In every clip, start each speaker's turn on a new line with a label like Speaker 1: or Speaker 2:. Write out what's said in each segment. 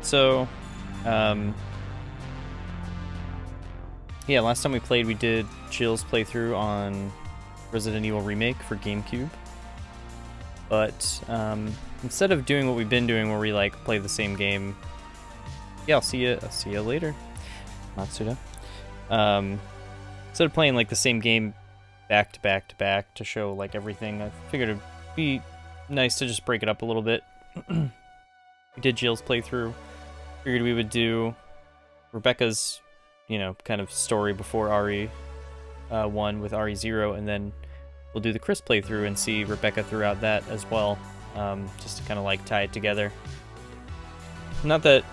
Speaker 1: So, yeah, last time we played, we did Jill's playthrough on Resident Evil Remake for Gamecube. But instead of doing what we've been doing, where we like play the same game, yeah, I'll see you later, Matsuda. Instead of playing like the same game back to back to back to show like everything, I figured it'd be nice to just break it up a little bit. We did Jill's playthrough. Figured we would do Rebecca's, you know, kind of story before RE1 with RE0, and then we'll do the Chris playthrough and see Rebecca throughout that as well, just to kind of like tie it together. Not that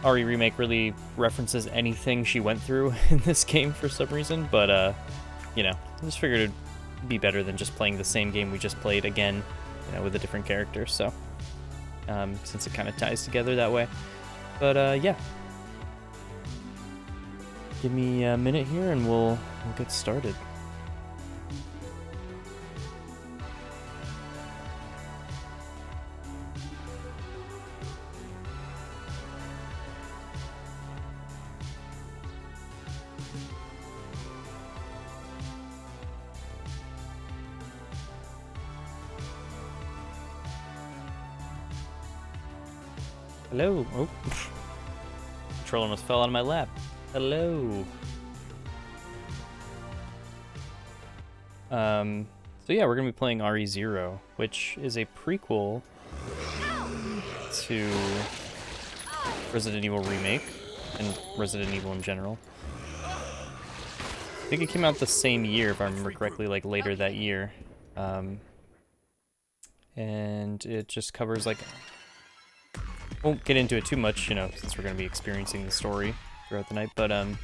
Speaker 1: RE Remake really references anything she went through in this game for some reason, but you know, I just figured it'd be better than just playing the same game we just played again, you know, with a different character. So since it kind of ties together that way. But yeah, give me a minute here and we'll get started. Hello. Oh, controller almost fell out of my lap. Hello. So yeah, we're gonna be playing RE0, which is a prequel to Resident Evil Remake and Resident Evil in general. I think it came out the same year, if I remember correctly, like later that year. And it just covers like, won't get into it too much, you know, since we're gonna be experiencing the story throughout the night, but ooh,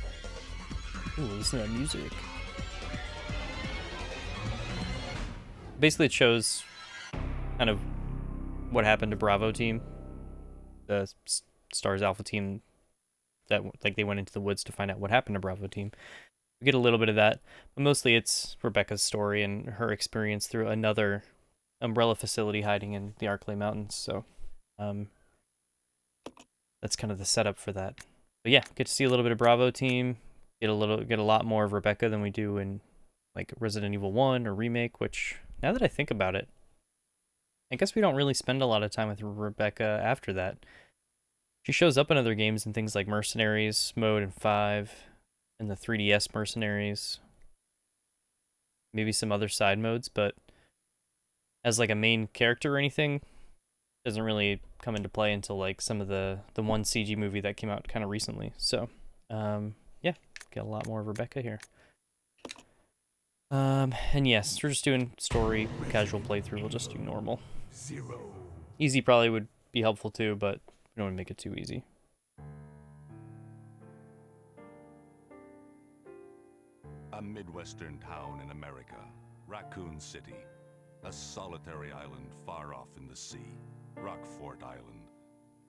Speaker 1: listen to that music. Basically, it shows kind of what happened to Bravo team, the STARS Alpha team, that like they went into the woods to find out what happened to Bravo team. We get a little bit of that, but mostly it's Rebecca's story and her experience through another Umbrella facility hiding in the Arklay Mountains. So, that's kind of the setup for that. But yeah, get to see a little bit of Bravo team, get a lot more of Rebecca than we do in like Resident Evil 1 or Remake, which, now that I think about it, I guess we don't really spend a lot of time with Rebecca after that. She shows up in other games in things like Mercenaries mode in 5, and the 3DS Mercenaries, maybe some other side modes, but as like a main character or anything, doesn't really come into play until like some of the one CG movie that came out kind of recently. So yeah, get a lot more of Rebecca here. And yes, we're just doing story, casual playthrough. We'll just do normal. Easy probably would be helpful too, but we don't want to make it too easy.
Speaker 2: A Midwestern town in America, Raccoon City, a solitary island far off in the sea, Rockfort Island.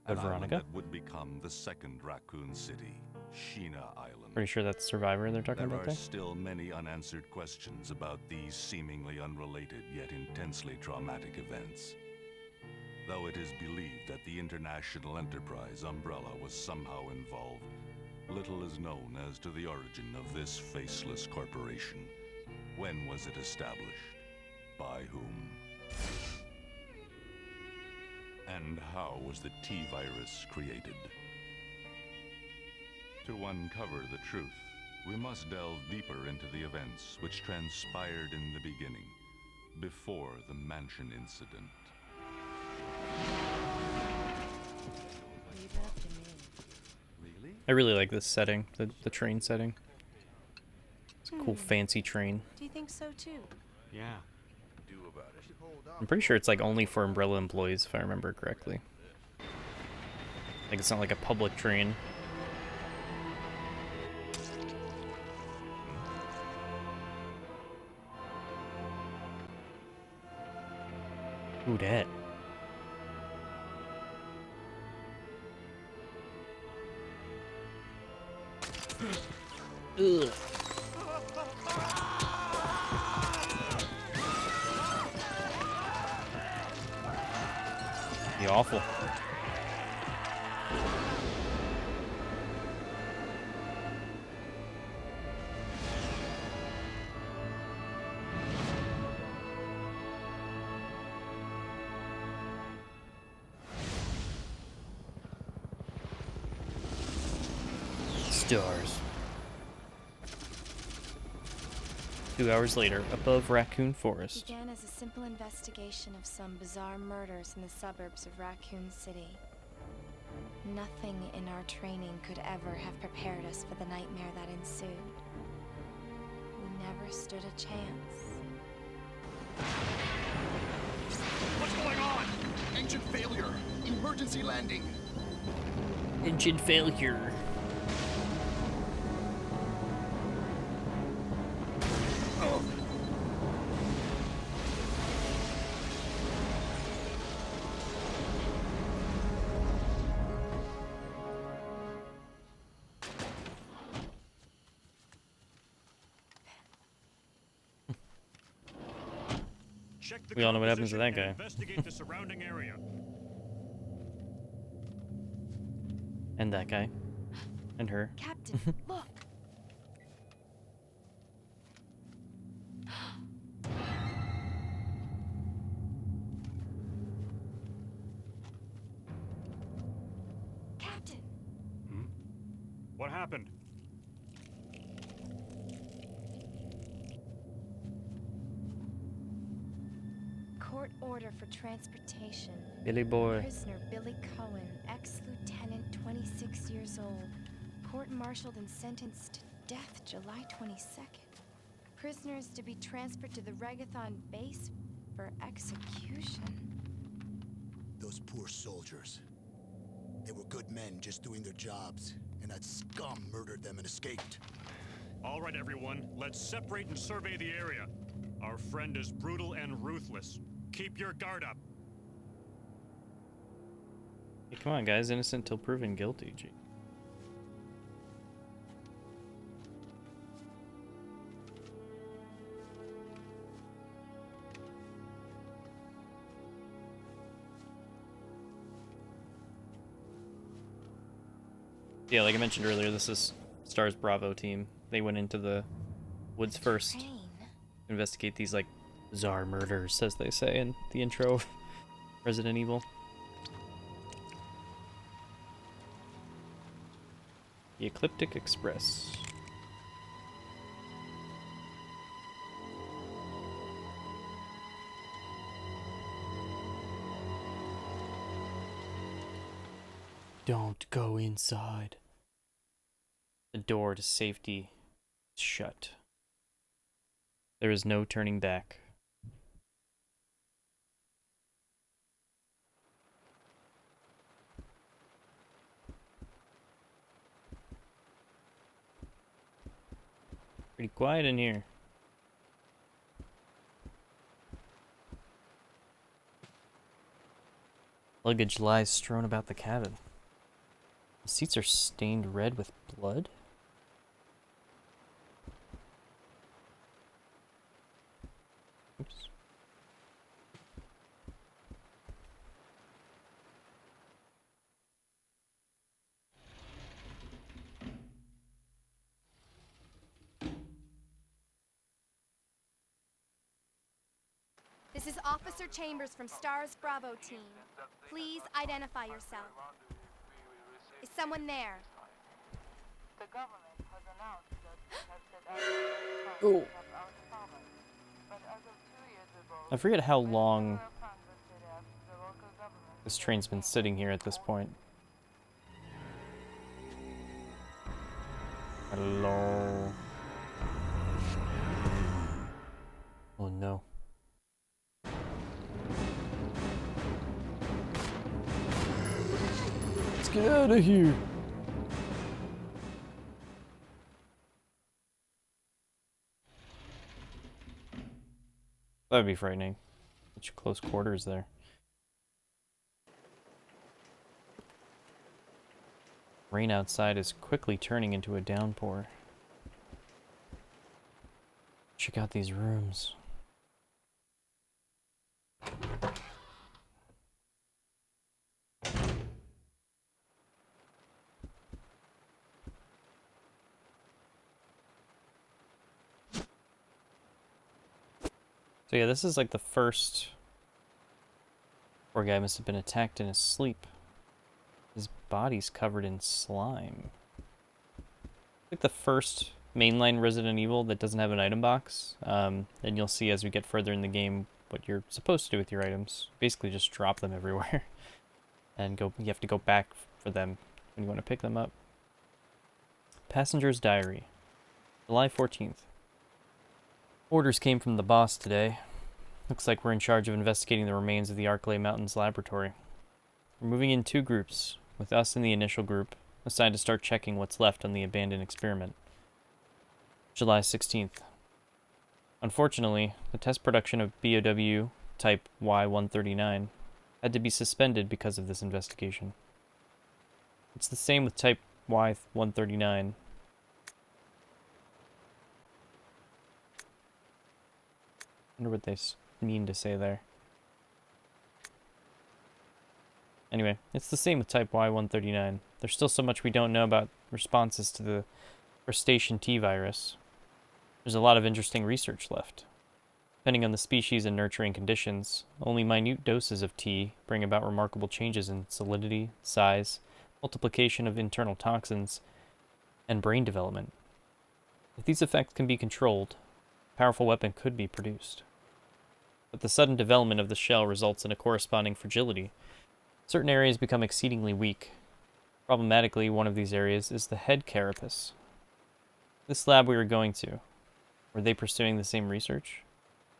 Speaker 2: An island that would become the second Raccoon City, Sheena Island.
Speaker 1: Pretty sure that's Survivor they're talking about there.
Speaker 2: There are still many unanswered questions about these seemingly unrelated yet intensely traumatic events. Though it is believed that the international enterprise Umbrella was somehow involved, little is known as to the origin of this faceless corporation. When was it established? By whom? And how was the T-virus created? To uncover the truth, we must delve deeper into the events which transpired in the beginning, before the mansion incident.
Speaker 1: I really like this setting, the train setting. It's a cool, fancy train.
Speaker 3: Do you think so too?
Speaker 4: Yeah.
Speaker 1: I'm pretty sure it's like only for Umbrella employees, if I remember correctly. Like it's not like a public train. Who dat? Ugh. Be awful. stars. 2 hours later, above Raccoon Forest.
Speaker 3: Began as a simple investigation of some bizarre murders in the suburbs of Raccoon City. Nothing in our training could ever have prepared us for the nightmare that ensued. We never stood a chance.
Speaker 4: What's going on? Engine failure. Emergency landing.
Speaker 1: Engine failure.
Speaker 4: Oh.
Speaker 1: We all know what happens to that guy.
Speaker 5: Investigate the surrounding area.
Speaker 1: And that guy. And her.
Speaker 3: Captain, look! Captain!
Speaker 5: What happened?
Speaker 3: Court order for transportation.
Speaker 1: Billy boy.
Speaker 3: Prisoner Billy Cohen, ex-lieutenant, 26 years old. Court-martialed and sentenced to death July 22nd. Prisoners to be transferred to the Regathon base for execution.
Speaker 4: Those poor soldiers. They were good men just doing their jobs, and that scum murdered them and escaped.
Speaker 5: All right, everyone. Let's separate and survey the area. Our friend is brutal and ruthless. Keep your guard up.
Speaker 1: Hey, come on, guys. Innocent till proven guilty. Gee. Yeah, like I mentioned earlier, this is Star's Bravo team. They went into the woods first to investigate these, like, bizarre murders, as they say in the intro of Resident Evil. The Ecliptic Express. Don't go inside. The door to safety is shut. There is no turning back. Pretty quiet in here. Luggage lies strewn about the cabin. The seats are stained red with blood. Oops.
Speaker 3: This is Officer Chambers from STAR's Bravo team. Please identify yourself. Is someone there?
Speaker 6: The government has announced that it has set out to
Speaker 1: Oh.
Speaker 6: our power. But as of 2 years ago,
Speaker 1: I forget how long
Speaker 6: the local government
Speaker 1: this train's been sitting here at this point. Hello. Oh no. Let's get out of here. That'd be frightening. Such close quarters there. Rain outside is quickly turning into a downpour. Check out these rooms. So yeah, this is like the first... Poor guy must have been attacked in his sleep. His body's covered in slime. like the first mainline Resident Evil that doesn't have an item box. And you'll see as we get further in the game what you're supposed to do with your items. Basically just drop them everywhere. And you have to go back for them when you want to pick them up. Passenger's Diary, July 14th. Orders came from the boss today. Looks like we're in charge of investigating the remains of the Arklay Mountains laboratory. We're moving in 2 groups, with us in the initial group, assigned to start checking what's left on the abandoned experiment. July 16th. Unfortunately, the test production of BOW Type Y139 had to be suspended because of this investigation. It's the same with Type Y139. I wonder what they mean to say there. Anyway, it's the same with Type Y139. There's still so much we don't know about responses to the crustacean T virus. There's a lot of interesting research left. Depending on the species and nurturing conditions, only minute doses of T bring about remarkable changes in solidity, size, multiplication of internal toxins, and brain development. If these effects can be controlled, a powerful weapon could be produced. But the sudden development of the shell results in a corresponding fragility. Certain areas become exceedingly weak. Problematically, one of these areas is the head carapace. This lab we were going to, were they pursuing the same research?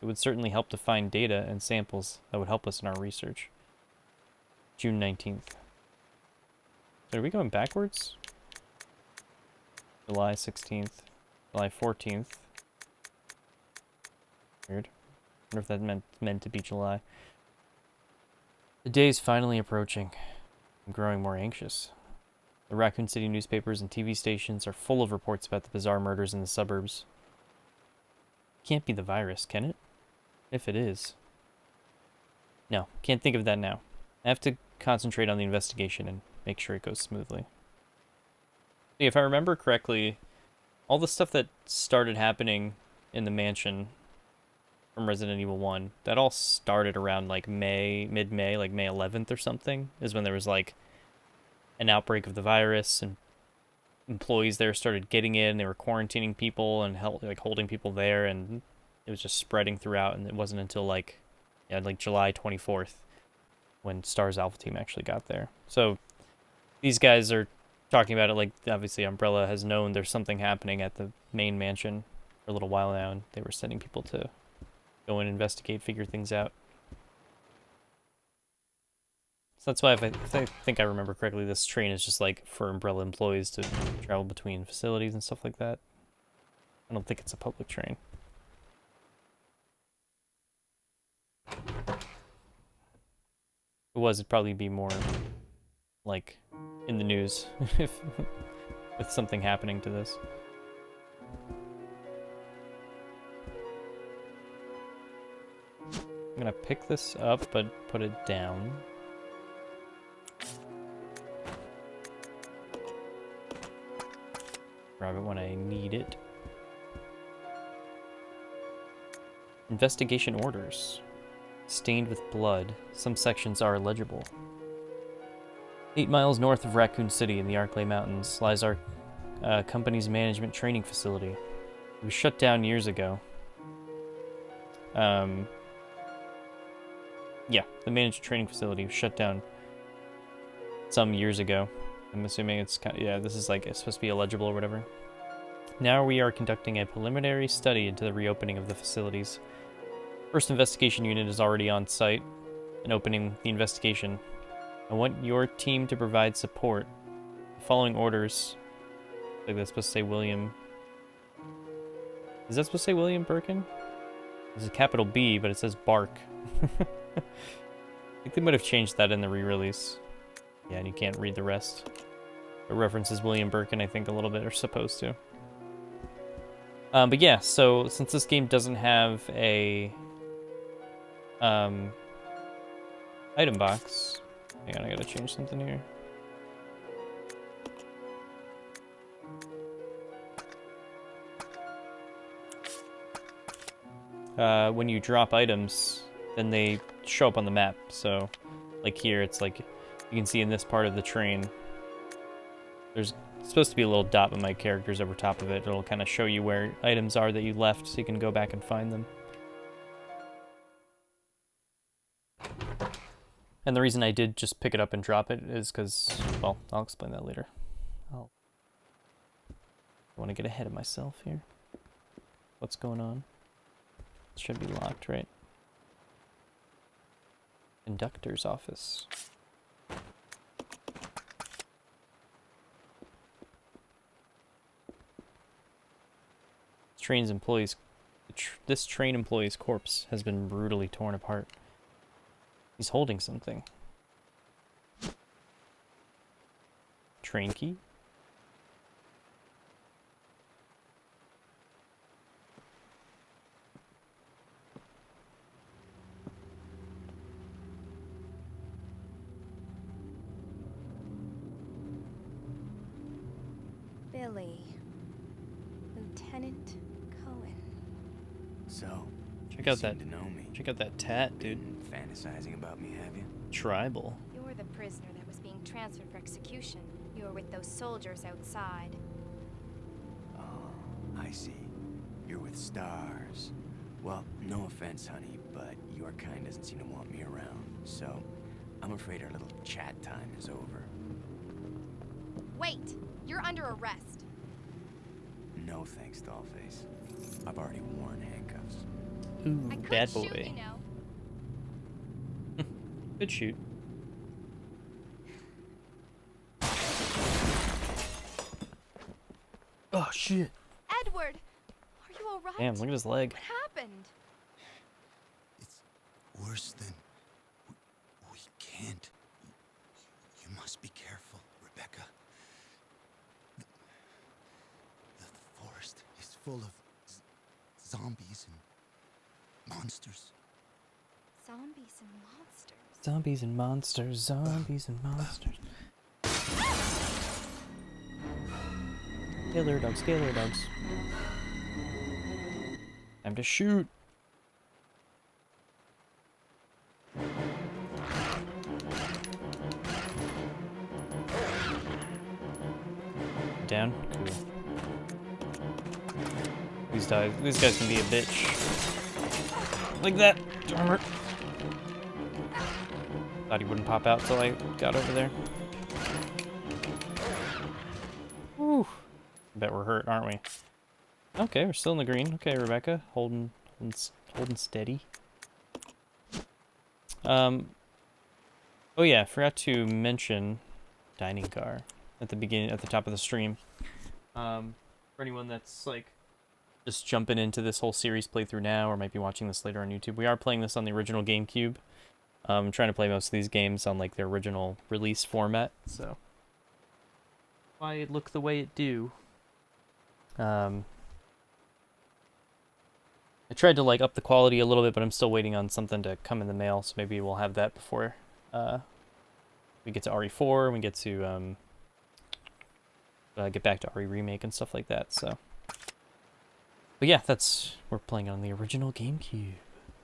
Speaker 1: It would certainly help to find data and samples that would help us in our research. June 19th. So are we going backwards? July 16th. July 14th. Weird. I wonder if that meant to be July. The day is finally approaching. I'm growing more anxious. The Raccoon City newspapers and TV stations are full of reports about the bizarre murders in the suburbs. It can't be the virus, can it? If it is. No, can't think of that now. I have to concentrate on the investigation and make sure it goes smoothly. See, if I remember correctly, all the stuff that started happening in the mansion from Resident Evil 1, that all started around like mid-May, like May 11th or something, is when there was like an outbreak of the virus and employees there started getting in, they were quarantining people and holding people there, and it was just spreading throughout, and it wasn't until like July 24th when STARS Alpha Team actually got there. So these guys are talking about it like, obviously Umbrella has known there's something happening at the main mansion for a little while now, and they were sending people to go and investigate, figure things out. So that's why, if I think I remember correctly, this train is just like for Umbrella employees to travel between facilities and stuff like that. I don't think it's a public train. If it was, it'd probably be more like in the news if with something happening to this. I'm gonna pick this up, but put it down. Grab it when I need it. Investigation orders. Stained with blood, some sections are illegible. 8 miles north of Raccoon City in the Arklay Mountains lies our company's management training facility. It was shut down years ago. Yeah, the management training facility was shut down some years ago. I'm assuming it's kind of, yeah, this is like, it's supposed to be illegible or whatever. Now we are conducting a preliminary study into the reopening of the facilities. First investigation unit is already on site and opening the investigation. I want your team to provide support. The following orders, like that's supposed to say William. Is that supposed to say William Birkin? There's a capital B, but it says Bark. I think they might have changed that in the re-release. Yeah, and you can't read the rest. It references William Birkin, I think, a little bit, or supposed to. But yeah, so since this game doesn't have a item box, hang on, I gotta change something here. When you drop items, then they show up on the map. So, like here, it's like you can see in this part of the train, There's supposed to be a little dot with my characters over top of it. It'll kind of show you where items are that you left so you can go back and find them. And the reason I did just pick it up and drop it is because, well, I'll explain that later. I want to get ahead of myself here. What's going on? It should be locked, right? Conductor's office. This train employee's corpse has been brutally torn apart. He's holding something. Train key?
Speaker 3: Billy. Lieutenant Cohen.
Speaker 7: So,
Speaker 1: Check
Speaker 7: you
Speaker 1: out
Speaker 7: seem
Speaker 1: that.
Speaker 7: to know me.
Speaker 1: Check out that tat, dude.
Speaker 7: Been fantasizing about me, have you?
Speaker 1: Tribal.
Speaker 3: You're the prisoner that was being transferred for execution. You were with those soldiers outside.
Speaker 7: Oh, I see. You're with stars. Well, no offense, honey, but your kind doesn't seem to want me around. So, I'm afraid our little chat time is over.
Speaker 3: Wait! You're under arrest.
Speaker 7: No thanks, Dollface. I've already worn handcuffs.
Speaker 1: Ooh,
Speaker 3: I could
Speaker 1: bad
Speaker 3: shoot,
Speaker 1: boy.
Speaker 3: you know.
Speaker 1: Good shoot. Oh shit!
Speaker 3: Edward! Are you alright?
Speaker 1: Damn, look at his leg.
Speaker 3: What happened?
Speaker 4: It's worse than... We can't. You must be careful, Rebecca. The forest is full of zombies and monsters.
Speaker 3: Zombies and monsters.
Speaker 1: Zombies and monsters, zombies and monsters. Killer dogs, killer dogs. Time to shoot. Down? Cool. These guys can be a bitch. Like that. Armor. Thought he wouldn't pop out till I got over there. Whew. Bet we're hurt, aren't we? Okay, we're still in the green. Okay, Rebecca, holding steady. Oh yeah, forgot to mention dining car at the top of the stream. For anyone that's like just jumping into this whole series playthrough now, or might be watching this later on YouTube, we are playing this on the original GameCube. I'm trying to play most of these games on like their original release format, so why it look the way it do. I tried to like up the quality a little bit, but I'm still waiting on something to come in the mail, so maybe we'll have that before we get to RE4 and we get to get back to RE Remake and stuff like that. So, but yeah, we're playing on the original GameCube,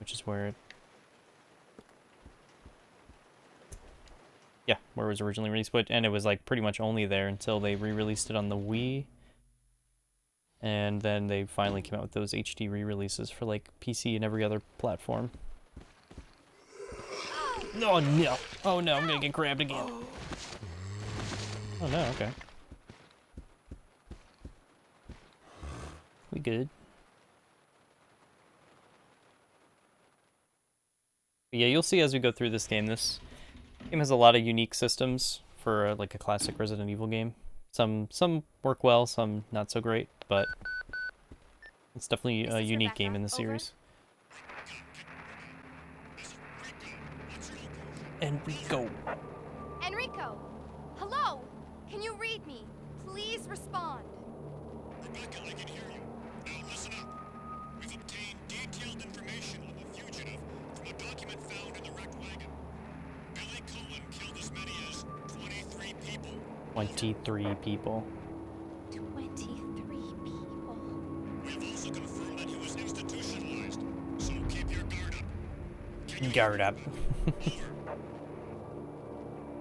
Speaker 1: which is where it where it was originally released, and it was like pretty much only there until they re-released it on the Wii. And then they finally came out with those HD re-releases for like PC and every other platform. Oh no! Oh no, I'm gonna get grabbed again. Oh no, okay. We good. But yeah, you'll see as we go through this game, this game has a lot of unique systems for like a classic Resident Evil game. Some work well, some not so great, but it's definitely a unique game in the series. Enrico.
Speaker 3: Enrico! Hello! Can you read me? Please respond.
Speaker 5: Rebecca, I can hear you. Now listen up. We've obtained detailed information on the fugitive from a document found in the wrecked wagon. Billy Cohen killed as many as 23 people.
Speaker 1: 23 people.
Speaker 3: 23 people.
Speaker 5: We have also confirmed that he was institutionalized, so keep your guard up. Can you
Speaker 1: Guard up.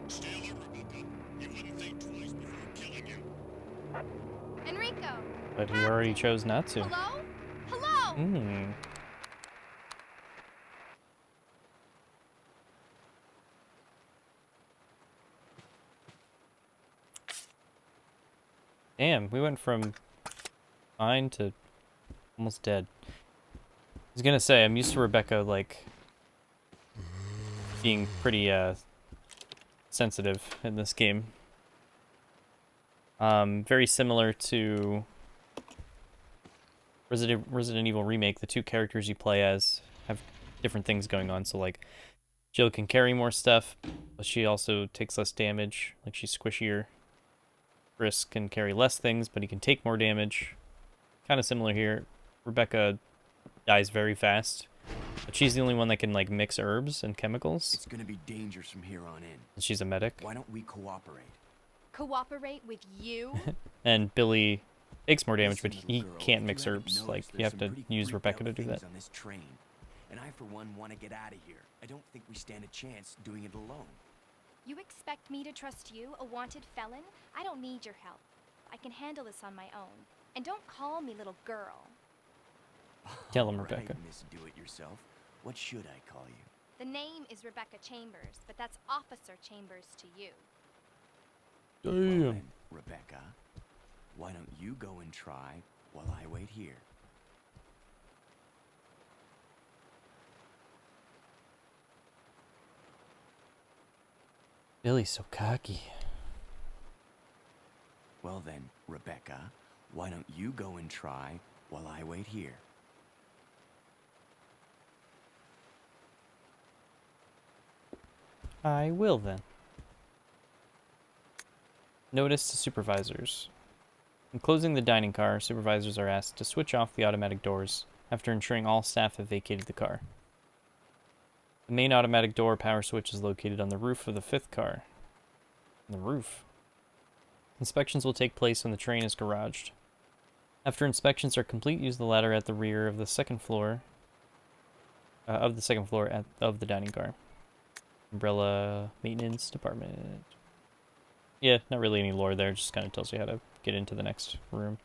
Speaker 5: Stay alert, Rebecca. He wouldn't think twice before killing you.
Speaker 3: Enrico!
Speaker 1: But he already chose not to.
Speaker 3: Hello? Hello!
Speaker 1: Hmm. Damn, we went from fine to almost dead. I was gonna say, I'm used to Rebecca, like, being pretty, sensitive in this game. Very similar to Resident Evil Remake. The two characters you play as have different things going on. So, like, Jill can carry more stuff, but she also takes less damage. Like, she's squishier. Chris can carry less things, but he can take more damage. Kind of similar here. Rebecca dies very fast, but she's the only one that can, like, mix herbs and chemicals.
Speaker 7: It's gonna be dangerous from here on in.
Speaker 1: And she's a medic.
Speaker 7: Why don't we cooperate?
Speaker 3: Cooperate with you?
Speaker 1: And Billy takes more damage, but
Speaker 7: Listen,
Speaker 1: he
Speaker 7: little girl,
Speaker 1: can't
Speaker 7: if
Speaker 1: mix
Speaker 7: you haven't
Speaker 1: herbs. Like,
Speaker 7: noticed,
Speaker 1: you
Speaker 7: there's
Speaker 1: have
Speaker 7: some
Speaker 1: to
Speaker 7: pretty
Speaker 1: use
Speaker 7: freaked
Speaker 1: Rebecca
Speaker 7: out
Speaker 1: to do that.
Speaker 7: things on this train, and I, for one, want to get out of here. I don't think we stand a chance doing it alone.
Speaker 3: You expect me to trust you, a wanted felon? I don't need your help. I can handle this on my own. And don't call me little girl.
Speaker 1: Tell him,
Speaker 7: All right,
Speaker 1: Rebecca.
Speaker 7: Miss Do-It-Yourself. What should I call you?
Speaker 3: The name is Rebecca Chambers, but that's Officer Chambers to you.
Speaker 7: Well
Speaker 1: Damn.
Speaker 7: then, Rebecca, why don't you go and try while I wait here?
Speaker 1: Billy's so cocky.
Speaker 7: Well then, Rebecca, why don't you go and try while I wait here?
Speaker 1: I will then. Notice to supervisors. In closing the dining car, supervisors are asked to switch off the automatic doors after ensuring all staff have vacated the car. The main automatic door power switch is located on the roof of the 5th car. On the roof. Inspections will take place when the train is garaged. After inspections are complete, use the ladder at the rear of the second floor of the dining car. Umbrella maintenance department. Yeah, not really any lore there, just kind of tells you how to get into the next room.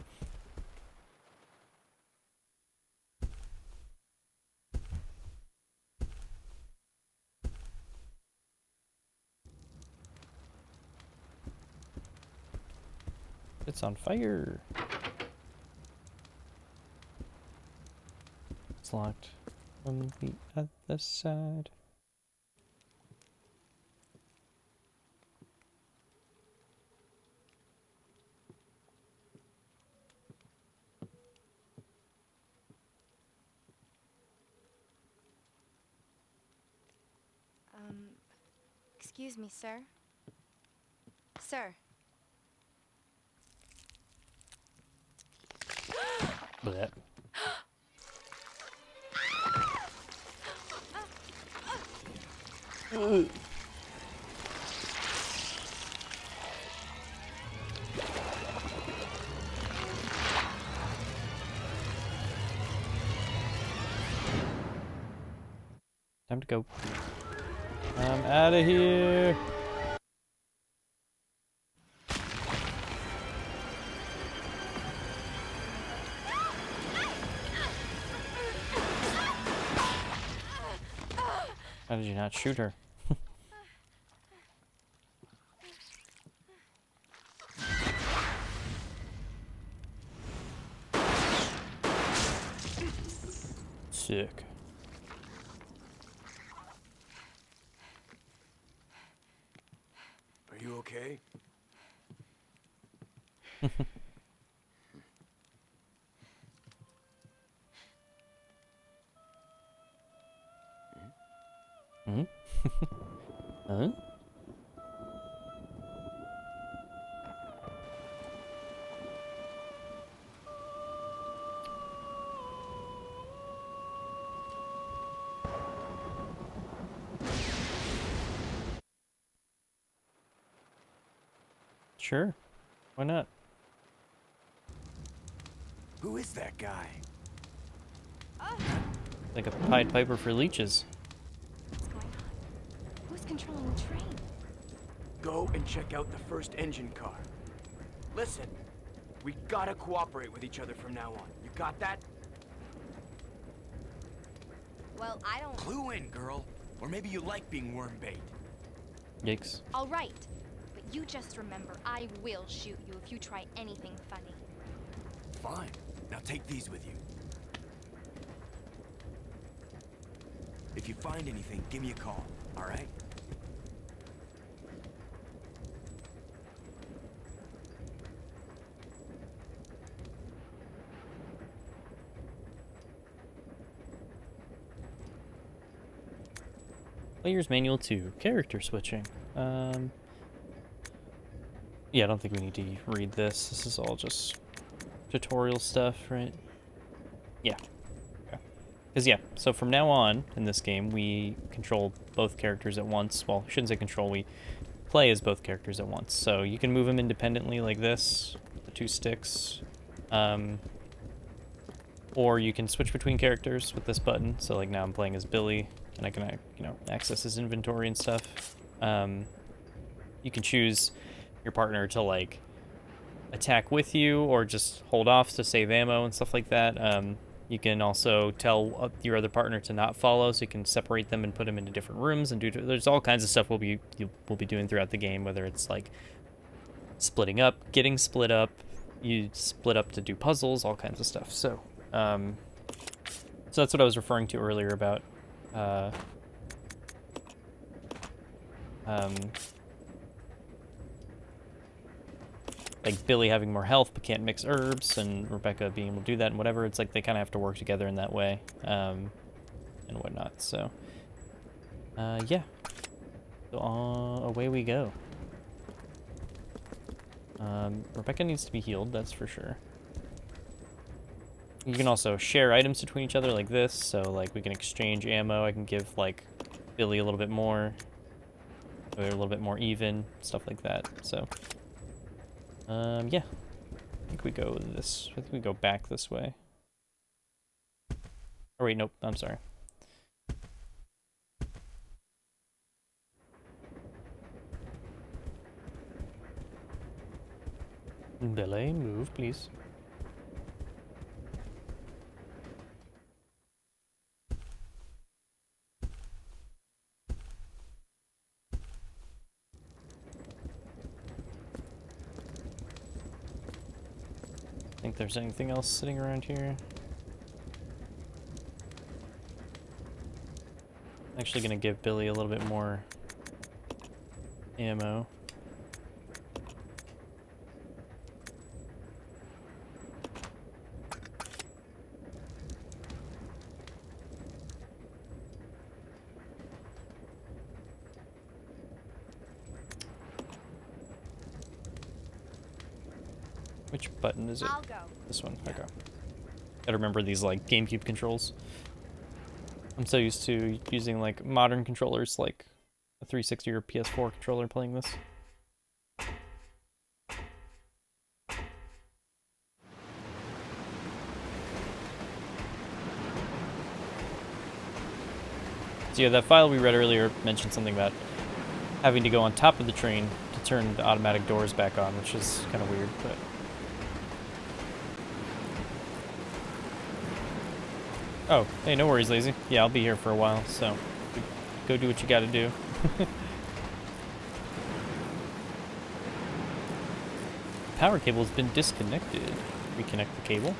Speaker 1: It's on fire. It's locked from the other side.
Speaker 3: Excuse me, sir. Sir.
Speaker 1: Blech. Time to go. I'm out of here. How did you not shoot her? Sick.
Speaker 7: Are you okay?
Speaker 1: Hmm? Huh? Sure. Why not?
Speaker 7: Who is that guy?
Speaker 1: Like a Pied Piper for leeches.
Speaker 3: What's going on? Who's controlling the train?
Speaker 7: Go and check out the first engine car. Listen, We gotta cooperate with each other from now on. You got that?
Speaker 3: Well, I don't...
Speaker 7: Clue in, girl. Or maybe you like being worm bait.
Speaker 1: Yikes.
Speaker 3: All right. But you just remember, I will shoot you if you try anything funny.
Speaker 7: Fine. Now take these with you. If you find anything, give me a call, all right?
Speaker 1: Player's Manual 2, character switching. Yeah, I don't think we need to read this. This is all just tutorial stuff, right? Yeah. Because, yeah, so from now on in this game, we control both characters at once. Well, I shouldn't say control, we play as both characters at once. So you can move them independently like this, the two sticks. Or you can switch between characters with this button. So, like, now I'm playing as Billy, and I can, you know, access his inventory and stuff. You can choose your partner to, like, attack with you or just hold off to save ammo and stuff like that. You can also tell your other partner to not follow, so you can separate them and put them into different rooms and there's all kinds of stuff we'll be doing throughout the game, whether it's like splitting up, getting split up, you split up to do puzzles, all kinds of stuff. So that's what I was referring to earlier about like Billy having more health but can't mix herbs, and Rebecca being able to do that and whatever. It's like they kind of have to work together in that way, and whatnot. So, yeah. So away we go. Rebecca needs to be healed, that's for sure. You can also share items between each other like this, so like we can exchange ammo. I can give like Billy a little bit more, or a little bit more even, stuff like that. So. Yeah. I think we go this. I think we go back this way. Oh wait, nope. I'm sorry. Billy, move, please. Think there's anything else sitting around here? I'm actually gonna give Billy a little bit more ammo. Which button is it?
Speaker 3: I'll go.
Speaker 1: This one. Okay. Gotta remember these like GameCube controls. I'm so used to using like modern controllers, like a 360 or PS4 controller, playing this. So yeah, that file we read earlier mentioned something about having to go on top of the train to turn the automatic doors back on, which is kind of weird, but... Oh, hey, no worries, Lazy. Yeah, I'll be here for a while, so go do what you gotta do. Power cable has been disconnected. Reconnect the cable.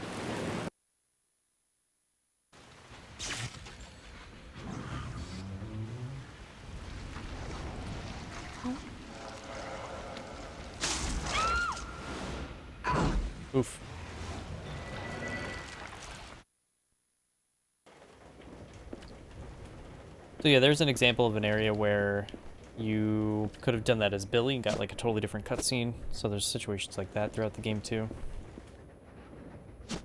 Speaker 1: Oof. So yeah, there's an example of an area where you could have done that as Billy and got like a totally different cutscene. So there's situations like that throughout the game too. But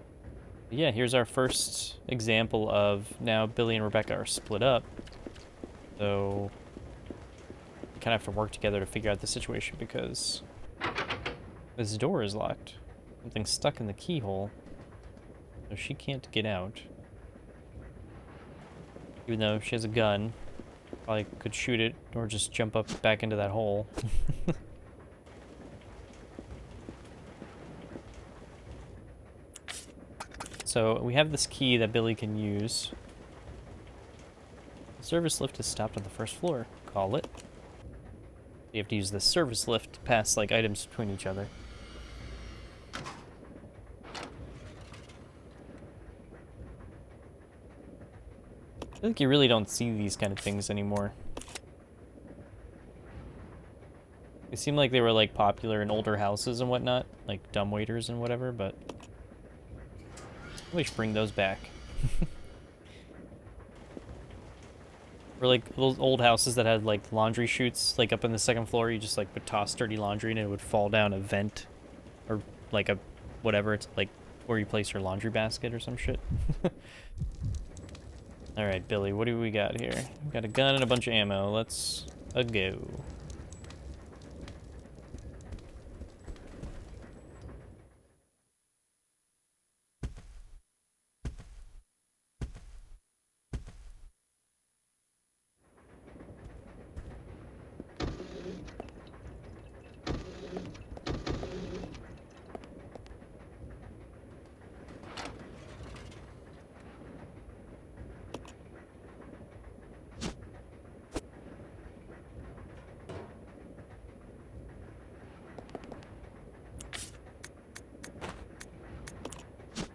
Speaker 1: yeah, here's our first example of now Billy and Rebecca are split up. So we kind of have to work together to figure out the situation because this door is locked. Something's stuck in the keyhole. So she can't get out. Even though she has a gun, probably could shoot it or just jump up back into that hole. So we have this key that Billy can use. The service lift is stopped on the first floor. Call it. You have to use the service lift to pass like items between each other. I feel like you really don't see these kind of things anymore. They seem like they were like popular in older houses and whatnot, like dumbwaiters and whatever, but we should bring those back. Or like those old houses that had like laundry chutes, like up on the second floor, you just like would toss dirty laundry and it would fall down a vent, or like a whatever. It's like where you place your laundry basket or some shit. All right, Billy, what do we got here? We got a gun and a bunch of ammo. Let's go.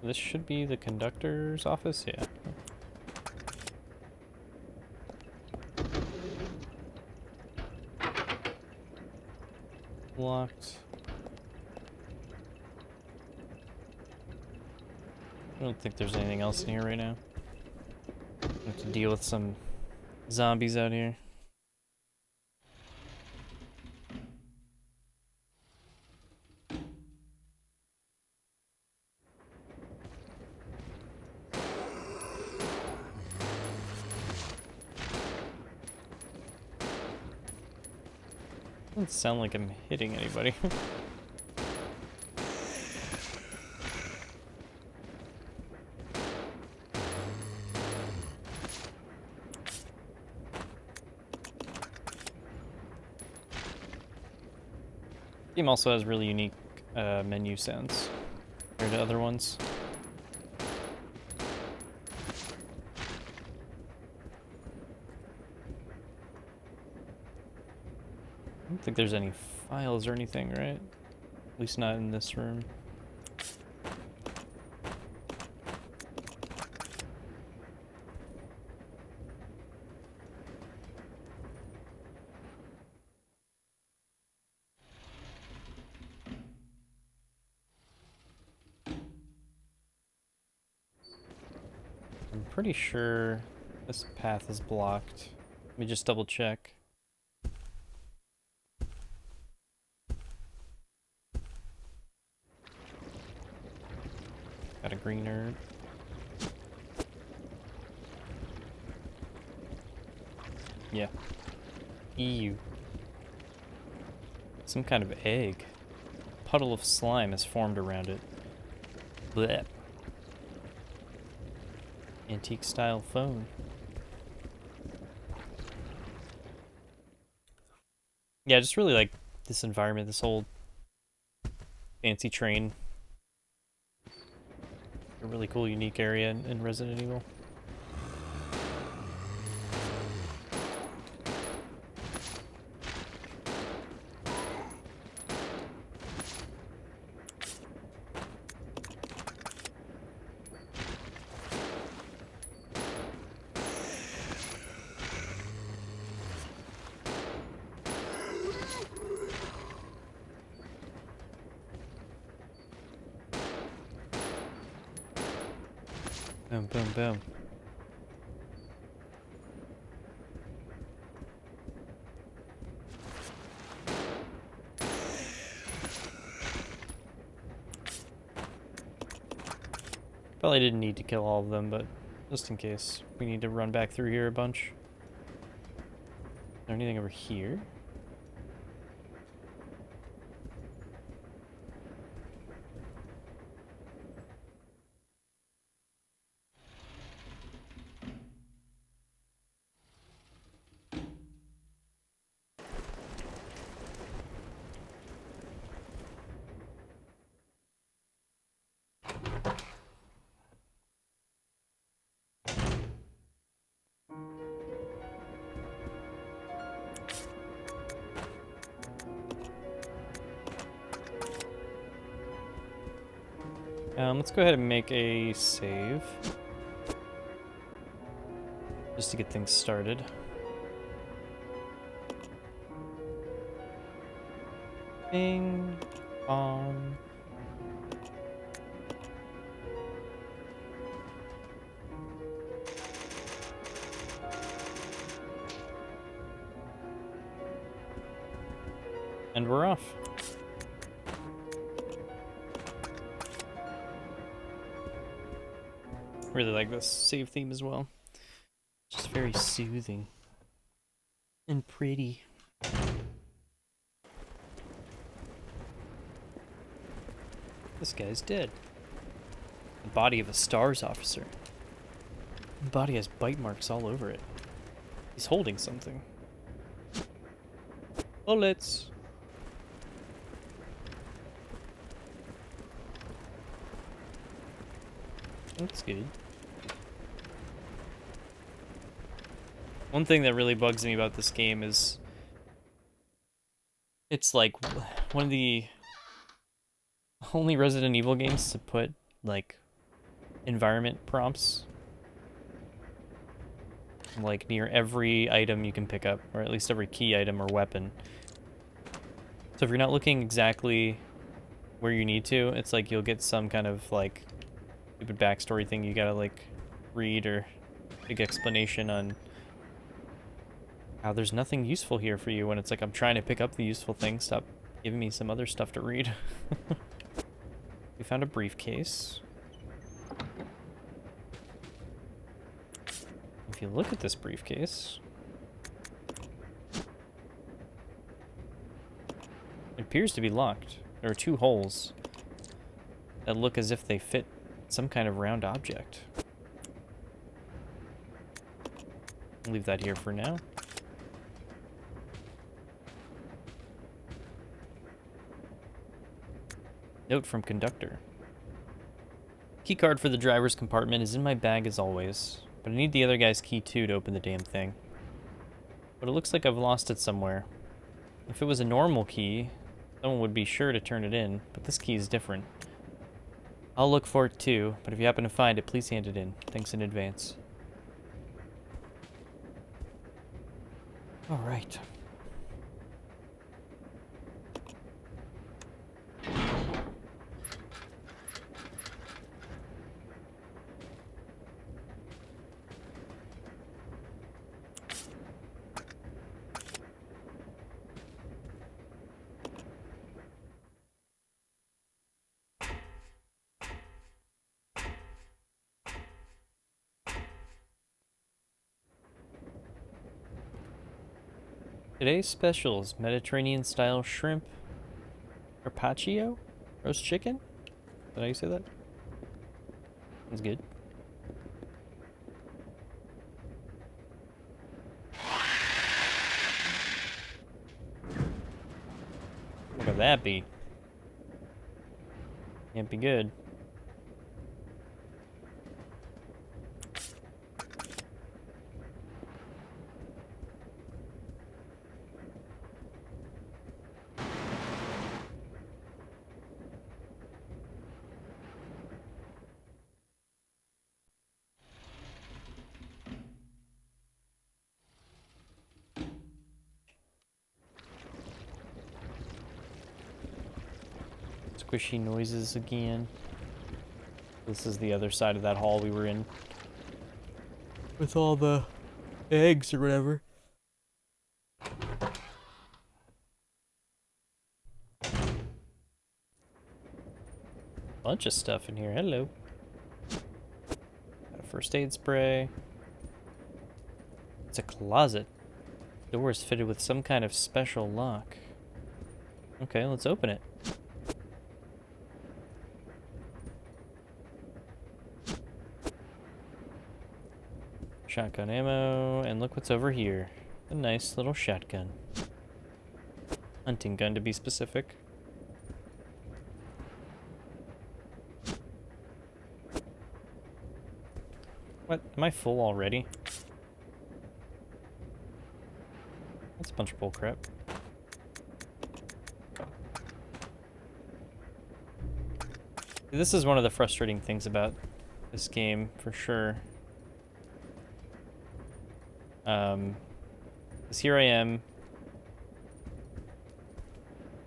Speaker 1: This should be the conductor's office, yeah. Locked. I don't think there's anything else in here right now. I have to deal with some zombies out here. Doesn't sound like I'm hitting anybody. Game also has really unique menu sounds compared to other ones. I don't think there's any files or anything, right? At least not in this room. I'm pretty sure this path is blocked. Let me just double check. Got a green herb. Yeah. EU. Some kind of egg. Puddle of slime has formed around it. Blech. Antique style phone. Yeah, I just really like this environment, this whole fancy train. A really cool, unique area in Resident Evil. Boom, boom, boom. Probably didn't need to kill all of them, but just in case. We need to run back through here a bunch. Is there anything over here? Let's go ahead and make a save. Just to get things started. Bing, bong. And we're off. Really like this save theme as well. Just very soothing and pretty. This guy's dead. The body of a STARS officer. The body has bite marks all over it. He's holding something. Bullets! That's good. One thing that really bugs me about this game is it's like one of the only Resident Evil games to put like environment prompts like near every item you can pick up, or at least every key item or weapon. So if you're not looking exactly where you need to, it's like you'll get some kind of like stupid backstory thing you gotta like read, or big explanation on how there's nothing useful here for you, when it's like I'm trying to pick up the useful thing. Stop giving me some other stuff to read. We found a briefcase. If you look at this briefcase, it appears to be locked. There are two holes that look as if they fit some kind of round object. I'll leave that here for now. Note from conductor. Keycard for the driver's compartment is in my bag as always, but I need the other guy's key too to open the damn thing. But it looks like I've lost it somewhere. If it was a normal key, someone would be sure to turn it in, but this key is different. I'll look for it too, but if you happen to find it, please hand it in. Thanks in advance. All right. Today's specials: Mediterranean-style shrimp, carpaccio, roast chicken. Did I say that? That's good. What could that be? Can't be good. Squishy noises again. This is the other side of that hall we were in, with all the eggs or whatever. Bunch of stuff in here. Hello. Got a first aid spray. It's a closet. The door is fitted with some kind of special lock. Okay, let's open it. Shotgun ammo, and look what's over here. A nice little shotgun. Hunting gun, to be specific. What? Am I full already? That's a bunch of bullcrap. This is one of the frustrating things about this game, for sure. 'Cause here I am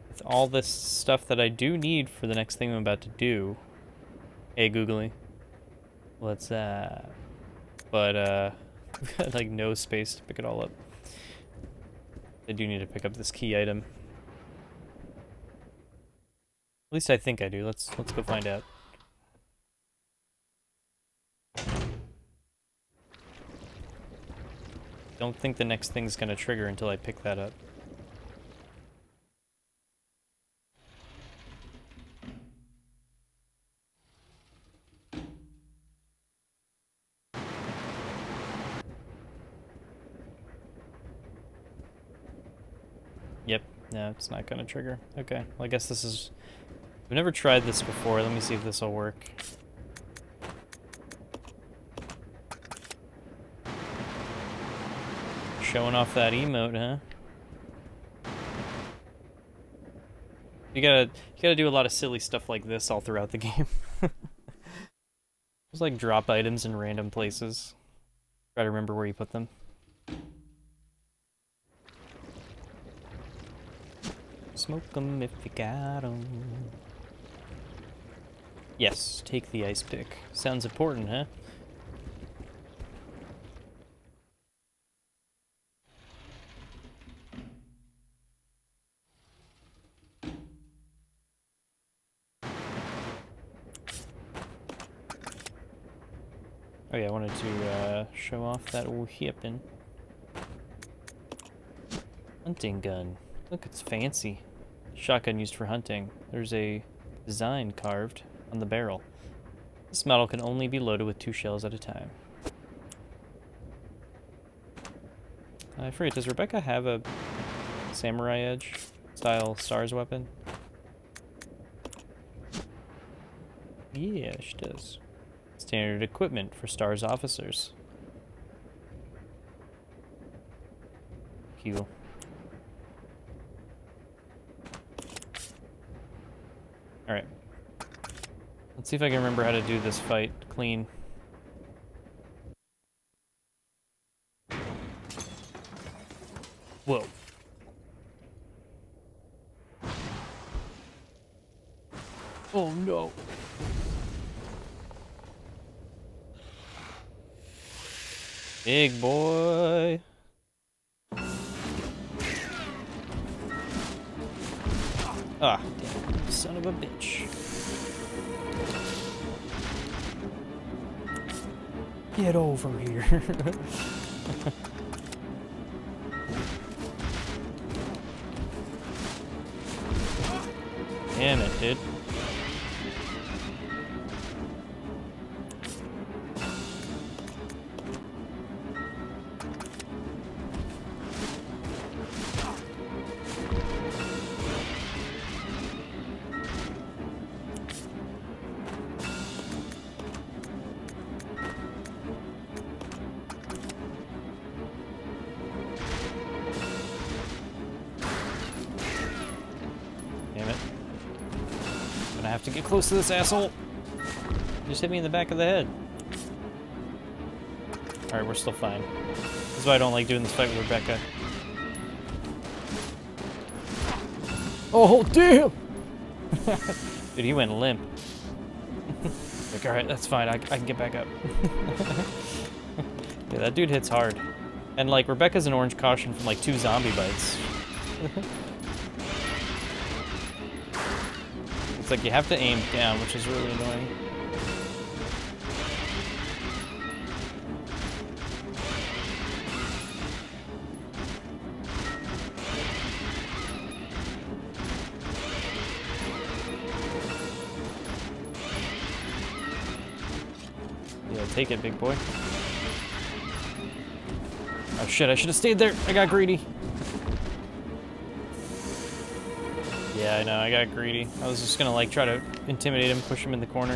Speaker 1: with all this stuff that I do need for the next thing I'm about to do. Hey, Googly. What's that? But, like, no space to pick it all up. I do need to pick up this key item. At least I think I do. Let's go find out. Don't think the next thing's gonna trigger until I pick that up. Yep, no, it's not gonna trigger. Okay, well, I guess this is... We've never tried this before. Let me see if this will work. Showing off that emote, huh? You gotta do a lot of silly stuff like this all throughout the game. Just like drop items in random places. Try to remember where you put them. Smoke 'em if you got 'em. Yes, take the ice pick. Sounds important, huh? Oh yeah, I wanted to show off that weapon. Hunting gun. Look, it's fancy. Shotgun used for hunting. There's a design carved on the barrel. This model can only be loaded with 2 shells at a time. I forget, does Rebecca have a Samurai Edge style STARS weapon? Yeah, she does. Standard equipment for STARS officers. Cool. Alright. Let's see if I can remember how to do this fight clean. Whoa. Oh no. Big boy. Ah, damn, son of a bitch. Get over here. Damn it, dude. I have to get close to this asshole. Just hit me in the back of the head. Alright, we're still fine. This is why I don't like doing this fight with Rebecca. Oh, damn! Dude, he went limp. Like, alright, that's fine. I can get back up. Yeah, that dude hits hard. And, like, Rebecca's an orange caution from, like, 2 zombie bites. It's like you have to aim down, which is really annoying. Yeah, take it, big boy. Oh shit, I should have stayed there. I got greedy. Yeah, I know, I got greedy. I was just gonna, like, try to intimidate him, push him in the corner.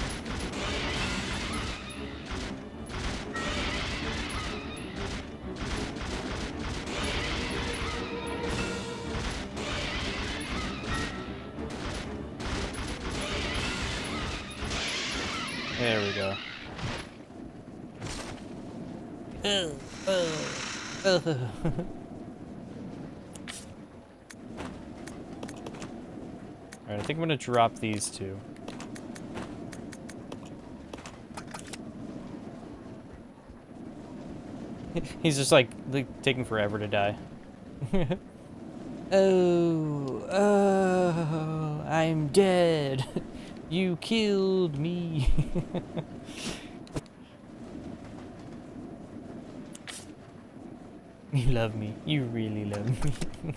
Speaker 1: There we go. Alright, I think I'm gonna drop these two. He's just like taking forever to die. Oh, I'm dead. You killed me. You love me. You really love me. I'm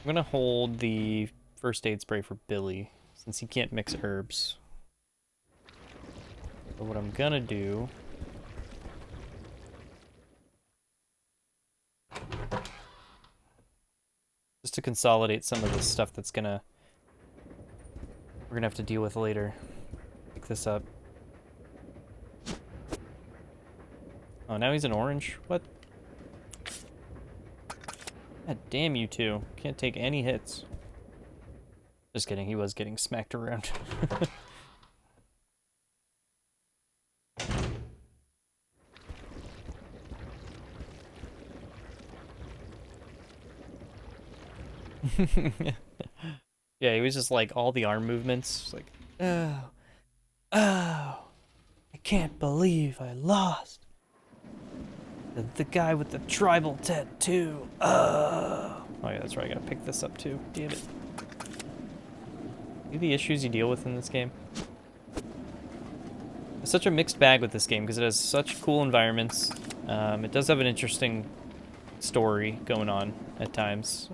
Speaker 1: gonna hold the first aid spray for Billy, since he can't mix herbs. But what I'm gonna do... just to consolidate some of the stuff that's we're gonna have to deal with later. Pick this up. Oh, now he's an orange? What? God damn you two. Can't take any hits. Just kidding, he was getting smacked around. Yeah, he was just like all the arm movements, like, oh, I can't believe I lost. The guy with the tribal tattoo. Oh yeah, that's right. I gotta pick this up too. Damn it. See the issues you deal with in this game? It's such a mixed bag with this game because it has such cool environments. It does have an interesting story going on at times.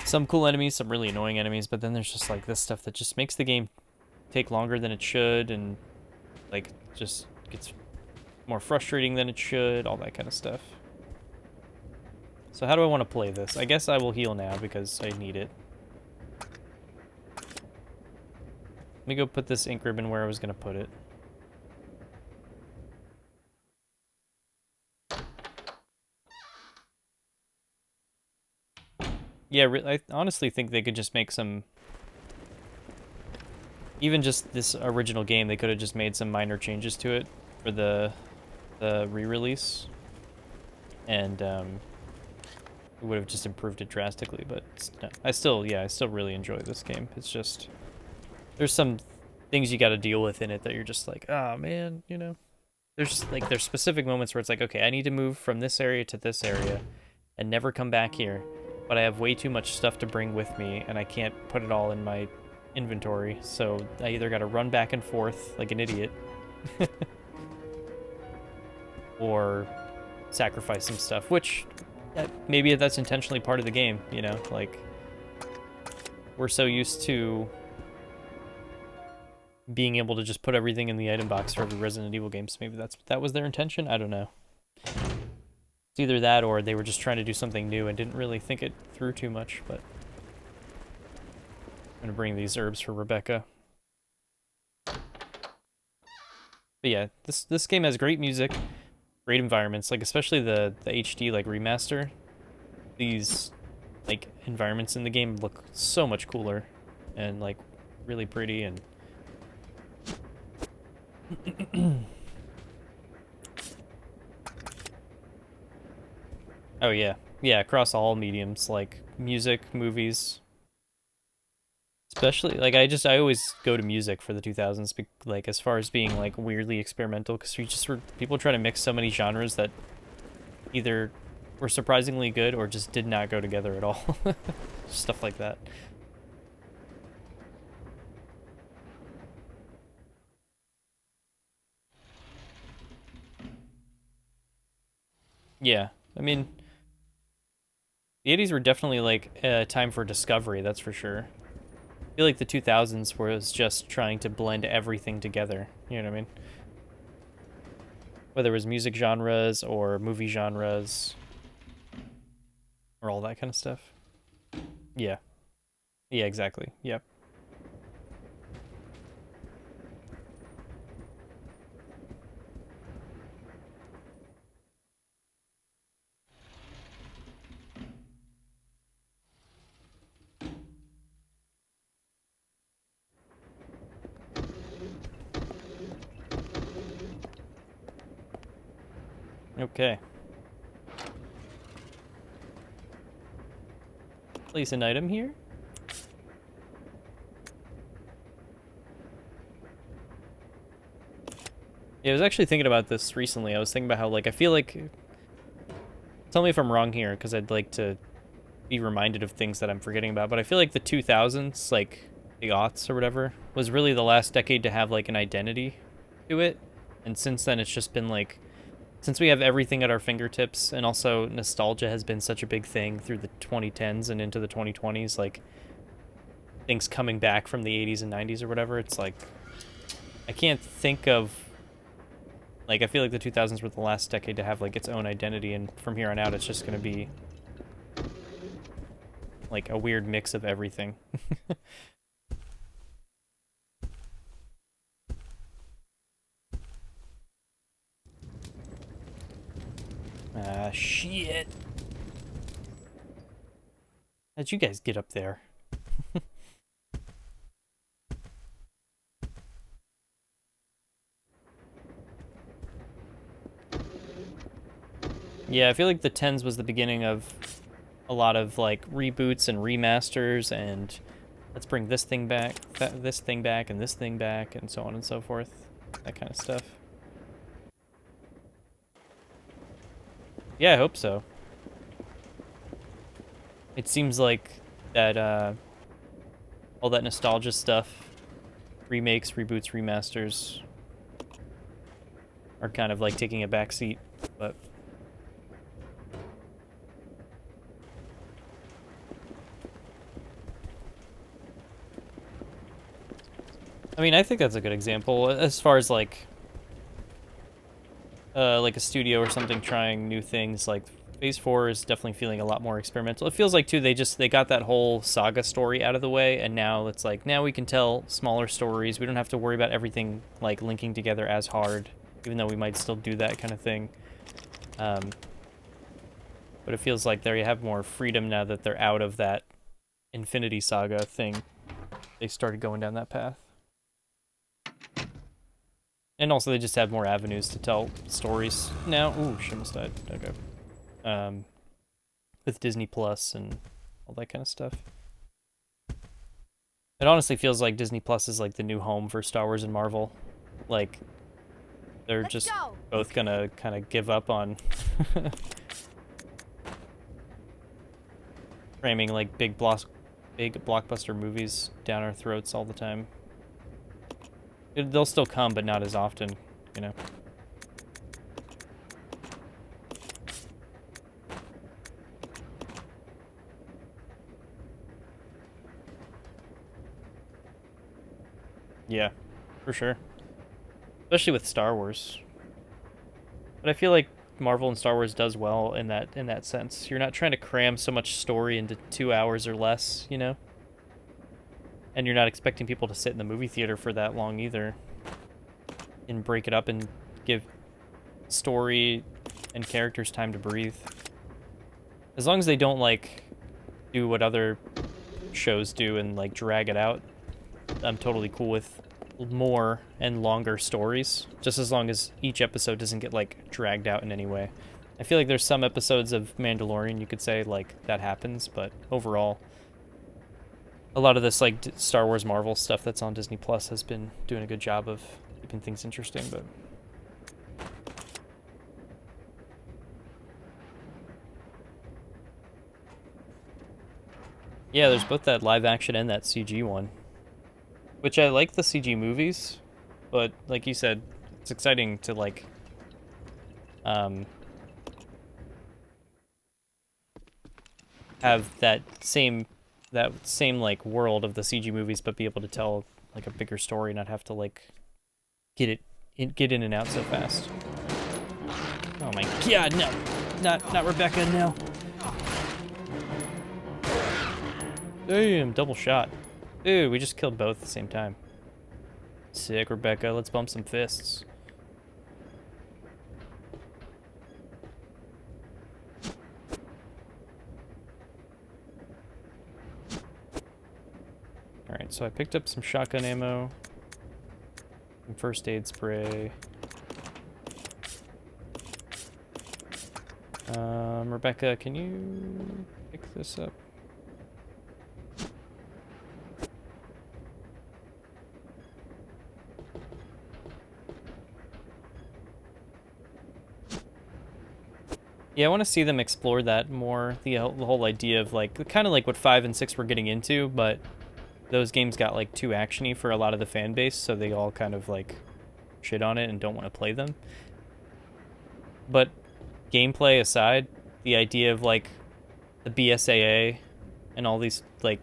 Speaker 1: Some cool enemies, some really annoying enemies, but then there's just like this stuff that just makes the game take longer than it should, and like just gets more frustrating than it should, all that kind of stuff. So how do I want to play this? I guess I will heal now because I need it. Let me go put this ink ribbon where I was going to put it. Yeah, I honestly think they could just make some... even just this original game, they could have just made some minor changes to it for the re-release. And it would have just improved it drastically, but no, I still really enjoy this game. It's just... there's some things you got to deal with in it that you're just like, oh man, you know? There's specific moments where it's like, okay, I need to move from this area to this area and never come back here. But I have way too much stuff to bring with me, and I can't put it all in my inventory, so I either got to run back and forth like an idiot, or sacrifice some stuff, which maybe that's intentionally part of the game, you know? Like, we're so used to being able to just put everything in the item box for every Resident Evil game, so maybe that was their intention? I don't know. It's either that or they were just trying to do something new and didn't really think it through too much, but... I'm gonna bring these herbs for Rebecca. But yeah, this game has great music, great environments, like especially the HD like remaster. These like environments in the game look so much cooler and like really pretty, and oh yeah, across all mediums, like music, movies. Especially, like, I always go to music for the 2000s, like, as far as being, like, weirdly experimental, because people try to mix so many genres that either were surprisingly good or just did not go together at all. Stuff like that. Yeah, I mean, the 80s were definitely, like, a time for discovery, that's for sure. I feel like the 2000s was just trying to blend everything together, you know what I mean? Whether it was music genres or movie genres or all that kind of stuff. Yeah. Yeah, exactly. Yep. Okay. Place an item here. Yeah, I was actually thinking about this recently. I was thinking about how, like, I feel like... Tell me if I'm wrong here, because I'd like to be reminded of things that I'm forgetting about, but I feel like the 2000s, like, the aughts or whatever, was really the last decade to have, like, an identity to it. And since then, it's just been, like... Since we have everything at our fingertips, and also nostalgia has been such a big thing through the 2010s and into the 2020s, like, things coming back from the 80s and 90s or whatever, it's like... I can't think of... Like, I feel like the 2000s were the last decade to have, like, its own identity, and from here on out, it's just gonna be, like, a weird mix of everything. Ah, shit. How'd you guys get up there? Yeah, I feel like the 10s was the beginning of a lot of, like, reboots and remasters, and let's bring this thing back, this thing back, and this thing back, and so on and so forth. That kind of stuff. Yeah, I hope so. It seems like that, all that nostalgia stuff, remakes, reboots, remasters, are kind of, like, taking a backseat, but... I mean, I think that's a good example as far as like a studio or something trying new things. Like Phase 4 is definitely feeling a lot more experimental. It feels like too they got that whole saga story out of the way, and now it's like now we can tell smaller stories. We don't have to worry about everything like linking together as hard, even though we might still do that kind of thing. But it feels like they have more freedom now that they're out of that Infinity Saga thing. They started going down that path. And also, they just have more avenues to tell stories now. Ooh, she almost died. Okay. With Disney Plus and all that kind of stuff. It honestly feels like Disney Plus is like the new home for Star Wars and Marvel. Like, they're just both gonna kind of give up on cramming like big blockbuster movies down our throats all the time. They'll still come, but not as often, you know. Yeah, for sure. Especially with Star Wars. But I feel like Marvel and Star Wars does well in that sense. You're not trying to cram so much story into 2 hours or less, you know? And you're not expecting people to sit in the movie theater for that long either. And break it up and give story and characters time to breathe. As long as they don't, like, do what other shows do and, like, drag it out, I'm totally cool with more and longer stories. Just as long as each episode doesn't get, like, dragged out in any way. I feel like there's some episodes of Mandalorian you could say, like, that happens, but overall... A lot of this, like, Star Wars Marvel stuff that's on Disney Plus has been doing a good job of keeping things interesting, but... Yeah, there's both that live action and that CG one. Which I like the CG movies, but like you said, it's exciting to, like... have that same like world of the CG movies, but be able to tell like a bigger story, not have to like get in and out so fast. Oh my god, no, not Rebecca, no. Damn, double shot. Dude, we just killed both at the same time. Sick, Rebecca. Let's bump some fists. Alright, so I picked up some shotgun ammo, some first aid spray. Rebecca, can you pick this up? Yeah, I want to see them explore that more, the whole idea of, like, kind of like what 5 and 6 were getting into, but those games got, like, too actiony for a lot of the fan base, so they all kind of, like, shit on it and don't want to play them. But gameplay aside, the idea of, like, the BSAA and all these, like,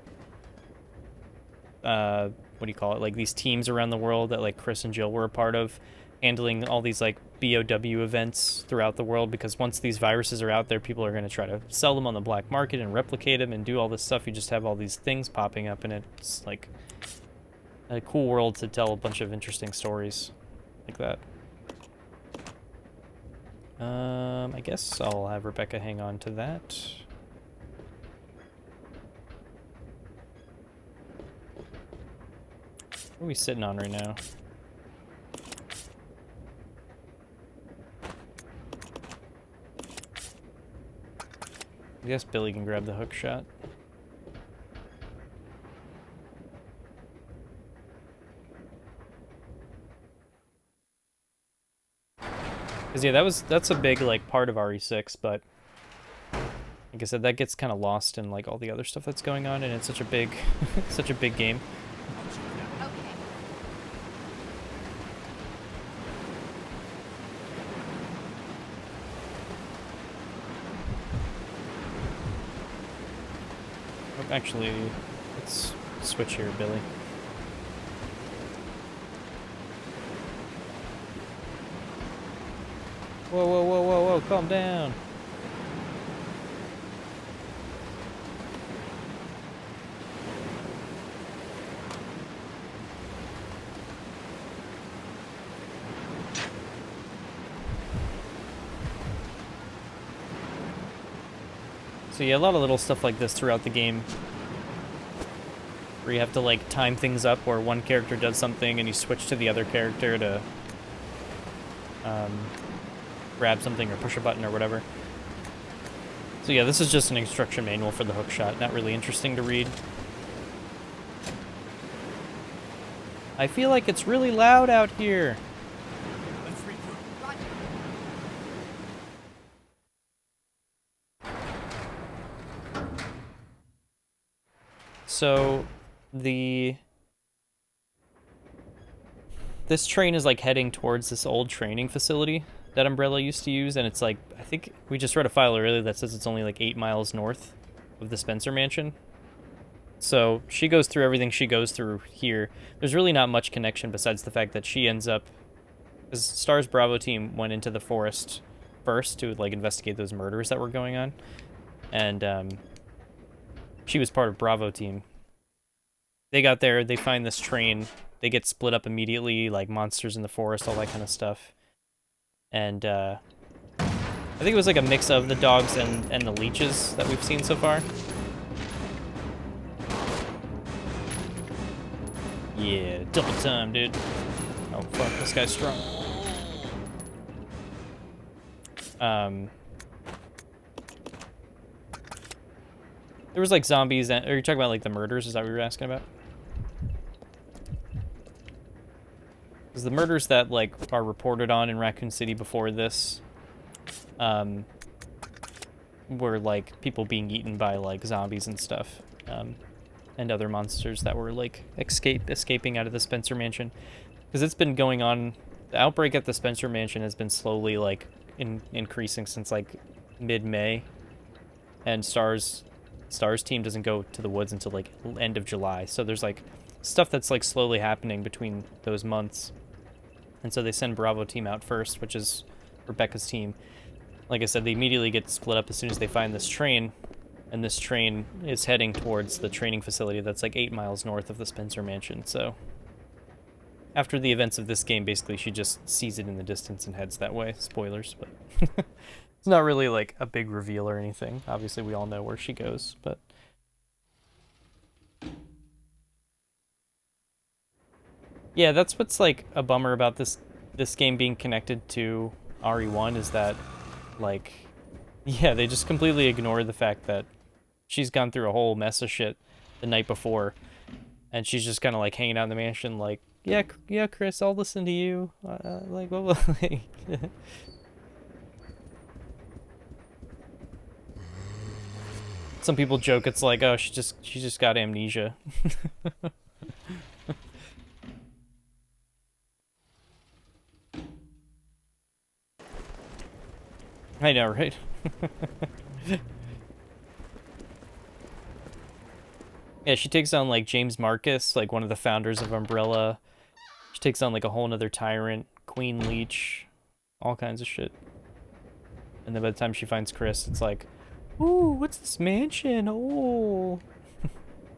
Speaker 1: what do you call it, like, these teams around the world that, like, Chris and Jill were a part of, handling all these, like, BOW events throughout the world, because once these viruses are out there, people are going to try to sell them on the black market and replicate them and do all this stuff. You just have all these things popping up, and it's, like, a cool world to tell a bunch of interesting stories like that. I guess I'll have Rebecca hang on to that. What are we sitting on right now? I guess Billy can grab the hook shot. Cause yeah, that's a big, like, part of RE6, but like I said, that gets kind of lost in, like, all the other stuff that's going on, and it's such a big such a big game. Oh, actually, let's switch here, Billy. Whoa, whoa, whoa, whoa, whoa, calm down. So yeah, a lot of little stuff like this throughout the game, where you have to, like, time things up where one character does something and you switch to the other character to grab something or push a button or whatever. So yeah, this is just an instruction manual for the hook shot. Not really interesting to read. I feel like it's really loud out here.
Speaker 5: Let's regroup. Roger.
Speaker 1: So this train is, like, heading towards this old training facility that Umbrella used to use, and it's, like, I think we just read a file earlier that says it's only, like, 8 miles north of the Spencer Mansion. So she goes through everything she goes through here. There's really not much connection besides the fact that she ends up, because STAR's Bravo team went into the forest first to, like, investigate those murders that were going on, and she was part of Bravo team. They got there, they find this train, they get split up immediately, like monsters in the forest, all that kind of stuff. And I think it was like a mix of the dogs and the leeches that we've seen so far. Yeah, double time, dude. Oh fuck, this guy's strong. There was, like, zombies, and are you talking about, like, the murders? Is that what you were asking about? Because the murders that, like, are reported on in Raccoon City before this, were, like, people being eaten by, like, zombies and stuff, and other monsters that were, like, escaping out of the Spencer Mansion. Because it's been going on, the outbreak at the Spencer Mansion has been slowly, like, increasing since, like, mid-May, and STAR's team doesn't go to the woods until, like, end of July, so there's, like, stuff that's, like, slowly happening between those months. And so they send Bravo team out first, which is Rebecca's team. Like I said, they immediately get split up as soon as they find this train, and this train is heading towards the training facility that's, like, 8 miles north of the Spencer Mansion. So after the events of this game, basically she just sees it in the distance and heads that way. Spoilers, but it's not really, like, a big reveal or anything. Obviously we all know where she goes, but yeah, that's what's, like, a bummer about this game being connected to RE1, is that, like, Yeah, they just completely ignore the fact that she's gone through a whole mess of shit the night before, and she's just kind of like hanging out in the mansion, like, yeah, yeah, Chris, I'll listen to you. Like, what will Some people joke it's like, oh, she just got amnesia. I know, right? Yeah, she takes on like James Marcus, like one of the founders of Umbrella. She takes on like a whole nother tyrant, Queen Leech, all kinds of shit. And then by the time she finds Chris, it's like, ooh, what's this mansion? Oh.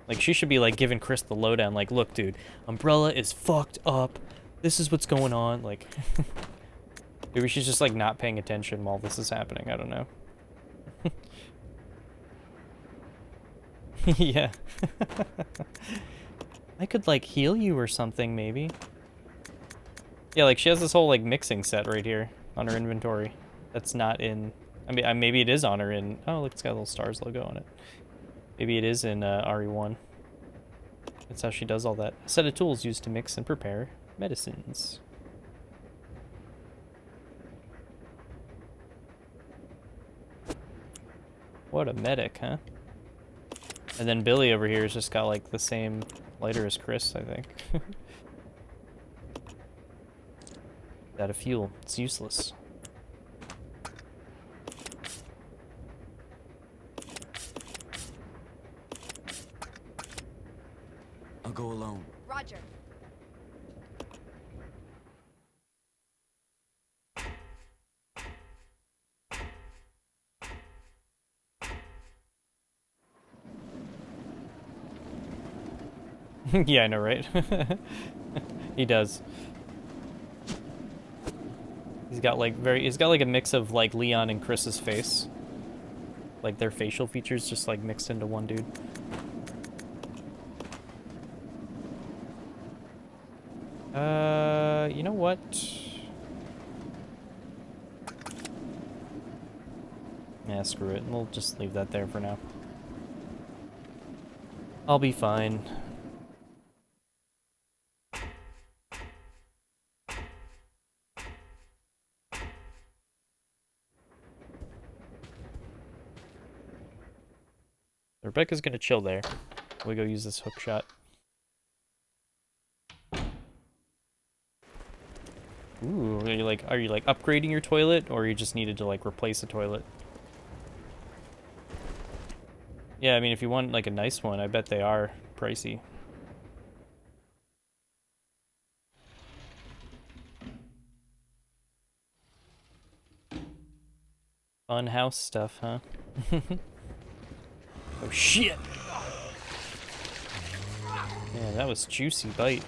Speaker 1: Like, she should be like giving Chris the lowdown, like, look, dude, Umbrella is fucked up. This is what's going on. Like, maybe she's just like not paying attention while this is happening. I don't know. Yeah. I could like heal you or something, maybe. Yeah, like she has this whole like mixing set right here on her inventory. That's not in. I mean, maybe it is on her in. Oh, look, it's got a little stars logo on it. Maybe it is in RE1. That's how she does all that. A set of tools used to mix and prepare medicines. What a medic, huh? And then Billy over here has just got like the same lighter as Chris, I think. Out of fuel. It's useless.
Speaker 7: I'll go alone.
Speaker 3: Roger.
Speaker 1: Yeah, I know, right? He does. He's got like a mix of like Leon and Chris's face. Like their facial features just like mixed into one dude. You know what? Yeah, screw it. We'll just leave that there for now. I'll be fine. Rebecca's gonna chill there. We go use this hook shot. Ooh, are you like upgrading your toilet, or you just needed to like replace a toilet? Yeah, I mean, if you want like a nice one, I bet they are pricey. Fun house stuff, huh? Oh shit! Yeah, that was juicy bite.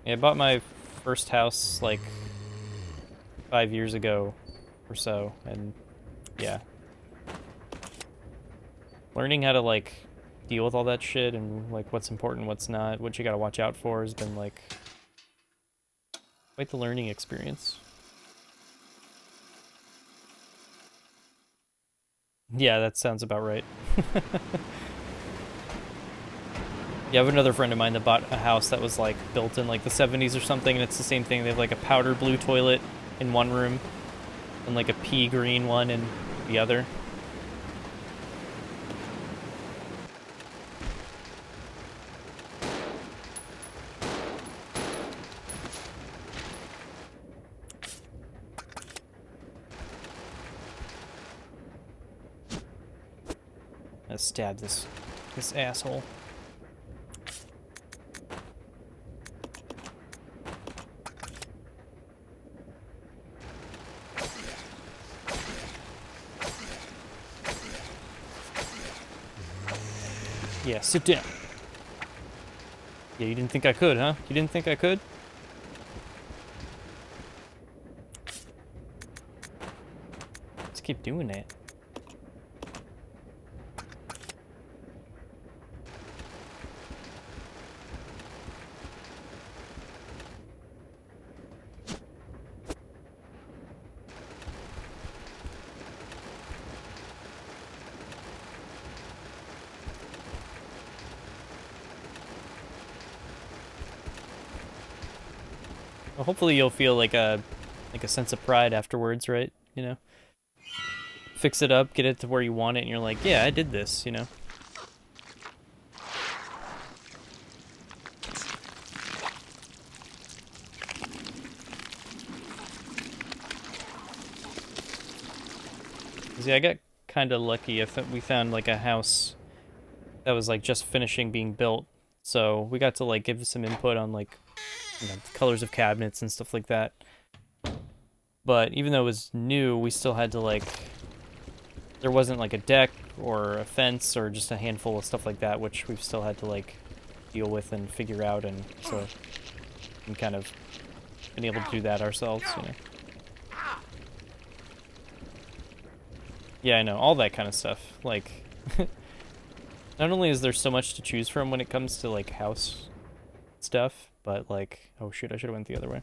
Speaker 1: Yeah, I bought my first house like 5 years ago or so, and yeah. Learning how to like deal with all that shit and like what's important, what's not, what you gotta watch out for has been like quite the learning experience. Yeah, that sounds about right. Yeah, I have another friend of mine that bought a house that was like built in like the 70s or something, and it's the same thing. They have like a powder blue toilet in one room and like a pea green one in the other. Let's stab this asshole. Yeah, sit down. Yeah, you didn't think I could, huh? You didn't think I could? Let's keep doing that. Well, hopefully you'll feel like a sense of pride afterwards, right? You know, fix it up, get it to where you want it, and you're like, yeah, I did this, you know. See, I got kind of lucky. We found like a house that was like just finishing being built, so we got to like give some input on like, you know, the colors of cabinets and stuff like that. But even though it was new, we still had to like, there wasn't like a deck or a fence or just a handful of stuff like that, which we've still had to like deal with and figure out, and so we kind of been able to do that ourselves, you know. Yeah, I know, all that kind of stuff. Like, not only is there so much to choose from when it comes to like house stuff, but like, oh shoot, I should have went the other way.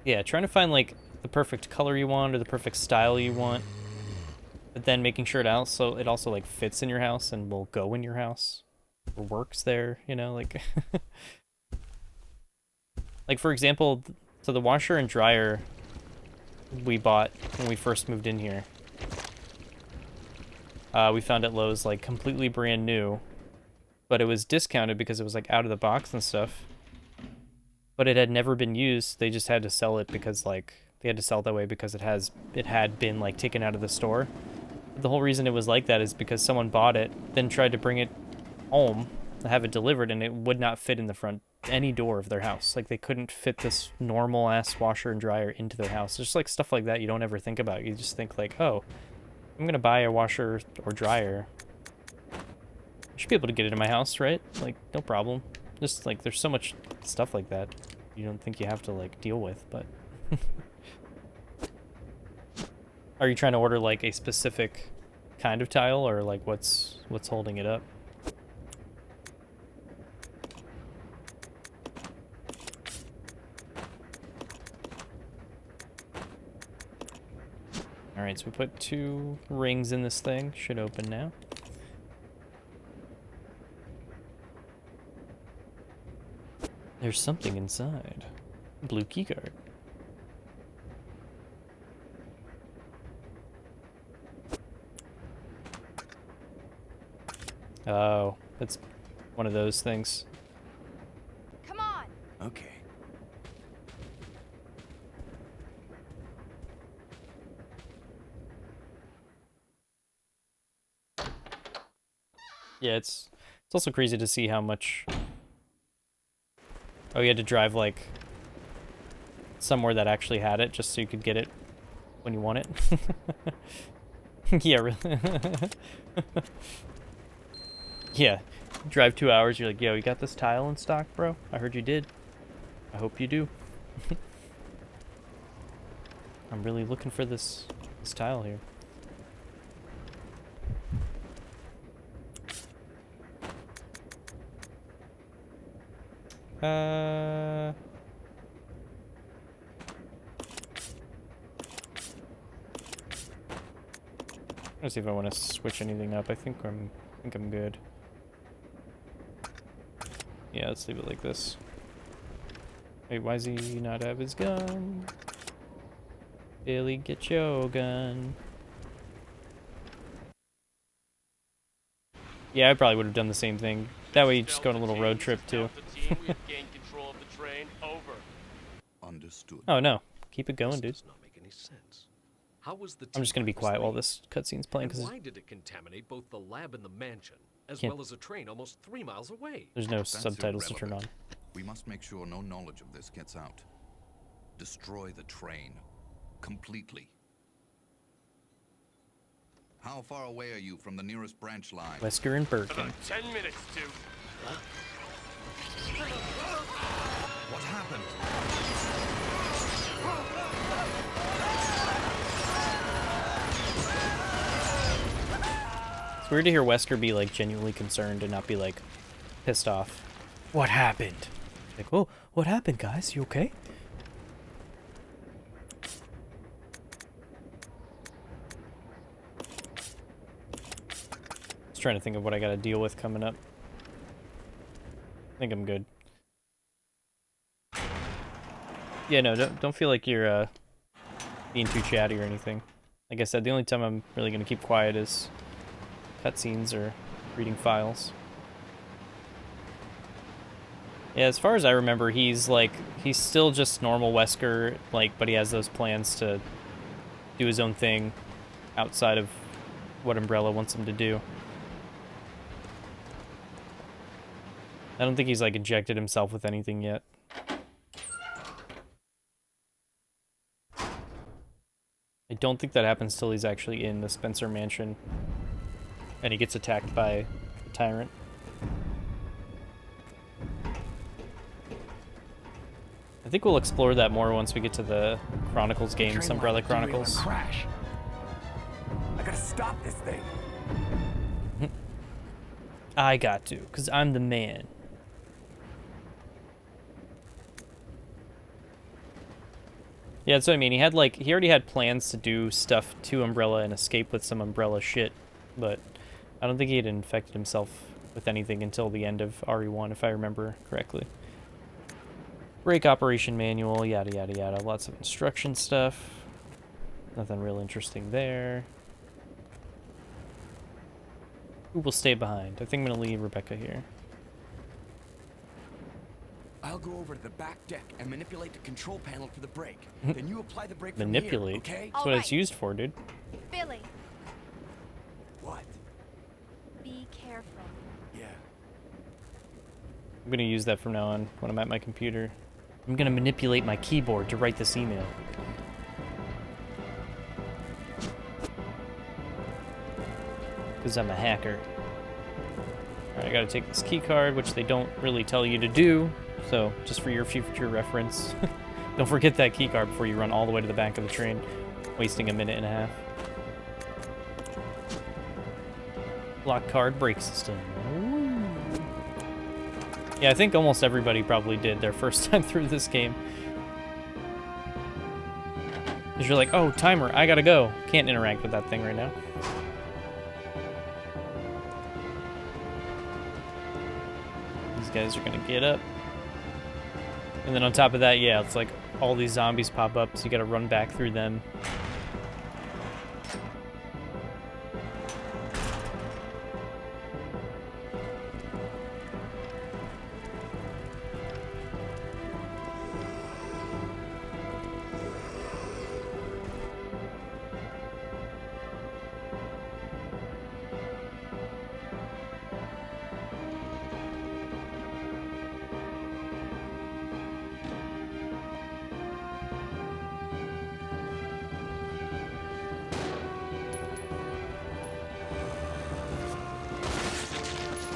Speaker 1: Yeah, trying to find like the perfect color you want or the perfect style you want, but then making sure it also like fits in your house and will go in your house or works there, you know, like like for example, so the washer and dryer we bought when we first moved in here, we found at Lowe's like completely brand new, but it was discounted because it was like out of the box and stuff. But it had never been used. They just had to sell it because like they had to sell it that way because it had been like taken out of the store. The whole reason it was like that is because someone bought it, then tried to bring it home, have it delivered, and it would not fit in the front any door of their house. Like they couldn't fit this normal ass washer and dryer into their house. Just like stuff like that you don't ever think about. You just think like, oh, I'm gonna buy a washer or dryer. I should be able to get it in my house, right? Like no problem. Just like there's so much stuff like that you don't think you have to like deal with, but are you trying to order like a specific kind of tile, or like what's holding it up? All right, so we put 2 rings in this thing. Should open now. There's something inside. Blue keycard. Oh, it's one of those things.
Speaker 3: Come on!
Speaker 7: Okay.
Speaker 1: Yeah, it's also crazy to see how much... Oh, you had to drive, like, somewhere that actually had it, just so you could get it when you want it? Yeah, really. Yeah, drive 2 hours, you're like, yo, you got this tile in stock, bro? I heard you did. I hope you do. I'm really looking for this tile here. Let's see if I want to switch anything up. I think I'm good. Yeah, let's leave it like this. Wait, why does he not have his gun? Billy, get your gun. Yeah, I probably would have done the same thing. That way you just go on a little road trip too.
Speaker 2: Understood.
Speaker 1: Oh no, keep it going, dude.
Speaker 8: Does not make any sense. How was the
Speaker 1: I'm just gonna be quiet while this cutscene's playing because
Speaker 8: why did it contaminate both the lab and the mansion, as
Speaker 1: Can't-
Speaker 8: well as a train almost 3 miles away?
Speaker 1: there's no
Speaker 9: That's
Speaker 1: subtitles to turn on.
Speaker 9: irrelevant. We must make sure no knowledge of this gets out. Destroy the train. Completely. How far away are you from the nearest branch line?
Speaker 1: Wesker and Birkin.
Speaker 8: 10 minutes to...
Speaker 9: What happened?
Speaker 1: It's weird to hear Wesker be like genuinely concerned and not be like pissed off. What happened? Like, oh, what happened, guys? You okay? Just trying to think of what I gotta deal with coming up. think I'm good. Yeah, no, don't feel like you're being too chatty or anything. Like I said, the only time I'm really gonna keep quiet is cutscenes or reading files. Yeah, as far as I remember, he's still just normal Wesker, like, but he has those plans to do his own thing outside of what Umbrella wants him to do. I don't think he's, like, injected himself with anything yet. I don't think that happens till he's actually in the Spencer mansion and he gets attacked by a tyrant. I think we'll explore that more once we get to the Chronicles games, Umbrella Chronicles.
Speaker 7: Crash. I gotta stop this thing.
Speaker 1: I got to, because I'm the man. Yeah, that's what I mean. He already had plans to do stuff to Umbrella and escape with some Umbrella shit, but I don't think he had infected himself with anything until the end of RE1, if I remember correctly. Break operation manual, yada yada yada. Lots of instruction stuff. Nothing real interesting there. Who will stay behind? I think I'm gonna leave Rebecca here.
Speaker 7: I'll go over to the back deck and manipulate the control panel for the brake. Then you apply the brake from
Speaker 1: Manipulate?
Speaker 7: here, okay?
Speaker 1: That's what it's used for, dude.
Speaker 3: Billy,
Speaker 7: What?
Speaker 3: be careful.
Speaker 7: Yeah.
Speaker 1: I'm gonna use that from now on when I'm at my computer. I'm gonna manipulate my keyboard to write this email. Because I'm a hacker. Alright, I gotta take this key card, which they don't really tell you to do. So, just for your future reference, don't forget that key card before you run all the way to the back of the train, wasting a minute and a half. Lock card brake system. Ooh. Yeah, I think almost everybody probably did their first time through this game. Because you're like, oh, timer, I gotta go. Can't interact with that thing right now. These guys are gonna get up. And then on top of that, yeah, it's like all these zombies pop up, so you gotta run back through them.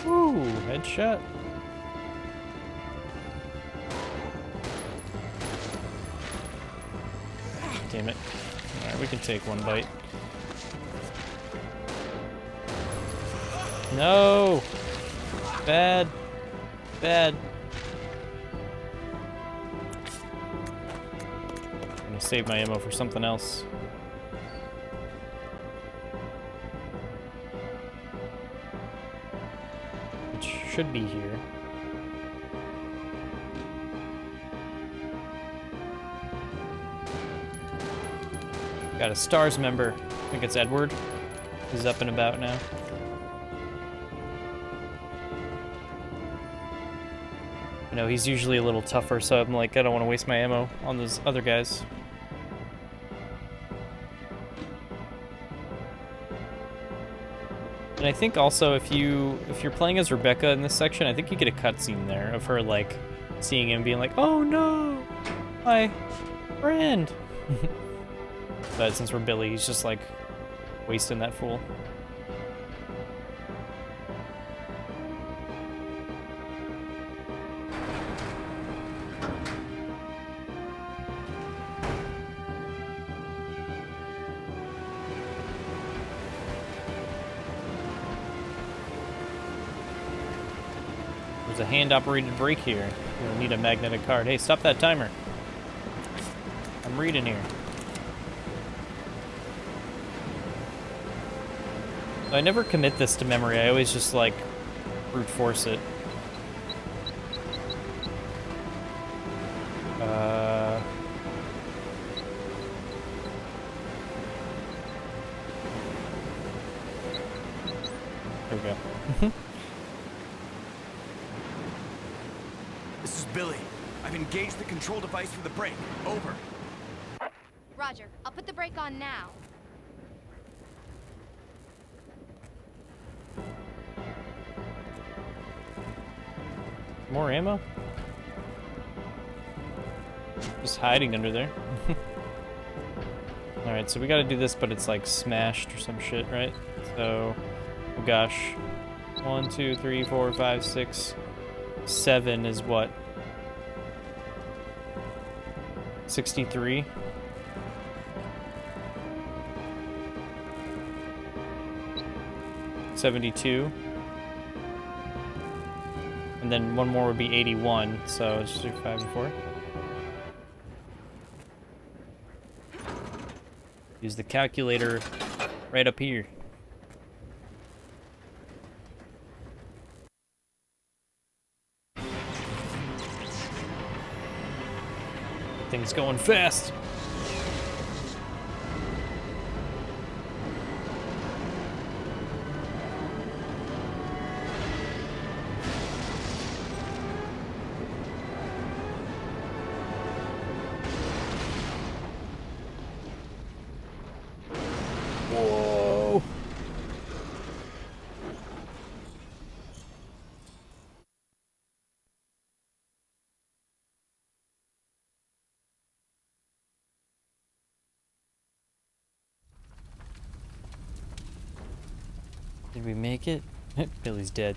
Speaker 1: Ooh, headshot. Damn it. Alright, we can take one bite. No! Bad. Bad. I'm gonna save my ammo for something else. Which should be here. Got a STARS member. I think it's Edward. He's up and about now. You know, he's usually a little tougher, so I'm like, I don't want to waste my ammo on those other guys. And I think also if you're playing as Rebecca in this section, I think you get a cutscene there of her like seeing him being like, "Oh no, my friend." But since we're Billy, he's just like wasting that fool. There's a hand-operated brake here. You'll need a magnetic card. Hey, stop that timer. I'm reading here. I never commit this to memory. I always just, like, brute force it. we go.
Speaker 7: This is Billy. I've engaged the control device for the brake. Over.
Speaker 3: Roger, I'll put the brake on now.
Speaker 1: More ammo? Just hiding under there. Alright, so we gotta do this, but it's like smashed or some shit, right? So, oh gosh. 1, 2, 3, 4, 5, 6, 7 is what? 63? $72. And then one more would be 81, so it's just 5 and 4. Use the calculator right up here. Things going fast. Whoa. Did we make it? Billy's dead.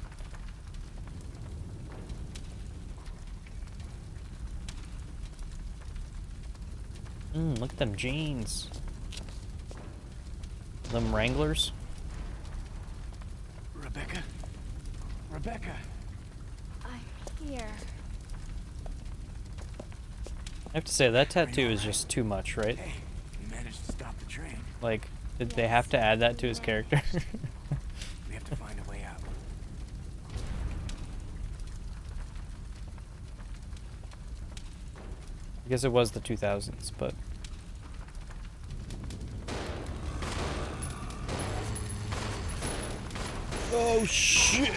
Speaker 1: Look at them jeans. Them Wranglers.
Speaker 7: Rebecca? Rebecca!
Speaker 3: I'm here.
Speaker 1: I have to say, that tattoo is just too much, right?
Speaker 7: Hey, you managed to stop the train.
Speaker 1: Like, did they have to add that to his character?
Speaker 7: We have to find a way out.
Speaker 1: I guess it was the 2000s, but... Oh, shit!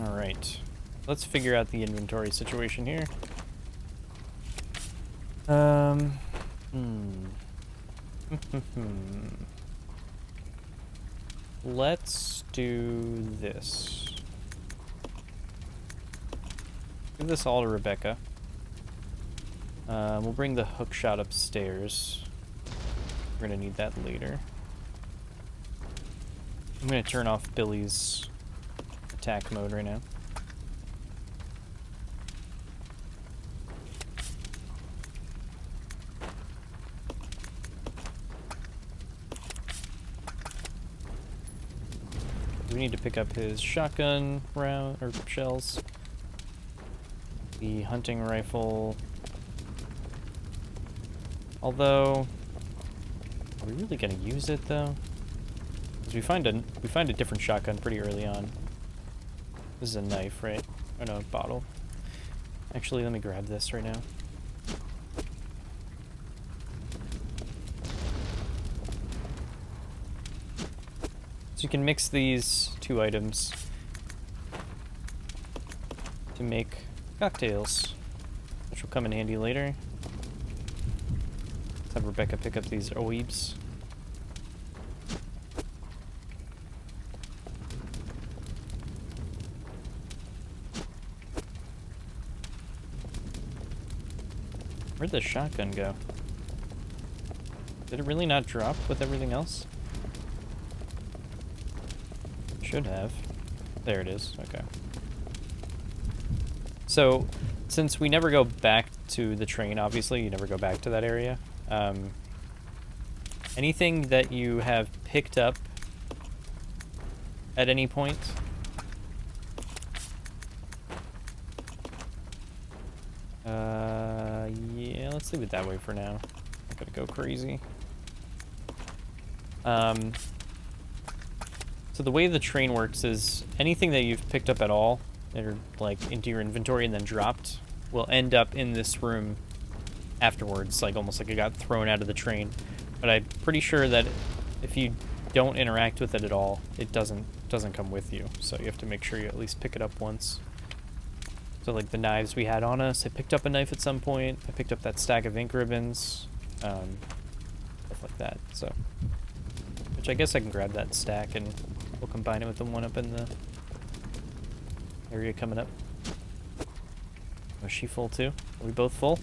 Speaker 1: Alright. Let's figure out the inventory situation here. Let's do this. Give this all to Rebecca. We'll bring the hook shot upstairs. We're gonna need that later. I'm gonna turn off Billy's attack mode right now. We need to pick up his shotgun round or shells. The hunting rifle. Although, are we really gonna use it though? Because we find a different shotgun pretty early on. This is a knife, right? Oh no, bottle. Actually, let me grab this right now. So you can mix these two items to make cocktails, which will come in handy later. Let's have Rebecca pick up these oibs. Where'd the shotgun go? Did it really not drop with everything else? Should have. There it is. Okay. So, since we never go back to the train, obviously, you never go back to that area. Anything that you have picked up at any point, yeah, let's leave it that way for now. Not gonna go crazy. So the way the train works is anything that you've picked up at all, or like into your inventory and then dropped, will end up in this room afterwards, like almost like it got thrown out of the train. But I'm pretty sure that if you don't interact with it at all, it doesn't come with you. So you have to make sure you at least pick it up once. So like the knives we had on us, I picked up a knife at some point. I picked up that stack of ink ribbons, stuff like that. So, which I guess I can grab that stack and we'll combine it with the one up in the area coming up. Was she full too? Are we both full?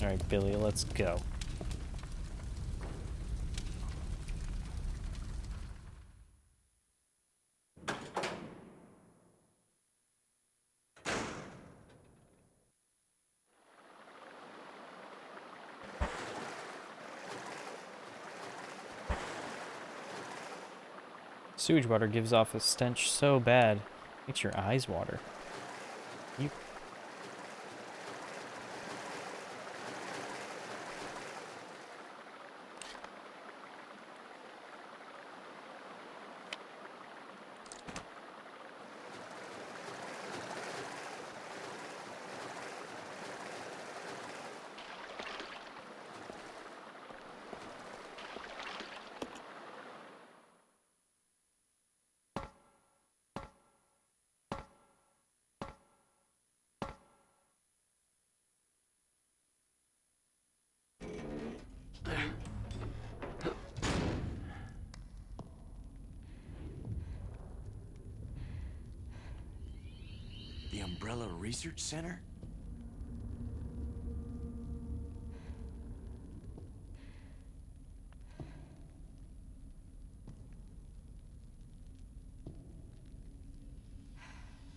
Speaker 1: Alright, Billy, let's go. Sewage water gives off a stench so bad, makes your eyes water. You.
Speaker 7: The Umbrella Research Center?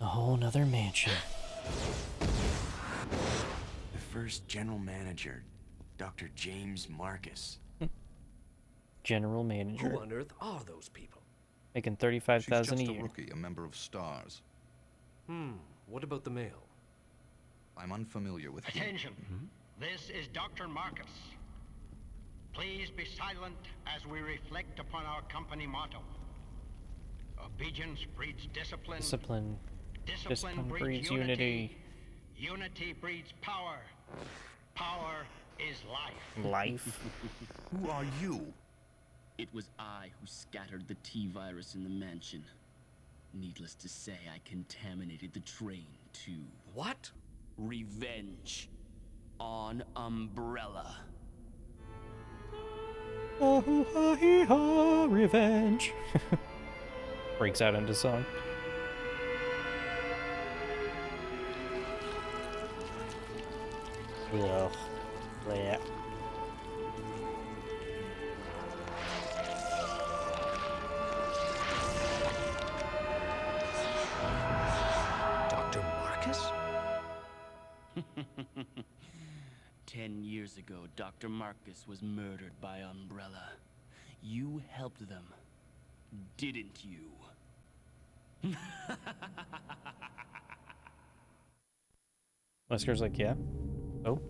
Speaker 1: A whole nother mansion.
Speaker 7: The first general manager, Dr. James Marcus.
Speaker 1: General manager.
Speaker 8: Who on earth are those people?
Speaker 1: Making
Speaker 9: She's
Speaker 1: $35,000
Speaker 9: just
Speaker 1: a
Speaker 9: a
Speaker 1: year.
Speaker 9: rookie, a member of STARS.
Speaker 8: What about the mail?
Speaker 9: I'm unfamiliar with him.
Speaker 5: Attention. This is Dr. Marcus. Please be silent as we reflect upon our company motto. Obedience breeds discipline.
Speaker 1: Discipline breeds unity.
Speaker 5: Unity breeds power. Power is life.
Speaker 1: Life.
Speaker 9: Who are you?
Speaker 10: It was I who scattered the T-virus in the mansion. Needless to say, I contaminated the train, too.
Speaker 8: What?
Speaker 10: Revenge. On Umbrella.
Speaker 1: Revenge. Breaks out into song. Ugh. Blech.
Speaker 8: Dr. Marcus?
Speaker 10: 10 years ago, Dr. Marcus was murdered by Umbrella. You helped them, didn't you?
Speaker 1: Wesker's like, yeah. Oh.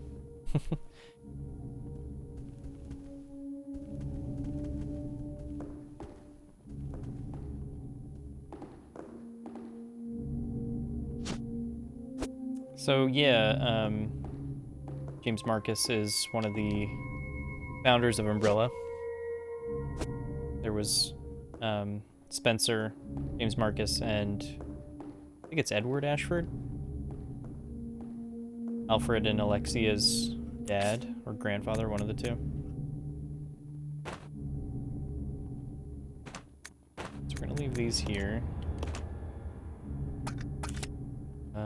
Speaker 1: So yeah, James Marcus is one of the founders of Umbrella. There was Spencer, James Marcus, and I think it's Edward Ashford. Alfred and Alexia's dad or grandfather, one of the two. So we're gonna leave these here.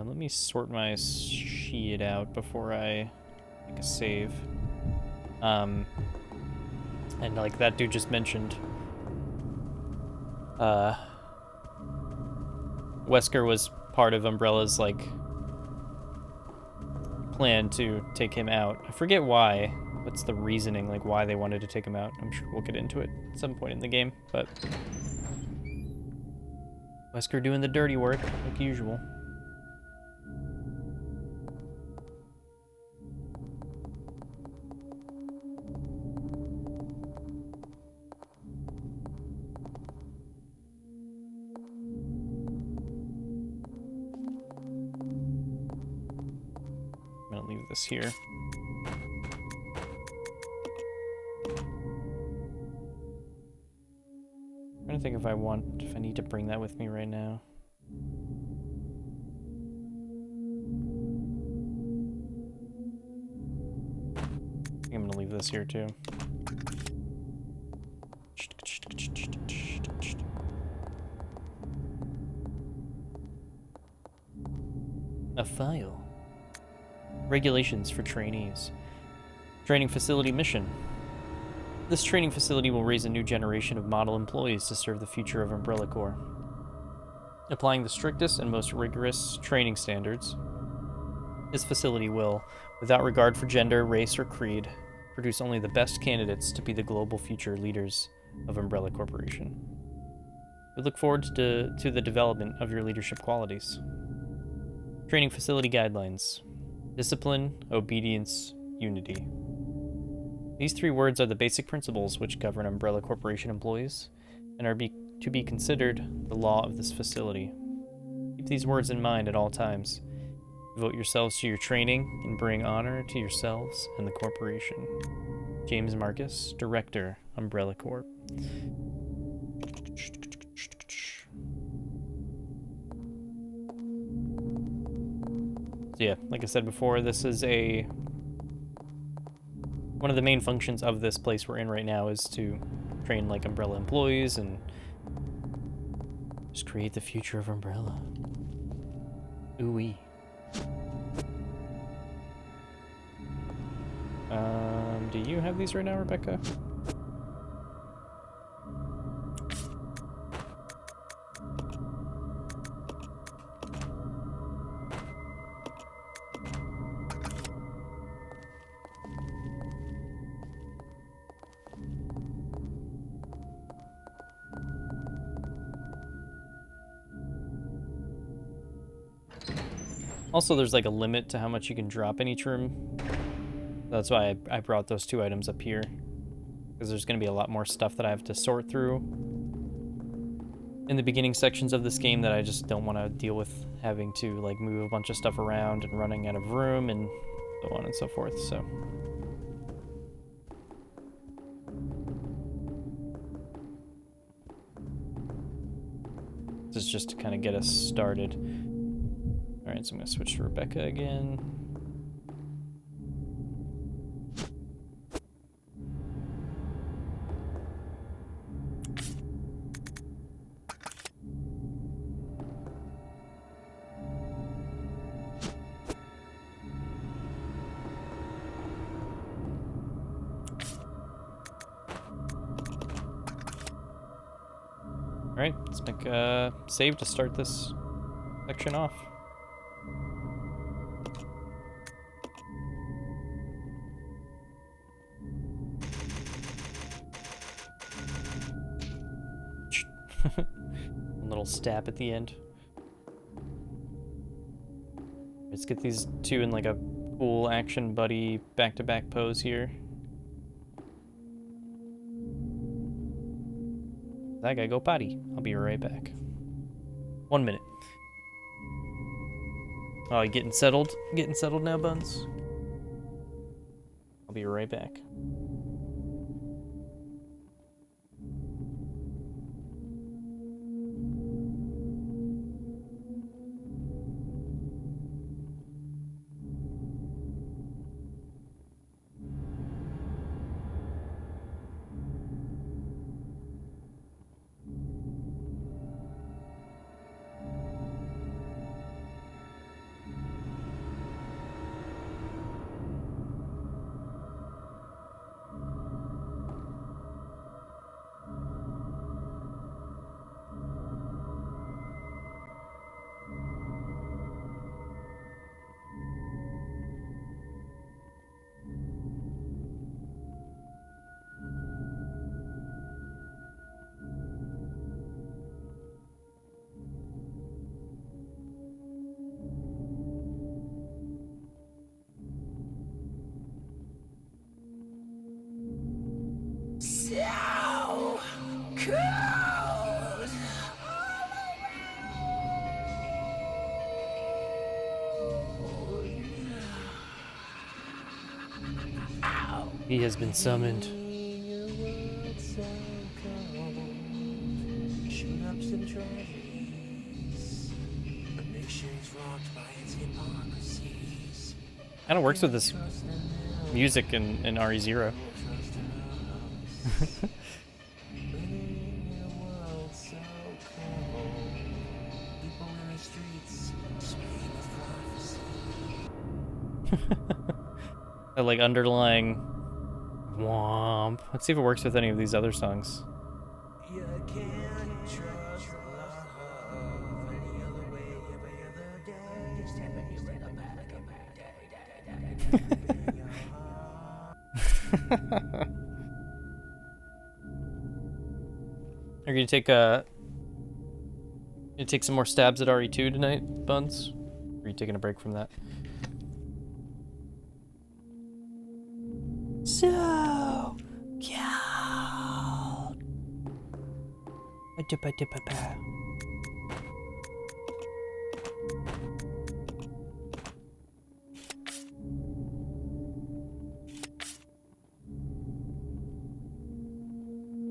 Speaker 1: Let me sort my shit out before I make a save. And like that dude just mentioned, Wesker was part of Umbrella's like plan to take him out. I forget why. What's the reasoning, like why they wanted to take him out? I'm sure we'll get into it at some point in the game, but Wesker doing the dirty work, like usual. I'm gonna leave this here. I'm trying to think if I need to bring that with me right now. I think I'm gonna leave this here too. A file. Regulations for trainees. Training facility mission. This training facility will raise a new generation of model employees to serve the future of Umbrella Corps. Applying the strictest and most rigorous training standards, this facility will, without regard for gender, race, or creed, produce only the best candidates to be the global future leaders of Umbrella Corporation. We look forward to the development of your leadership qualities. Training facility guidelines. Discipline, obedience, unity. These 3 words are the basic principles which govern Umbrella Corporation employees and are to be considered the law of this facility. Keep these words in mind at all times. Devote yourselves to your training and bring honor to yourselves and the corporation. James Marcus, Director, Umbrella Corp. So yeah, like I said before, this is one of the main functions of this place we're in right now is to train like Umbrella employees and just create the future of Umbrella. Ooh-wee. Do you have these right now, Rebecca? Also, there's like a limit to how much you can drop in each room. That's why I brought those 2 items up here. Because there's going to be a lot more stuff that I have to sort through in the beginning sections of this game that I just don't want to deal with having to like move a bunch of stuff around and running out of room and so on and so forth, so. This is just to kind of get us started. Alright, so I'm going to switch to Rebecca again. Alright, let's make a save to start this section off. A little stab at the end. Let's get these 2 in like a cool action buddy back-to-back pose here. I gotta go potty. I'll be right back. 1 minute. Oh, you getting settled? Getting settled now, Buns? I'll be right back.
Speaker 7: So cold.
Speaker 1: He has been summoned.
Speaker 7: Shoot up some tragedies. A nation's rocked by its hypocrisies.
Speaker 1: Kind of works with this music in RE0. That like underlying womp. Let's see if it works with any of these other songs.
Speaker 7: You can't trust love any other way, every other day. Stepping you in the back of
Speaker 1: Are you gonna take some more stabs at RE2 tonight, Buns? Or are you taking a break from that? So cold.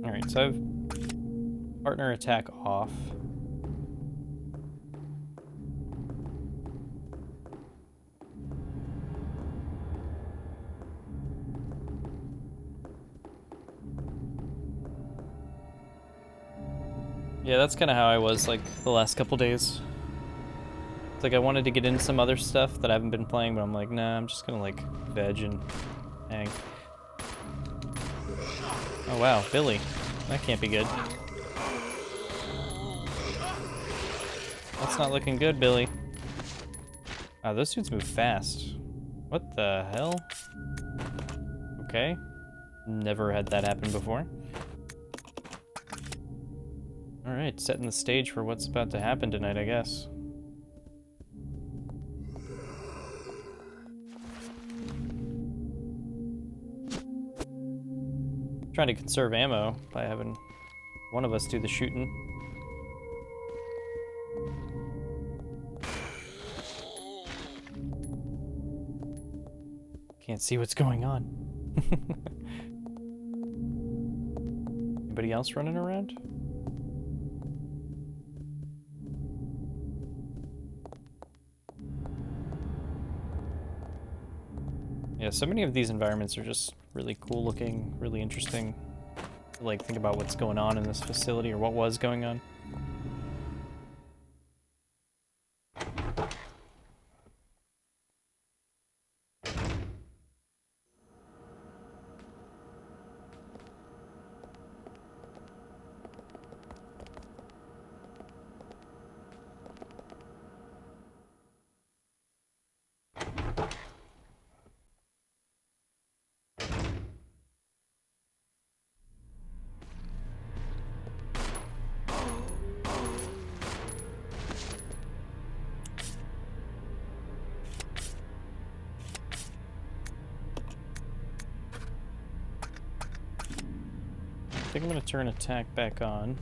Speaker 1: Alright, so I've partner attack off. Yeah, that's kind of how I was, like, the last couple days. It's like I wanted to get into some other stuff that I haven't been playing, but I'm like, nah, I'm just gonna, like, veg and hang. Oh, wow, Billy. That can't be good. That's not looking good, Billy. Wow, those dudes move fast. What the hell? Okay. Never had that happen before. Alright, setting the stage for what's about to happen tonight, I guess. Trying to conserve ammo by having one of us do the shooting. Can't see what's going on. Anybody else running around? Yeah, so many of these environments are just really cool looking, really interesting. Like, think about what's going on in this facility, or what was going on. I think I'm gonna turn attack back on.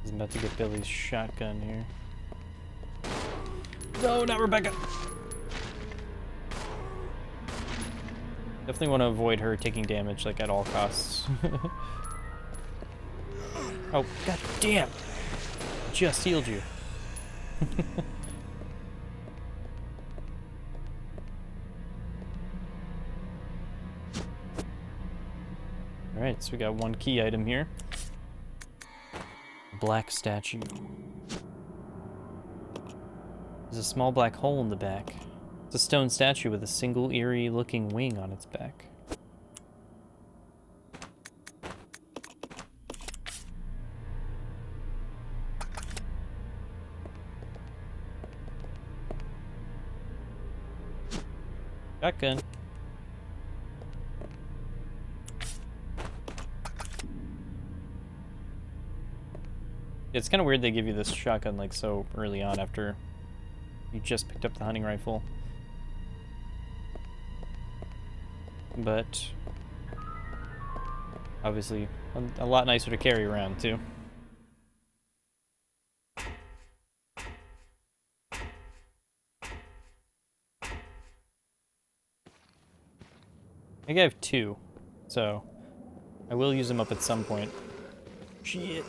Speaker 1: I'm about to get Billy's shotgun here. No, not Rebecca! Definitely want to avoid her taking damage, like, at all costs. Oh, god damn! Just healed you. Alright, so we got one key item here. Black statue. There's a small black hole in the back. It's a stone statue with a single eerie-looking wing on its back. Shotgun. It's kind of weird they give you this shotgun like so early on after you just picked up the hunting rifle. but obviously a lot nicer to carry around too. I think I have 2, so I will use them up at some point. Shit.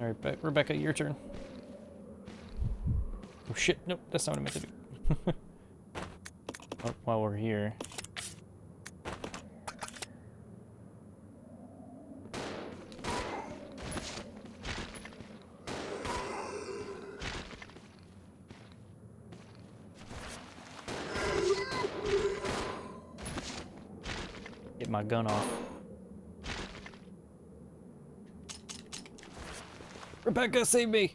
Speaker 1: Alright, Rebecca, your turn. Oh shit, nope, that's not what I meant to do. Oh, while we're here. Get my gun off. Rebecca, save me!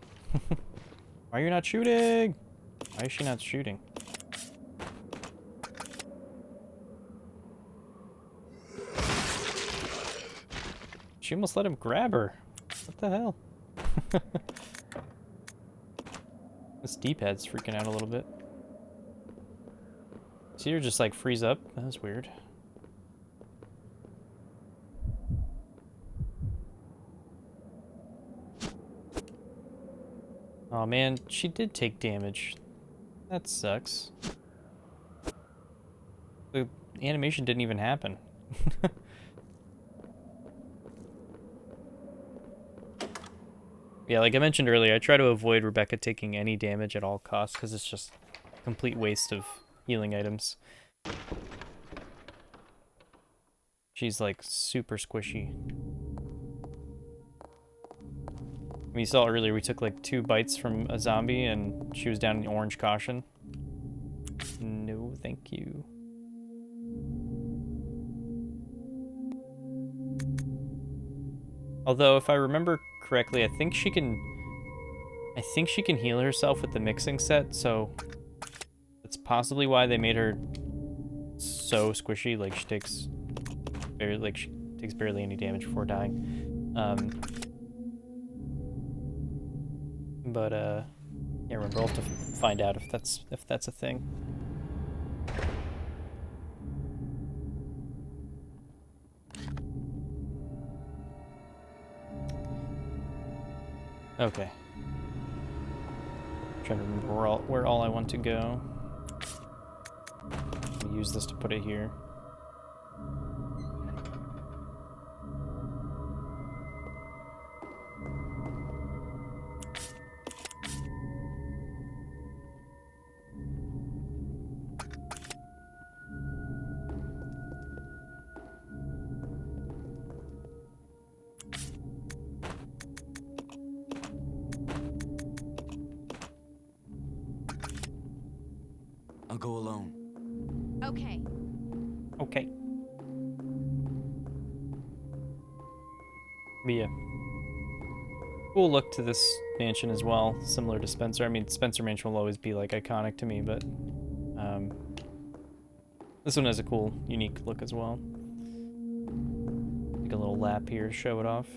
Speaker 1: Why are you not shooting? Why is she not shooting? She almost let him grab her. What the hell? This D-pad's freaking out a little bit. See her just like freeze up? That was weird. Oh man, she did take damage. That sucks. The animation didn't even happen. Yeah, like I mentioned earlier, I try to avoid Rebecca taking any damage at all costs because it's just a complete waste of healing items. She's like super squishy. I mean, you saw earlier, we took like 2 bites from a zombie and she was down in orange caution. No, thank you. Although, if I remember correctly, I think she can heal herself with the mixing set, so that's possibly why they made her so squishy. Like she takes barely any damage before dying. Yeah, remember, we'll have to find out if that's a thing. Okay. Trying to remember where all I want to go. I'll use this to put it here.
Speaker 7: I'll go alone.
Speaker 3: Okay.
Speaker 1: Okay. But yeah. Cool look to this mansion as well, similar to Spencer. I mean, Spencer Mansion will always be like iconic to me, but this one has a cool, unique look as well. Take a little lap here to show it off.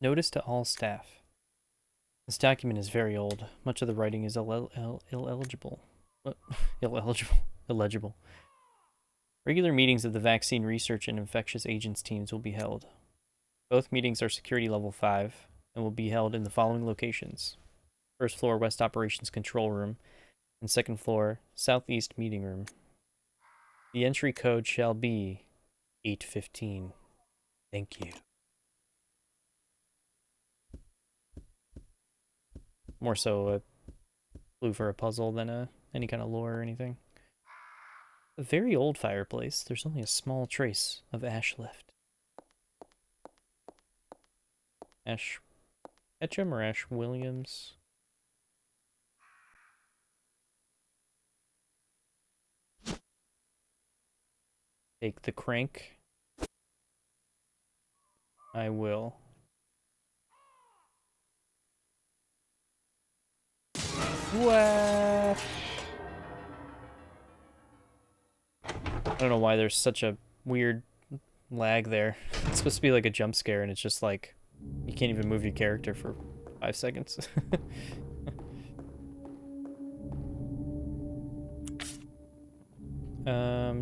Speaker 1: Notice to all staff. This document is very old. Much of the writing is illegible. Illegible. Regular meetings of the Vaccine Research and Infectious Agents teams will be held. Both meetings are security level 5 and will be held in the following locations. First floor, West Operations Control Room, and second floor, Southeast Meeting Room. The entry code shall be 815. Thank you. More so a clue for a puzzle than any kind of lore or anything. A very old fireplace. There's only a small trace of ash left. Ash Ketchum or Ash Williams? take the crank. I will. What? I don't know why there's such a weird lag there. It's supposed to be like a jump scare, and it's just like you can't even move your character for 5 seconds.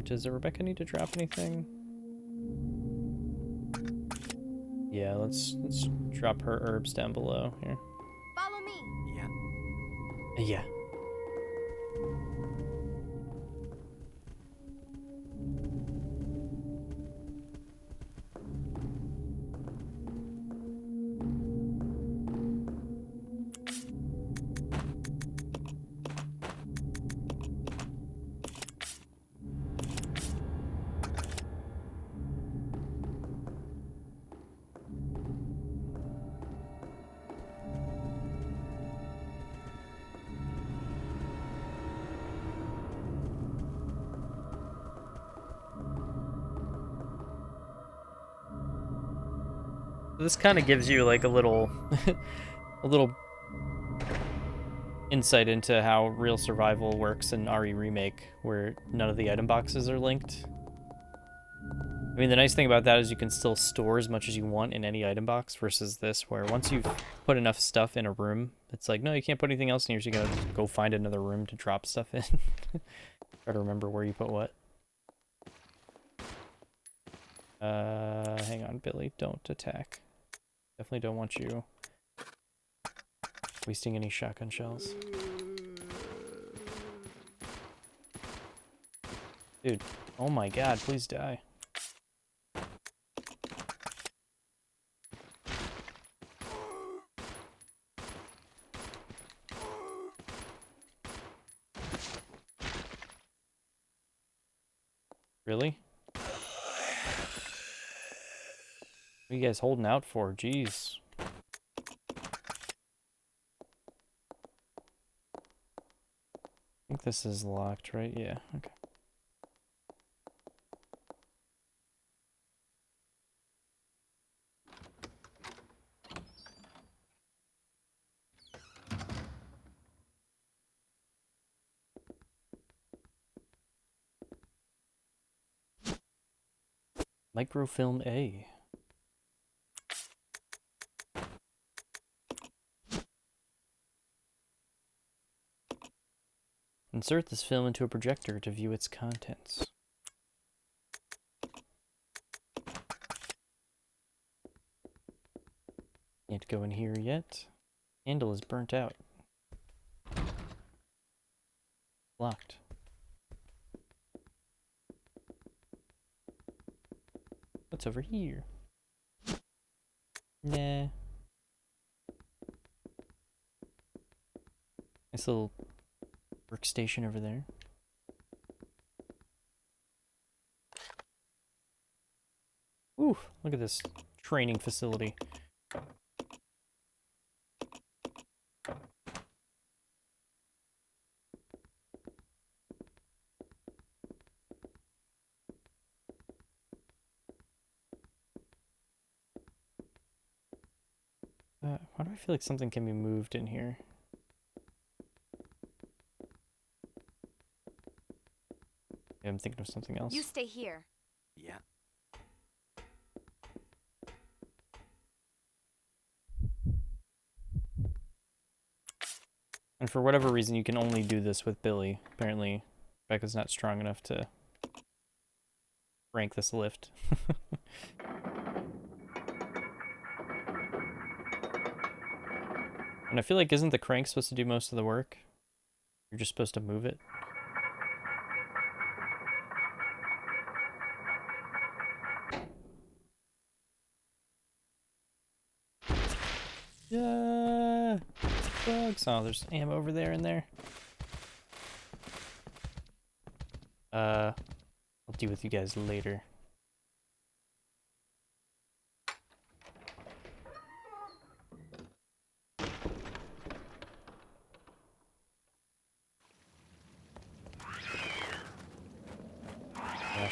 Speaker 1: Does Rebecca need to drop anything? Yeah, let's drop her herbs down below here.
Speaker 3: Follow me.
Speaker 7: Yeah.
Speaker 1: Yeah. This kind of gives you like a little a little insight into how real survival works in RE Remake, where none of the item boxes are linked. I mean, the nice thing about that is you can still store as much as you want in any item box, versus this, where once you've put enough stuff in a room, it's like, no, you can't put anything else in here, so you gotta go find another room to drop stuff in. Try to remember where you put what. Hang on, Billy, don't attack. Definitely don't want you wasting any shotgun shells. Dude, oh my god, please die. Really? What are you guys holding out for? Jeez. I think this is locked, right? Yeah, okay. Microfilm A. Insert this film into a projector to view its contents. Can't go in here yet. Handle is burnt out. Locked. What's over here? Nah. Nice little workstation over there. Ooh, look at this training facility. Why do I feel like something can be moved in here? Yeah, I'm thinking of something else.
Speaker 3: You stay here.
Speaker 7: Yeah.
Speaker 1: And for whatever reason, you can only do this with Billy. Apparently, Becca's not strong enough to rank this lift. And I feel like, isn't the crank supposed to do most of the work? You're just supposed to move it. Yeah, bugs. Oh, there's ammo over there and there. I'll deal with you guys later.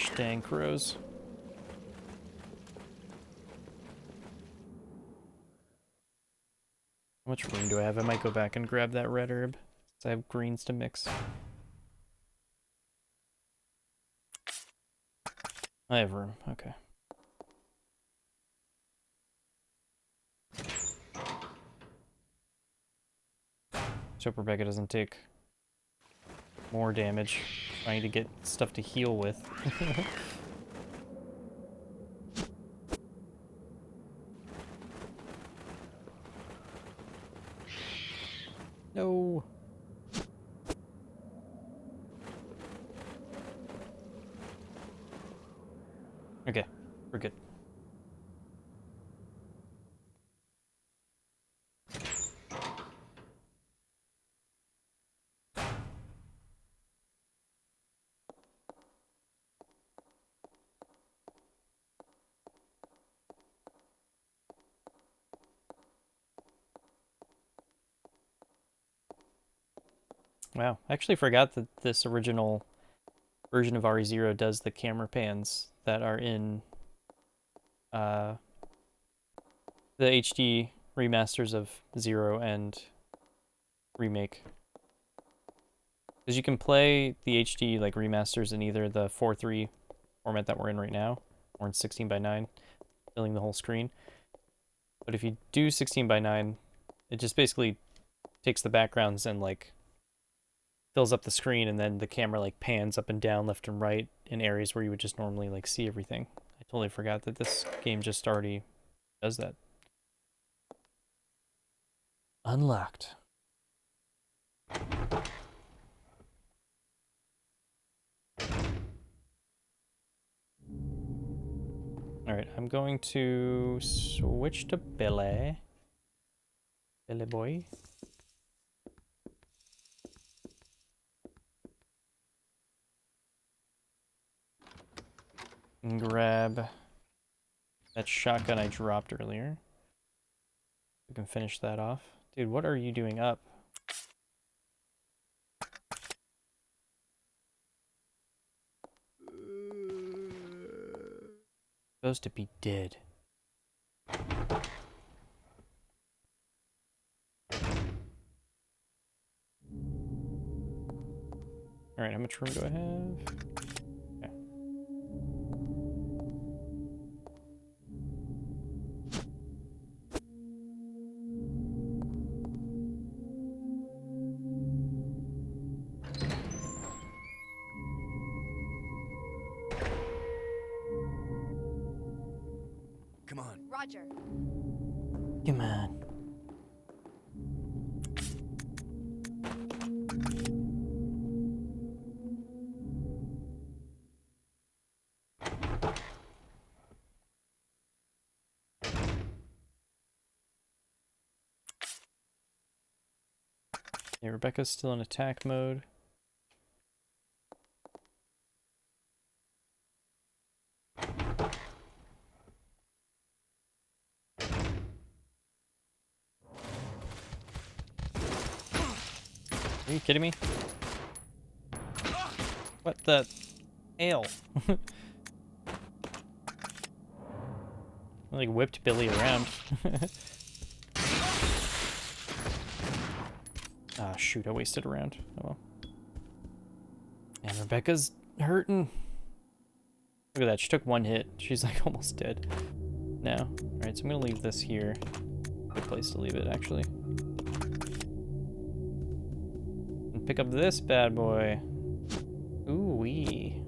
Speaker 1: Gosh dang crows. How much room do I have? I might go back and grab that red herb, since I have greens to mix. I have room, okay. Let's hope Rebecca doesn't take more damage trying to get stuff to heal with. No. Okay, we're good. Wow, I actually forgot that this original version of RE0 does the camera pans that are in the HD remasters of 0 and Remake. Because you can play the HD like remasters in either the 4:3 format that we're in right now, or in 16:9, filling the whole screen. But if you do 16:9, it just basically takes the backgrounds and like fills up the screen, and then the camera like pans up and down, left and right in areas where you would just normally like see everything. I totally forgot that this game just already does that. Unlocked. Alright, I'm going to switch to Billy. Billy boy. And grab that shotgun I dropped earlier. We can finish that off. Dude, what are you doing up? Supposed to be dead. Alright, how much room do I have? Okay.
Speaker 7: Come on.
Speaker 3: Roger.
Speaker 1: Come on. Yeah, Rebecca's still in attack mode. Are you kidding me? What the hell? I, like whipped Billy around. Ah, shoot, I wasted a round. Oh well. And Rebecca's hurting. Look at that, she took one hit. She's like almost dead now. Alright, so I'm gonna leave this here. Good place to leave it, actually. And pick up this bad boy. Ooh-wee.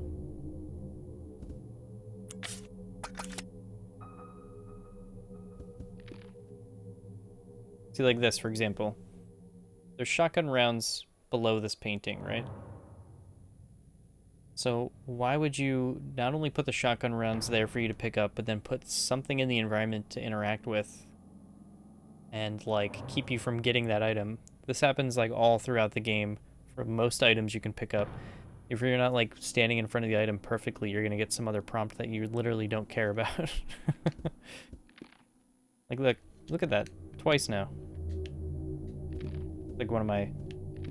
Speaker 1: See, like this, for example. There's shotgun rounds below this painting, right? So why would you not only put the shotgun rounds there for you to pick up, but then put something in the environment to interact with and, like, keep you from getting that item? This happens, like, all throughout the game for most items you can pick up. If you're not, like, standing in front of the item perfectly, you're gonna get some other prompt that you literally don't care about. Like, look at that. Twice now. Like one of my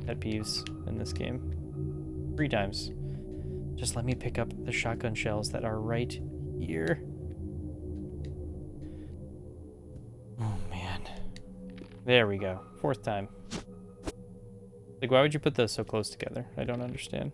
Speaker 1: pet peeves in this game. 3 times. Just let me pick up the shotgun shells that are right here. Oh, man. There we go. 4th time. Like, why would you put those so close together? I don't understand.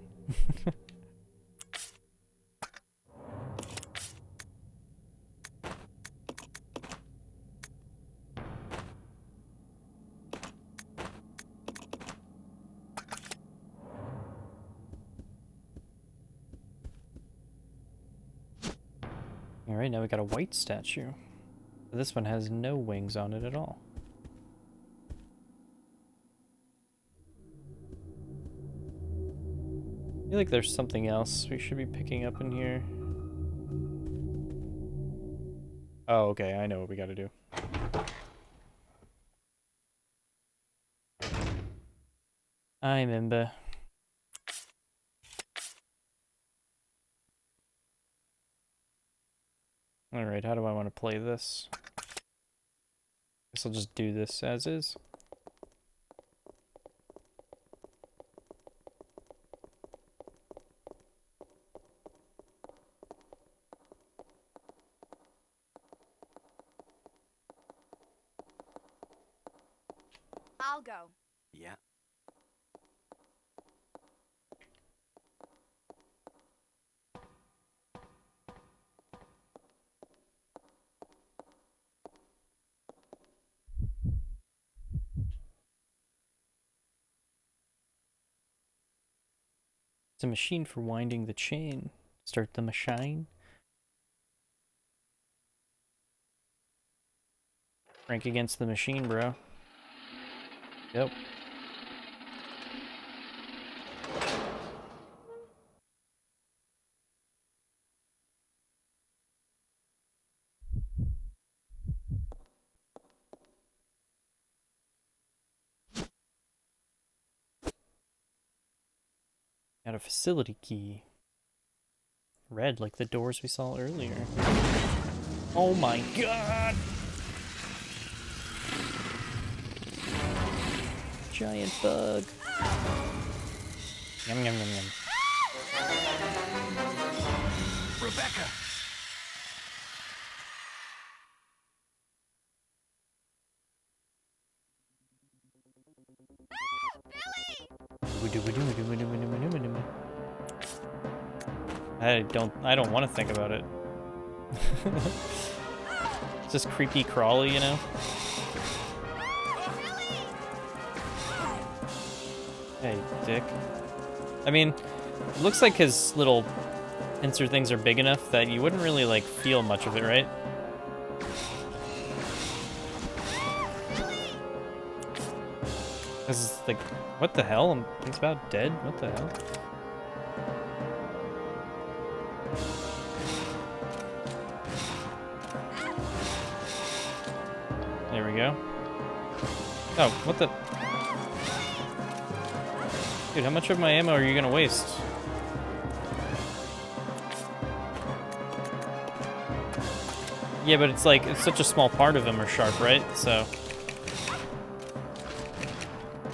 Speaker 1: Alright, now we got a white statue. This one has no wings on it at all. I feel like there's something else we should be picking up in here. Oh, okay, I know what we gotta do. I remember. Alright, how do I want to play this? Guess I'll just do this as is.
Speaker 3: I'll go.
Speaker 7: Yeah.
Speaker 1: It's a machine for winding the chain. Start the machine. Rank against the machine, bro. Yep. Got a facility key. Red, like the doors we saw earlier. Oh my god! Giant bug. Yum yum yum yum.
Speaker 7: Rebecca!
Speaker 1: I don't want to think about it. It's just creepy crawly, you know? Hey, dick. I mean, it looks like his little pincer things are big enough that you wouldn't really, like, feel much of it, right? This is like, what the hell? He's about dead? What the hell? There we go. Oh, what the? Dude, how much of my ammo are you gonna waste? Yeah, but it's like, it's such a small part of them are sharp, right? So.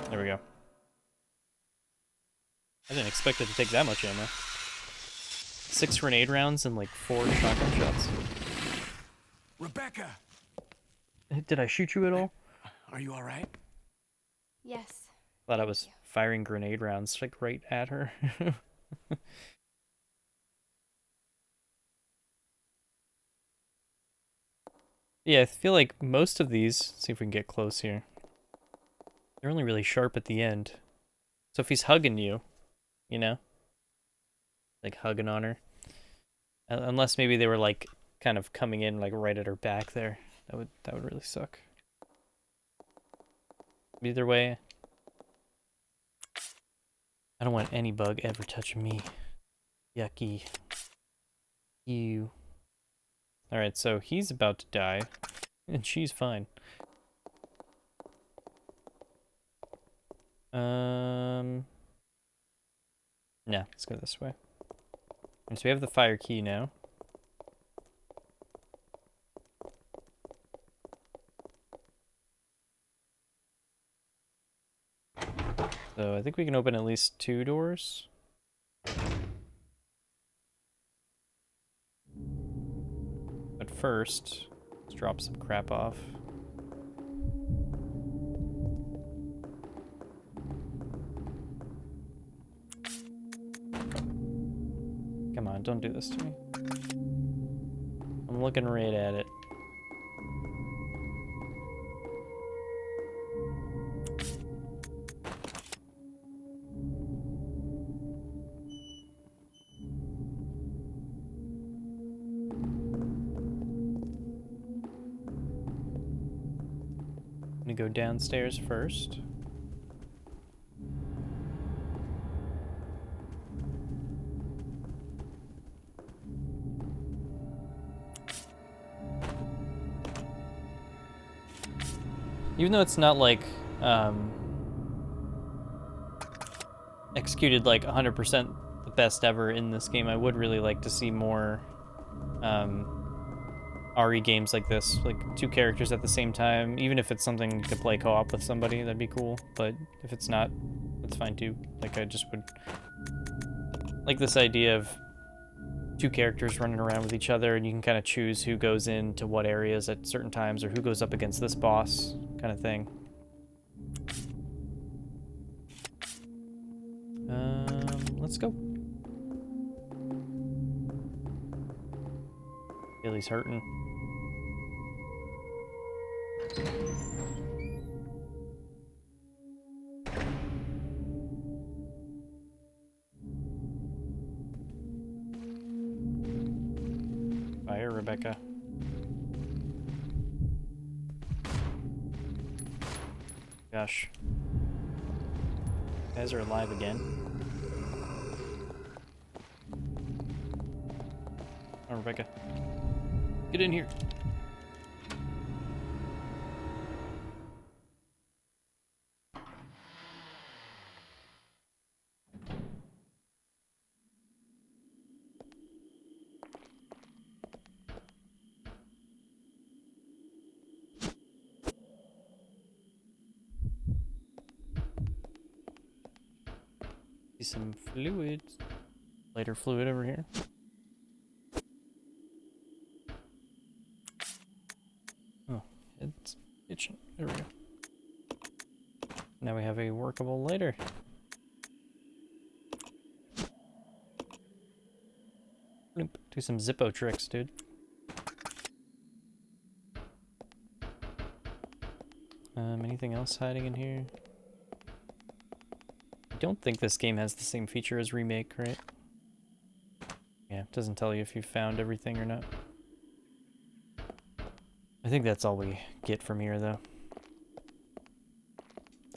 Speaker 1: There we go. I didn't expect it to take that much ammo. 6 grenade rounds and like 4 shotgun shots.
Speaker 7: Rebecca!
Speaker 1: Did I shoot you at all?
Speaker 7: Are you alright?
Speaker 3: Yes.
Speaker 1: Thought I was firing grenade rounds like right at her. Yeah, I feel like most of these, let's see if we can get close here. They're only really sharp at the end. So if he's hugging you, you know? Like hugging on her. Unless maybe they were like kind of coming in like right at her back there. That would really suck. Either way, I don't want any bug ever touching me. Yucky. Ew. Alright, so he's about to die, and she's fine. No, let's go this way. And so we have the fire key now. So I think we can open at least 2 doors. first. Let's drop some crap off. Come on, don't do this to me. I'm looking right at it. I'm gonna go downstairs first. Even though it's not like executed like 100% the best ever in this game, I would really like to see more RE games like this, like 2 characters at the same time. Even if it's something you could play co-op with somebody, that'd be cool. But if it's not, that's fine too. Like, I just would like this idea of 2 characters running around with each other, and you can kind of choose who goes into what areas at certain times, or who goes up against this boss, kind of thing. Let's go. Billy's hurting. Fire, Rebecca. Gosh. You guys are alive again. Oh, Rebecca. Get in here. See some fluid. Lighter fluid over here. Oh, it's itching. There we go. Now we have a workable lighter. Do some Zippo tricks, dude. Anything else hiding in here? I don't think this game has the same feature as Remake, right? Yeah, it doesn't tell you if you found everything or not. I think that's all we get from here, though.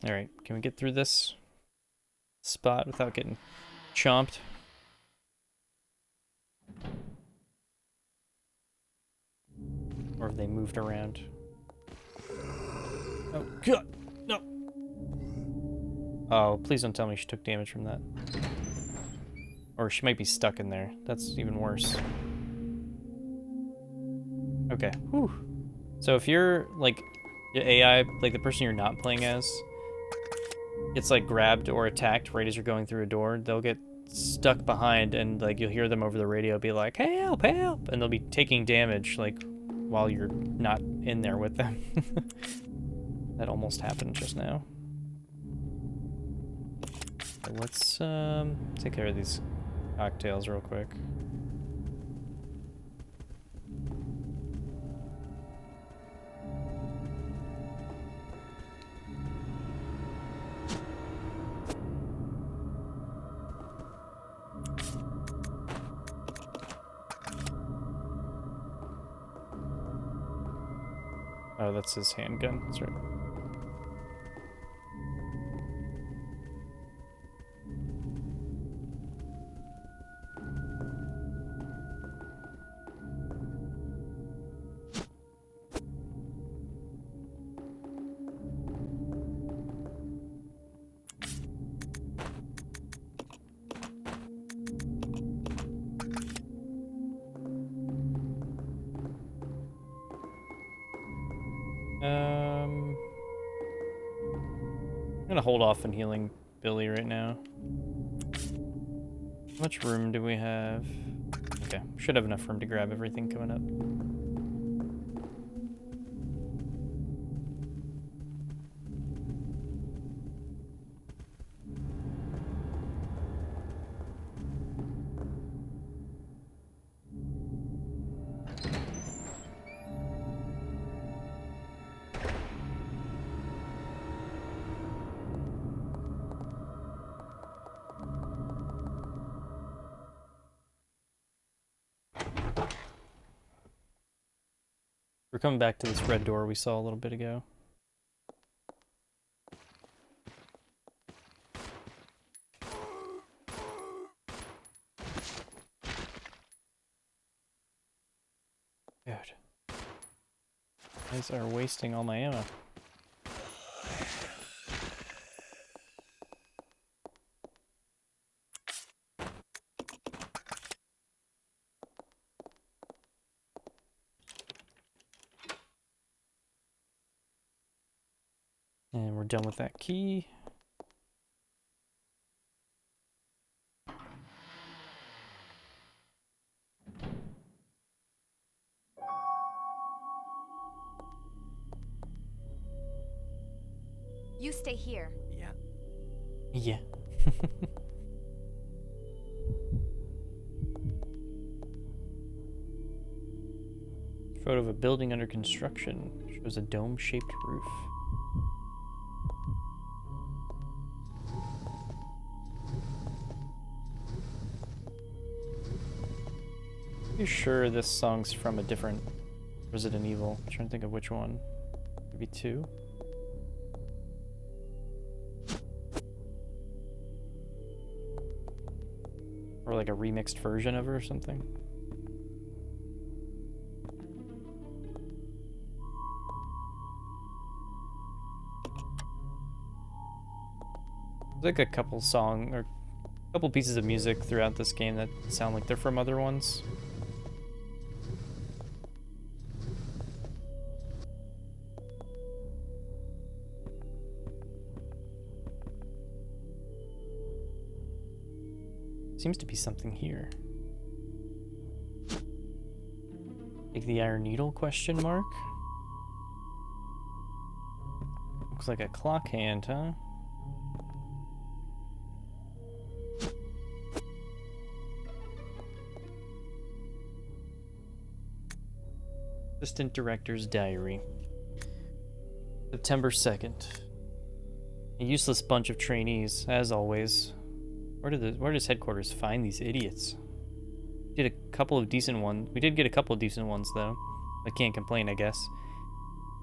Speaker 1: Alright, can we get through this spot without getting chomped? Or have they moved around? Oh, God! No! Oh, please don't tell me she took damage from that. Or she might be stuck in there. That's even worse. Okay. Whew. So if you're, like, the AI, like the person you're not playing as, gets, like, grabbed or attacked right as you're going through a door, they'll get stuck behind, and, like, you'll hear them over the radio be like, help, help! And they'll be taking damage, like, while you're not in there with them. That almost happened just now. So let's take care of these cocktails real quick. Oh, that's his handgun. That's right. I'm gonna hold off on healing Billy right now. How much room do we have? Okay, should have enough room to grab everything coming up. We're coming back to this red door we saw a little bit ago. Dude. These are wasting all my ammo. And we're done with that key.
Speaker 3: You stay here.
Speaker 7: Yeah.
Speaker 1: Yeah. Photo of a building under construction. Shows a dome-shaped roof. You sure this song's from a different Resident Evil? I'm trying to think of which one. Maybe 2? Or like a remixed version of it or something. There's like a couple couple pieces of music throughout this game that sound like they're from other ones. Seems to be something here. Take the iron needle, question mark? Looks like a clock hand, huh? Assistant Director's Diary. September 2nd. A useless bunch of trainees, as always. Where does headquarters find these idiots? We did a couple of decent ones. We did get a couple of decent ones, though. I can't complain, I guess.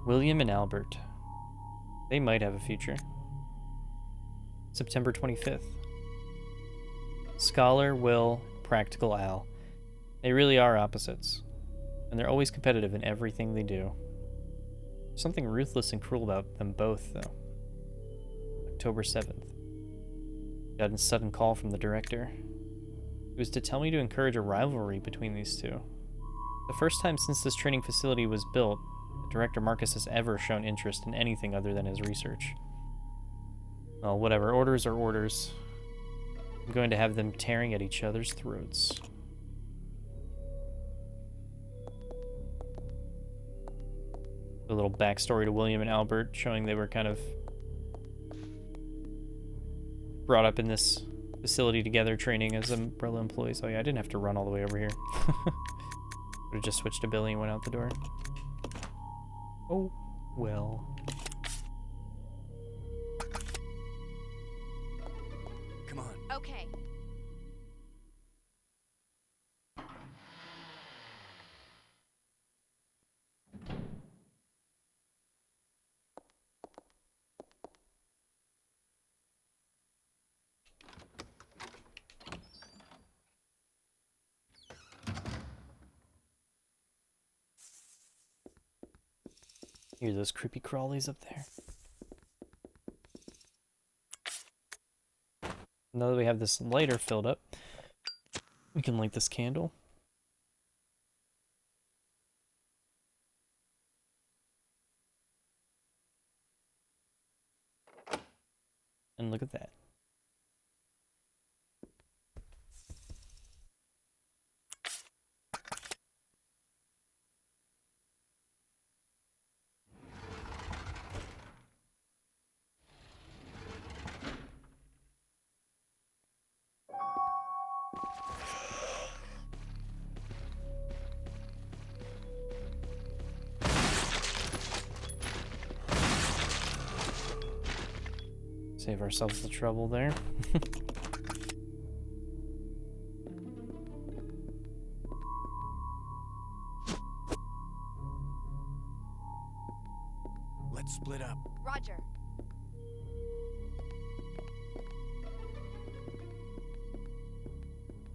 Speaker 1: William and Albert. They might have a future. September 25th. Scholar, Will, Practical Al. They really are opposites. And they're always competitive in everything they do. There's something ruthless and cruel about them both, though. October 7th. Got a sudden call from the director. It was to tell me to encourage a rivalry between these two. The first time since this training facility was built, Director Marcus has ever shown interest in anything other than his research. Well, whatever. Orders are orders. I'm going to have them tearing at each other's throats. A little backstory to William and Albert, showing they were kind of brought up in this facility together, training as Umbrella employees. Oh yeah, I didn't have to run all the way over here. Would have just switched to Billy and went out the door. Oh, well.
Speaker 7: Come on.
Speaker 3: Okay.
Speaker 1: Hear those creepy crawlies up there. Now that we have this lighter filled up, we can light this candle. And look at that. Save ourselves the trouble there.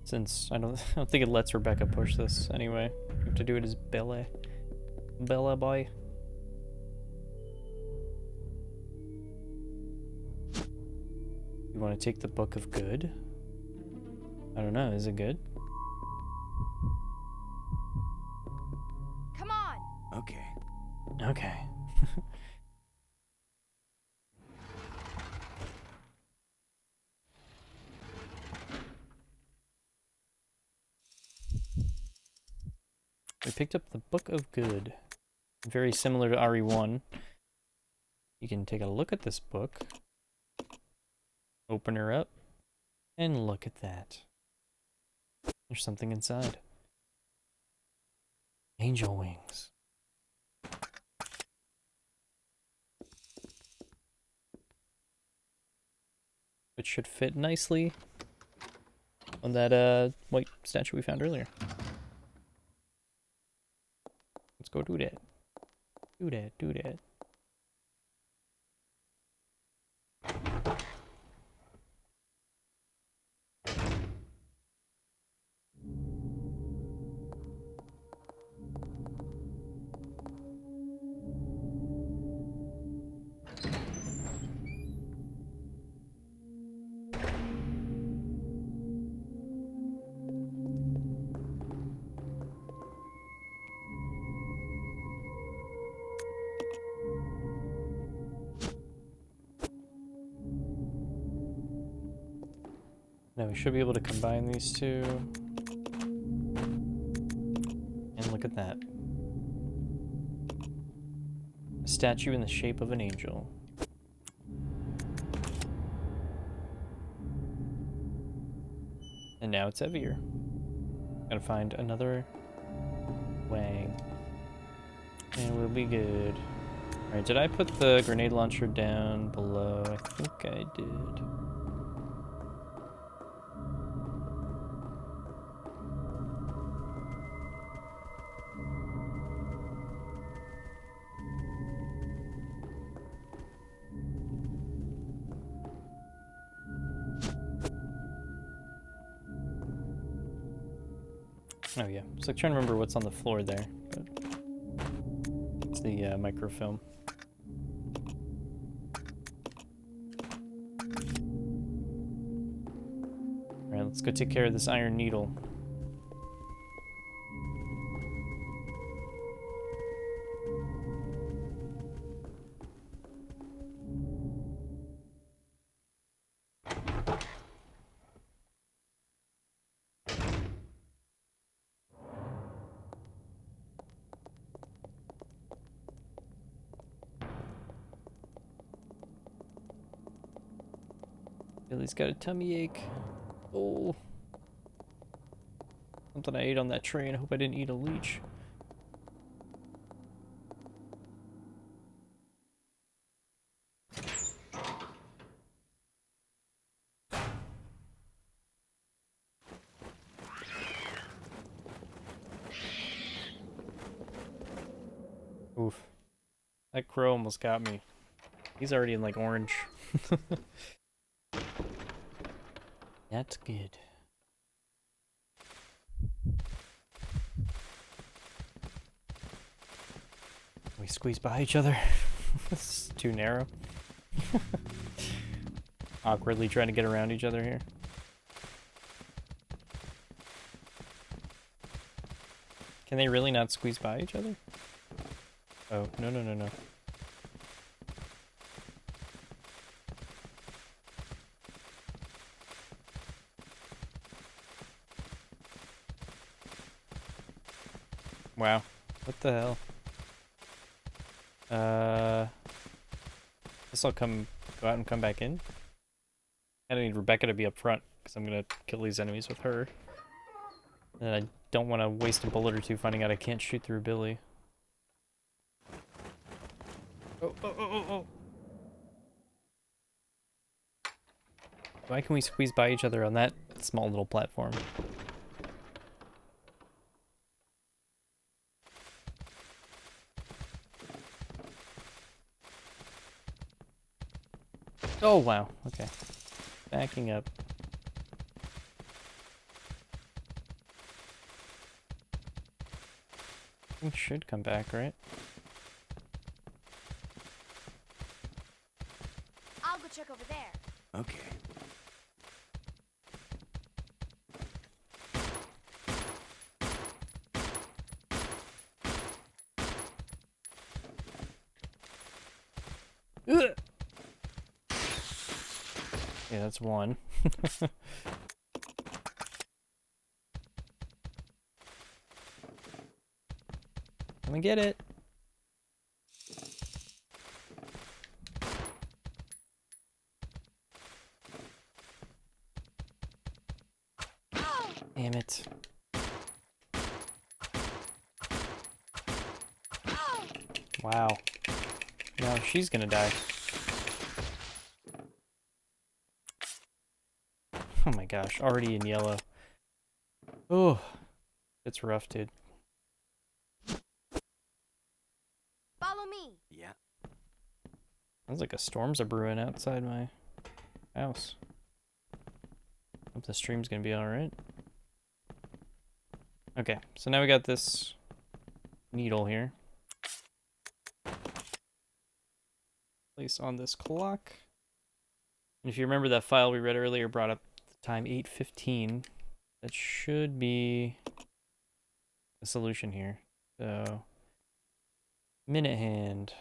Speaker 1: Since I don't think it lets Rebecca push this anyway. You have to do it as Bella. Bella boy. You want to take the Book of Good? I don't know, is it good?
Speaker 3: Come on!
Speaker 7: Okay.
Speaker 1: Okay. We picked up the Book of Good. Very similar to RE1. You can take a look at this book. Open her up. And look at that. There's something inside. Angel wings. Which should fit nicely on that white statue we found earlier. Let's go do that. Do that, do that. Now we should be able to combine these two. And look at that. A statue in the shape of an angel. And now it's heavier. Gotta find another wang. And we'll be good. Alright, did I put the grenade launcher down below? I think I did. Oh yeah, it's like trying to remember what's on the floor there, but it's the microfilm. Alright, let's go take care of this iron needle. Billy's got a tummy ache. Oh. Something I ate on that train. I hope I didn't eat a leech. Oof. That crow almost got me. He's already in like orange. That's good. We squeeze by each other. This is too narrow. Awkwardly trying to get around each other here. Can they really not squeeze by each other? Oh, no, no, no, no. Wow. What the hell? Guess I'll go out and come back in. I need Rebecca to be up front, because I'm gonna kill these enemies with her. And I don't want to waste a bullet or two finding out I can't shoot through Billy. Oh, oh, oh, oh, oh. Why can we squeeze by each other on that small little platform? Oh, wow. Okay. Backing up. It should come back, right?
Speaker 3: I'll go check over there.
Speaker 7: Okay.
Speaker 1: Ugh. Yeah, that's one. Let me get it. Damn it. Wow. Now she's gonna die. Oh my gosh, already in yellow. Oh, it's rough, dude.
Speaker 3: Follow me.
Speaker 7: Yeah.
Speaker 1: Sounds like a storm's a brewing outside my house. Hope the stream's gonna be alright. Okay, so now we got this needle here. Place on this clock. And if you remember that file we read earlier brought up the time 8:15. That should be the solution here. So, minute hand.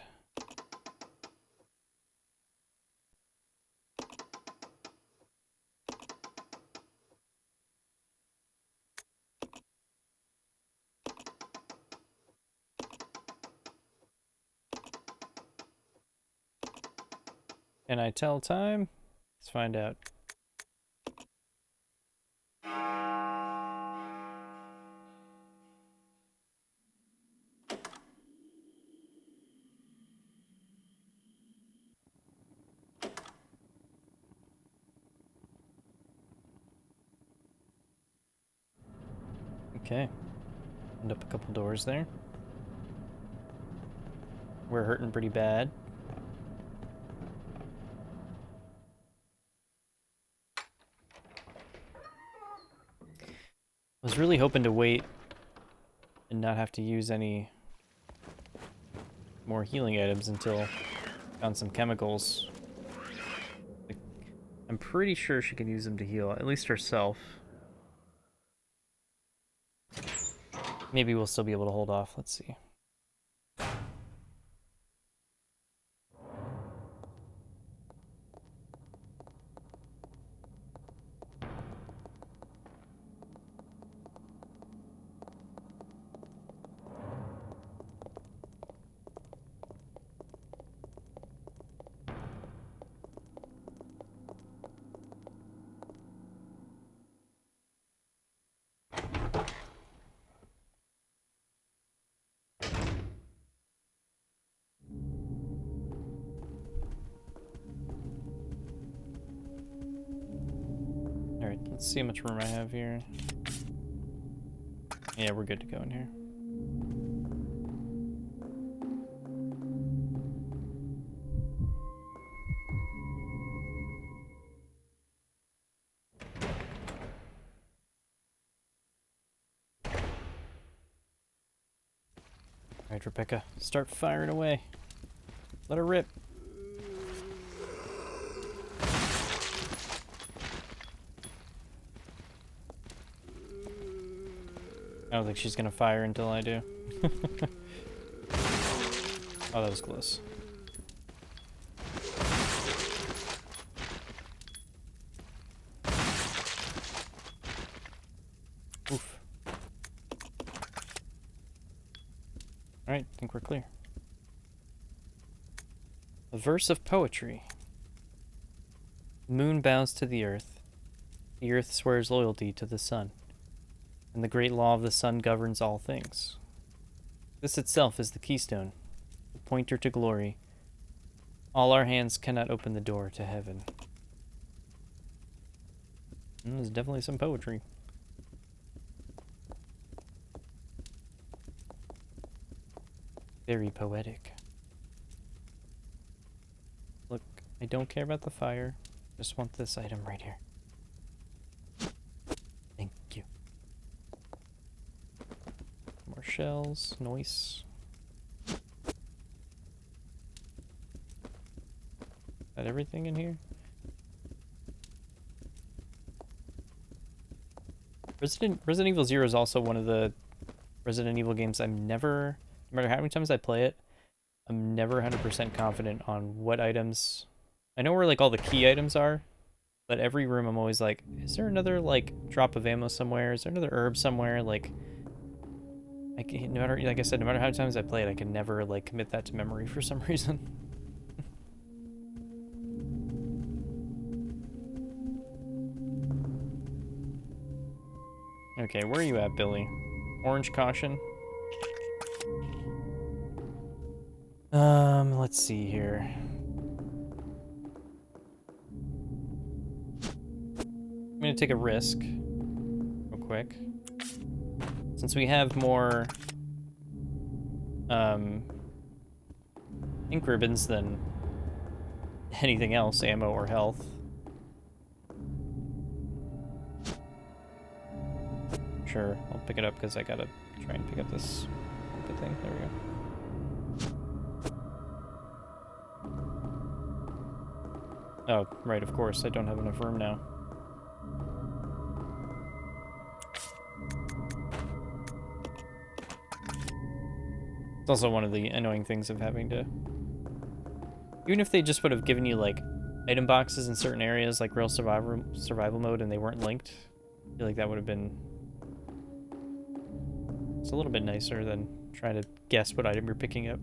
Speaker 1: Can I tell time? Let's find out. Okay. Opened up a couple doors there. We're hurting pretty bad. I was really hoping to wait and not have to use any more healing items until I found some chemicals. Like, I'm pretty sure she can use them to heal, at least herself. Maybe we'll still be able to hold off. Let's see. Alright, let's see how much room I have here. Yeah, we're good to go in here. Alright, Rebecca, start firing away. Let her rip. I don't think she's gonna fire until I do. Oh, that was close. Oof. Alright, I think we're clear. A verse of poetry. The moon bows to the earth swears loyalty to the sun, and the great law of the sun governs all things. This itself is the keystone, the pointer to glory. All our hands cannot open the door to heaven. There's definitely some poetry. Very poetic. Look, I don't care about the fire. Just want this item right here. Thank you. More shells. Nice. Got everything in here? Resident Evil 0 is also one of the Resident Evil games I'm never, no matter how many times I play it, I'm never 100% confident on what items. I know where like all the key items are, but every room I'm always like, is there another like drop of ammo somewhere? Is there another herb somewhere? Like, no matter, like I said, no matter how many times I play it, I can never like commit that to memory for some reason. Okay, where are you at, Billy? Orange caution. Let's see here. I'm gonna take a risk real quick. Since we have more ink ribbons than anything else, ammo or health. Sure, I'll pick it up because I gotta try and pick up this stupid thing. There we go. Oh, right, of course, I don't have enough room now. It's also one of the annoying things of having to... Even if they just would have given you, like, item boxes in certain areas, like real survival mode, and they weren't linked, I feel like that would have been... It's a little bit nicer than trying to guess what item you're picking up.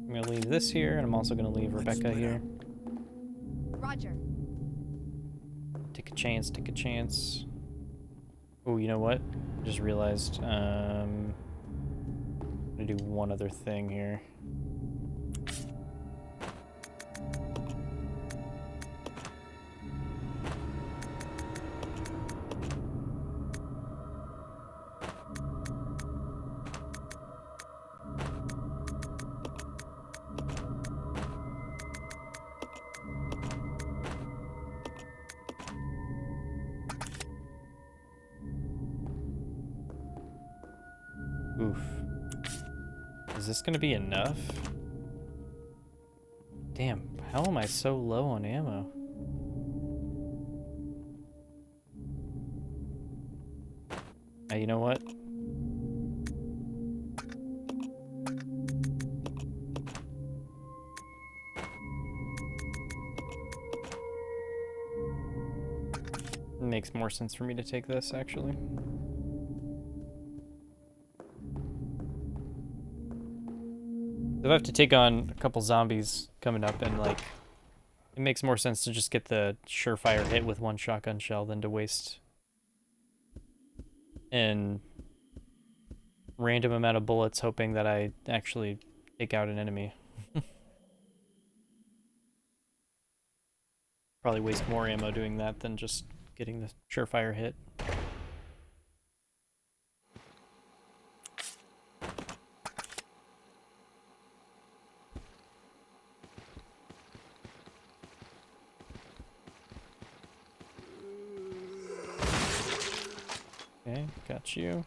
Speaker 1: I'm gonna leave this here, and I'm also gonna leave Rebecca here.
Speaker 3: Roger.
Speaker 1: Take a chance, take a chance. Oh, you know what? I just realized, I'm gonna do one other thing here. Oof. Is this gonna be enough? Damn, how am I so low on ammo? You know what? It makes more sense for me to take this, actually. If I have to take on a couple zombies coming up, and like, it makes more sense to just get the surefire hit with one shotgun shell than to waste an random amount of bullets hoping that I actually take out an enemy. Probably waste more ammo doing that than just getting the surefire hit. Okay, got you.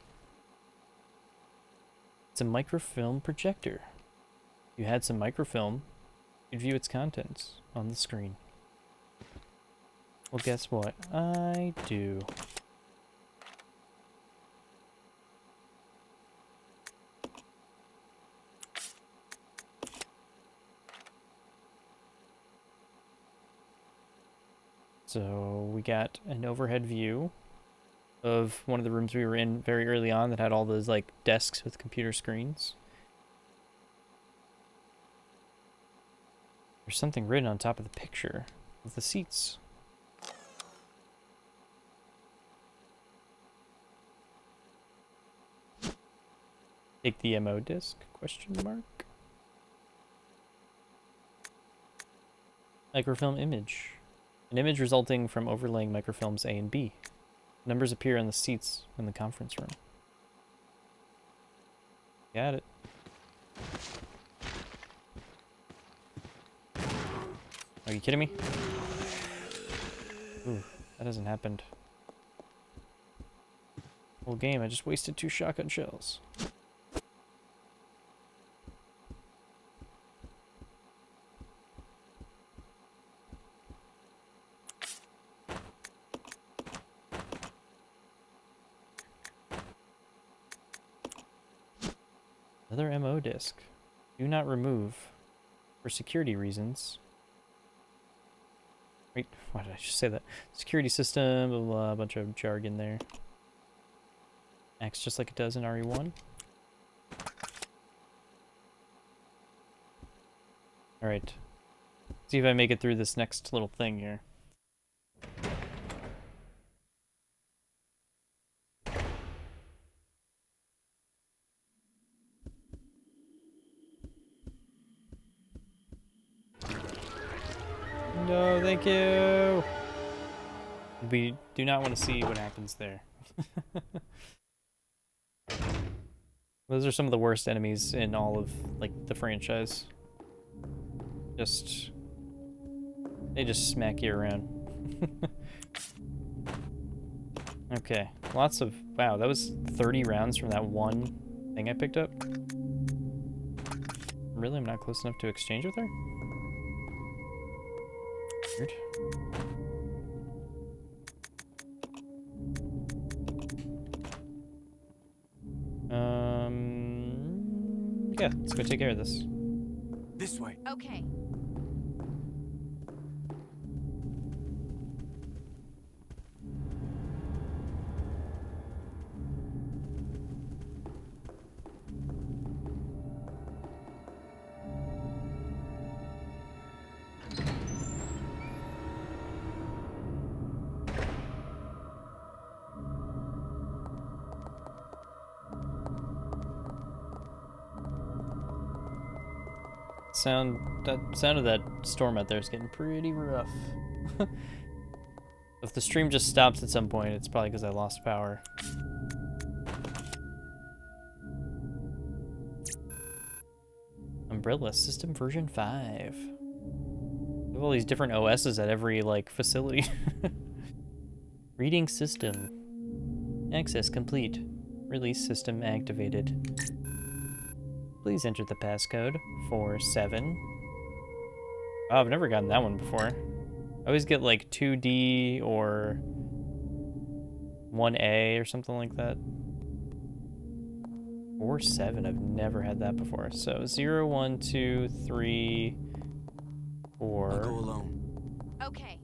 Speaker 1: It's a microfilm projector. If you had some microfilm, you'd view its contents on the screen. Well, guess what? I do. So we got an overhead view of one of the rooms we were in very early on that had all those like desks with computer screens. There's something written on top of the picture of the seats. Take the MO disc, question mark. Microfilm image. An image resulting from overlaying microfilms A and B. Numbers appear on the seats in the conference room. Got it. Are you kidding me? Ooh, that hasn't happened. Whole game, I just wasted 2 shotgun shells. Another MO disc. Do not remove for security reasons. Wait, why did I just say that? Security system, blah, blah, blah, a bunch of jargon there. Acts just like it does in RE1. Alright. See if I make it through this next little thing here. No, thank you! We do not want to see what happens there. Those are some of the worst enemies in all of, like, the franchise. They just smack you around. Okay, lots of... Wow, that was 30 rounds from that one thing I picked up? Really? I'm not close enough to exchange with her? Weird. Yeah, let's go take care of this.
Speaker 7: This way.
Speaker 3: Okay.
Speaker 1: That sound of that storm out there is getting pretty rough. If the stream just stops at some point, it's probably because I lost power. Umbrella System version 5. We have all these different OSs at every, like, facility. Reading system. Access complete. Release system activated. Please enter the passcode 47. Oh, I've never gotten that one before. I always get like 2D or 1A or something like that. 47, I've never had that before. So 0, 1, 2, 3, 4.
Speaker 7: I'll go alone.
Speaker 3: Okay.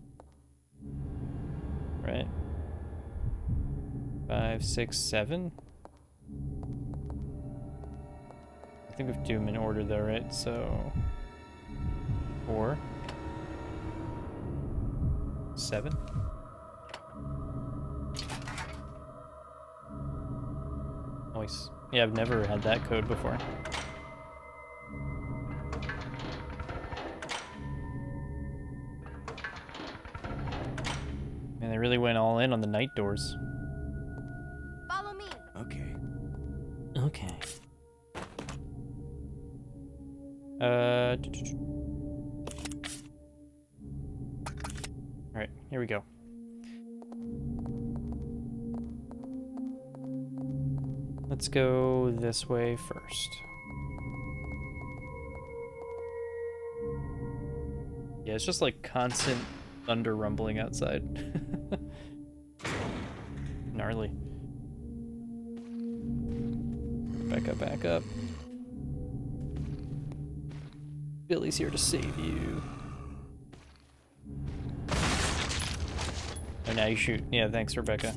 Speaker 1: Right. 5, 6, 7. I think we have to do them in order though, right? So 4, 7. Nice. Yeah, I've never had that code before. Man, they really went all in on the night doors.
Speaker 3: Follow me.
Speaker 7: Okay.
Speaker 1: Okay. Alright, here we go. Let's go this way first. Yeah, it's just like constant thunder rumbling outside. Gnarly. Back up, back up. Billy's here to save you. Oh, now you shoot. Yeah, thanks, Rebecca.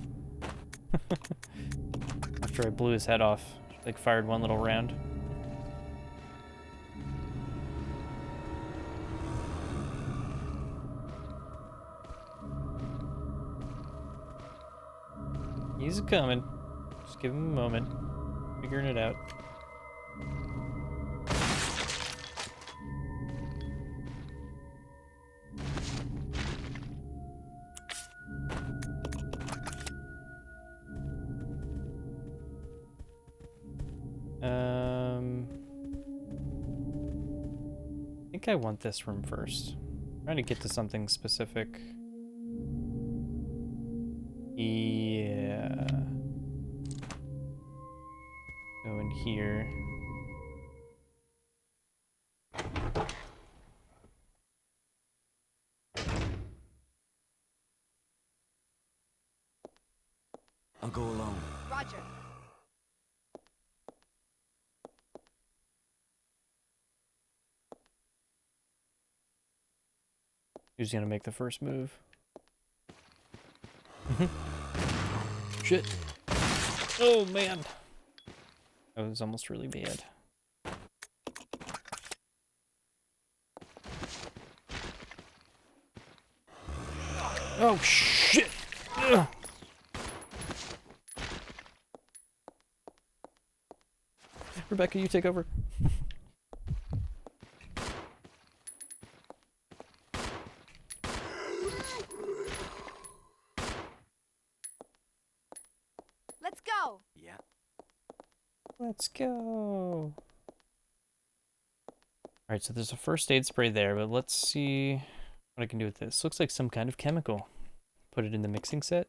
Speaker 1: After I blew his head off, like fired one little round. He's coming. Just give him a moment. Figuring it out. think I want this room first. I'm trying to get to something specific. Yeah. Go in here.
Speaker 7: I'll go alone.
Speaker 3: Roger.
Speaker 1: Who's gonna make the first move? Shit. Oh man. That was almost really bad. Oh shit! Ugh. Rebecca, you take over.
Speaker 3: Let's go.
Speaker 7: Yeah.
Speaker 1: Let's go. Alright, so there's a first aid spray there, but let's see what I can do with this. Looks like some kind of chemical. Put it in the mixing set.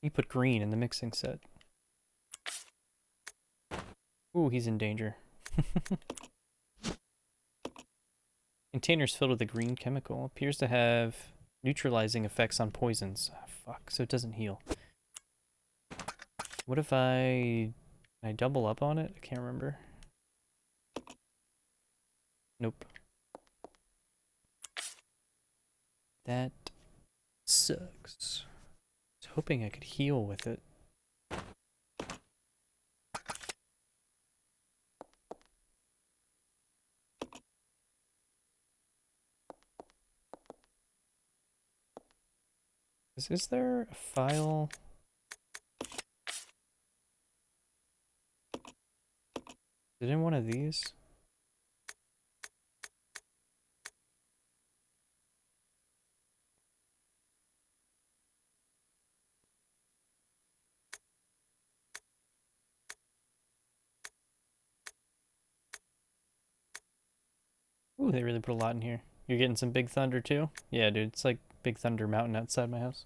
Speaker 1: You put green in the mixing set. Ooh, he's in danger. Containers filled with a green chemical. Appears to have neutralizing effects on poisons. Ah, fuck, so it doesn't heal. What if can I double up on it? I can't remember. Nope. That sucks. I was hoping I could heal with it. Is there a file? Is it in one of these? Ooh, they really put a lot in here. You're getting some Big Thunder too? Yeah, dude, it's like Big Thunder Mountain outside my house.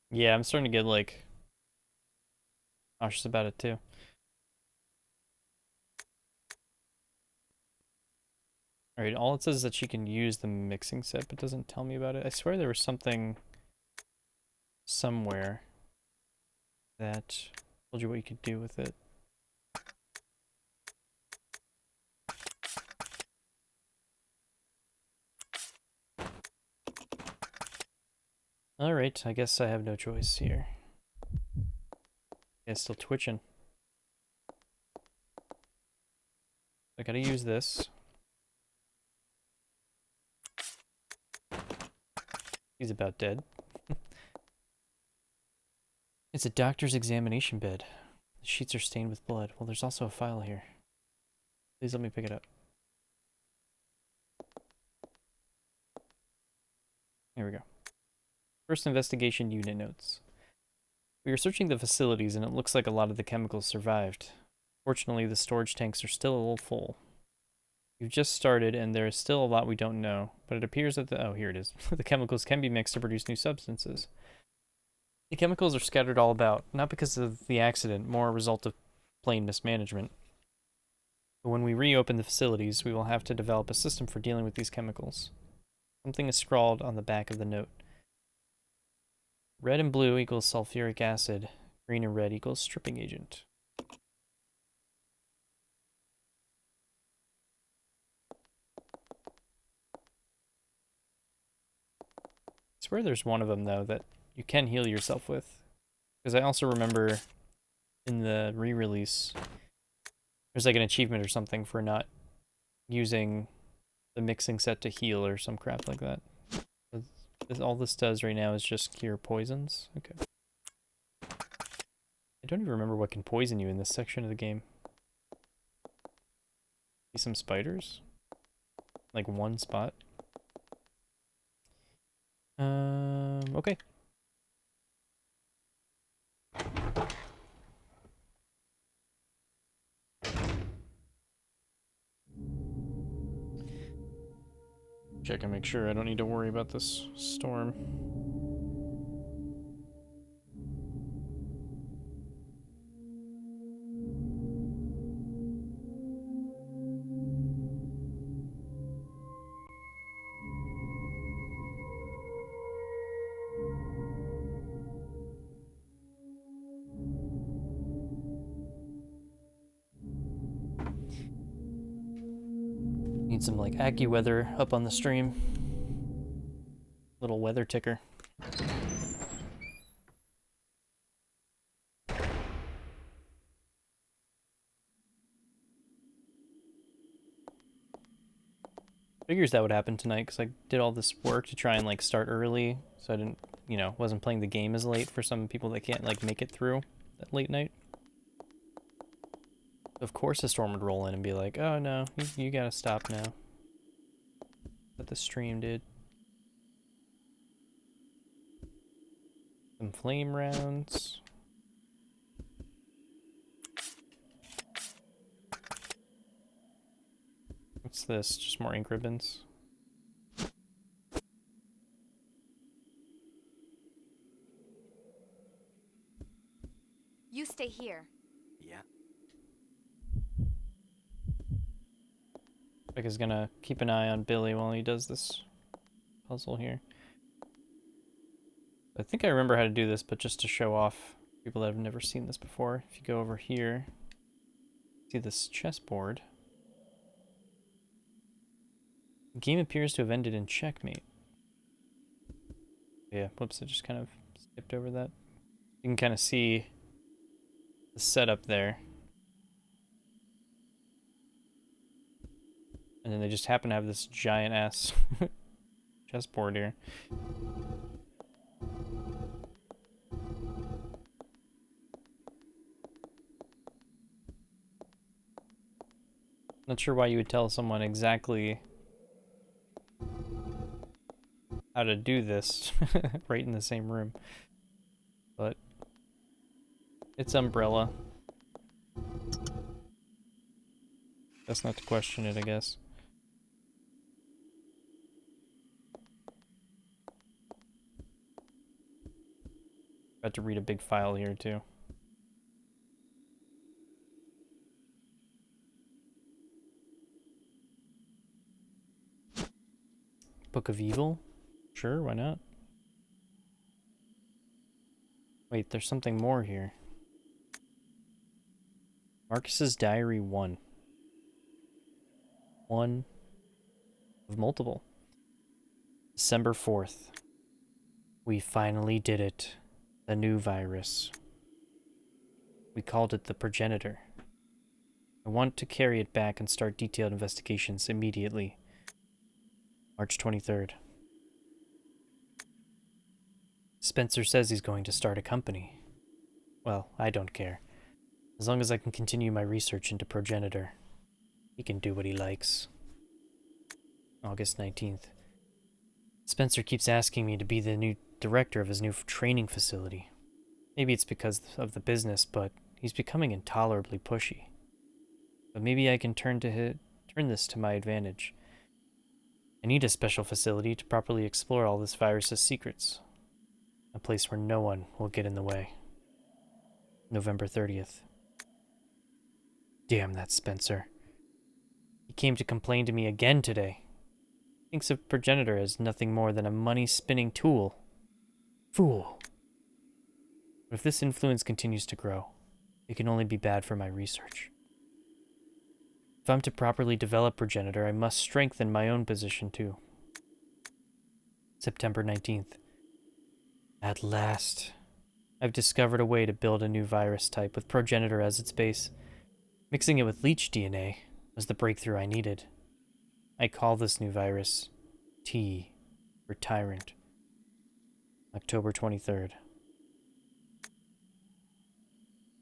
Speaker 1: Yeah, I'm starting to get like cautious about it too. Alright, all it says is that she can use the mixing set, but doesn't tell me about it. I swear there was something somewhere that told you what you could do with it. Alright, I guess I have no choice here. Yeah, it's still twitching. I gotta use this. He's about dead. It's a doctor's examination bed. The sheets are stained with blood. Well, there's also a file here. Please let me pick it up. Here we go. First investigation unit notes. We are searching the facilities and it looks like a lot of the chemicals survived. Fortunately, the storage tanks are still a little full. We've just started and there is still a lot we don't know, but it appears that oh, here it is. The chemicals can be mixed to produce new substances. The chemicals are scattered all about, not because of the accident, more a result of plain mismanagement. But when we reopen the facilities, we will have to develop a system for dealing with these chemicals. Something is scrawled on the back of the note. Red and blue equals sulfuric acid. Green and red equals stripping agent. I swear there's one of them, though, that you can heal yourself with. Because I also remember in the re-release, there's like an achievement or something for not using the mixing set to heal or some crap like that. All this does right now is just cure poisons. Okay. I don't even remember what can poison you in this section of the game. See some spiders? Like one spot. Okay. Check and make sure I don't need to worry about this storm. Need some like AccuWeather up on the stream. Little weather ticker. Figures that would happen tonight because I did all this work to try and like start early, so I didn't, you know, wasn't playing the game as late for some people that can't like make it through that late night. Of course the storm would roll in and be like, oh no, you gotta stop now. But the stream did. Some flame rounds. What's this? Just more ink ribbons.
Speaker 3: You stay here.
Speaker 7: Yeah.
Speaker 1: Rick is gonna keep an eye on Billy while he does this puzzle here. I think I remember how to do this, but just to show off people that have never seen this before, if you go over here, see this chessboard. The game appears to have ended in checkmate. Yeah, whoops, I just kind of skipped over that. You can kind of see the setup there. And then they just happen to have this giant ass chessboard here. Not sure why you would tell someone exactly how to do this right in the same room. But it's Umbrella. That's not to question it, I guess. About to read a big file here too. Book of Evil? Sure, why not? Wait, there's something more here. Marcus's Diary 1. One of multiple. December 4th. We finally did it. The new virus. We called it the Progenitor. I want to carry it back and start detailed investigations immediately. March 23rd. Spencer says he's going to start a company. Well, I don't care. As long as I can continue my research into Progenitor. He can do what he likes. August 19th. Spencer keeps asking me to be the new director of his new training facility. Maybe it's because of the business, but he's becoming intolerably pushy. But maybe I can turn this to my advantage. I need a special facility to properly explore all this virus's secrets. A place where no one will get in the way. November 30th. Damn that Spencer. He came to complain to me again today. He thinks of Progenitor as nothing more than a money-spinning tool. Fool. But if this influence continues to grow, it can only be bad for my research. If I'm to properly develop Progenitor, I must strengthen my own position too. September 19th. At last, I've discovered a way to build a new virus type with Progenitor as its base. Mixing it with leech DNA was the breakthrough I needed. I call this new virus T for Tyrant. October 23rd.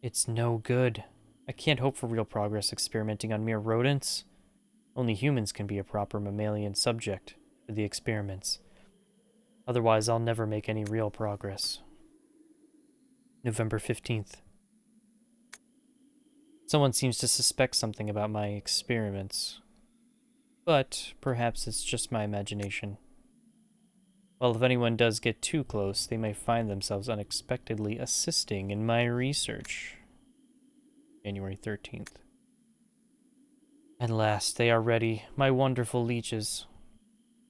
Speaker 1: It's no good. I can't hope for real progress experimenting on mere rodents. Only humans can be a proper mammalian subject for the experiments. Otherwise, I'll never make any real progress. November 15th. Someone seems to suspect something about my experiments. But perhaps it's just my imagination. Well, if anyone does get too close, they may find themselves unexpectedly assisting in my research. January 13th. At last, they are ready, my wonderful leeches.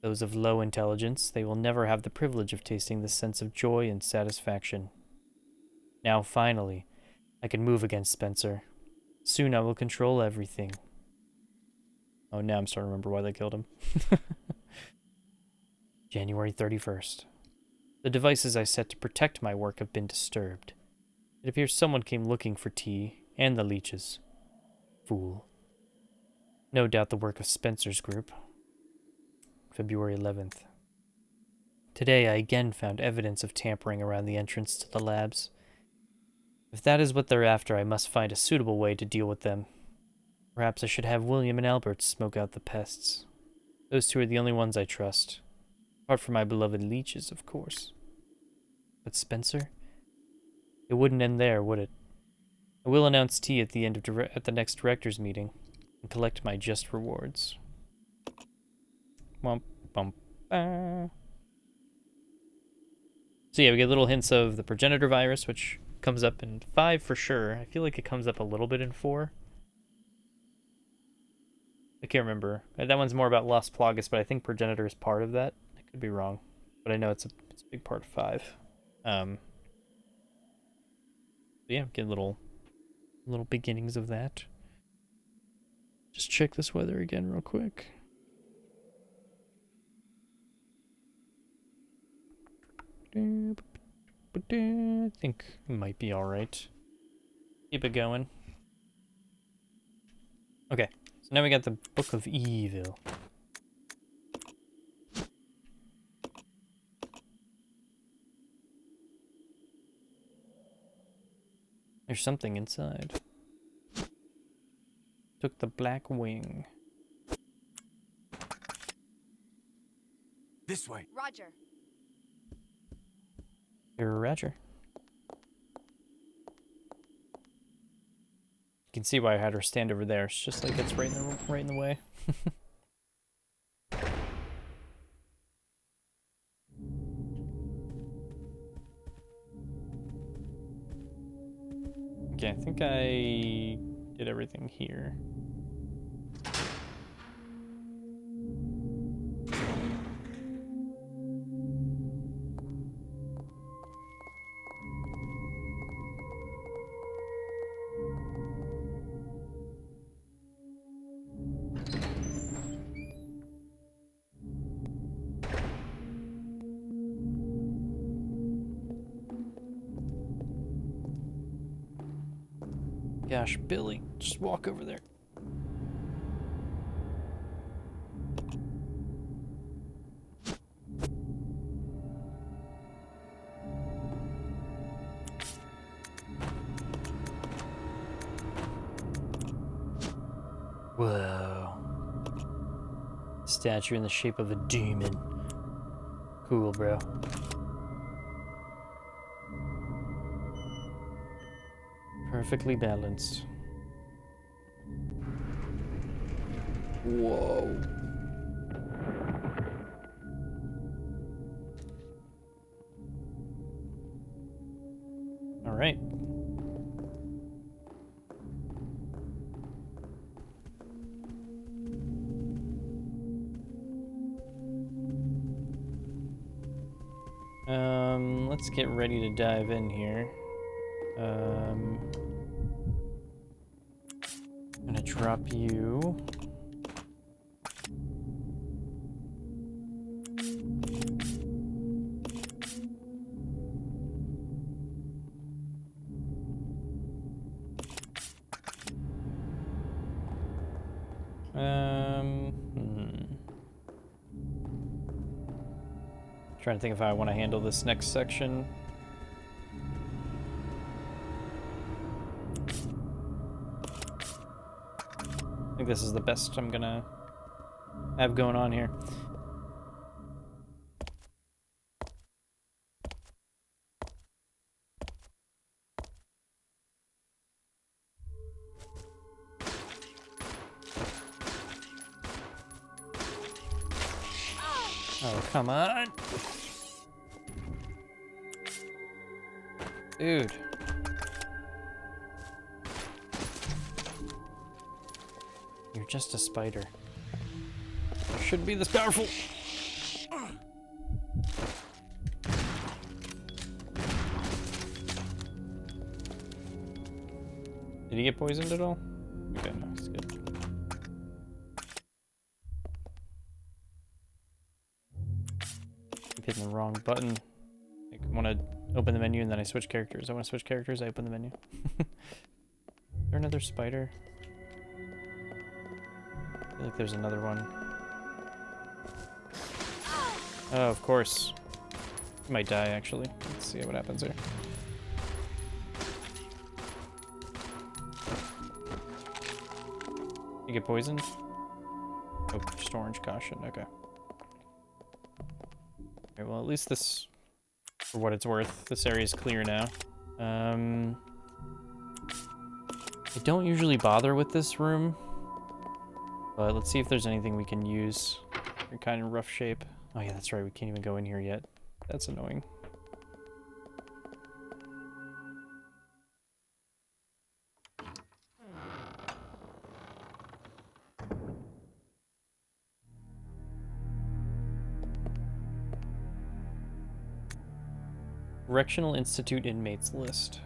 Speaker 1: Those of low intelligence, they will never have the privilege of tasting the sense of joy and satisfaction. Now, finally, I can move against Spencer. Soon I will control everything. Oh, now I'm starting to remember why they killed him. January 31st. The devices I set to protect my work have been disturbed. It appears someone came looking for T and the leeches. Fool. No doubt the work of Spencer's group. February 11th. Today I again found evidence of tampering around the entrance to the labs. If that is what they're after, I must find a suitable way to deal with them. Perhaps I should have William and Albert smoke out the pests. Those two are the only ones I trust. Apart from my beloved leeches, of course. But Spencer? It wouldn't end there, would it? I will announce T at the end of at the next director's meeting and collect my just rewards. Womp, bump, bah. So yeah, we get little hints of the progenitor virus, which comes up in 5 for sure. I feel like it comes up a little bit in 4. I can't remember. That one's more about Lost Plagas, but I think progenitor is part of that. I could be wrong, but I know it's a big part of 5. Yeah, get little beginnings of that. Just check this weather again real quick. I think it might be alright. Keep it going. Okay, so now we got the Book of Evil. There's something inside. Took the black wing.
Speaker 7: This way.
Speaker 3: Roger.
Speaker 1: You're Roger. You can see why I had her stand over there. It's just like it's right in the way. Okay, I think I did everything here. Gosh, Billy, just walk over there. Whoa. Statue in the shape of a demon. Cool, bro. Perfectly balanced. Whoa. All right. Let's get ready to dive in here. I'm gonna drop you. Trying to think if I want to handle this next section. I think this is the best I'm gonna have going on here. Oh, come on. Dude. You're just a spider. You shouldn't be this powerful. Did he get poisoned at all? Okay, no, he's good. Keep hitting the wrong button. I want to open the menu and then I switch characters. I want to switch characters, I open the menu. Is there another spider? I feel like there's another one. Oh, of course. He might die, actually. Let's see what happens here. You get poisoned? Oh, just orange caution. Okay. Okay, well, at least this, for what it's worth, this area is clear now. I don't usually bother with this room, but let's see if there's anything we can use. We're kind of rough shape. Oh yeah, that's right, we can't even go in here yet. That's annoying. Correctional Institute inmates list.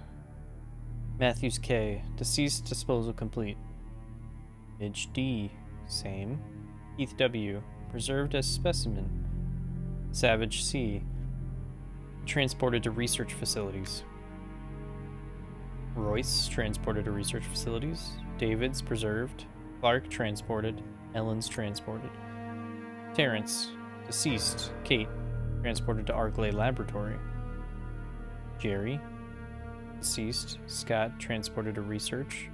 Speaker 1: Matthews K. Deceased disposal complete. Midge D. Same. Keith W. Preserved as specimen. Savage C. Transported to research facilities. Royce transported to research facilities. Davids preserved. Clark transported. Ellens transported. Terrence. Deceased. Kate transported to Arglay Laboratory. Jerry. Deceased. Scott transported to research.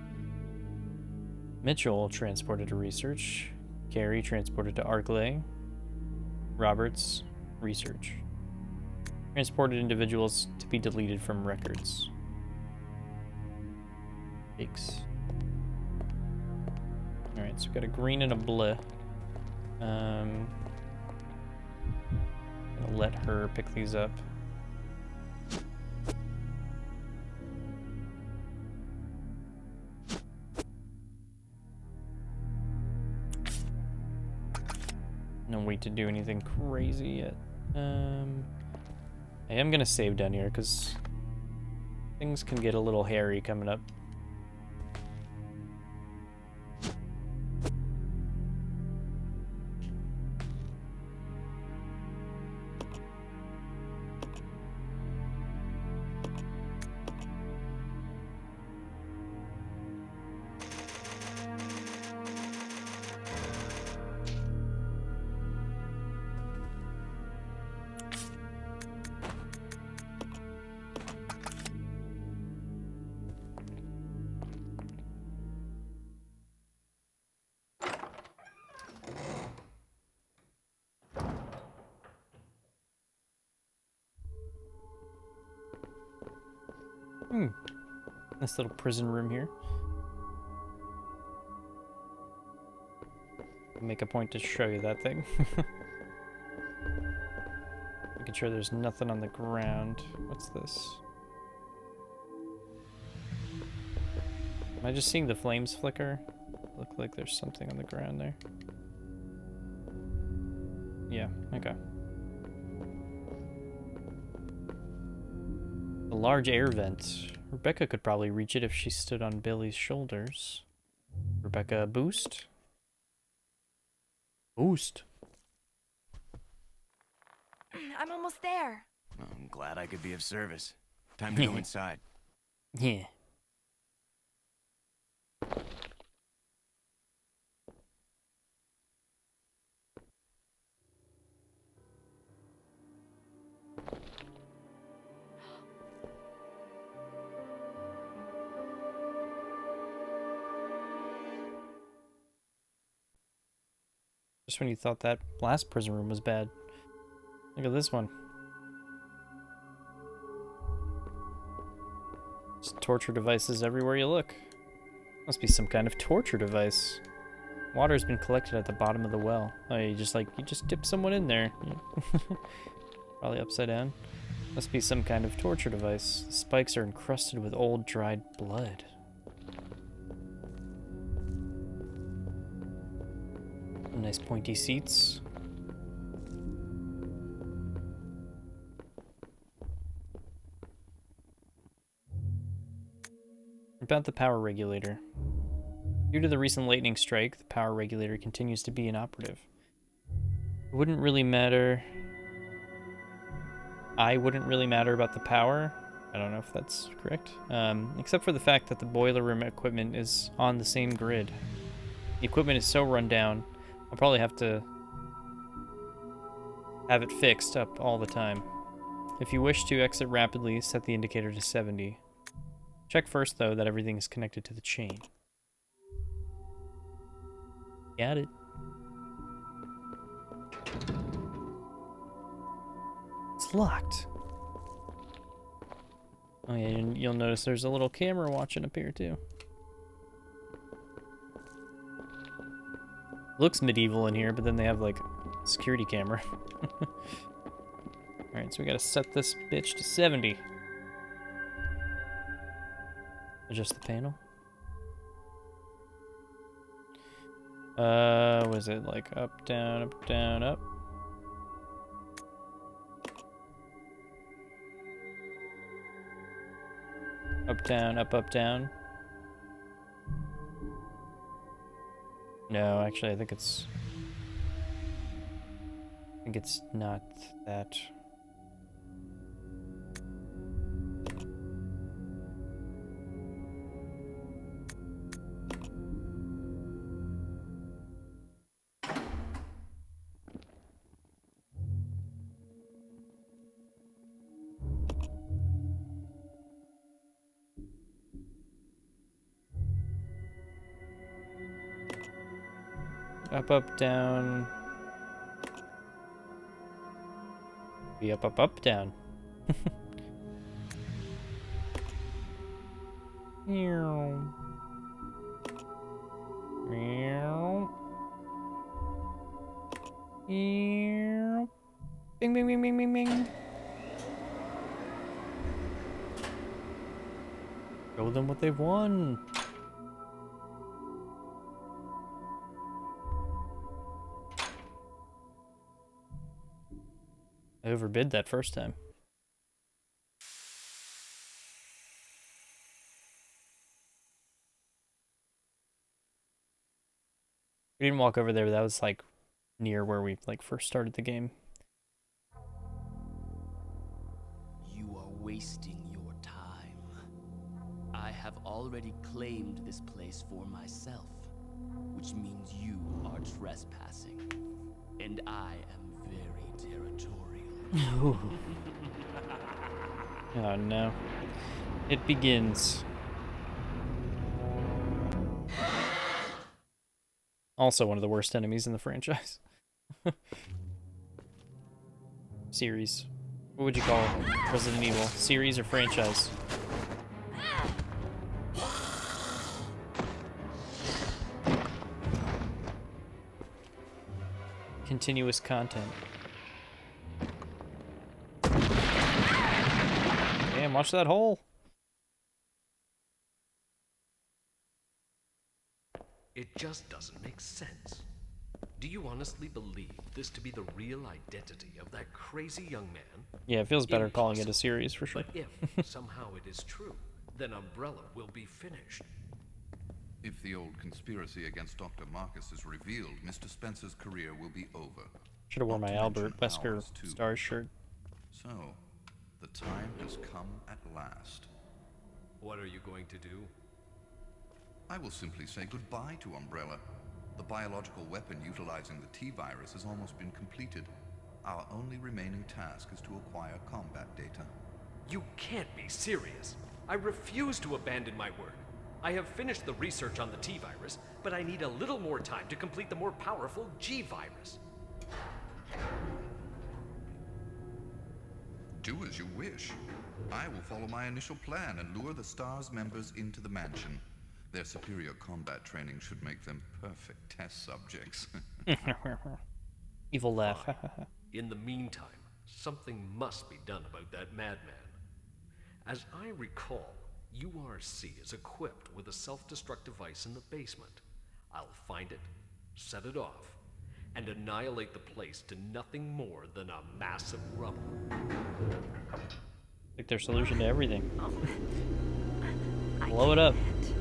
Speaker 1: Mitchell transported to research. Carey transported to Arglay. Roberts, research. Transported individuals to be deleted from records. Yikes. Alright, so we've got a green and a blue. Gonna let her pick these up. No wait to do anything crazy yet. I am gonna save down here because things can get a little hairy coming up. Nice little prison room here. Make a point to show you that thing. Making sure there's nothing on the ground. What's this? Am I just seeing the flames flicker? Look like there's something on the ground there. Yeah, okay. A large air vent. Rebecca could probably reach it if she stood on Billy's shoulders. Rebecca, boost? Boost.
Speaker 3: I'm almost there.
Speaker 7: I'm glad I could be of service. Time to go inside.
Speaker 1: Yeah. Just when you thought that last prison room was bad. Look at this one. Just torture devices everywhere you look. Must be some kind of torture device. Water's been collected at the bottom of the well. Oh, you just dip someone in there. Probably upside down. Must be some kind of torture device. The spikes are encrusted with old, dried blood. Nice pointy seats. About the power regulator. Due to the recent lightning strike, the power regulator continues to be inoperative. It wouldn't really matter. I wouldn't really matter about the power. I don't know if that's correct. Except for the fact that the boiler room equipment is on the same grid. The equipment is so run down, I'll probably have to have it fixed up all the time. If you wish to exit rapidly, set the indicator to 70. Check first, though, that everything is connected to the chain. Got it. It's locked. Oh yeah, and you'll notice there's a little camera watching up here, too. Looks medieval in here, but then they have, like, a security camera. Alright, so we gotta set this bitch to 70. Adjust the panel. Was it like up, down, up, down, up? Up, down, up, down. No, actually, I think it's not that. Up, down. Be up, down. Meow. Meow. Meow. Bing, bing, bing, bing, bing, bing. Show them what they've won. I overbid that first time. We didn't walk over there, but that was like near where we like first started the game.
Speaker 10: You are wasting your time. I have already claimed this place for myself, which means you are trespassing, and I am very territorial.
Speaker 1: Oh no. It begins. Also one of the worst enemies in the franchise. Series. What would you call Resident Evil? Series or franchise? Continuous content. Damn, watch that hole.
Speaker 8: It just doesn't make sense. Do you honestly believe this to be the real identity of that crazy young man?
Speaker 1: Yeah, it feels better calling it a series for sure.
Speaker 8: But if somehow it is true, then Umbrella will be finished.
Speaker 9: If the old conspiracy against Dr. Marcus is revealed, Mr. Spencer's career will be over.
Speaker 1: Should have worn my Albert Wesker
Speaker 9: too.
Speaker 1: Stars shirt.
Speaker 9: So, the time has come at last.
Speaker 8: What are you going to do?
Speaker 9: I will simply say goodbye to Umbrella. The biological weapon utilizing the T-virus has almost been completed. Our only remaining task is to acquire combat data.
Speaker 8: You can't be serious. I refuse to abandon my work. I have finished the research on the T-virus, but I need a little more time to complete the more powerful G-virus.
Speaker 9: Do as you wish. I will follow my initial plan and lure the STARS members into the mansion. Their superior combat training should make them perfect test subjects.
Speaker 1: Evil laugh.
Speaker 8: In the meantime, something must be done about that madman. As I recall, URC is equipped with a self-destruct device in the basement. I'll find it, set it off, and annihilate the place to nothing more than a mass of rubble.
Speaker 1: Like their solution to everything.
Speaker 3: I
Speaker 1: Blow it up.
Speaker 3: can't.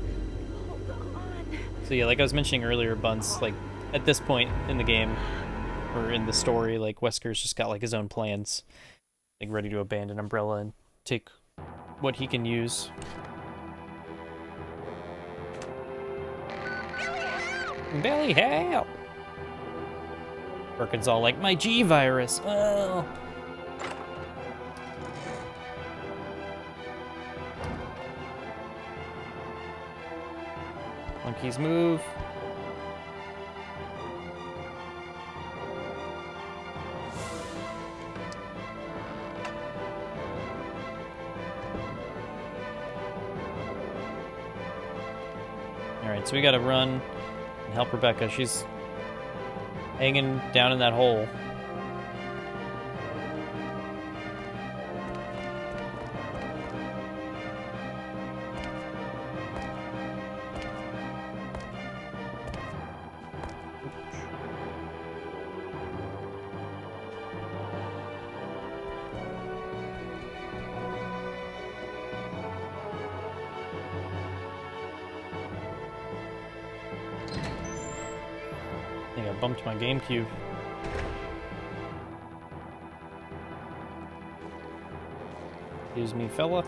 Speaker 3: Hold on.
Speaker 1: So yeah, like I was mentioning earlier, Bunce, like at this point in the game, or in the story, like Wesker's just got like his own plans, like ready to abandon Umbrella and take what he can use. Billy, help! Birkin's all like, my G-virus! Oh! Monkeys move. Alright, so we gotta run and help Rebecca. She's hanging down in that hole. I think I bumped my Gamecube. Excuse me, fella.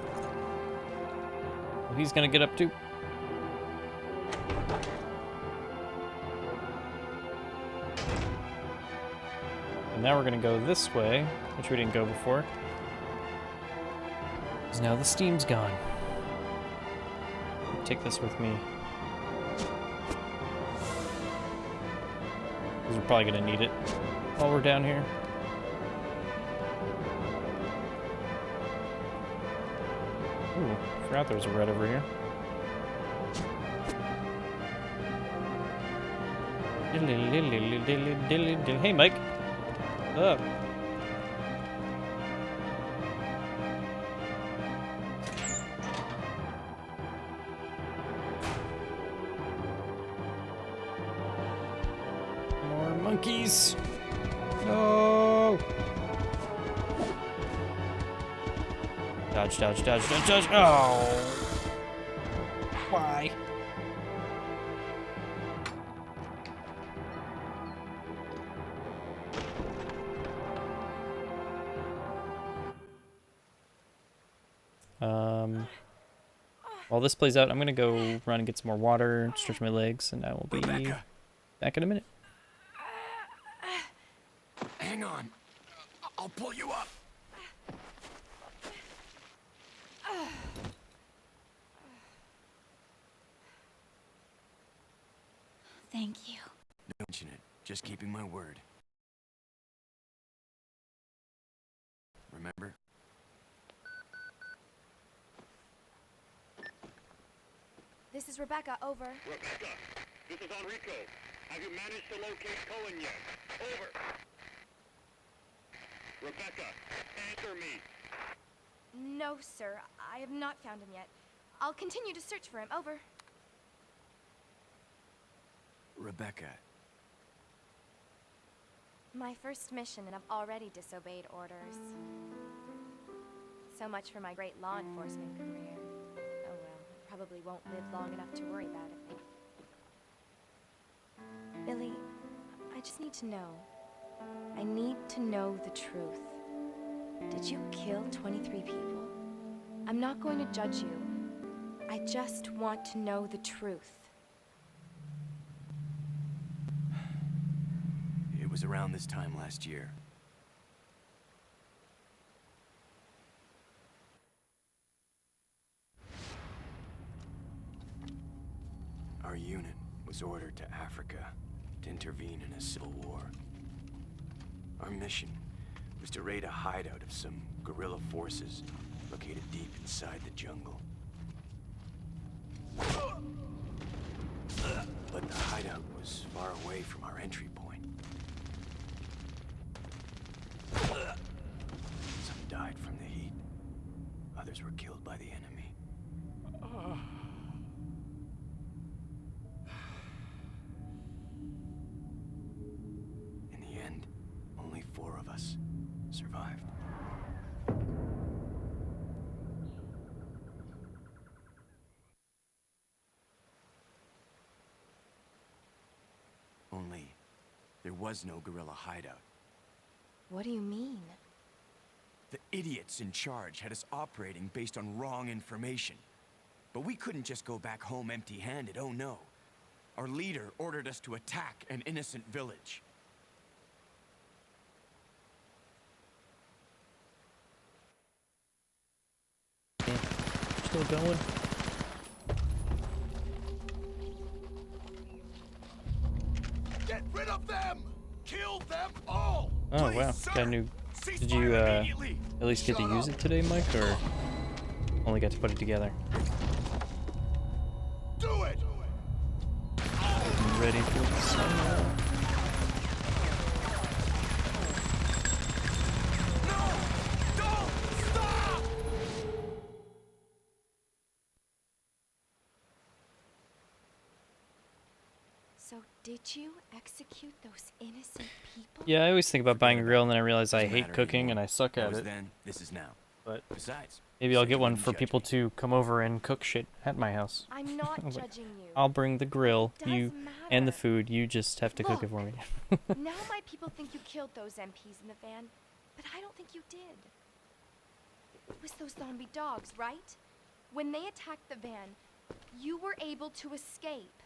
Speaker 1: Well, he's gonna get up too. And now we're gonna go this way, which we didn't go before. Because now the steam's gone. Take this with me. Because we're probably gonna need it while we're down here. Ooh, forgot there's a red over here. Hey, Mike. What's up? More monkeys. No. Dodge, dodge, dodge, dodge, dodge. Oh. Why? While this plays out, I'm gonna go run and get some more water, stretch my legs, and I will be back in a minute.
Speaker 7: Hang on. I'll pull you up.
Speaker 3: Thank you.
Speaker 7: Don't mention it. Just keeping my word. Remember?
Speaker 3: This is Rebecca, over.
Speaker 5: Rebecca, this is Enrico. Have you managed to locate Cohen yet? Over. Rebecca, answer me.
Speaker 3: No, sir. I have not found him yet. I'll continue to search for him, over.
Speaker 7: Rebecca.
Speaker 3: My first mission, and I've already disobeyed orders. So much for my great law enforcement career. Oh well, probably won't live long enough to worry about it. Billy, I just need to know. I need to know the truth. Did you kill 23 people? I'm not going to judge you. I just want to know the truth.
Speaker 7: It was around this time last year. unit was ordered to Africa to intervene in a civil war. Our mission was to raid a hideout of some guerrilla forces located deep inside the jungle. But the hideout was far away from our entry point. Some died from the heat. Others were killed by the enemy. In the end, only 4 of us survived. Only, there was no guerrilla hideout.
Speaker 3: What do you mean?
Speaker 7: The idiots in charge had us operating based on wrong information. But we couldn't just go back home empty-handed, oh no. Our leader ordered us to attack an innocent village.
Speaker 1: Still going?
Speaker 4: Get rid of them! Kill them all!
Speaker 1: Oh
Speaker 4: Please,
Speaker 1: wow,
Speaker 4: sir!
Speaker 1: got a new.
Speaker 4: Cease
Speaker 1: Did you
Speaker 4: fire immediately!
Speaker 1: at least get to
Speaker 4: Shut
Speaker 1: use
Speaker 4: up.
Speaker 1: it today, Mike, or only got to put it together?
Speaker 4: Do it!
Speaker 1: I'm ready for the summer.
Speaker 4: No! Don't stop!
Speaker 3: So did you execute those innocent people?
Speaker 1: Yeah, I always think about buying a grill, and then I realize I
Speaker 7: Doesn't
Speaker 1: hate
Speaker 7: matter
Speaker 1: cooking
Speaker 7: anymore.
Speaker 1: and I suck
Speaker 7: That
Speaker 1: at
Speaker 7: was
Speaker 1: it.
Speaker 7: then, this is now.
Speaker 1: But
Speaker 7: Besides,
Speaker 1: maybe I'll
Speaker 7: said
Speaker 1: get
Speaker 7: you
Speaker 1: one
Speaker 7: wouldn't
Speaker 1: for
Speaker 7: judge
Speaker 1: people
Speaker 7: me.
Speaker 1: to come over and cook shit at my house.
Speaker 3: I'm not
Speaker 1: I was like,
Speaker 3: judging you.
Speaker 1: I'll bring the grill,
Speaker 3: It does
Speaker 1: you and the
Speaker 3: matter.
Speaker 1: food. You just have to cook it for me.
Speaker 3: Now my people think you killed those MPs in the van, but I don't think you did. It was those zombie dogs, right? When they attacked the van, you were able to escape.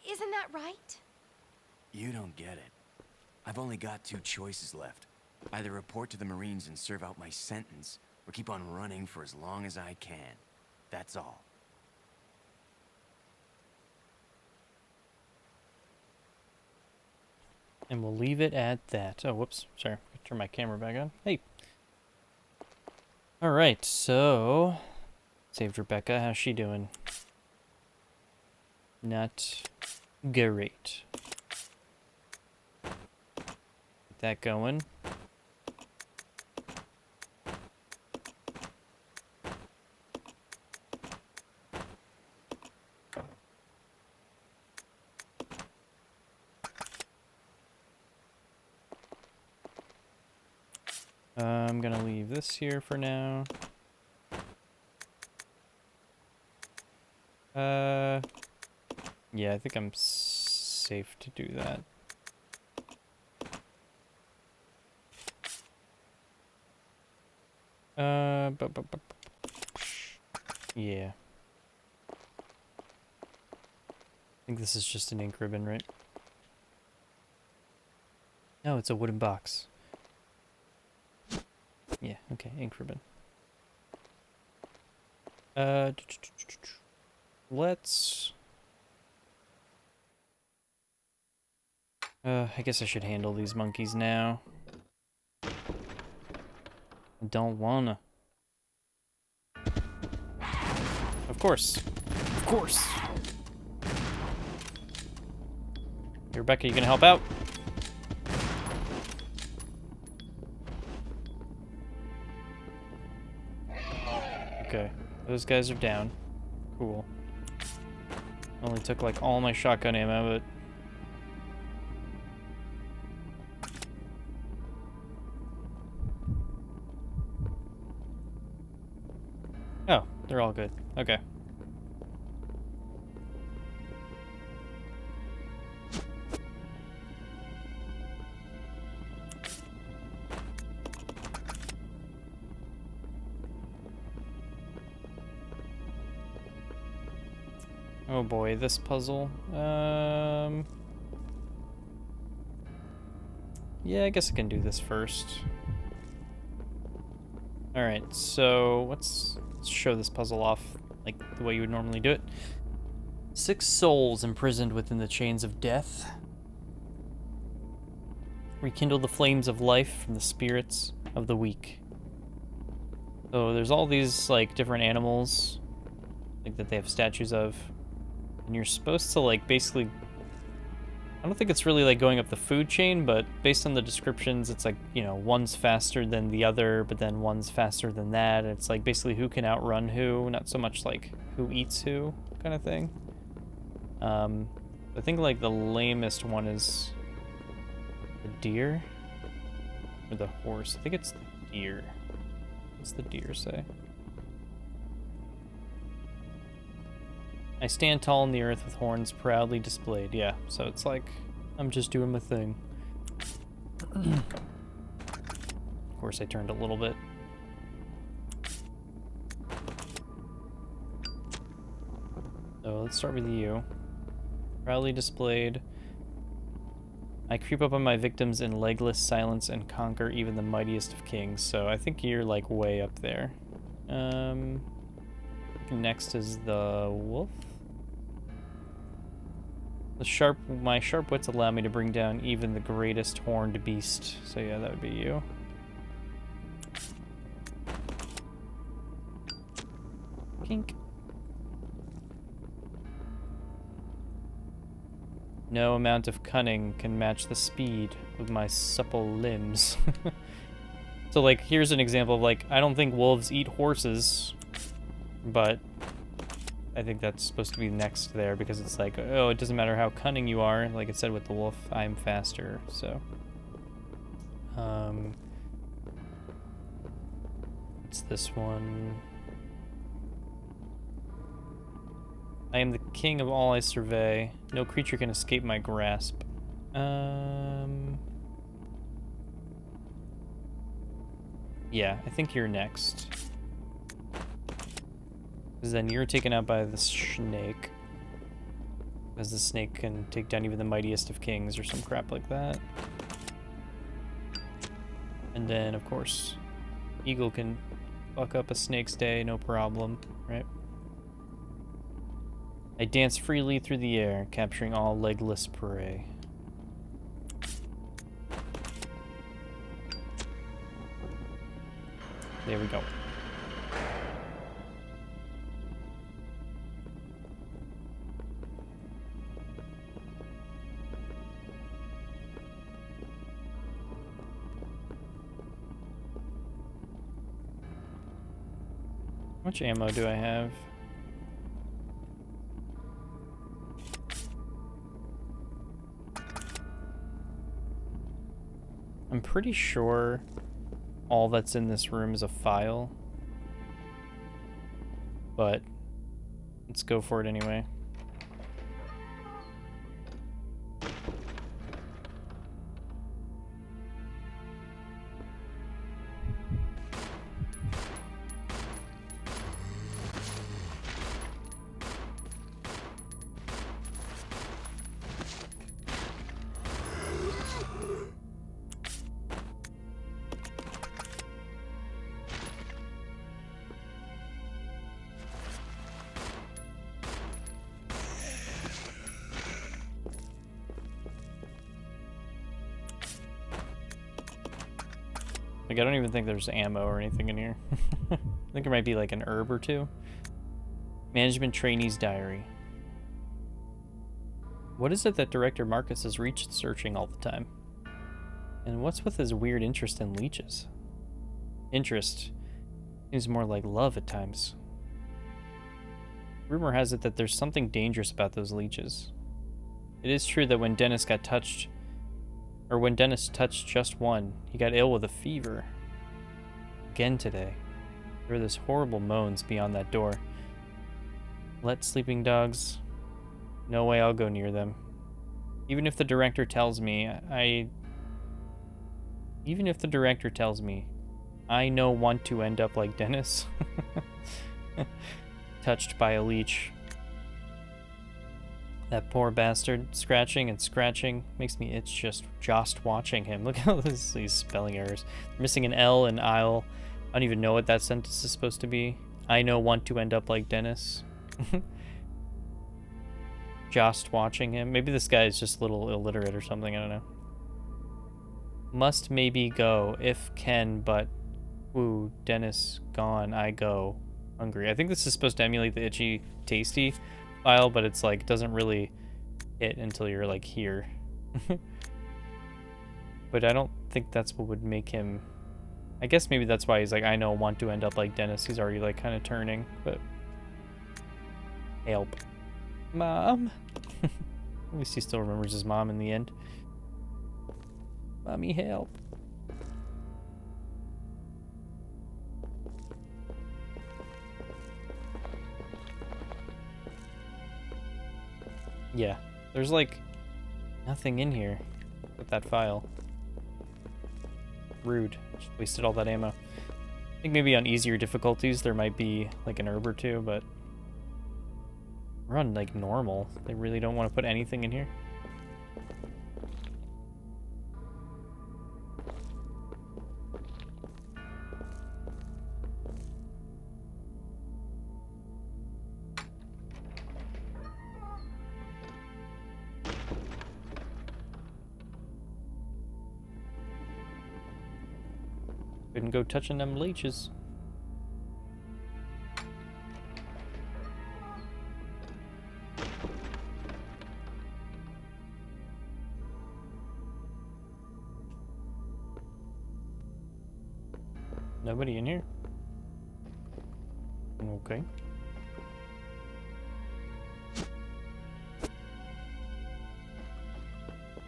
Speaker 3: Isn't that right?
Speaker 7: You don't get it. I've only got 2 choices left. Either report to the Marines and serve out my sentence, or keep on running for as long as I can. That's all.
Speaker 1: And we'll leave it at that. Oh, whoops. Sorry. Turn my camera back on. Hey. Alright, so... Saved Rebecca. How's she doing? Not great. Get that going. I'm gonna leave this here for now. Yeah, I think I'm safe to do that. Yeah. I think this is just an ink ribbon, right? No, it's a wooden box. Yeah, okay, ink ribbon. Let's... I guess I should handle these monkeys now. I don't wanna. Of course. Of course. Hey, Rebecca, you gonna help out? Okay, those guys are down. Cool. Only took like all my shotgun ammo, but... Oh, they're all good. Okay. Oh boy, this puzzle. Yeah, I guess I can do this first. Alright, so let's show this puzzle off like the way you would normally do it. 6 souls imprisoned within the chains of death. Rekindle the flames of life from the spirits of the weak. So there's all these like different animals like that they have statues of. And you're supposed to like basically, I don't think it's really like going up the food chain, but based on the descriptions, it's like, you know, one's faster than the other, but then one's faster than that. And it's like basically who can outrun who, not so much like who eats who kind of thing. I think like the lamest one is the deer or the horse. I think it's the deer. What's the deer say? I stand tall in the earth with horns proudly displayed. Yeah, so it's like I'm just doing my thing. Of course, I turned a little bit. So let's start with you. Proudly displayed. I creep up on my victims in legless silence and conquer even the mightiest of kings. So I think you're like way up there. Next is the wolf. My sharp wits allow me to bring down even the greatest horned beast. So yeah, that would be you. Kink. No amount of cunning can match the speed of my supple limbs. So like, here's an example of like, I don't think wolves eat horses, but I think that's supposed to be next there because it's like, oh, it doesn't matter how cunning you are. Like it said with the wolf, I'm faster, so. What's this one? I am the king of all I survey. No creature can escape my grasp. Yeah, I think you're next. Because then you're taken out by the snake. Because the snake can take down even the mightiest of kings or some crap like that. And then, of course, eagle can fuck up a snake's day, no problem, right? I dance freely through the air, capturing all legless prey. There we go. How much ammo do I have? I'm pretty sure all that's in this room is a file, but let's go for it anyway. Like, I don't even think there's ammo or anything in here. I think there might be like an herb or two. Management trainee's diary. What is it that Director Marcus is searching all the time? And what's with his weird interest in leeches? Interest seems more like love at times. Rumor has it that there's something dangerous about those leeches. It is true that when Dennis touched just one, he got ill with a fever. Again today. There are those horrible moans beyond that door. Let sleeping dogs. No way I'll go near them. Even if the director tells me I know want to end up like Dennis. Touched by a leech. That poor bastard, scratching and scratching, makes me itch just watching him. Look at all these spelling errors. They're missing an L and I'll. I don't even know what that sentence is supposed to be. I know want to end up like Dennis. just watching him. Maybe this guy is just a little illiterate or something. I don't know. Must maybe go if can, but woo, Dennis gone. I go hungry. I think this is supposed to emulate the itchy tasty file, but it's like doesn't really hit until you're like here. But I don't think that's what would make him. I guess maybe that's why he's like, I know, want to end up like Dennis. He's already like kind of turning, but help, mom. At least he still remembers his mom in the end. Mommy, help. Yeah, there's like nothing in here with that file. Rude. Just wasted all that ammo. I think maybe on easier difficulties there might be like an herb or two, but we're on like normal. They really don't want to put anything in here. Couldn't go touching them leeches. Nobody in here? Okay.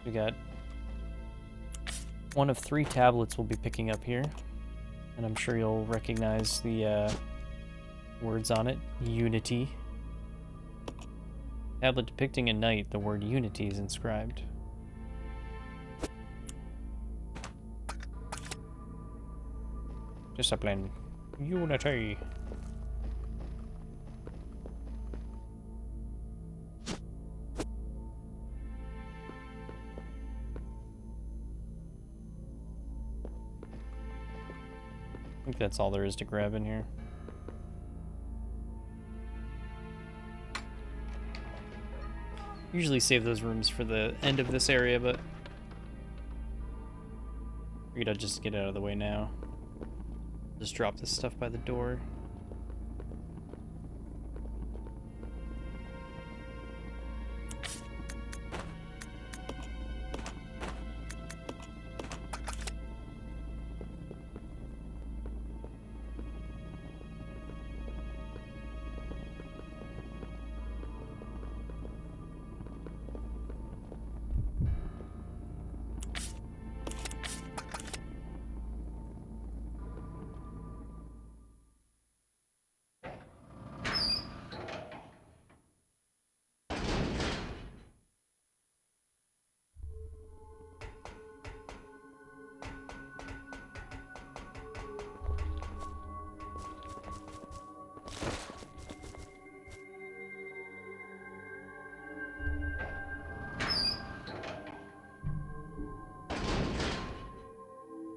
Speaker 1: We got one of 3 tablets we'll be picking up here. And I'm sure you'll recognize the words on it. Unity. Tablet depicting a night, the word unity is inscribed. Discipline. Unity. I think that's all there is to grab in here. Usually save those rooms for the end of this area, but figured I'd just get out of the way now. Just drop this stuff by the door.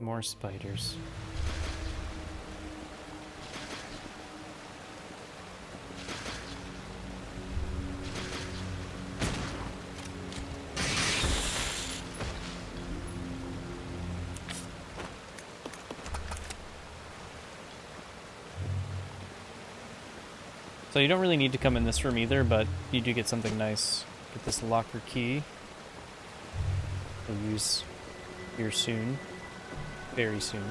Speaker 1: More spiders. So you don't really need to come in this room either, but you do get something nice. Get this locker key. We'll use here soon. Very soon.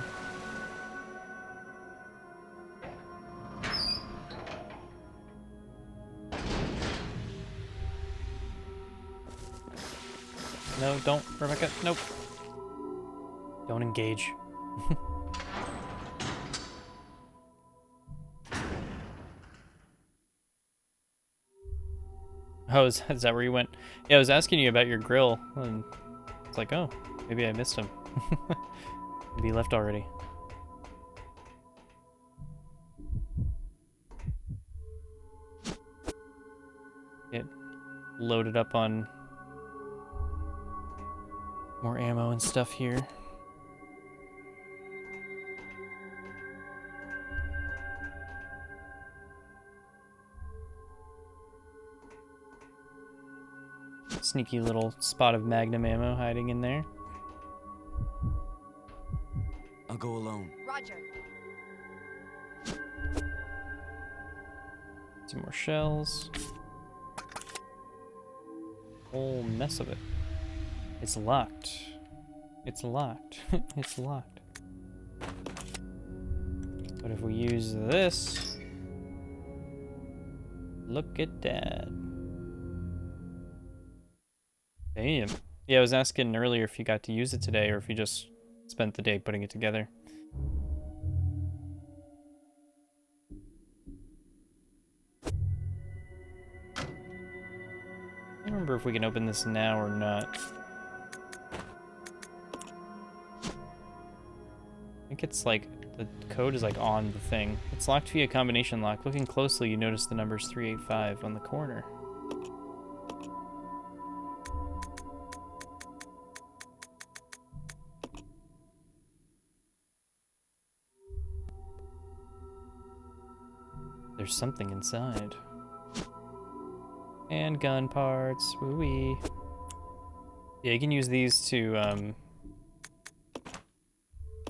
Speaker 1: No, don't, Rebecca. Nope. Don't engage. Oh, is that where you went? Yeah, I was asking you about your grill, and it's like, oh, maybe I missed him. Maybe he left already. Get loaded up on more ammo and stuff here. Sneaky little spot of magnum ammo hiding in there.
Speaker 7: I'll go alone.
Speaker 3: Roger.
Speaker 1: Some more shells. Whole mess of it. It's locked. It's locked. It's locked. But if we use this, look at that. Damn. Yeah, I was asking earlier if you got to use it today or if you just spent the day putting it together. I don't remember if we can open this now or not. I think it's like, the code is like on the thing. It's locked via combination lock. Looking closely, you notice the numbers 385 on the corner. There's something inside. And gun parts, woo-wee. Yeah, you can use these to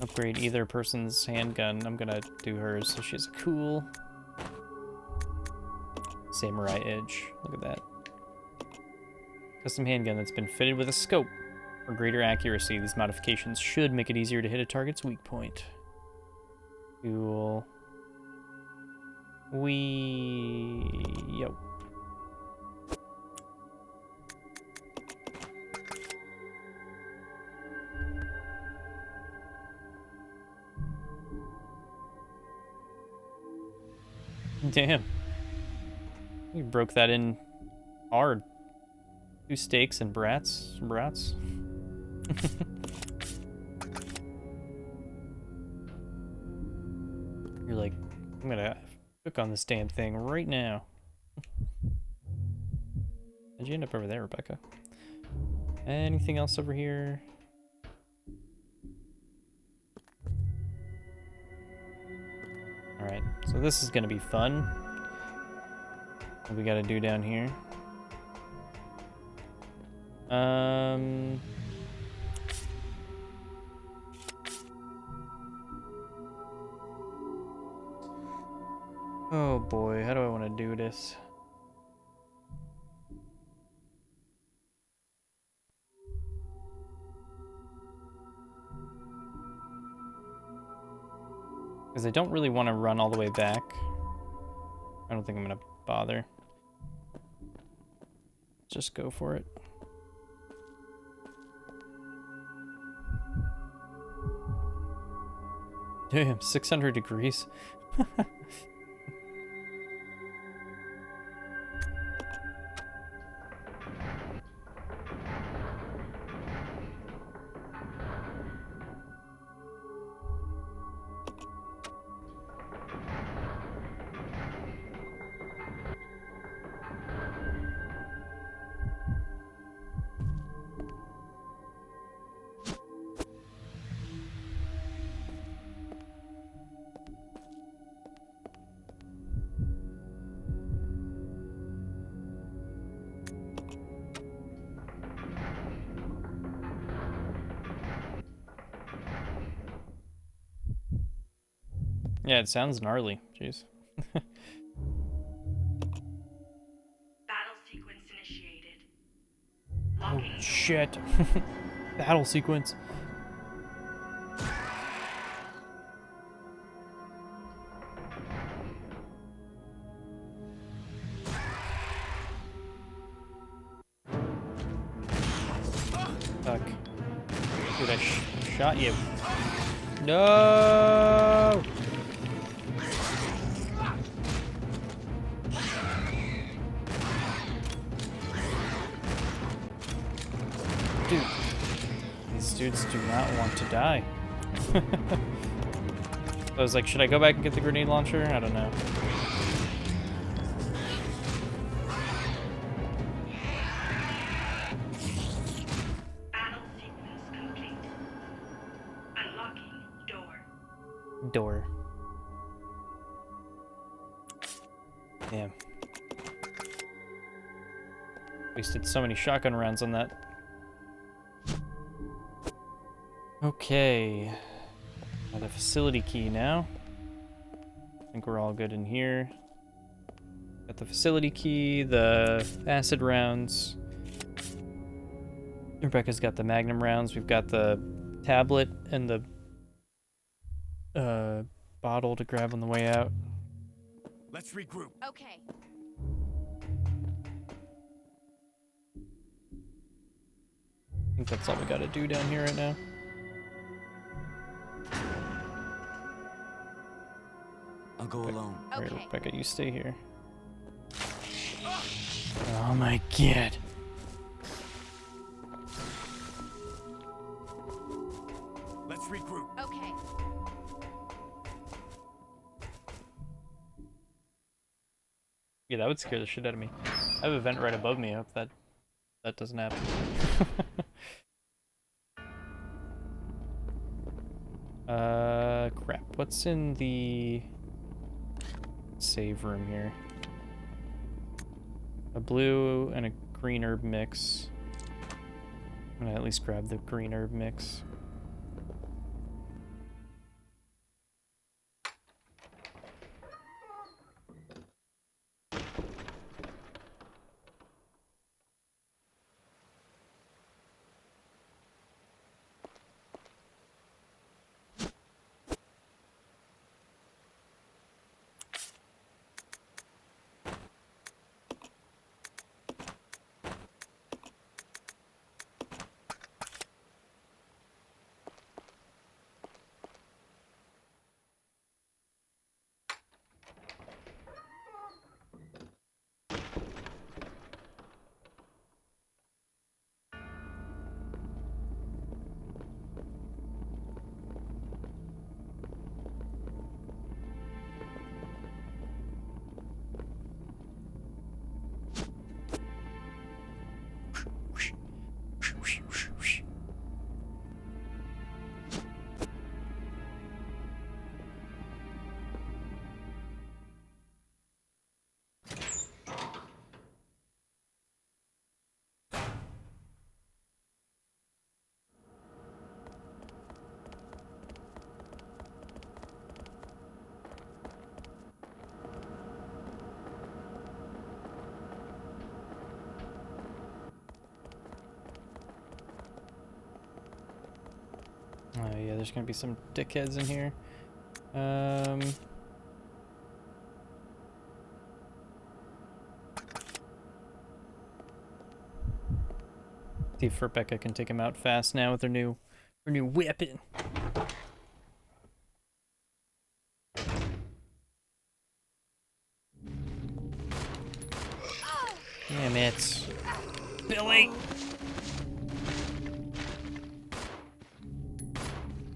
Speaker 1: upgrade either person's handgun. I'm gonna do hers, so she has a cool samurai edge. Look at that. Custom handgun that's been fitted with a scope. For greater accuracy, these modifications should make it easier to hit a target's weak point. Cool. Yo. Damn. You broke that in hard. 2 steaks and brats. Brats. You're like, I'm gonna cook on this damn thing right now. How'd you end up over there, Rebecca? Anything else over here? Alright, so this is gonna be fun. What we gotta do down here? Oh boy, how do I want to do this? Because I don't really want to run all the way back. I don't think I'm going to bother. Just go for it. Damn, 600 degrees. Yeah, it sounds gnarly. Jeez.
Speaker 11: Battle sequence initiated.
Speaker 1: Oh, shit. Battle sequence. Fuck. Dude, I shot you. No! Dude, these dudes do not want to die. I was like, should I go back and get the grenade launcher? I don't know.
Speaker 11: Battle sequence complete. Unlocking door.
Speaker 1: Door. Damn. Wasted so many shotgun rounds on that. Okay. Got the facility key now. I think we're all good in here. Got the facility key, the acid rounds. Rebecca's got the magnum rounds. We've got the tablet and the bottle to grab on the way out.
Speaker 7: Let's regroup.
Speaker 3: Okay.
Speaker 1: I think that's all we gotta do down here right now.
Speaker 7: I'll go alone.
Speaker 1: Alright,
Speaker 3: Okay.
Speaker 1: Rebecca, you stay here. Oh my god.
Speaker 7: Let's regroup.
Speaker 3: Okay.
Speaker 1: Yeah, that would scare the shit out of me. I have a vent right above me. I hope that doesn't happen. Crap. What's in the save room here? A blue and a green herb mix. I'm gonna at least grab the green herb mix. Oh yeah, there's gonna be some dickheads in here. See if Rebecca can take him out fast now with her new weapon. Damn it, Billy!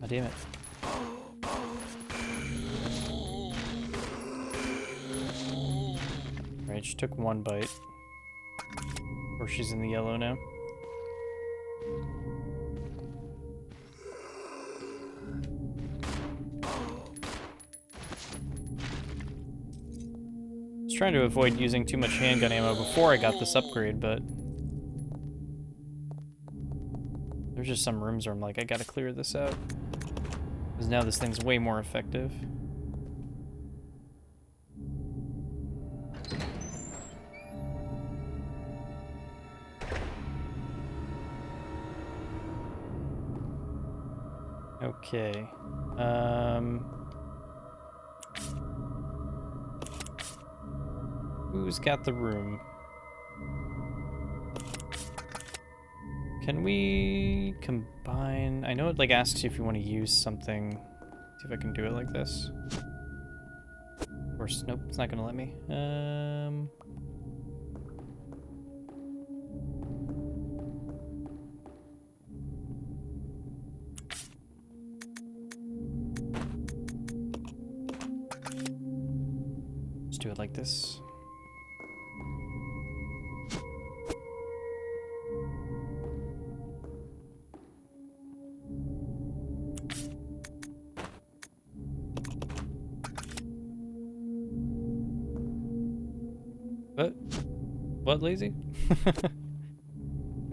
Speaker 1: Oh, damn it. Right, she took one bite. Or she's in the yellow now. I was trying to avoid using too much handgun ammo before I got this upgrade, but there's just some rooms where I'm like, I gotta clear this out. Because now this thing's way more effective. Okay. Who's got the room? Can we combine? I know it like asks you if you want to use something. See if I can do it like this. Of course, nope, it's not gonna let me. Let's do it like this. What? What, lazy?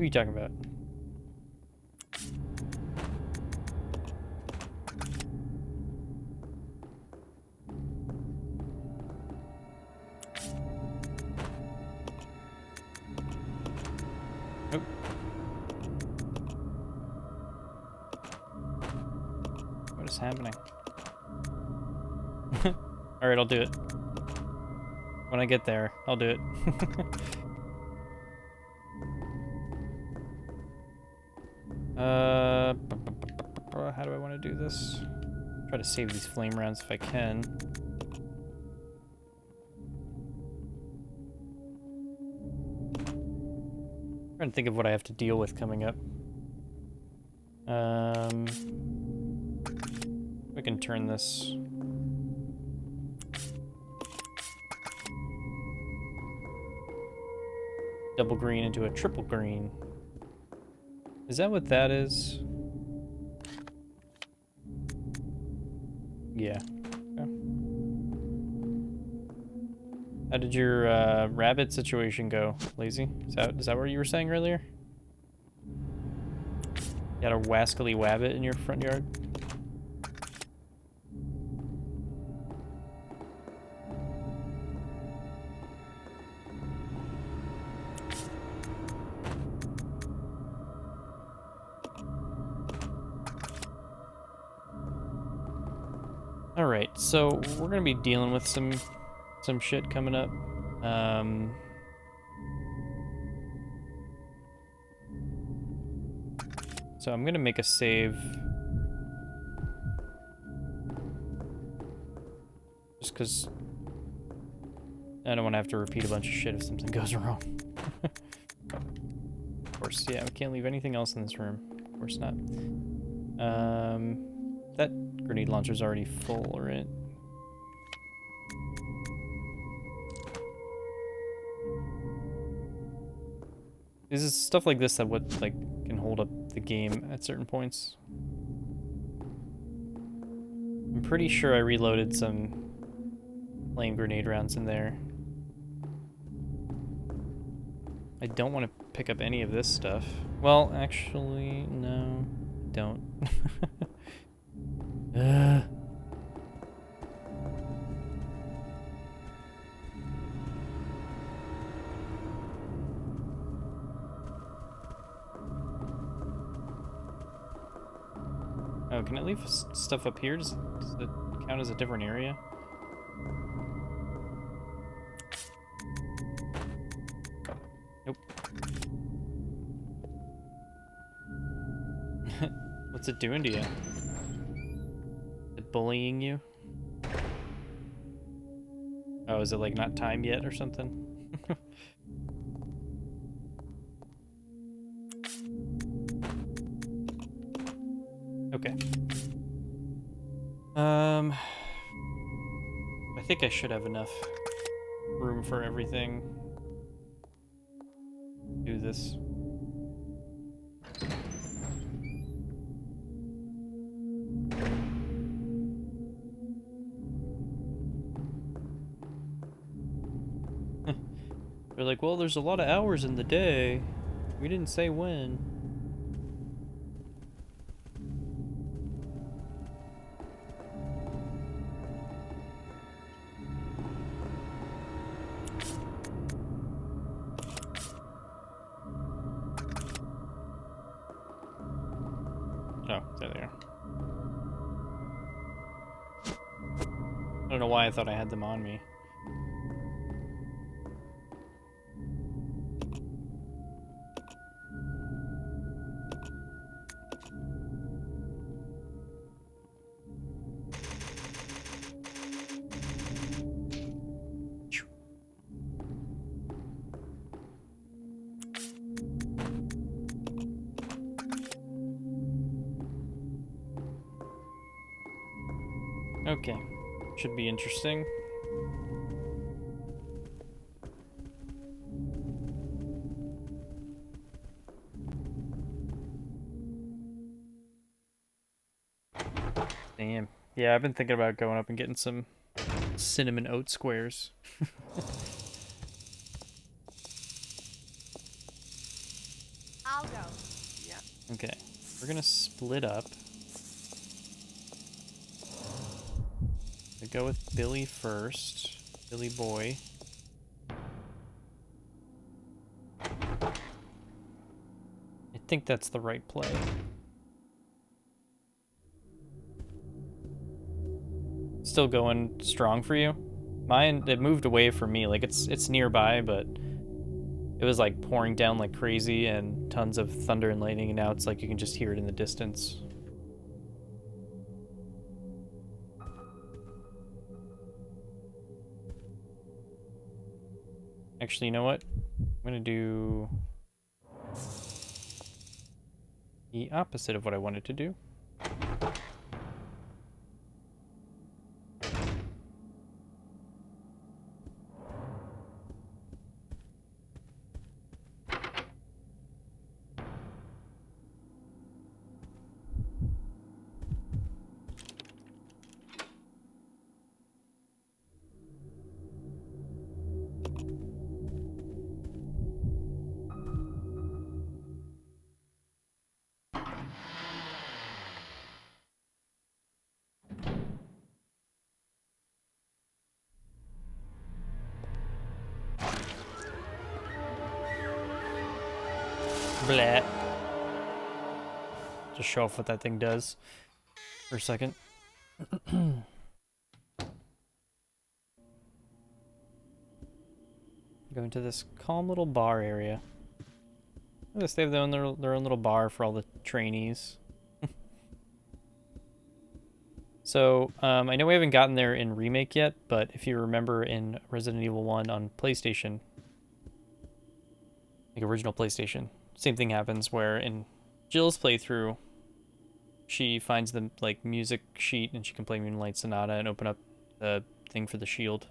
Speaker 1: are you talking about? Nope. What is happening? Alright, I'll do it. When I get there, I'll do it. How do I want to do this? Try to save these flame rounds if I can. Trying to think of what I have to deal with coming up. We can turn this. Double green into a triple green. Is that what that is? Yeah. Okay. How did your rabbit situation go, Lazy? Is that what you were saying earlier? You got a wascally wabbit in your front yard? Alright, so we're gonna be dealing with some shit coming up. So I'm gonna make a save. Just because I don't want to have to repeat a bunch of shit if something goes wrong. Of course, yeah, we can't leave anything else in this room. Of course not. That grenade launcher's already full, right? Is stuff like this that can hold up the game at certain points? I'm pretty sure I reloaded some flame grenade rounds in there. I don't want to pick up any of this stuff. Well, actually, no, don't. Oh, can I leave stuff up here? Does it count as a different area? Nope. What's it doing to you? Is it bullying you? Oh, is it like not time yet or something? Okay. I think I should have enough room for everything. Do this. They're like, well, there's a lot of hours in the day. We didn't say when. Oh, there they are. I don't know why I thought I had them on me. Okay, should be interesting. Damn. Yeah, I've been thinking about going up and getting some cinnamon oat squares.
Speaker 12: I'll go.
Speaker 10: Yeah.
Speaker 1: Okay, we're gonna split up. I go with Billy first. Billy boy. I think that's the right play. Still going strong for you? Mine, it moved away from me. Like, it's nearby, but it was like pouring down like crazy and tons of thunder and lightning, and now it's like you can just hear it in the distance. Actually, you know what? I'm gonna do the opposite of what I wanted to do. Blah. Just show off what that thing does for a second. Going to this calm little bar area. I guess they have their own little bar for all the trainees. So, I know we haven't gotten there in Remake yet, but if you remember in Resident Evil 1 on PlayStation, like original PlayStation, same thing happens where in Jill's playthrough, she finds the like music sheet and she can play Moonlight Sonata and open up the thing for the shield.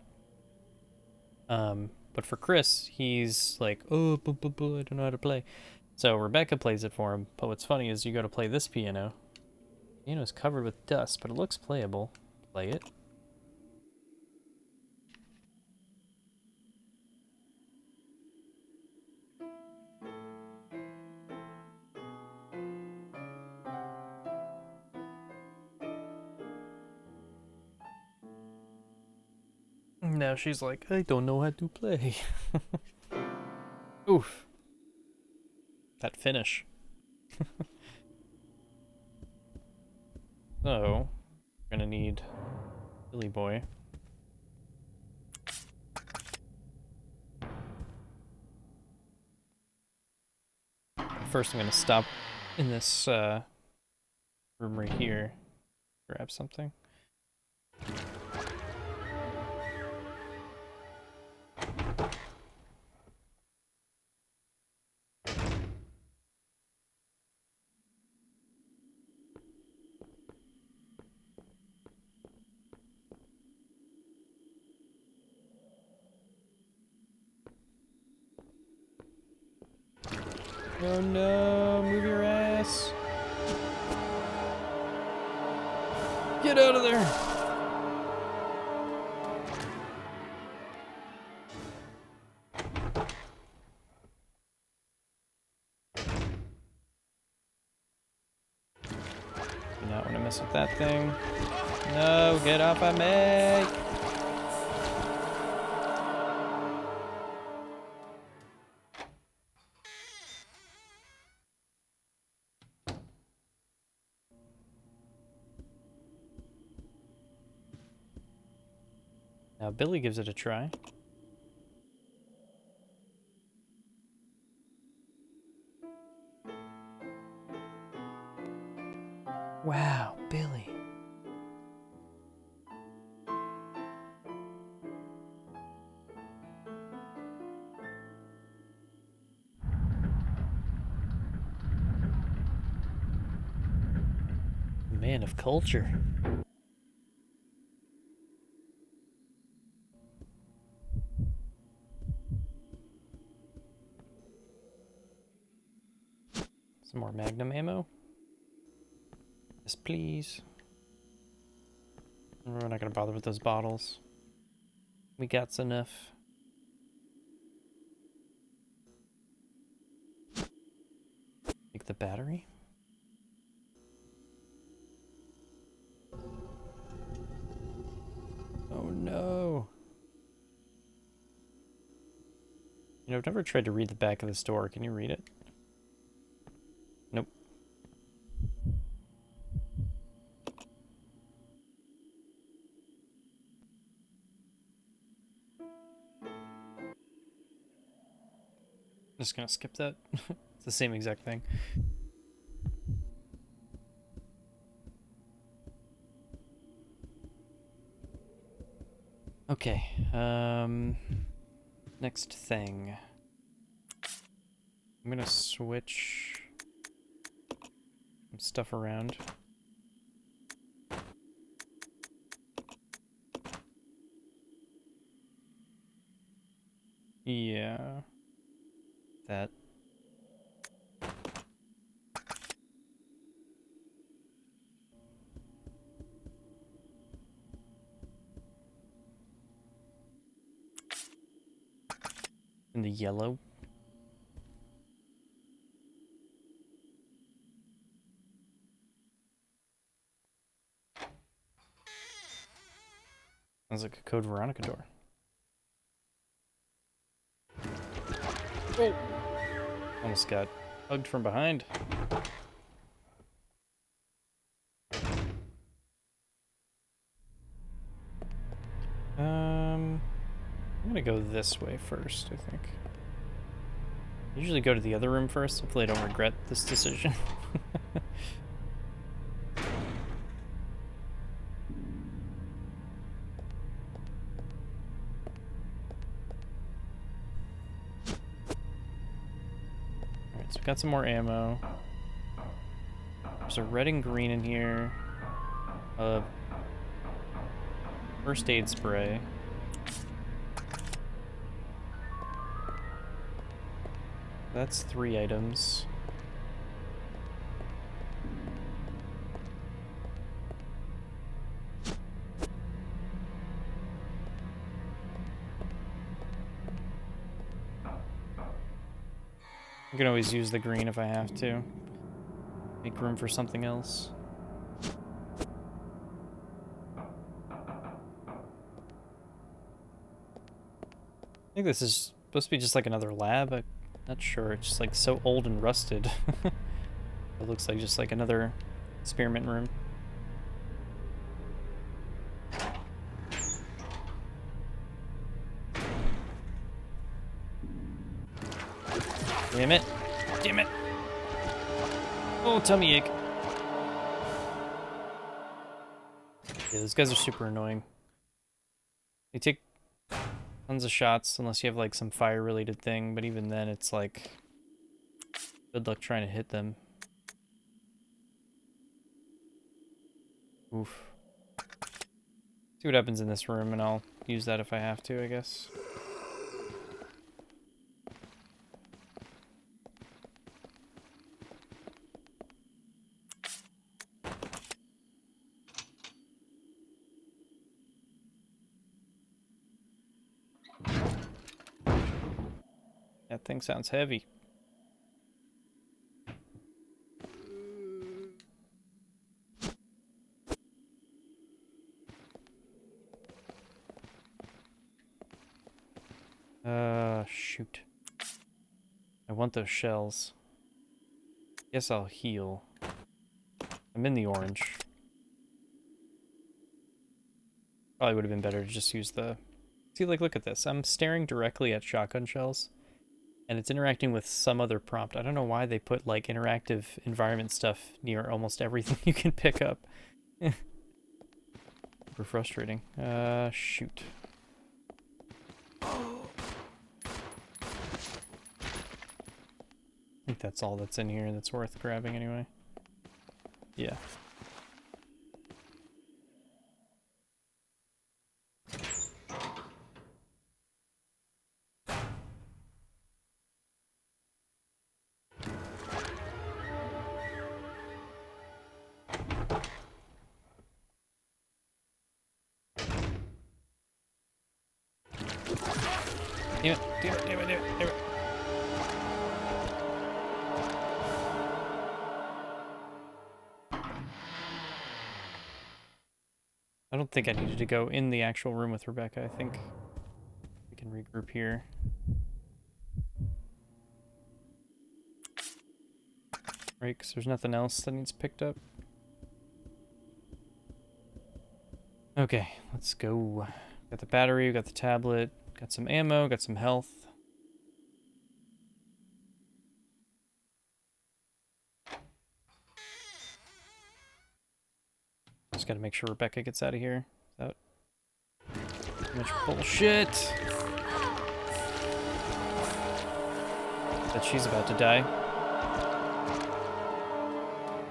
Speaker 1: But for Chris, he's like, oh, I don't know how to play. So Rebecca plays it for him. But what's funny is you go to play this piano. The piano's covered with dust, but it looks playable. Play it. Now she's like, I don't know how to play. Oof. That finish. So, we're gonna need Billy Boy. First, I'm gonna stop in this room right here, grab something. Oh no, move your ass. Get out of there. Do not want to mess with that thing. No, get off of me. Now Billy gives it a try. Wow, Billy. Man of culture. Some more Magnum ammo. Yes, please. We're not gonna bother with those bottles. We got enough. Take the battery. Oh no. You know, I've never tried to read the back of this door. Can you read it? Nope. Just gonna skip that. It's the same exact thing. Okay, next thing. I'm gonna switch some stuff around. Yeah. That. And the yellow. Sounds like a Code Veronica door. Oh! Almost got hugged from behind. I'm gonna go this way first, I think. I usually go to the other room first. Hopefully I don't regret this decision. Alright, so we got some more ammo. There's a red and green in here. First aid spray. That's 3 items. I can always use the green if I have to. Make room for something else. I think this is supposed to be just like another lab. I'm not sure. It's just like so old and rusted. It looks like just like another experiment room. Damn it. Damn it. Oh, tummy ache. Yeah, those guys are super annoying. They take tons of shots unless you have like some fire related thing, but even then it's like good luck trying to hit them. Oof. See what happens in this room and I'll use that if I have to, I guess. That thing sounds heavy. Shoot. I want those shells. Guess I'll heal. I'm in the orange. Probably would have been better to just use the... See, like, look at this. I'm staring directly at shotgun shells, and it's interacting with some other prompt. I don't know why they put, like, interactive environment stuff near almost everything you can pick up. Super frustrating. Shoot. I think that's all that's in here that's worth grabbing anyway. Yeah. Damn it, damn it, damn it, damn it, damn it. don't think I needed to go in the actual room with Rebecca. I think we can regroup here. Right, because there's nothing else that needs picked up. Okay, let's go. Got the battery, we got the tablet, got some ammo, got some health. Just gotta make sure Rebecca gets out of here without too much bullshit. That she's about to die.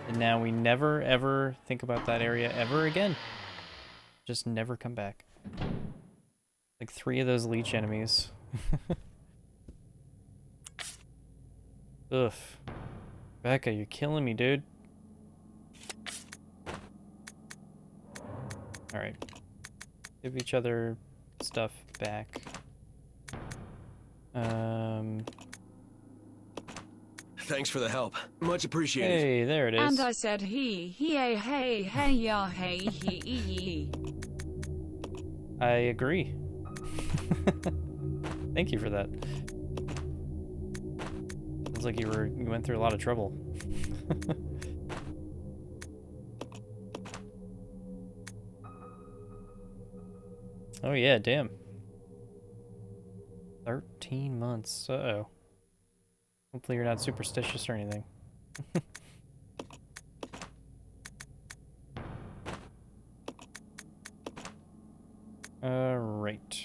Speaker 1: And now we never ever think about that area ever again. Just never come back. Like 3 of those leech enemies. Ugh. Rebecca, you're killing me, dude. Alright. Give each other stuff back.
Speaker 12: Thanks for the help. Much appreciated.
Speaker 1: Hey, there it is.
Speaker 13: And I said hey, ya, he.
Speaker 1: I agree. Thank you for that. Sounds like you went through a lot of trouble. Oh yeah, damn. 13 months. Uh-oh. Hopefully you're not superstitious or anything. Alright.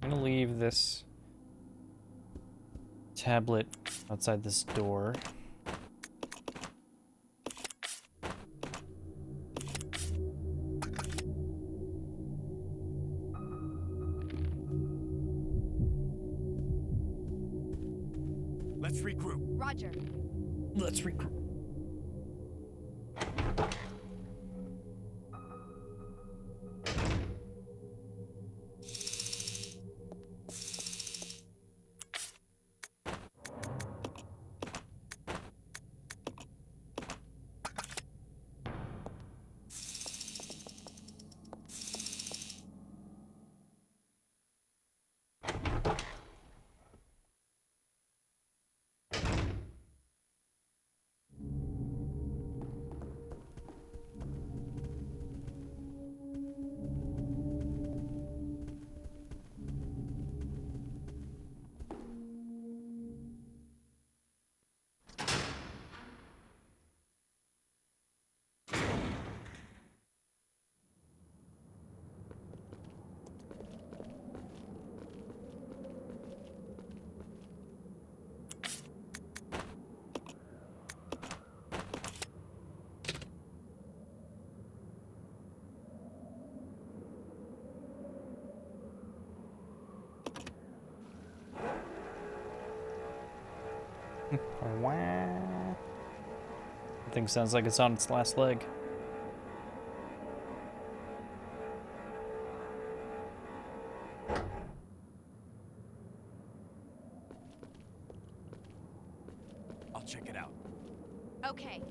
Speaker 1: I'm gonna leave this tablet outside this door.
Speaker 7: Let's regroup.
Speaker 3: Roger.
Speaker 1: Let's regroup. That thing sounds like it's on its last leg.
Speaker 7: I'll check it out.
Speaker 3: Okay.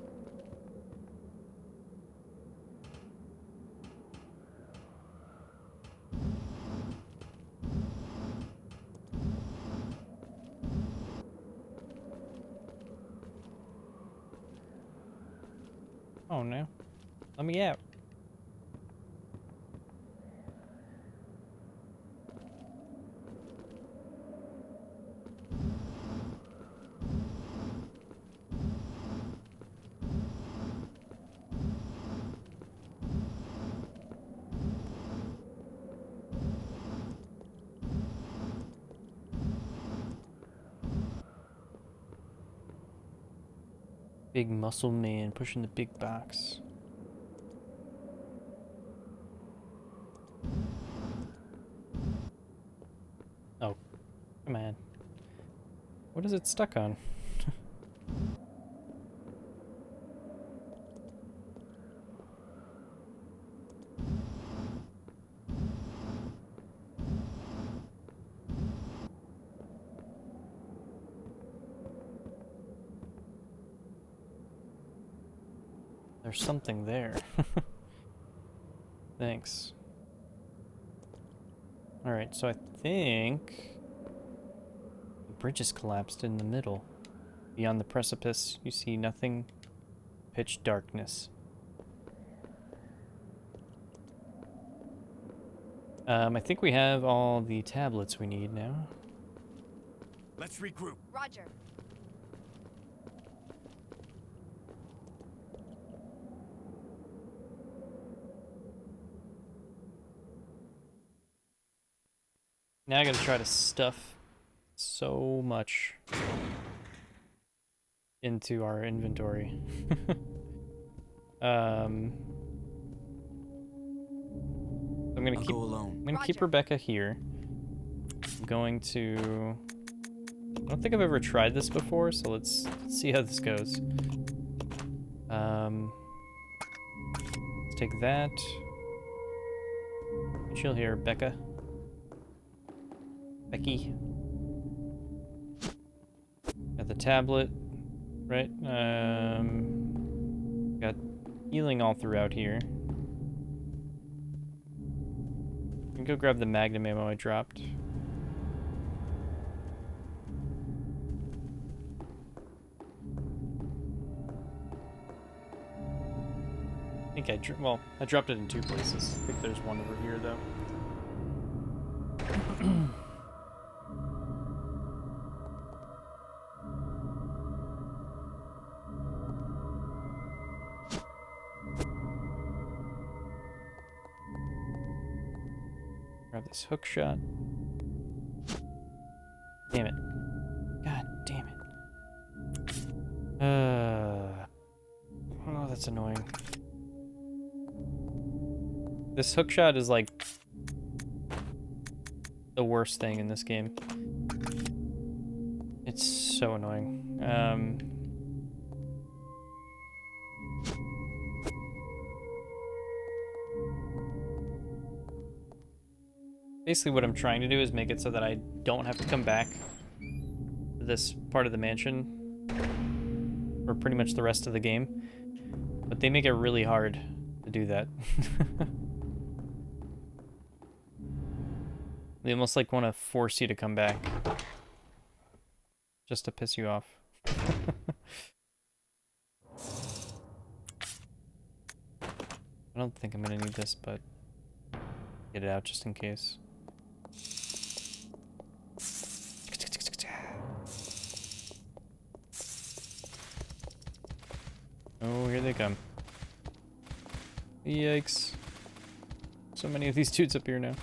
Speaker 1: Oh no. Let me out. Big muscle man pushing the big box. Oh, come on. What is it stuck on? There's something there. Thanks. Alright, so I think the bridge is collapsed in the middle. Beyond the precipice, you see nothing. Pitch darkness. I think we have all the tablets we need now.
Speaker 7: Let's regroup.
Speaker 3: Roger.
Speaker 1: Now I gotta try to stuff so much into our inventory. I'm gonna keep Rebecca here. I'm going to. I don't think I've ever tried this before, so let's see how this goes. Let's take that. Chill here, Becca. Becky. Got the tablet, right? Got healing all throughout here. I can go grab the magnum ammo I dropped. I think I dropped it in 2 places. I think there's one over here, though. Grab this hook shot. Damn it. God damn it. Oh, that's annoying. This hook shot is like the worst thing in this game. It's so annoying. Basically what I'm trying to do is make it so that I don't have to come back to this part of the mansion for pretty much the rest of the game. But they make it really hard to do that. They almost like want to force you to come back. Just to piss you off. I don't think I'm gonna need this, but get it out just in case. Oh, here they come. Yikes. So many of these dudes up here now.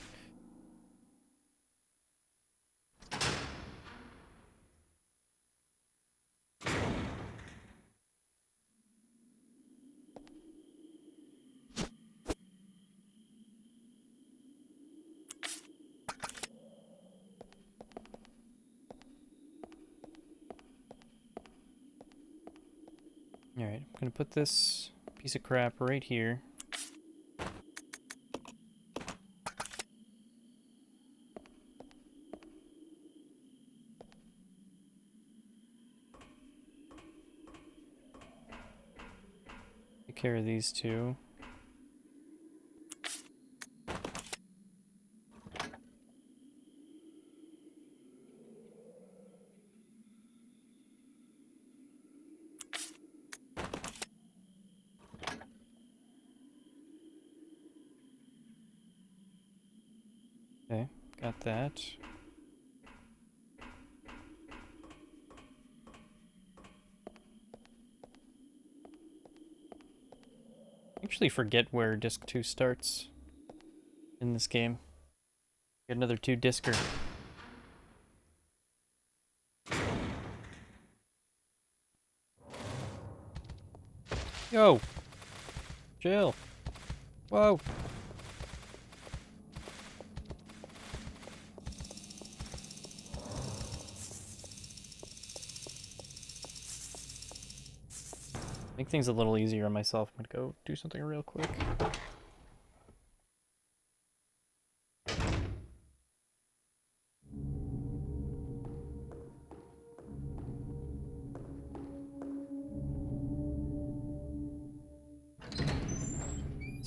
Speaker 1: Alright, I'm gonna put this piece of crap right here. Take care of these two. Okay, got that. I actually forget where disc 2 starts in this game. Get another 2-discer. Yo! Chill! Whoa! Make things a little easier on myself. I'm gonna go do something real quick.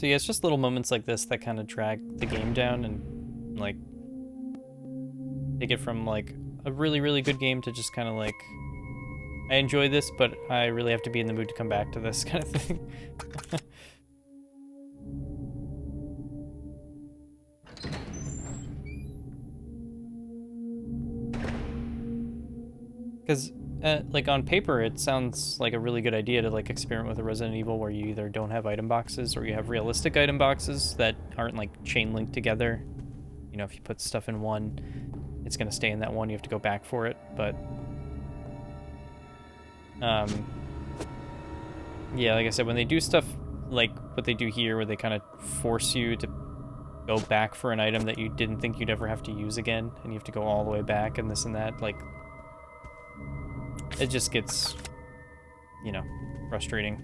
Speaker 1: So yeah, it's just little moments like this that kind of drag the game down and like take it from like a really, really good game to just kind of like, I enjoy this, but I really have to be in the mood to come back to this kind of thing. Because, like, on paper, it sounds like a really good idea to, like, experiment with a Resident Evil where you either don't have item boxes or you have realistic item boxes that aren't, like, chain-linked together. You know, if you put stuff in one, it's going to stay in that one. You have to go back for it, but... yeah, like I said, when they do stuff like what they do here, where they kind of force you to go back for an item that you didn't think you'd ever have to use again, and you have to go all the way back and this and that, like... it just gets, you know, frustrating.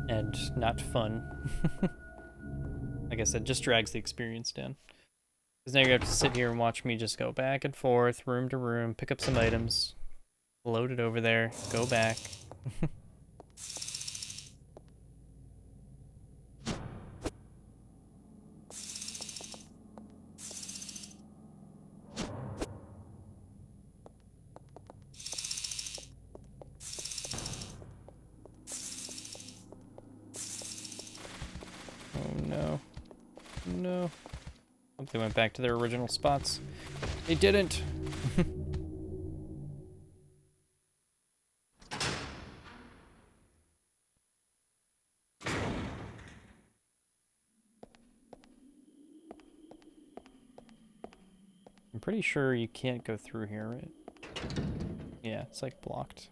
Speaker 1: And not fun. Like I said, just drags the experience down. Because now you have to sit here and watch me just go back and forth, room to room, pick up some items, load it over there, go back. No. Hope they went back to their original spots. They didn't. I'm pretty sure you can't go through here, right? Yeah, it's like blocked.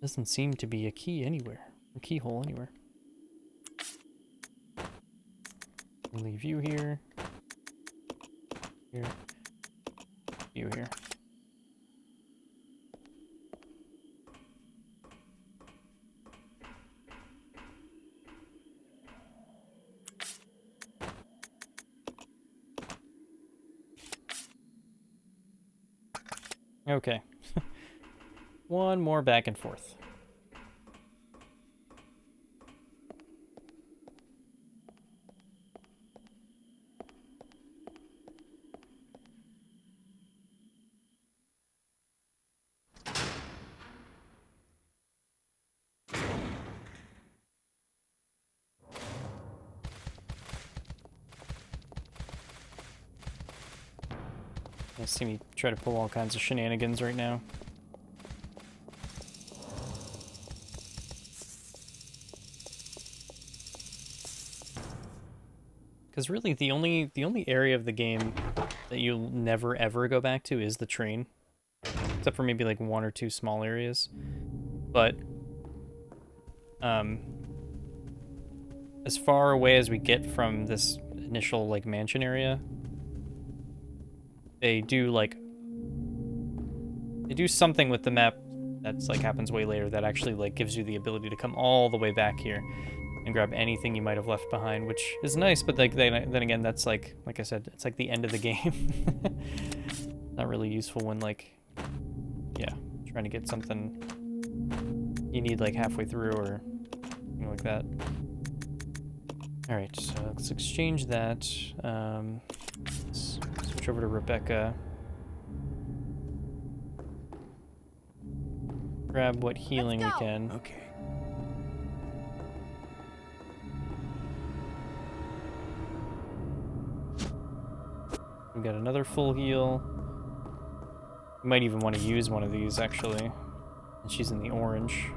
Speaker 1: Doesn't seem to be a key anywhere. A keyhole anywhere. Leave you here. Here. You here. Okay. One more back and forth. You see me try to pull all kinds of shenanigans right now. Because really, the only area of the game that you'll never ever go back to is the train, except for maybe like one or two small areas. But as far away as we get from this initial like mansion area, they do something with the map that's like happens way later that actually like gives you the ability to come all the way back here and grab anything you might have left behind, which is nice, but like then again, that's like I said, it's like the end of the game. Not really useful when like, yeah, trying to get something you need like halfway through or something like that. All right, so let's exchange that. Let's switch over to Rebecca. Grab what healing we can.
Speaker 7: Okay.
Speaker 1: We got another full heal. We might even want to use one of these, actually. And she's in the orange.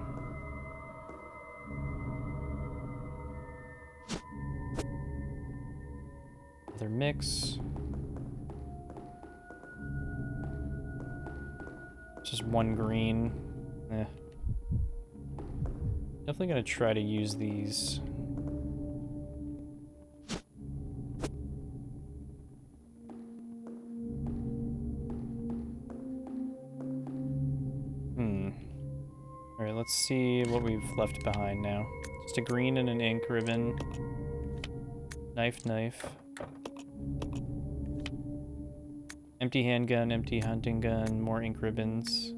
Speaker 1: Another mix. Just one green. Eh. Definitely gonna try to use these. Alright, let's see what we've left behind now. Just a green and an ink ribbon. Knife. Empty handgun, empty hunting gun, more ink ribbons.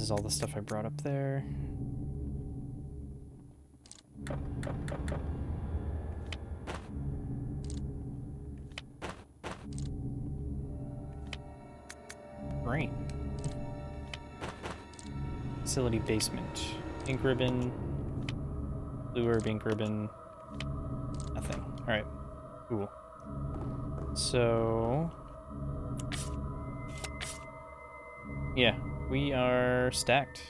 Speaker 1: is all the stuff I brought up there. Brain. Facility basement. Ink ribbon. Blue herb, ink ribbon. Nothing. Alright. Cool. So... yeah, we are stacked.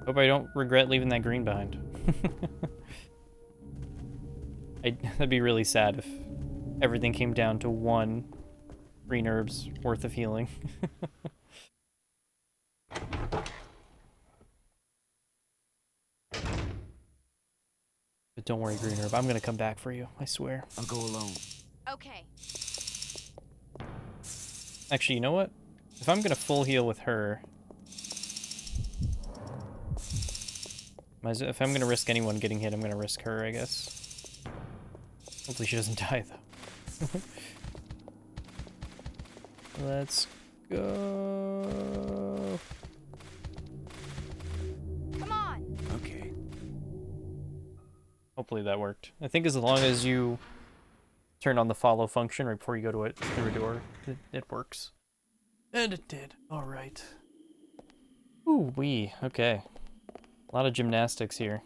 Speaker 1: Hope I don't regret leaving that green behind. That'd be really sad if everything came down to one green herb's worth of healing. But don't worry, green herb. I'm gonna come back for you. I swear.
Speaker 7: I'll go alone.
Speaker 3: Okay.
Speaker 1: Actually, you know what? If I'm gonna full heal with her, if I'm gonna risk anyone getting hit, I'm gonna risk her, I guess. Hopefully she doesn't die, though. Let's go.
Speaker 3: Come on.
Speaker 7: Okay.
Speaker 1: Hopefully that worked. I think as long as you turn on the follow function right before you go to it through a door, it works. And it did. All right. Ooh wee. Okay. A lot of gymnastics here.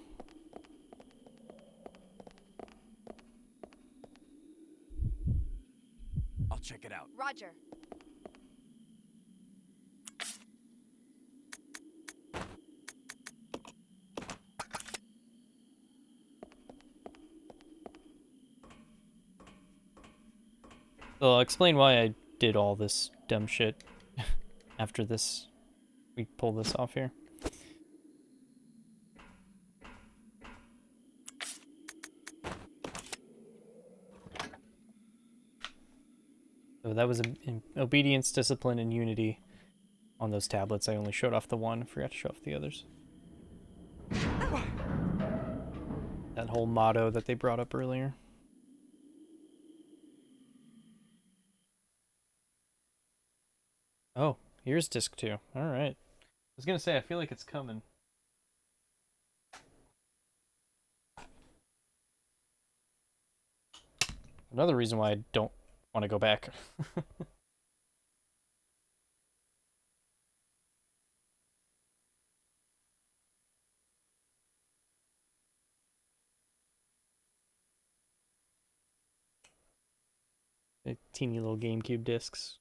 Speaker 7: I'll check it out.
Speaker 3: Roger.
Speaker 1: So I'll explain why I did all this dumb shit after this. We pull this off here. So that was in obedience, discipline, and unity on those tablets. I only showed off the one. Forgot to show off the others. That whole motto that they brought up earlier. Oh, here's disc 2. Alright. I was gonna say, I feel like it's coming. Another reason why I don't want to go back. Teeny little GameCube discs.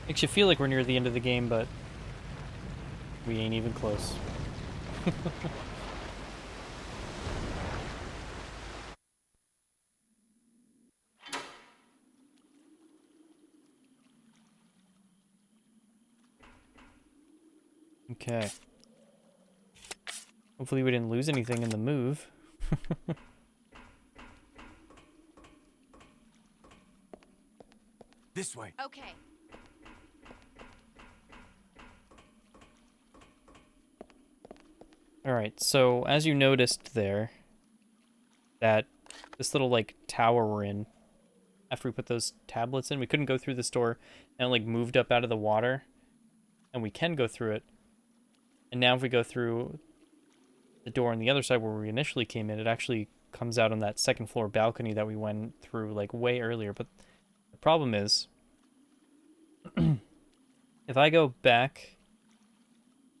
Speaker 1: Makes you feel like we're near the end of the game, but we ain't even close. Okay. Hopefully we didn't lose anything in the move.
Speaker 7: This way.
Speaker 3: Okay.
Speaker 1: Alright, so as you noticed there, that this little, like, tower we're in, after we put those tablets in, we couldn't go through this door, and it, like, moved up out of the water, and we can go through it. And now if we go through the door on the other side where we initially came in, it actually comes out on that second floor balcony that we went through, like, way earlier. But the problem is, if I go back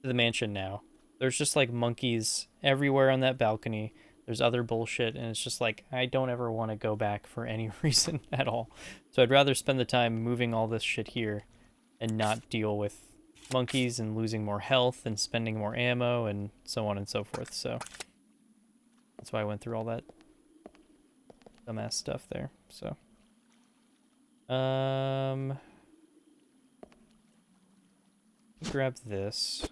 Speaker 1: to the mansion now, there's just, like, monkeys everywhere on that balcony. There's other bullshit, and it's just like, I don't ever want to go back for any reason at all. So I'd rather spend the time moving all this shit here and not deal with monkeys and losing more health and spending more ammo and so on and so forth. So that's why I went through all that dumbass stuff there. So grab this.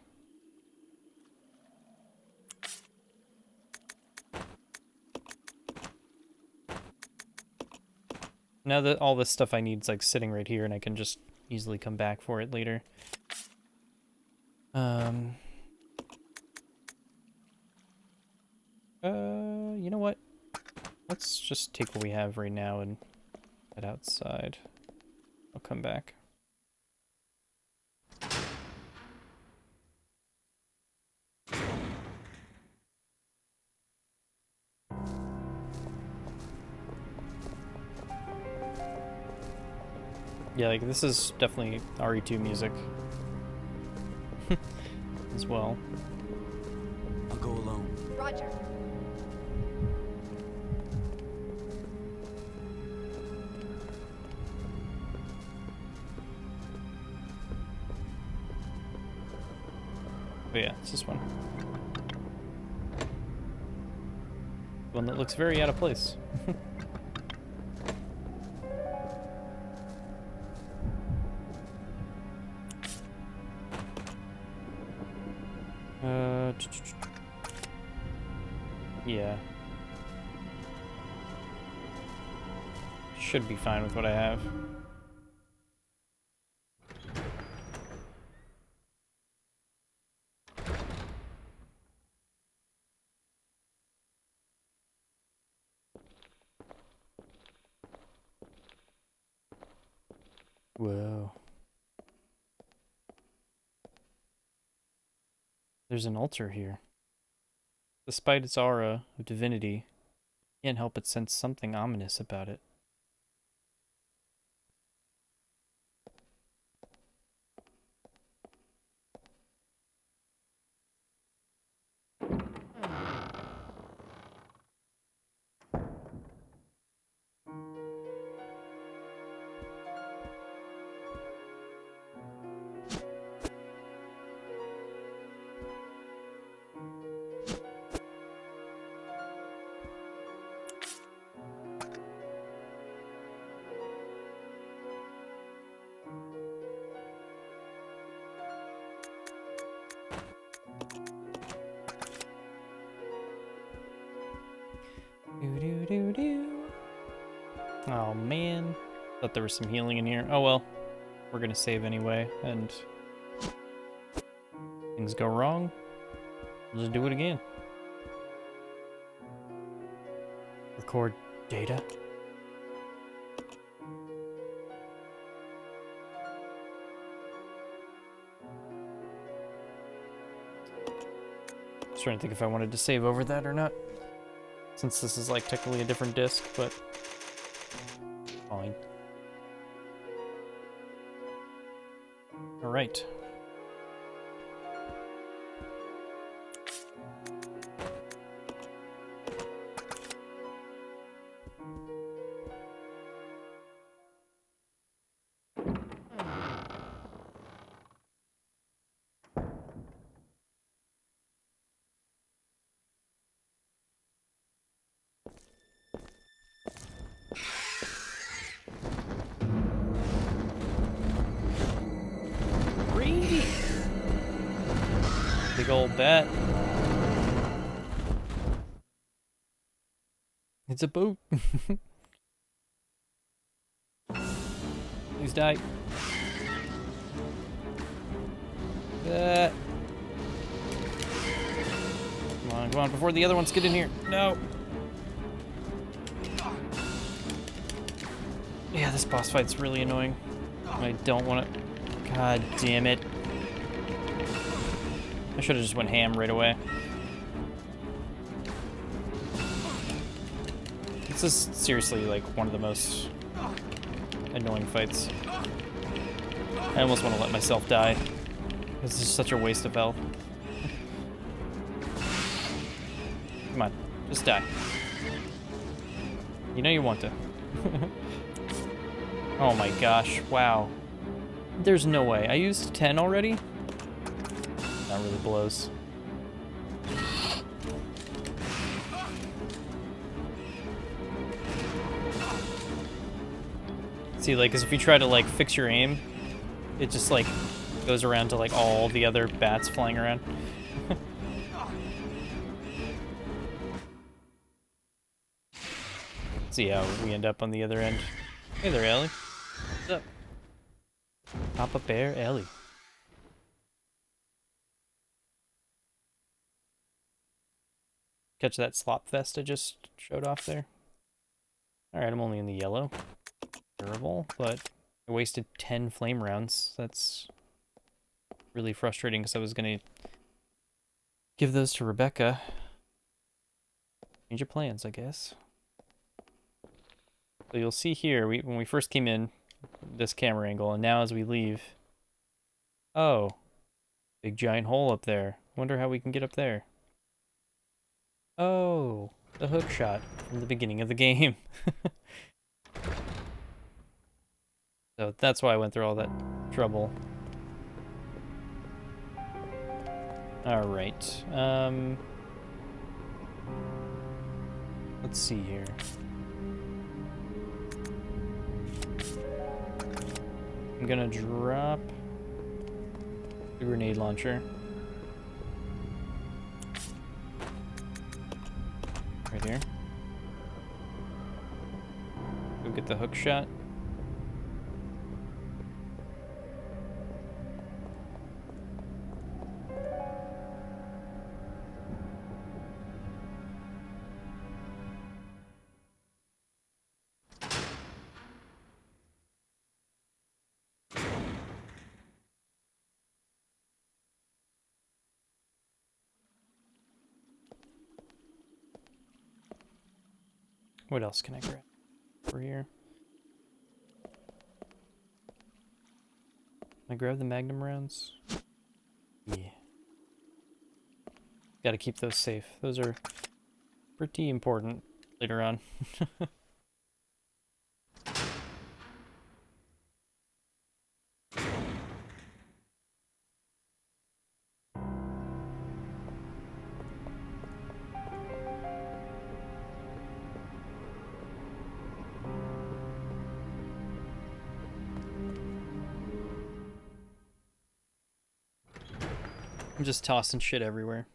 Speaker 1: Now that all this stuff I need is like sitting right here and I can just easily come back for it later. You know what? Let's just take what we have right now and head outside. I'll come back. Yeah, like this is definitely RE2 music as well.
Speaker 7: I'll go alone.
Speaker 3: Roger.
Speaker 1: Oh yeah, it's this one. One that looks very out of place. Yeah. Should be fine with what I have. Whoa. There's an altar here. Despite its aura of divinity, you can't help but sense something ominous about it. Oh man, thought there was some healing in here. Oh well, we're gonna save anyway, and things go wrong, we'll just do it again. Record data. I was trying to think if I wanted to save over that or not, since this is like technically a different disc, but fine. All right. Big old bat. It's a boat. Please die. Come on, before the other ones get in here. No. Yeah, this boss fight's really annoying. I don't want to. God damn it. I should have just went ham right away. This is seriously like one of the most annoying fights. I almost want to let myself die. This is such a waste of health. Come on, just die. You know you want to. Oh my gosh, wow. There's no way. I used 10 already? That really blows. See, like, cause if you try to, like, fix your aim, it just, like, goes around to, like, all the other bats flying around. See how we end up on the other end. Hey there, Ellie. What's up? Papa Bear Ellie. Catch that slop fest I just showed off there? Alright, I'm only in the yellow. Terrible, but I wasted 10 flame rounds. That's really frustrating because I was going to give those to Rebecca. Change of plans, I guess. So you'll see here, when we first came in, this camera angle, and now as we leave... Oh. Big giant hole up there. Wonder how we can get up there. Oh. The hook shot from the beginning of the game. So that's why I went through all that trouble. Alright. Let's see here. I'm gonna drop the grenade launcher. Right here. Go get the hook shot. What else can I grab over here? Can I grab the magnum rounds? Yeah. Gotta keep those safe. Those are pretty important later on. I'm just tossing shit everywhere.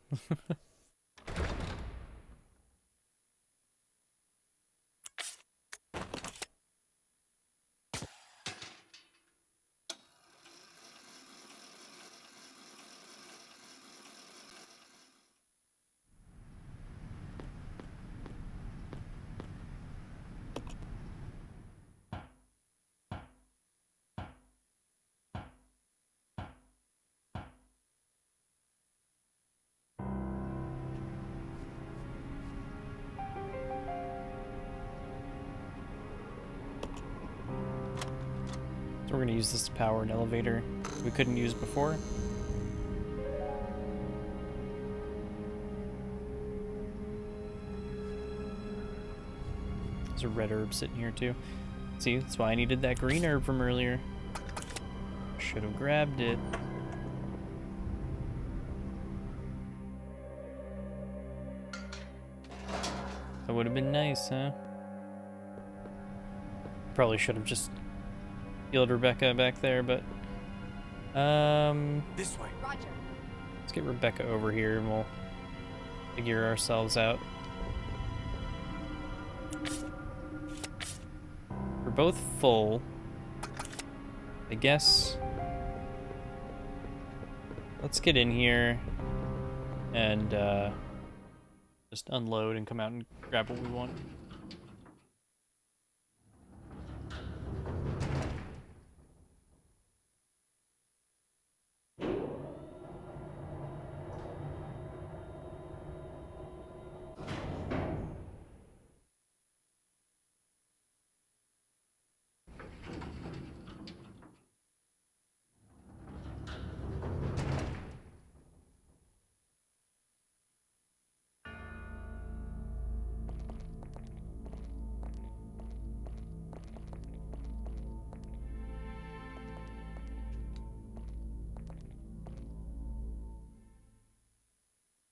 Speaker 1: So we're gonna use this to power an elevator we couldn't use before. There's a red herb sitting here too. See, that's why I needed that green herb from earlier. Should have grabbed it. That would have been nice, huh? Probably should have just healed Rebecca back there, but
Speaker 7: This way.
Speaker 3: Roger.
Speaker 1: let's get Rebecca over here and we'll figure ourselves out. We're both full. I guess let's get in here and just unload and come out and grab what we want.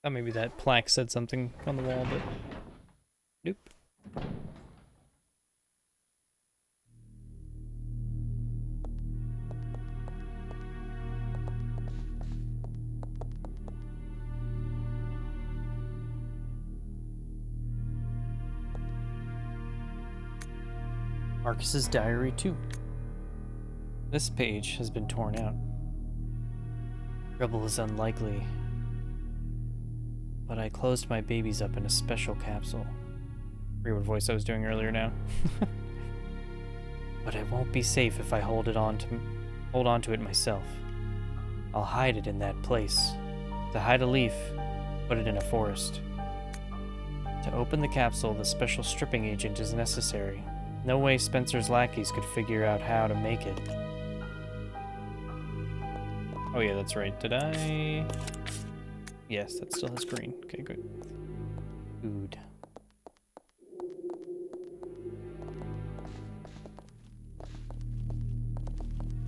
Speaker 1: Thought maybe that plaque said something on the wall, but nope. Marcus's Diary 2. This page has been torn out. Trouble is unlikely, but I closed my babies up in a special capsule. I forget what voice I was doing earlier now. But it won't be safe if I hold on to it myself. I'll hide it in that place. To hide a leaf, put it in a forest. To open the capsule, the special stripping agent is necessary. No way Spencer's lackeys could figure out how to make it. Oh yeah, that's right. Did I... Yes, that still has green. Okay, good. Food.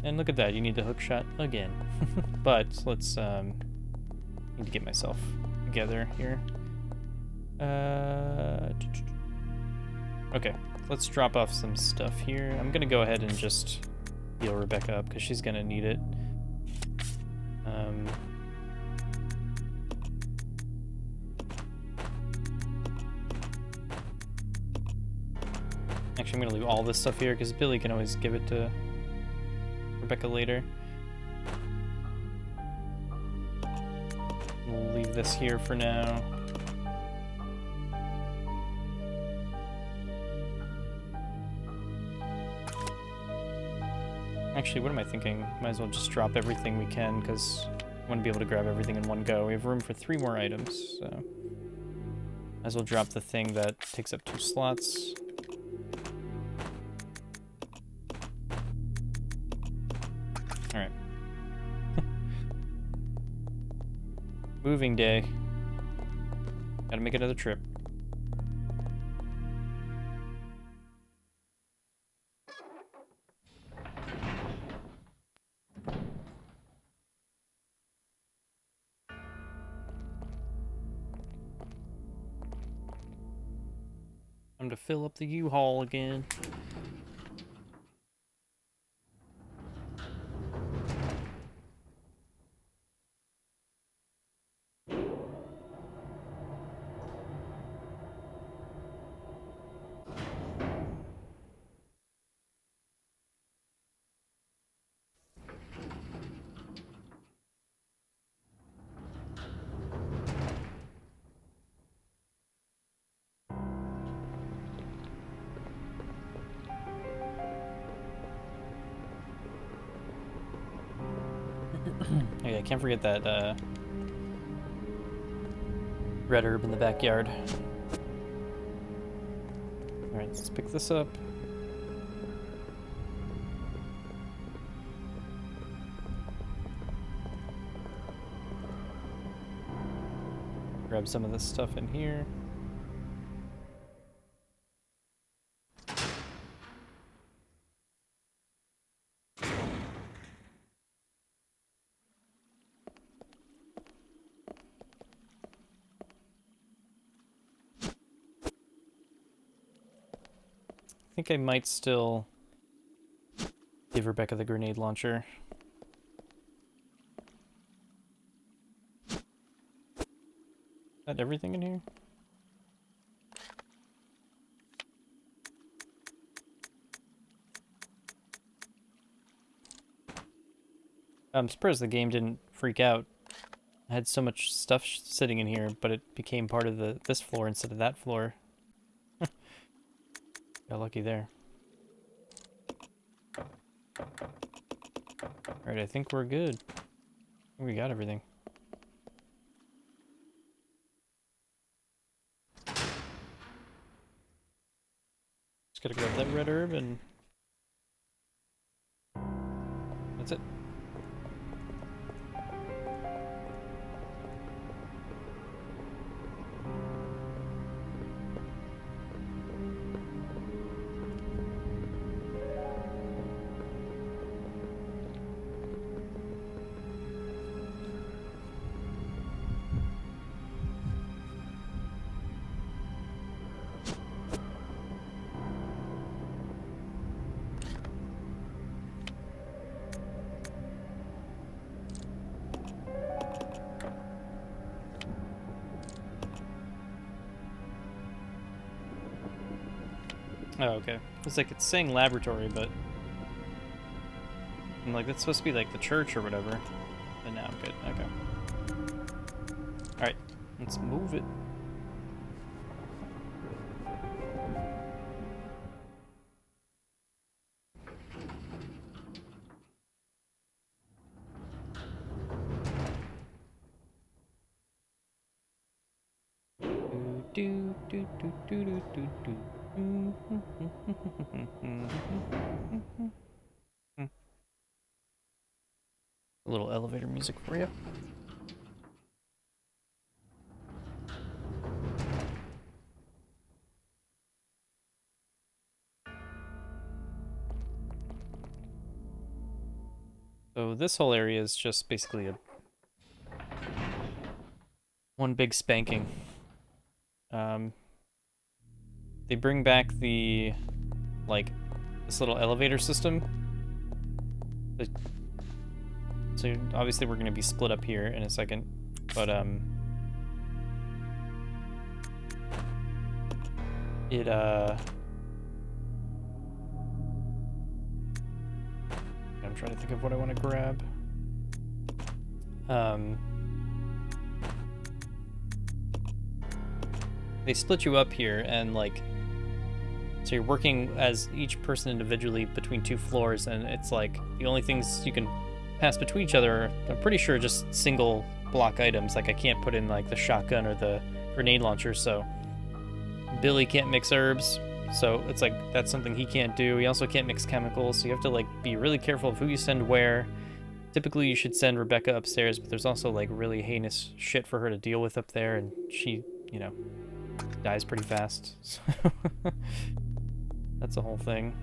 Speaker 1: And look at that, you need the hook shot again. But let's, need to get myself together here. Okay, let's drop off some stuff here. I'm gonna go ahead and just heal Rebecca up because she's gonna need it. Actually, I'm gonna leave all this stuff here because Billy can always give it to Rebecca later. We'll leave this here for now. Actually, what am I thinking? Might as well just drop everything we can because I want to be able to grab everything in one go. We have room for 3 more items, so might as well drop the thing that takes up 2 slots. Alright. Moving day. Gotta make another trip. Time to fill up the U-Haul again. Okay, I can't forget that red herb in the backyard. Alright, let's pick this up. Grab some of this stuff in here. I think I might still give Rebecca the grenade launcher. Is that everything in here? I'm surprised the game didn't freak out. I had so much stuff sitting in here, but it became part of this floor instead of that floor. Got lucky there. Alright, I think we're good. We got everything. Just gotta grab that red herb and that's it. Oh, okay. It's like it's saying laboratory, but I'm like, that's supposed to be like the church or whatever. But now I'm good. Okay. Alright, let's move it. Do, do, do, do, do, do, do. A little elevator music for you. So this whole area is just basically a one big spanking. They bring back the, like, this little elevator system. So obviously we're going to be split up here in a second, but I'm trying to think of what I want to grab. They split you up here, and like, so you're working as each person individually between two floors, and it's like the only things you can pass between each other are, I'm pretty sure, just single block items. Like I can't put in like the shotgun or the grenade launcher, so Billy can't mix herbs, so it's like that's something he can't do. He also can't mix chemicals, so you have to like be really careful of who you send where. Typically you should send Rebecca upstairs, but there's also like really heinous shit for her to deal with up there, and she, you know, dies pretty fast. So that's the whole thing.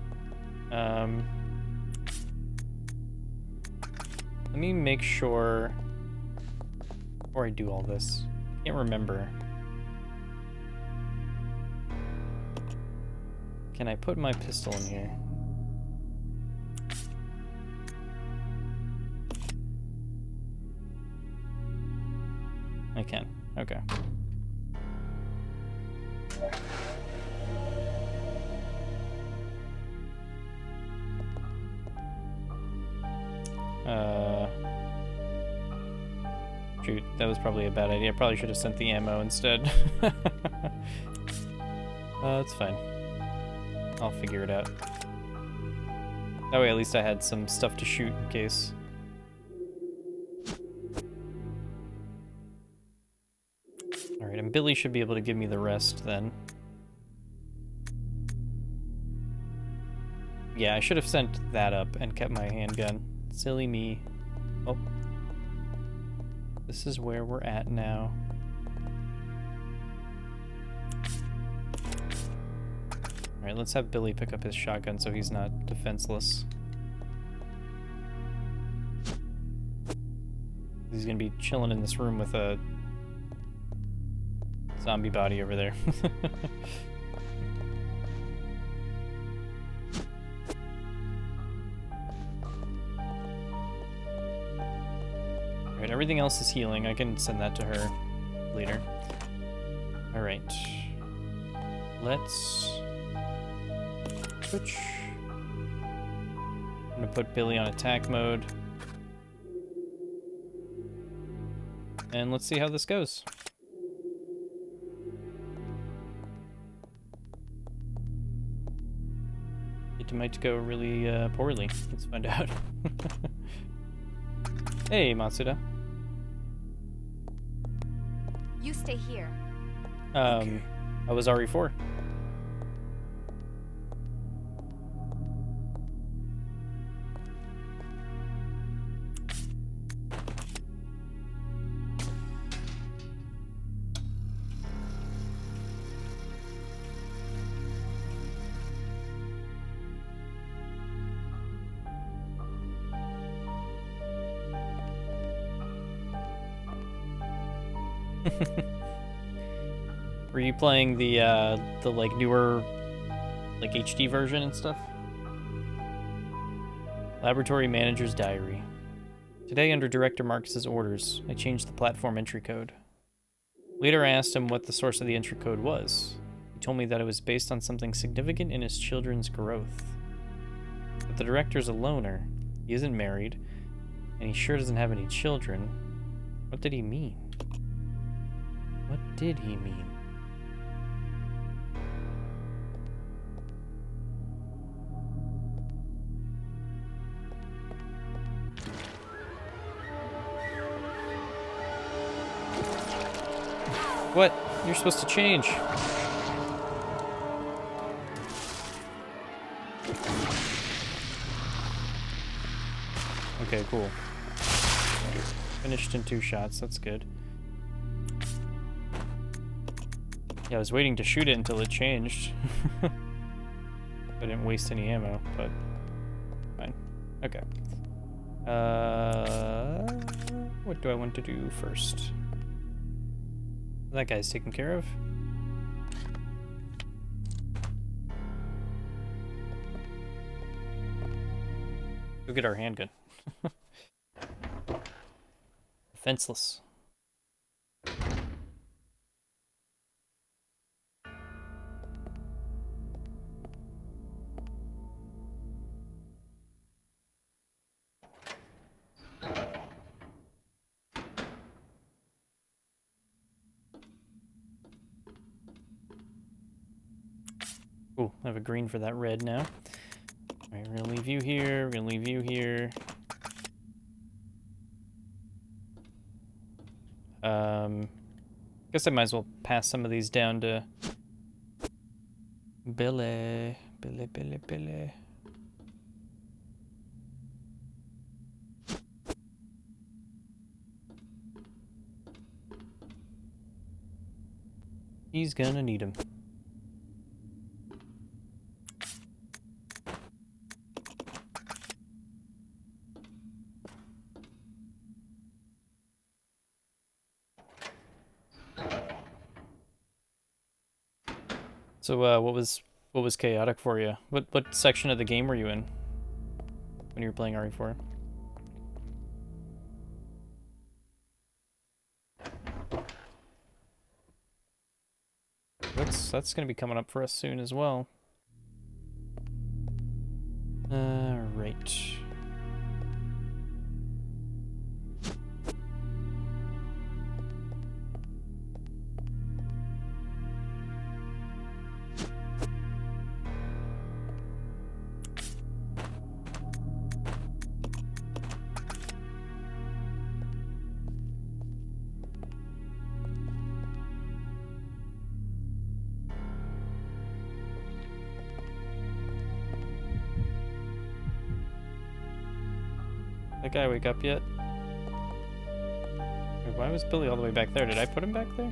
Speaker 1: Let me make sure before I do all this. I can't remember. Can I put my pistol in here? I can. Okay. Shoot, that was probably a bad idea. I probably should have sent the ammo instead. It's fine. I'll figure it out. That way at least I had some stuff to shoot in case. Alright, and Billy should be able to give me the rest then. Yeah, I should have sent that up and kept my handgun. Silly me. Oh. This is where we're at now. Alright, let's have Billy pick up his shotgun so he's not defenseless. He's gonna be chilling in this room with a zombie body over there. Alright, everything else is healing. I can send that to her later. Alright. Let's switch. I'm gonna put Billy on attack mode. And let's see how this goes. It might go really poorly. Let's find out. Hey, Matsuda.
Speaker 3: You stay here.
Speaker 1: I was RE4. Were you playing the like newer, like HD version and stuff? Laboratory Manager's Diary. Today, under Director Marcus's orders, I changed the platform entry code. Later, I asked him what the source of the entry code was. He told me that it was based on something significant in his children's growth. But the director's a loner. He isn't married, and he sure doesn't have any children. What did he mean? What did he mean? What? You're supposed to change. Okay, cool. Finished in 2 shots, that's good. Yeah, I was waiting to shoot it until it changed. I didn't waste any ammo, but fine. Okay. What do I want to do first? That guy's taken care of. Go get our handgun. Defenseless. Ooh, I have a green for that red now. Alright, we're gonna leave you here, we're gonna leave you here. Guess I might as well pass some of these down to Billy. Billy. He's gonna need him. So what was chaotic for you? What section of the game were you in when you were playing RE4? That's gonna be coming up for us soon as well. Right. That guy wake up yet? Wait, why was Billy all the way back there? Did I put him back there?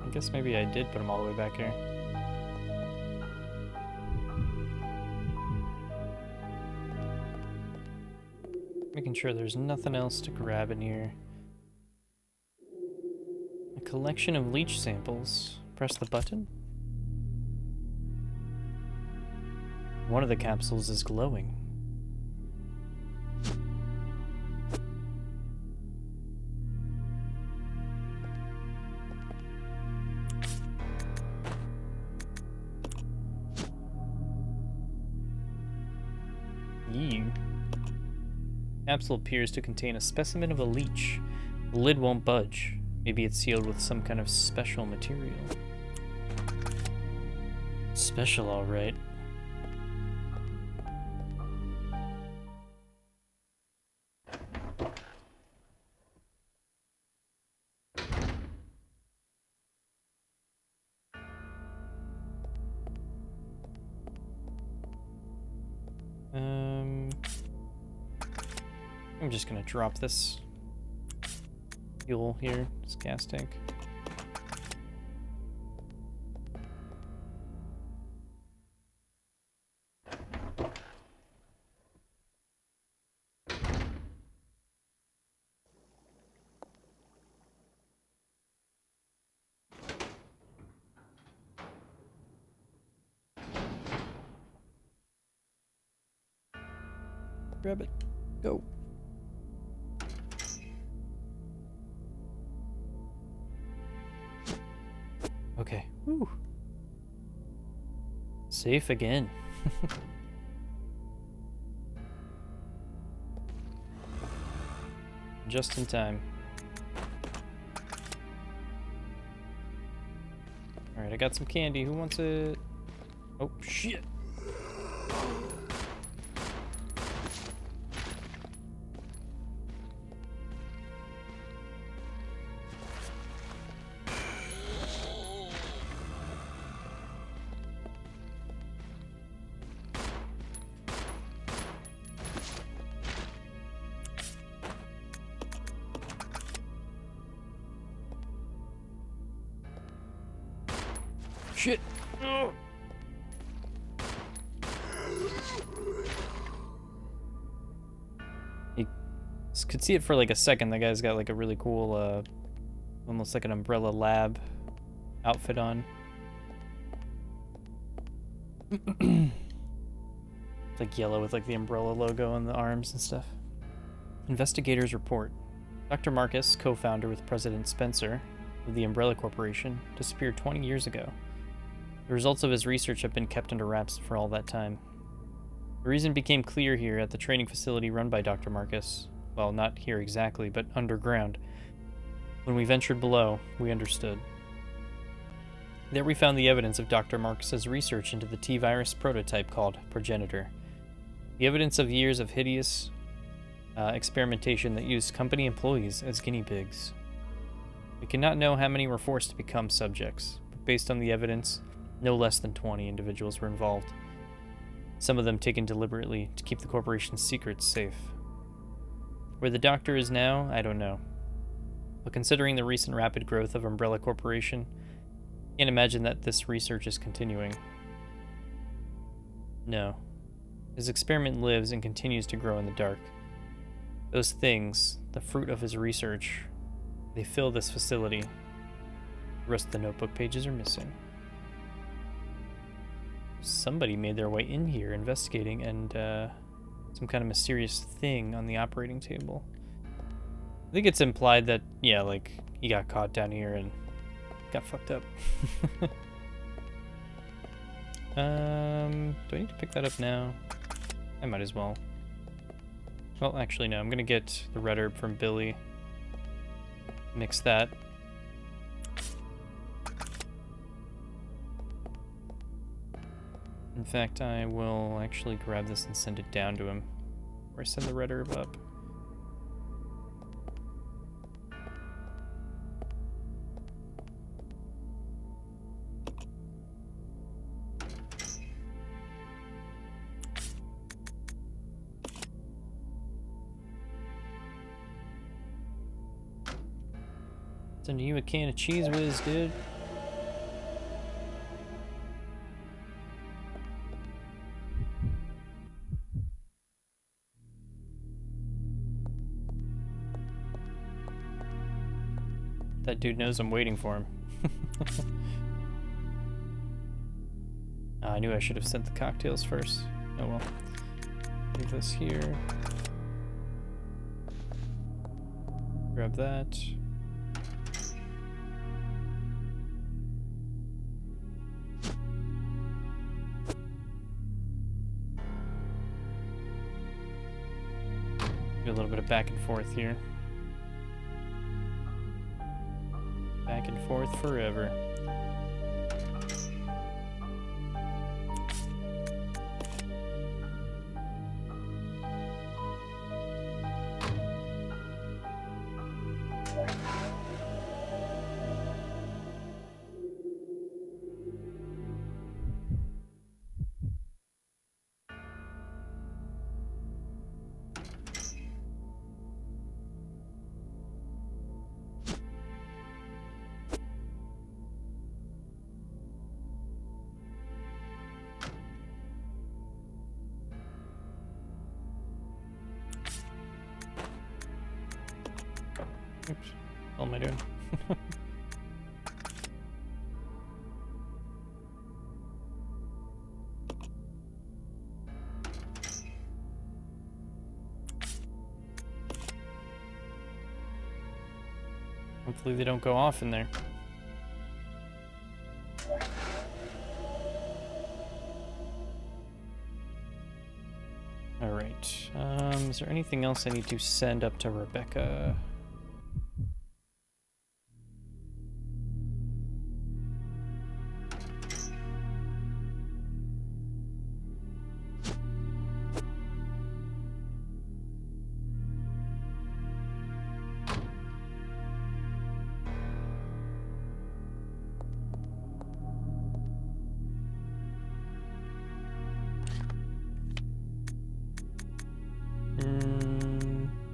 Speaker 1: I guess maybe I did put him all the way back here. Making sure there's nothing else to grab in here. A collection of leech samples. Press the button. One of the capsules is glowing. Ew. Capsule appears to contain a specimen of a leech. The lid won't budge. Maybe it's sealed with some kind of special material. Special, all right. I'm just gonna drop this fuel here, this gas tank. Grab it. Go. Okay. Whew. Safe again. Just in time. Alright, I got some candy. Who wants it? Oh, shit. Shit. Oh. You could see it for like a second. The guy's got like a really cool, almost like an Umbrella Lab outfit on. It's like yellow with like the Umbrella logo on the arms and stuff. Investigators report. Dr. Marcus, co-founder with President Spencer of the Umbrella Corporation, disappeared 20 years ago. The results of his research have been kept under wraps for all that time. The reason became clear here at the training facility run by Dr. Marcus. Well, not here exactly, but underground. When we ventured below, we understood. There we found the evidence of Dr. Marcus's research into the T-virus prototype called Progenitor. The evidence of years of hideous experimentation that used company employees as guinea pigs. We cannot know how many were forced to become subjects, but based on the evidence, no less than 20 individuals were involved. Some of them taken deliberately to keep the corporation's secrets safe. Where the doctor is now, I don't know. But considering the recent rapid growth of Umbrella Corporation, I can't imagine that this research is continuing. No. His experiment lives and continues to grow in the dark. Those things, the fruit of his research, they fill this facility. The rest of the notebook pages are missing. Somebody made their way in here investigating, and some kind of mysterious thing on the operating table. I think it's implied that, yeah, like, he got caught down here and got fucked up. Do I need to pick that up now? I might as well. Well, actually, no. I'm gonna get the red herb from Billy. Mix that. In fact, I will actually grab this and send it down to him. Or send the red herb up. Sending you a can of Cheese Whiz, dude. That dude knows I'm waiting for him. I knew I should have sent the cocktails first. Oh well. Leave this here. Grab that. Do a little bit of back and forth here. Back and forth forever. Oops. What am I doing? Hopefully they don't go off in there. Alright. Is there anything else I need to send up to Rebecca?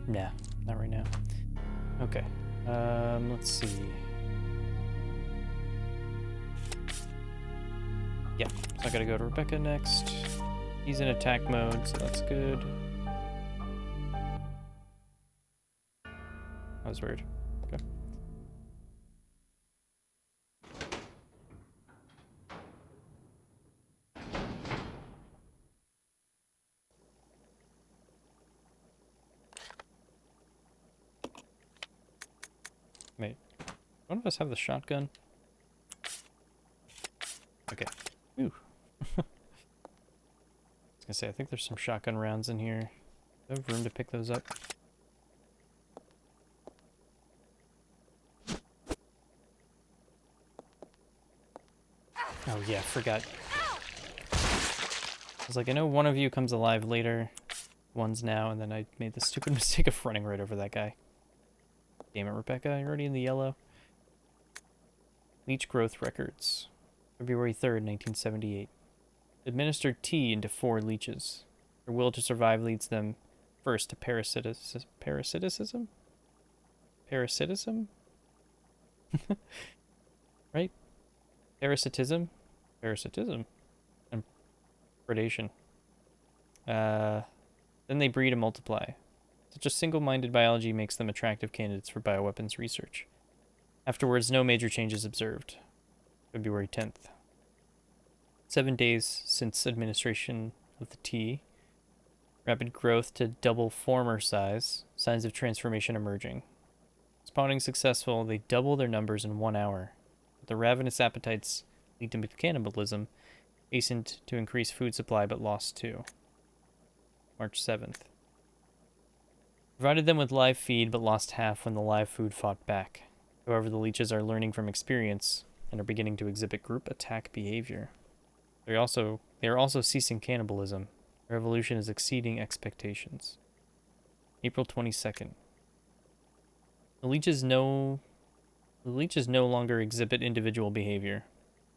Speaker 1: Nah, not right now. Okay. Let's see. Yeah, so I gotta go to Rebecca next. He's in attack mode, so that's good. That was weird. Okay. Wait, one of us have the shotgun? Okay. Ooh. I was gonna say, I think there's some shotgun rounds in here. Do I have room to pick those up? Oh yeah, forgot. I was like, I know one of you comes alive later, one's now, and then I made the stupid mistake of running right over that guy. Damn it, Rebecca, you're already in the yellow. Leech growth records. February 3rd, 1978. Administered tea into 4 leeches. Their will to survive leads them first to parasitism? Parasitism? Right? Parasitism? Parasitism. And predation. Then they breed and multiply. Such a single-minded biology makes them attractive candidates for bioweapons research. Afterwards, no major changes observed. February 10th. 7 days since administration of the tea. Rapid growth to double former size. Signs of transformation emerging. Spawning successful, they double their numbers in 1 hour. But the ravenous appetites lead to cannibalism, hastened to increase food supply but lost 2. March 7th. Provided them with live feed but lost half when the live food fought back. However, the leeches are learning from experience and are beginning to exhibit group attack behavior. They are also ceasing cannibalism. Their evolution is exceeding expectations. April 22nd. The leeches no longer exhibit individual behavior.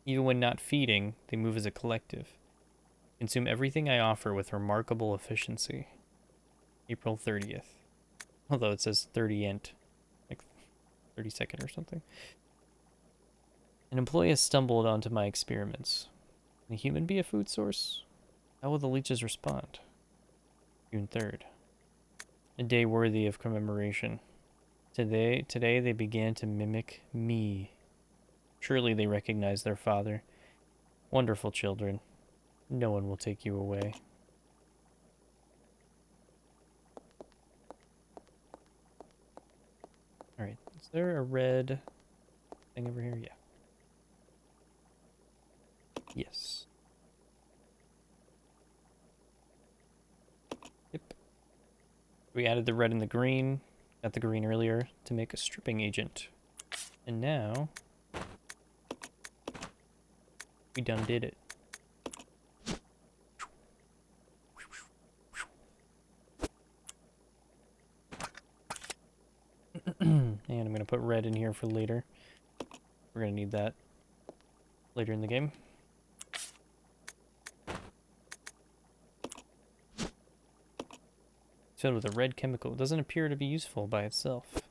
Speaker 1: Even when not feeding, they move as a collective. Consume everything I offer with remarkable efficiency. April 30th. Although it says 30th, like 32nd or something. An employee has stumbled onto my experiments. Can a human be a food source? How will the leeches respond? June 3rd. A day worthy of commemoration. Today they began to mimic me. Surely they recognize their father. Wonderful children. No one will take you away. Alright, is there a red thing over here? Yeah. Yes. Yep. We added the red and the green. Got the green earlier to make a stripping agent. And now we done did it. And I'm going to put red in here for later. We're going to need that later in the game. It's filled with a red chemical. It doesn't appear to be useful by itself.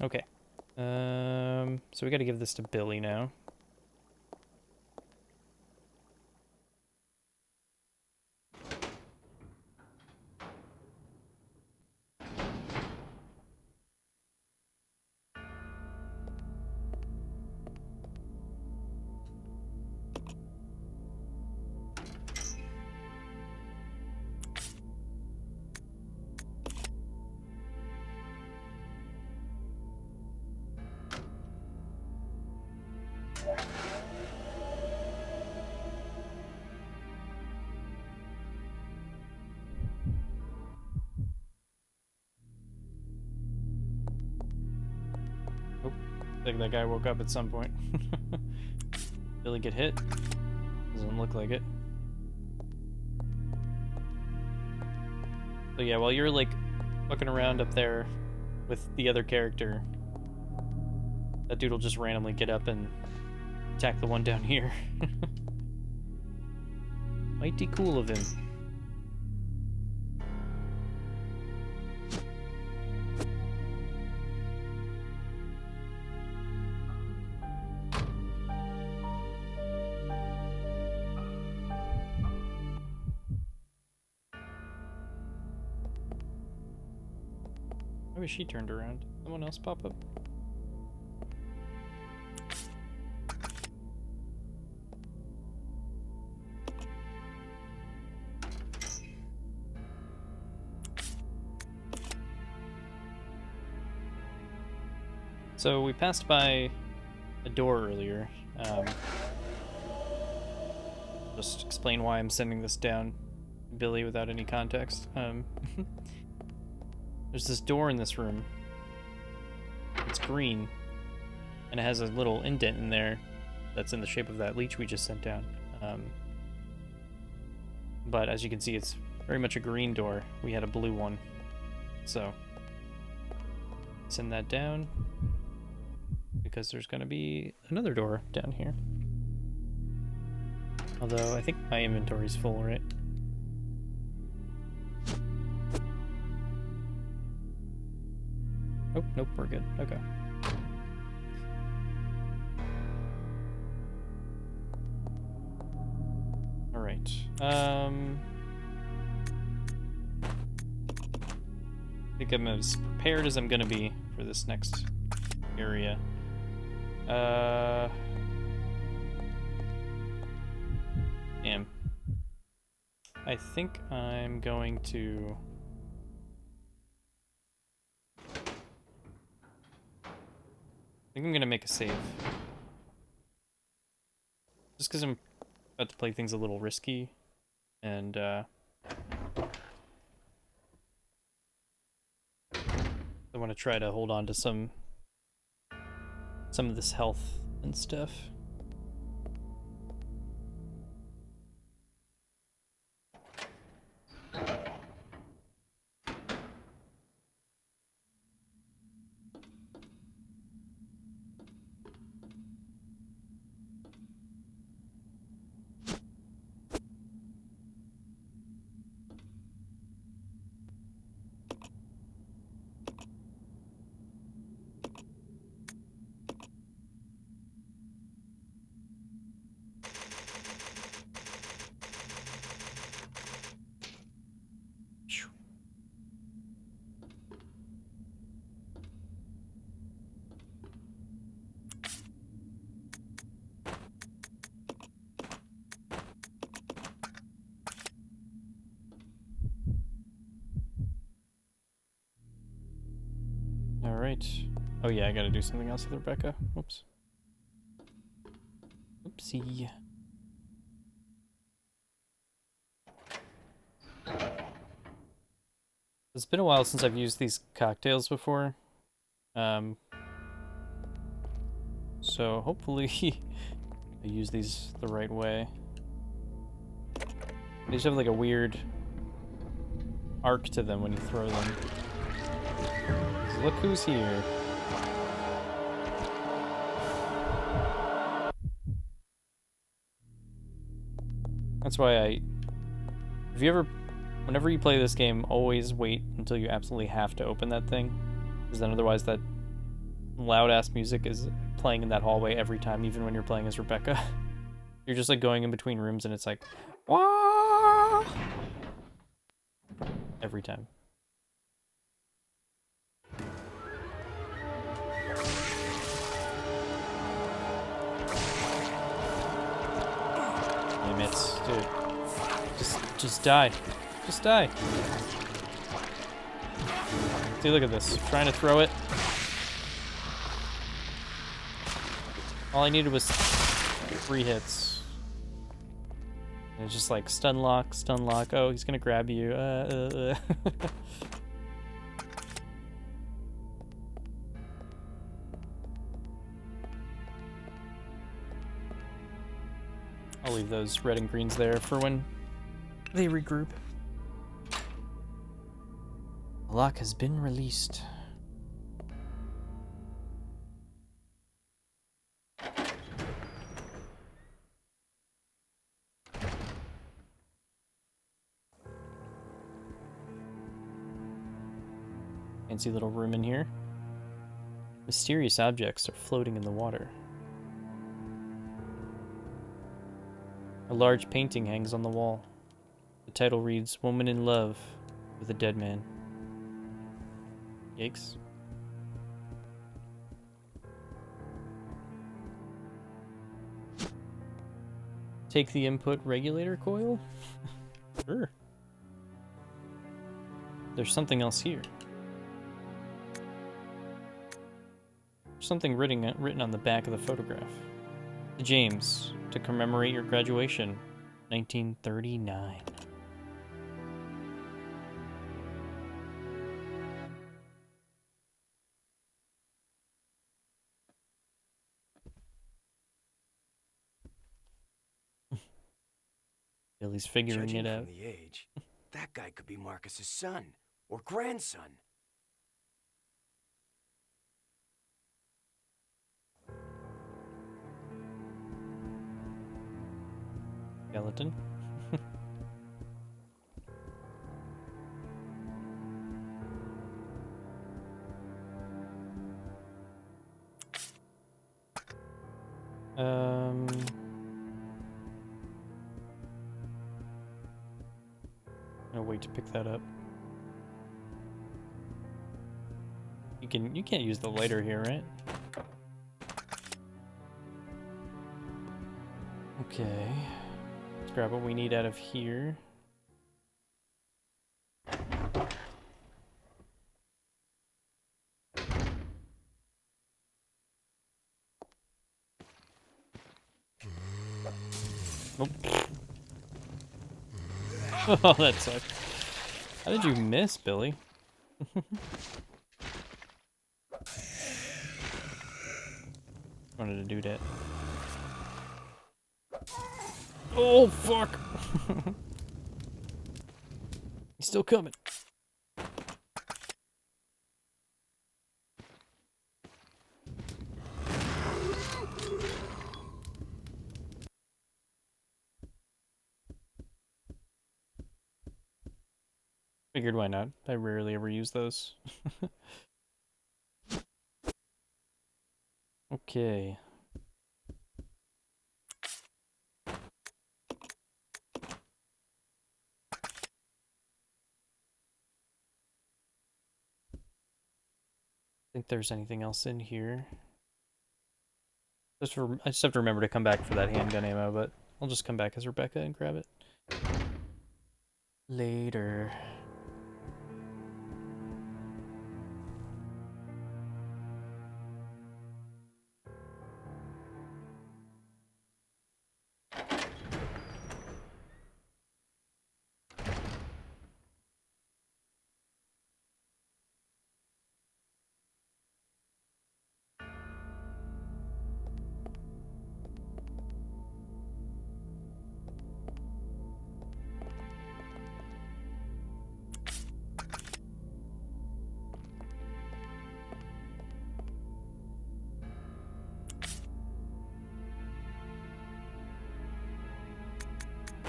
Speaker 1: Okay. So we got to give this to Billy now. I think that guy woke up at some point. Billy get hit? Doesn't look like it. So yeah, while you're like fucking around up there with the other character, that dude will just randomly get up and attack the one down here. Mighty cool of him. Maybe she turned around. Someone else pop up? So we passed by a door earlier. Just explain why I'm sending this down, Billy, without any context. There's this door in this room. It's green, and it has a little indent in there that's in the shape of that leech we just sent down. But as you can see, it's very much a green door. We had a blue one. So, send that down, because there's going to be another door down here. Although, I think my inventory's full, right? Oh, nope, we're good. Okay. Alright. I think I'm as prepared as I'm gonna be for this next area. Damn. I think I'm going to... I think I'm gonna make a save. Just because I'm about to play things a little risky, and I want to try to hold on to some of this health and stuff. Alright. Oh yeah, I gotta do something else with Rebecca. Oops. Oopsie. It's been a while since I've used these cocktails before. So hopefully I use these the right way. They just have like a weird arc to them when you throw them. Look who's here. That's why whenever you play this game, always wait until you absolutely have to open that thing. Because then otherwise that loud-ass music is playing in that hallway every time, even when you're playing as Rebecca. You're just like going in between rooms and it's like, wah! Every time. Damn it, dude. Just die. Just die. See, look at this. Trying to throw it. All I needed was 3 hits. And it's just like stun lock, stun lock. Oh, he's gonna grab you. I'll leave those red and greens there for when they regroup. The lock has been released. Fancy little room in here. Mysterious objects are floating in the water. A large painting hangs on the wall. The title reads, "Woman in Love with a Dead Man." Yikes. Take the input regulator coil? Sure. There's something else here. There's something written on the back of the photograph. To James, to commemorate your graduation, 1939. Billy's figuring
Speaker 7: Judging
Speaker 1: it out.
Speaker 7: from the age, that guy could be Marcus's son or grandson.
Speaker 1: Skeleton. I'll wait to pick that up. You can't use the lighter here, right? Okay. Let's grab what we need out of here. Oh. Oh, that sucked. How did you miss, Billy? Wanted to do that. Oh, fuck! He's still coming. Figured why not. I rarely ever use those. Okay. Think there's anything else in here. I just have to remember to come back for that handgun ammo, but I'll just come back as Rebecca and grab it later.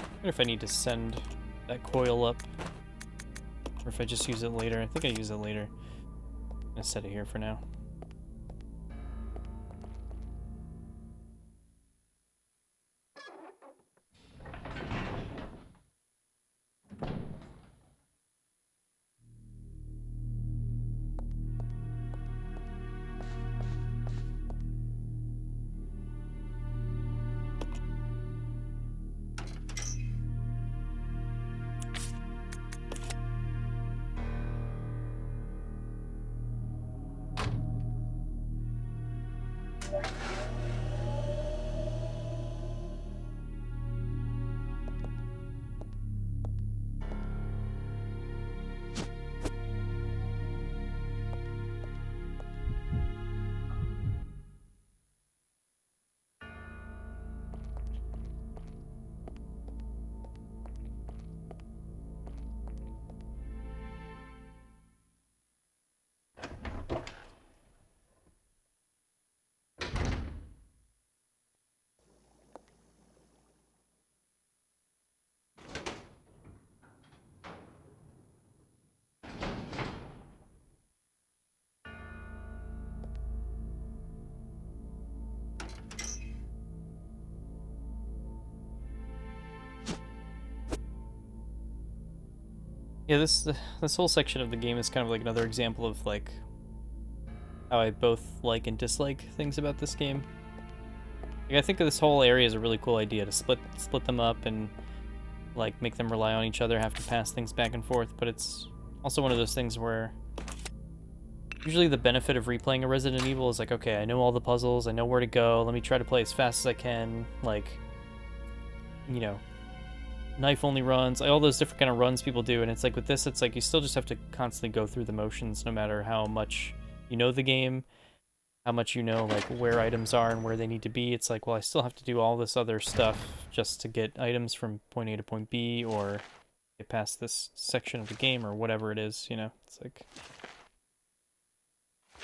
Speaker 1: I wonder if I need to send that coil up, or if I just use it later. I think I use it later. I'm gonna set it here for now. Yeah, this whole section of the game is kind of like another example of like how I both like and dislike things about this game. Like, I think this whole area is a really cool idea to split them up and like make them rely on each other, have to pass things back and forth, but it's also one of those things where usually the benefit of replaying a Resident Evil is like, okay, I know all the puzzles, I know where to go, let me try to play as fast as I can, like, you know, knife-only runs, all those different kind of runs people do, and it's like with this, it's like you still just have to constantly go through the motions no matter how much you know the game, how much you know, like, where items are and where they need to be. It's like, well, I still have to do all this other stuff just to get items from point A to point B, or get past this section of the game, or whatever it is, you know? It's like...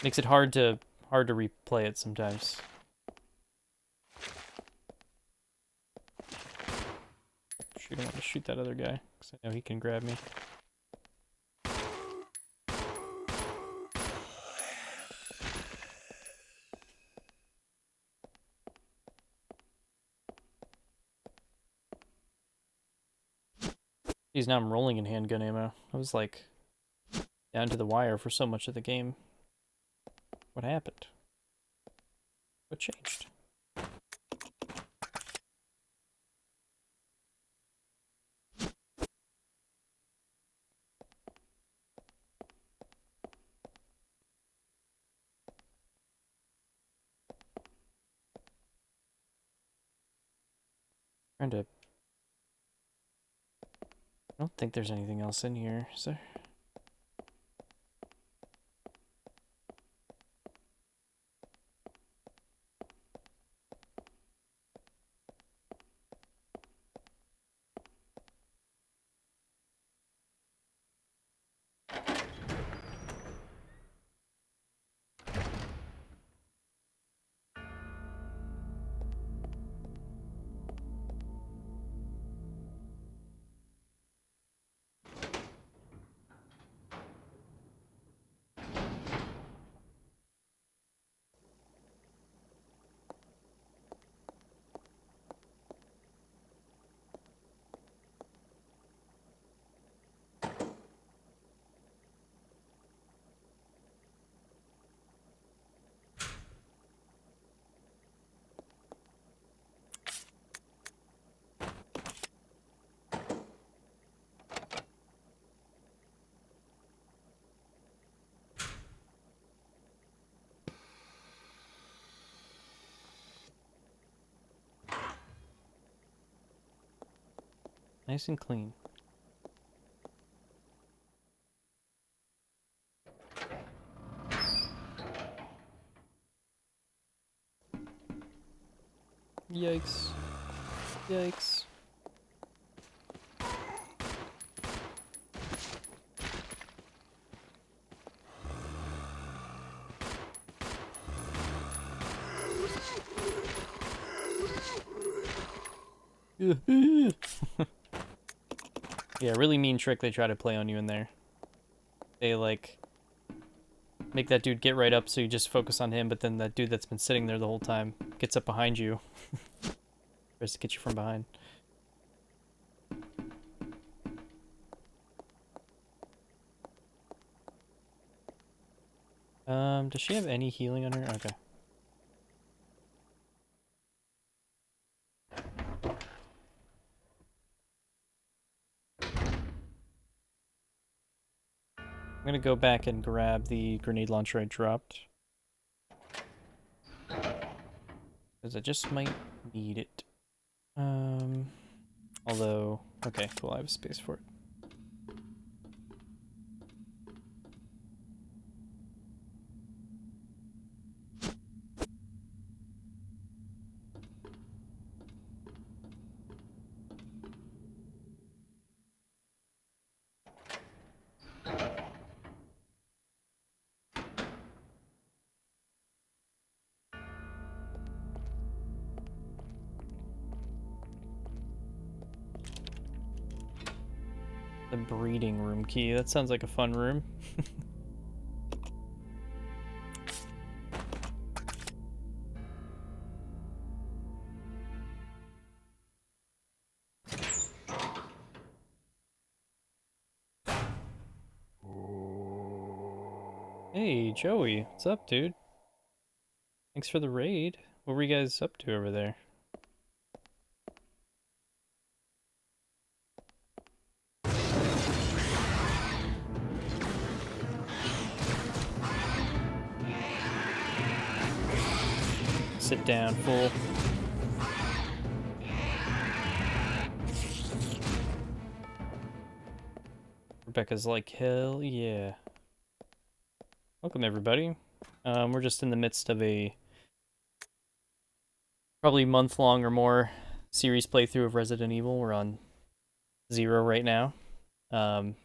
Speaker 1: makes it hard to replay it sometimes. Shoot, I want to shoot that other guy, because I know he can grab me. Geez, now I'm rolling in handgun ammo. I was like down to the wire for so much of the game. What happened? What changed? Trying to... I don't think there's anything else in here, is there? Nice and clean. Yikes. Yikes. Yeah, really mean trick they try to play on you in there. They, like, make that dude get right up so you just focus on him, but then that dude that's been sitting there the whole time gets up behind you. Tries to get you from behind. Does she have any healing on her? Okay. I'm gonna go back and grab the grenade launcher I dropped. Because I just might need it. Although, okay, cool, I have space for it. The breeding room key. That sounds like a fun room. Hey, Joey. What's up, dude? Thanks for the raid. What were you guys up to over there? Sit down, fool. Rebecca's like, hell yeah. Welcome, everybody. We're just in the midst of a probably month-long or more series playthrough of Resident Evil. We're on 0 right now. I'm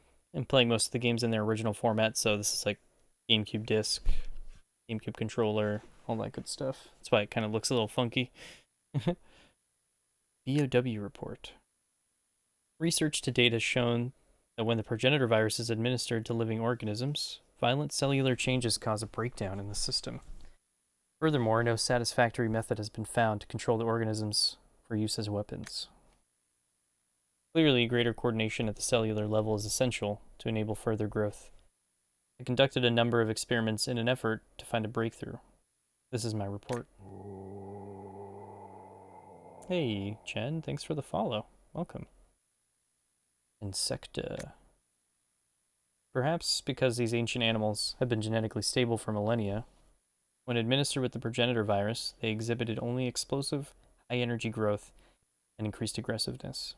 Speaker 1: playing most of the games in their original format, so this is like GameCube disc, GameCube controller, all that good stuff. That's why it kind of looks a little funky. BOW report. Research to date has shown that when the progenitor virus is administered to living organisms, violent cellular changes cause a breakdown in the system. Furthermore, no satisfactory method has been found to control the organisms for use as weapons. Clearly, greater coordination at the cellular level is essential to enable further growth. I conducted a number of experiments in an effort to find a breakthrough. This is my report. Hey, Jen, thanks for the follow. Welcome. Insecta. Perhaps because these ancient animals have been genetically stable for millennia, when administered with the progenitor virus, they exhibited only explosive, high-energy growth and increased aggressiveness.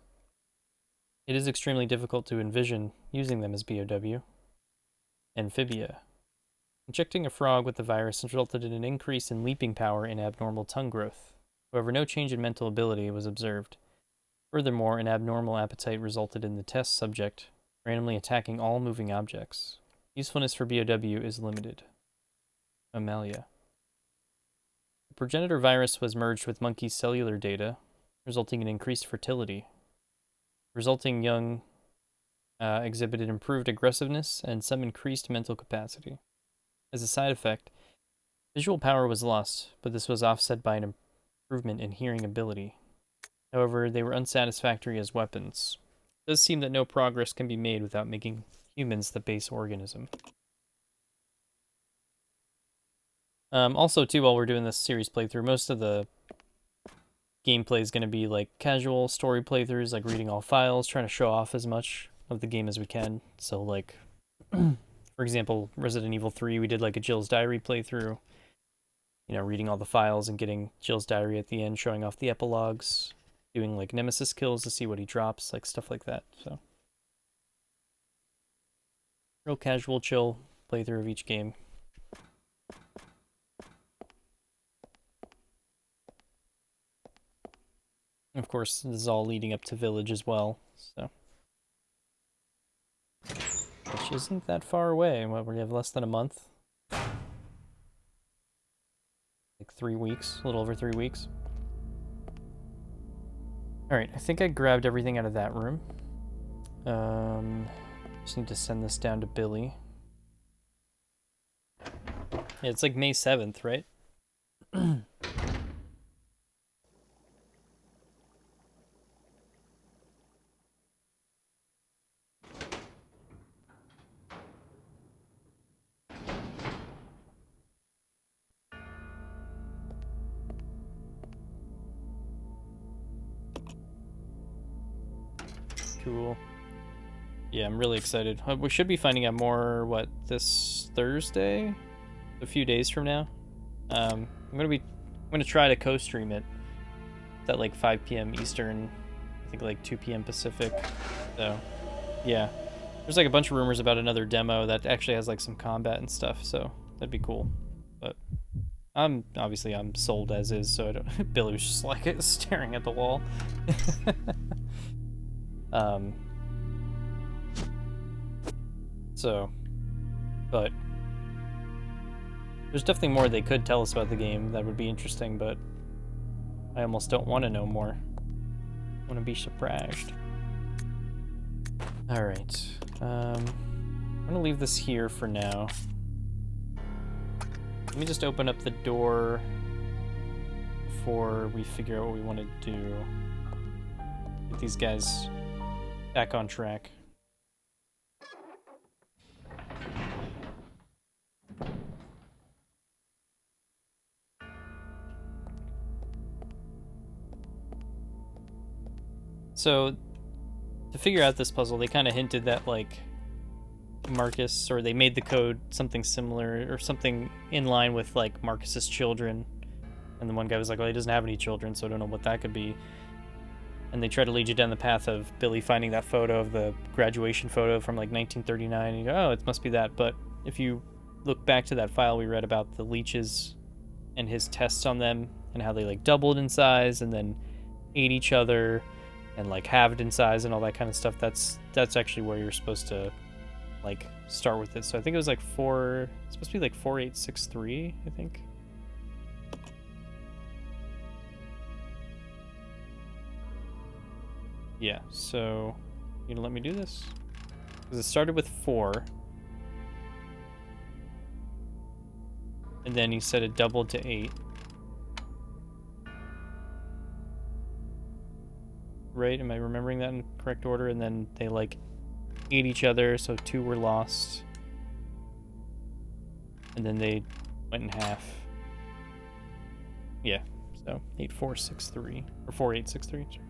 Speaker 1: It is extremely difficult to envision using them as BOW. Amphibia. Injecting a frog with the virus resulted in an increase in leaping power and abnormal tongue growth. However, no change in mental ability was observed. Furthermore, an abnormal appetite resulted in the test subject randomly attacking all moving objects. Usefulness for BOW is limited. Amalia. The progenitor virus was merged with monkey cellular data, resulting in increased fertility. Resulting young exhibited improved aggressiveness and some increased mental capacity. As a side effect, visual power was lost, but this was offset by an improvement in hearing ability. However, they were unsatisfactory as weapons. It does seem that no progress can be made without making humans the base organism. Also, too, while we're doing this series playthrough, most of the gameplay is going to be like casual story playthroughs, like reading all files, trying to show off as much of the game as we can. So, like, for example, Resident Evil 3, we did like a Jill's Diary playthrough. You know, reading all the files and getting Jill's Diary at the end, showing off the epilogues, doing like Nemesis kills to see what he drops, like stuff like that. So, real casual, chill playthrough of each game. Of course, this is all leading up to Village as well, so. Which isn't that far away. What, we have less than a month? Like 3 weeks, a little over 3 weeks. Alright, I think I grabbed everything out of that room. Just need to send this down to Billy. Yeah, it's like May 7th, right? Cool. Yeah, I'm really excited. We should be finding out more, what, this Thursday? A few days from now. I'm gonna try to co-stream it. It's at like 5 p.m. Eastern, I think like 2 p.m. Pacific. So, yeah. There's like a bunch of rumors about another demo that actually has like some combat and stuff, so that'd be cool. But I'm sold as is, so I don't. Billy was just like staring at the wall. So, but there's definitely more they could tell us about the game that would be interesting, but I almost don't want to know more. I want to be surprised. Alright, I'm gonna leave this here for now. Let me just open up the door before we figure out what we want to do. Get these guys back on track. So, to figure out this puzzle, they kind of hinted that, like, Marcus, or they made the code something similar, or something in line with, like, Marcus's children. And the one guy was like, well, he doesn't have any children, so I don't know what that could be. And they try to lead you down the path of Billy finding that photo of the graduation photo from, like, 1939, and you go, oh, it must be that. But if you look back to that file we read about the leeches and his tests on them, and how they, like, doubled in size, and then ate each other, and, like, halved in size, and all that kind of stuff, that's actually where you're supposed to, like, start with it. So I think it was, like, it's supposed to be, like, 4863, I think. Yeah, so you gonna let me do this? Because it started with 4. And then he said it doubled to 8. Right? Am I remembering that in correct order? And then they, like, ate each other, so 2 were lost. And then they went in half. Yeah, so 8463. Or 4863, sorry.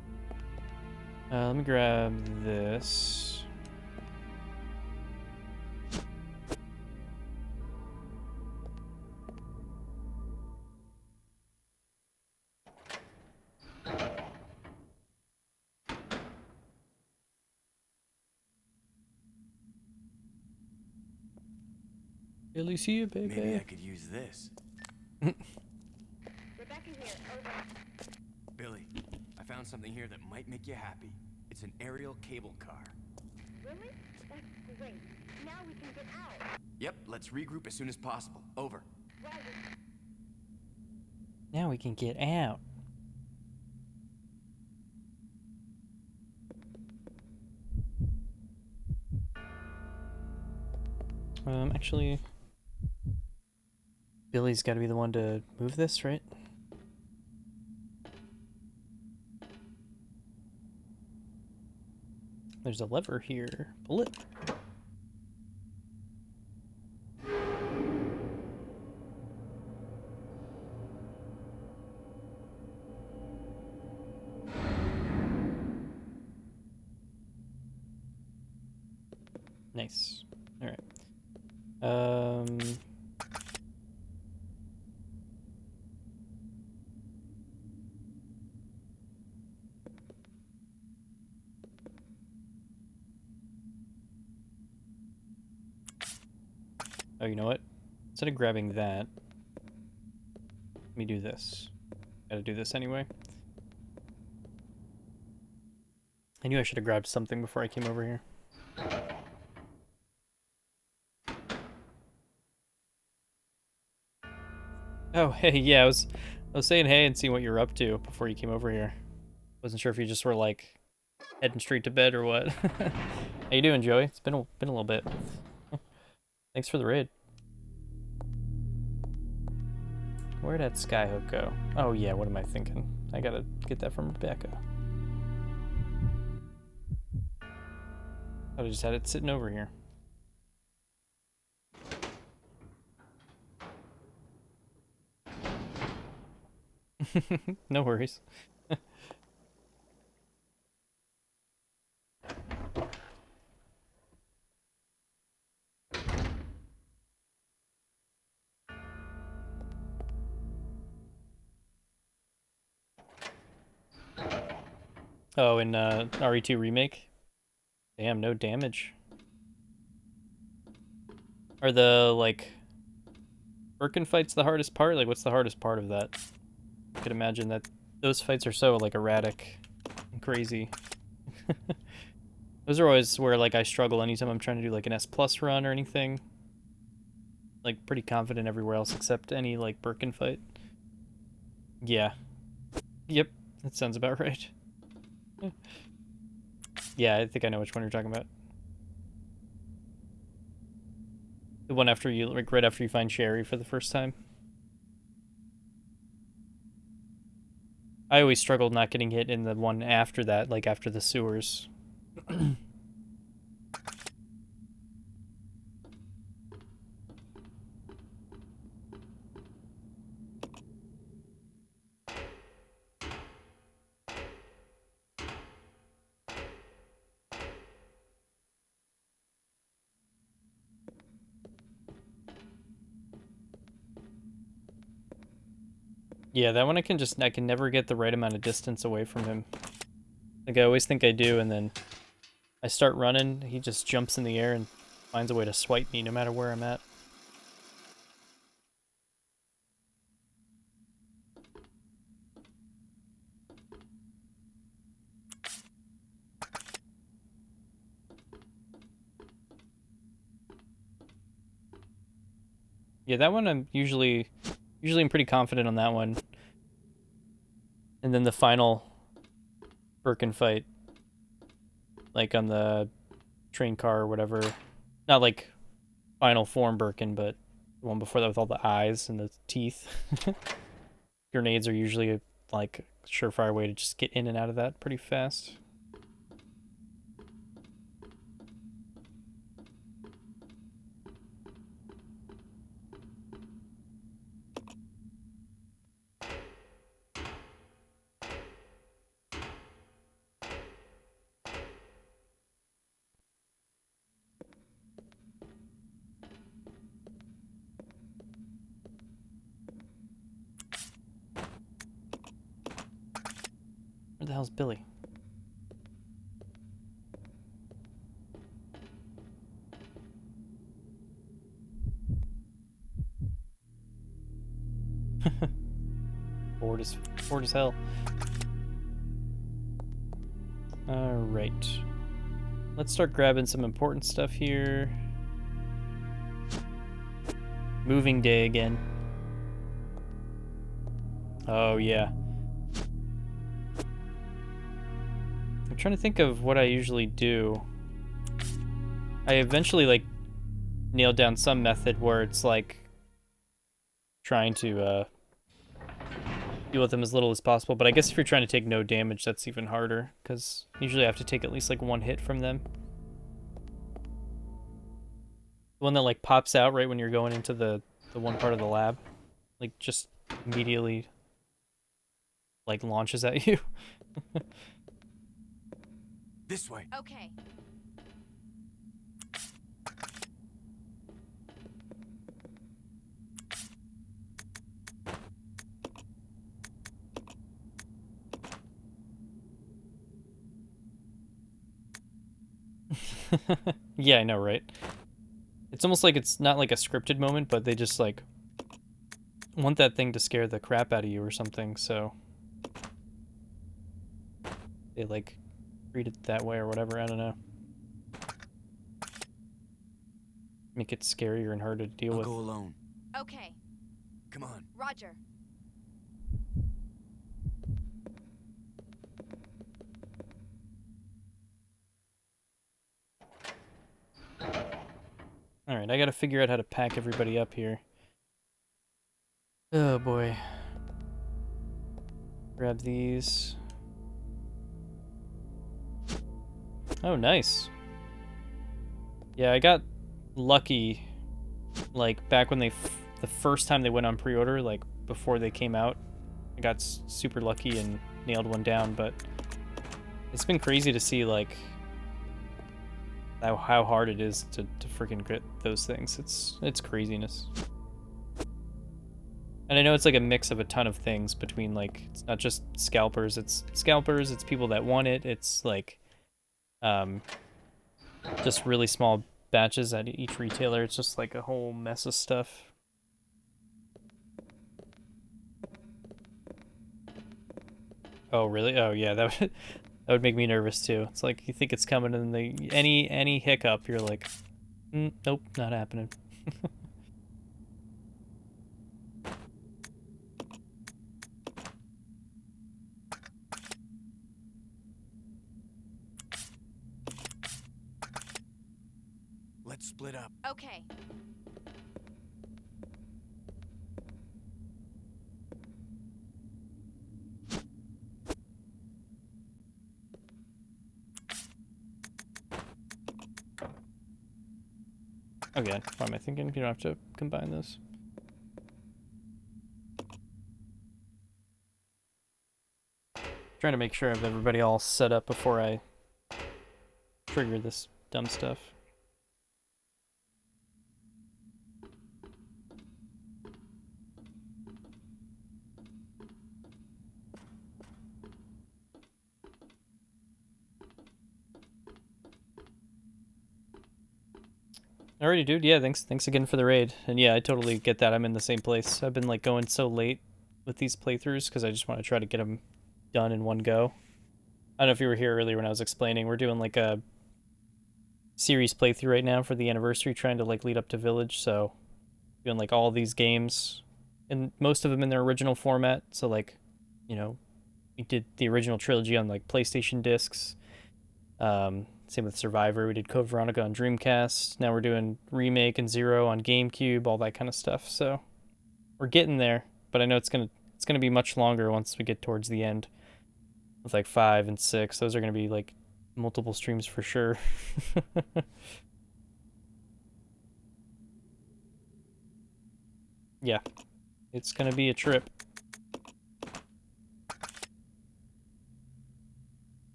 Speaker 1: Let me grab this. Billy, see you, baby.
Speaker 7: Maybe I could use this.
Speaker 6: Rebecca here, over.
Speaker 7: Billy, I found something here that might make you happy. It's an aerial cable car.
Speaker 6: Really? That's great. Now we can get out.
Speaker 7: Yep, let's regroup as soon as possible. Over.
Speaker 6: Roger.
Speaker 1: Now we can get out. Actually, Billy's got to be the one to move this, right? There's a lever here. Pull it. Nice. All right. Oh, you know what? Instead of grabbing that, let me do this. Gotta do this anyway. I knew I should have grabbed something before I came over here. Oh, hey, yeah, I was saying hey and seeing what you were up to before you came over here. Wasn't sure if you just were, like, heading straight to bed or what. How you doing, Joey? It's been a little bit. Thanks for the raid. Where'd that skyhook go? Oh yeah, what am I thinking? I gotta get that from Rebecca. I just had it sitting over here. No worries. Oh, in RE2 Remake? Damn, no damage. Are the, like, Birkin fights the hardest part? Like, what's the hardest part of that? I could imagine that those fights are so, like, erratic and crazy. Those are always where, like, I struggle anytime I'm trying to do, like, an S+ run or anything. Like, pretty confident everywhere else except any, like, Birkin fight. Yeah. Yep, that sounds about right. Yeah, I think I know which one you're talking about. The one after you, like, right after you find Sherry for the first time. I always struggled not getting hit in the one after that, like after the sewers. Yeah, that one I can never get the right amount of distance away from him. Like I always think I do, and then I start running, he just jumps in the air and finds a way to swipe me no matter where I'm at. Yeah, that one I'm usually I'm pretty confident on that one. And then the final Birkin fight, like on the train car or whatever. Not like final form Birkin, but the one before that with all the eyes and the teeth. Grenades are usually like a surefire way to just get in and out of that pretty fast. Where the hell's Billy? Bored as hell. Alright. Let's start grabbing some important stuff here. Moving day again. Oh, yeah. I'm trying to think of what I usually do. I eventually, like, nailed down some method where it's, like, trying to, deal with them as little as possible, but I guess if you're trying to take no damage, that's even harder, because usually I have to take at least, like, one hit from them. The one that, like, pops out right when you're going into the one part of the lab. Like, just immediately, like, launches at you.
Speaker 7: This way.
Speaker 3: Okay.
Speaker 1: Yeah, I know, right? It's almost like it's not like a scripted moment, but they just, like, want that thing to scare the crap out of you or something, so they, like, treat it that way or whatever, I don't know. Make it scarier and harder to deal with.
Speaker 7: I'll go alone.
Speaker 3: Okay.
Speaker 7: Come on.
Speaker 3: Roger.
Speaker 1: Alright, I gotta figure out how to pack everybody up here. Oh boy. Grab these. Oh, nice. Yeah, I got lucky, like, back when the first time they went on pre-order, like, before they came out. I got super lucky and nailed one down, but it's been crazy to see, like, how hard it is to freaking get those things. It's craziness. And I know it's like a mix of a ton of things between, like, it's not just scalpers, it's people that want it, it's like just really small batches at each retailer. It's just like a whole mess of stuff. Oh, really? Oh, yeah, that would make me nervous too. It's like you think it's coming and any hiccup, you're like, nope, not happening.
Speaker 7: Let's split up.
Speaker 3: Okay.
Speaker 1: Okay, what am I thinking? You don't have to combine those. Trying to make sure I have everybody all set up before I trigger this dumb stuff. Alrighty, dude. Yeah, thanks again for the raid. And yeah, I totally get that. I'm in the same place. I've been like going so late with these playthroughs because I just want to try to get them done in one go. I don't know if you were here earlier when I was explaining. We're doing like a series playthrough right now for the anniversary, trying to like lead up to Village. So doing like all these games, and most of them in their original format. So like, you know, we did the original trilogy on like PlayStation discs. Same with Survivor. We did Code Veronica on Dreamcast. Now we're doing Remake and Zero on GameCube, all that kind of stuff. So we're getting there, but I know it's gonna be much longer once we get towards the end. With like 5 and 6, those are gonna be like multiple streams for sure. Yeah, it's gonna be a trip.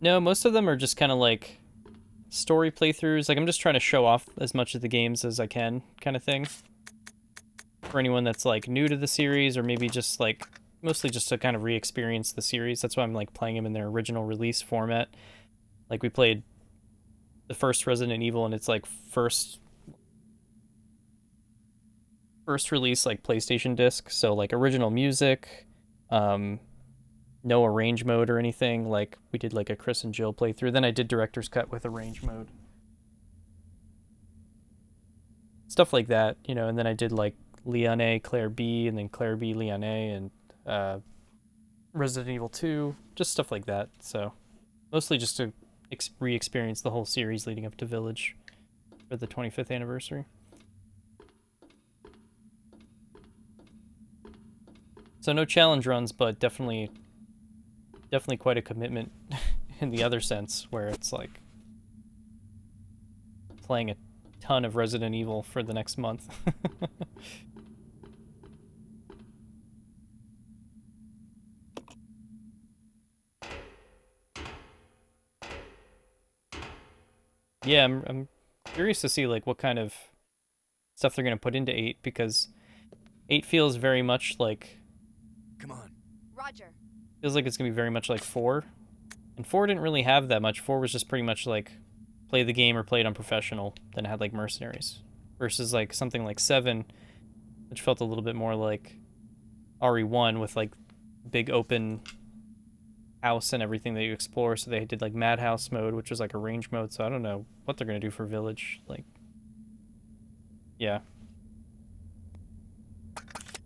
Speaker 1: No, most of them are just kind of like story playthroughs. Like I'm just trying to show off as much of the games as I can, kind of thing. For anyone that's like new to the series, or maybe just like mostly just to kind of re-experience the series. That's why I'm like playing them in their original release format. Like we played the first Resident Evil, and it's like first release like PlayStation disc, so like original music, no arrange mode or anything. Like we did like a Chris and Jill playthrough. Then I did director's cut with arrange mode. Stuff like that, you know, and then I did like Leon A, Claire B, and then Claire B, Leon A, and Resident Evil 2, just stuff like that. So mostly just to re-experience the whole series leading up to Village for the 25th anniversary. So no challenge runs, but definitely quite a commitment in the other sense, where it's like playing a ton of Resident Evil for the next month. Yeah, I'm curious to see like what kind of stuff they're gonna put into 8, because 8 feels very much like,
Speaker 7: Come on.
Speaker 3: Roger.
Speaker 1: feels like it's gonna be very much like 4, and 4 didn't really have that much. 4 was just pretty much like play the game or play it on professional, then it had like mercenaries, versus like something like 7, which felt a little bit more like RE1 with like big open house and everything that you explore. So they did like Madhouse mode, which was like a range mode. So I don't know what they're gonna do for Village. Like, yeah,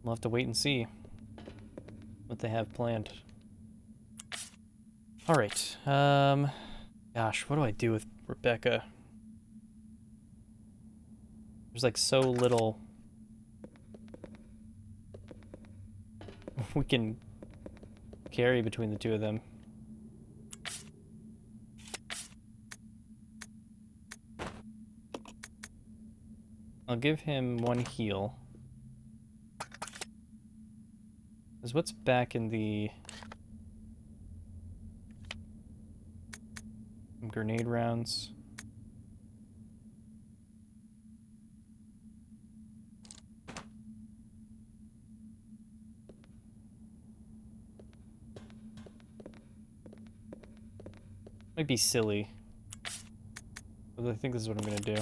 Speaker 1: we'll have to wait and see what they have planned. All right. Gosh, what do I do with Rebecca? There's like so little we can carry between the two of them. I'll give him 1 heal. Because what's back in the grenade rounds? Might be silly, but I think this is what I'm gonna do.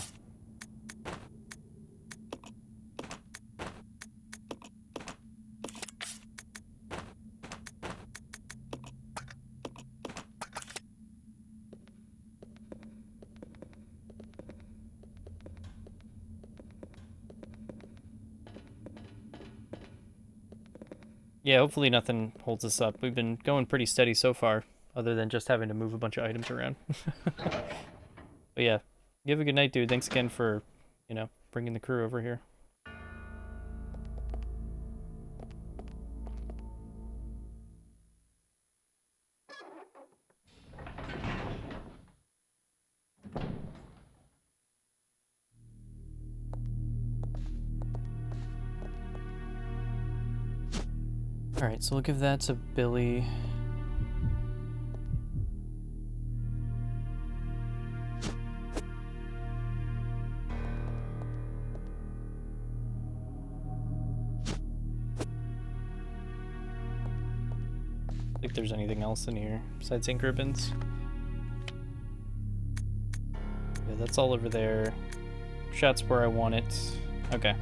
Speaker 1: Yeah, hopefully nothing holds us up. We've been going pretty steady so far, other than just having to move a bunch of items around. But yeah, you have a good night, dude. Thanks again for, you know, bringing the crew over here. Alright, so we'll give that to Billy. if there's anything else in here besides ink ribbons. Yeah, that's all over there. Shot's where I want it. Okay.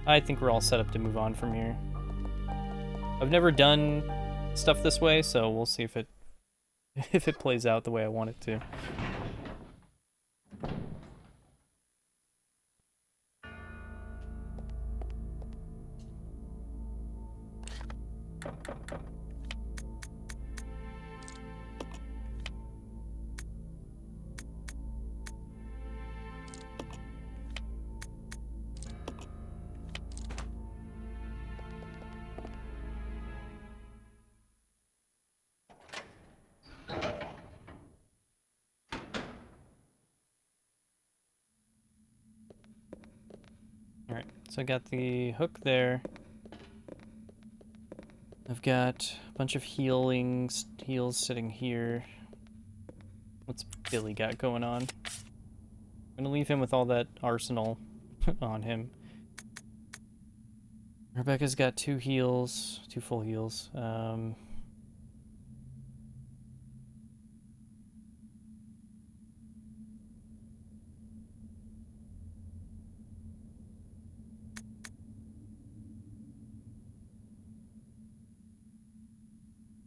Speaker 1: I think we're all set up to move on from here. I've never done stuff this way, so we'll see if it if it plays out the way I want it to. Alright, so I got the hook there. I've got a bunch of heals sitting here. What's Billy got going on? I'm gonna leave him with all that arsenal on him. Rebecca's got 2 heals, 2 full heals.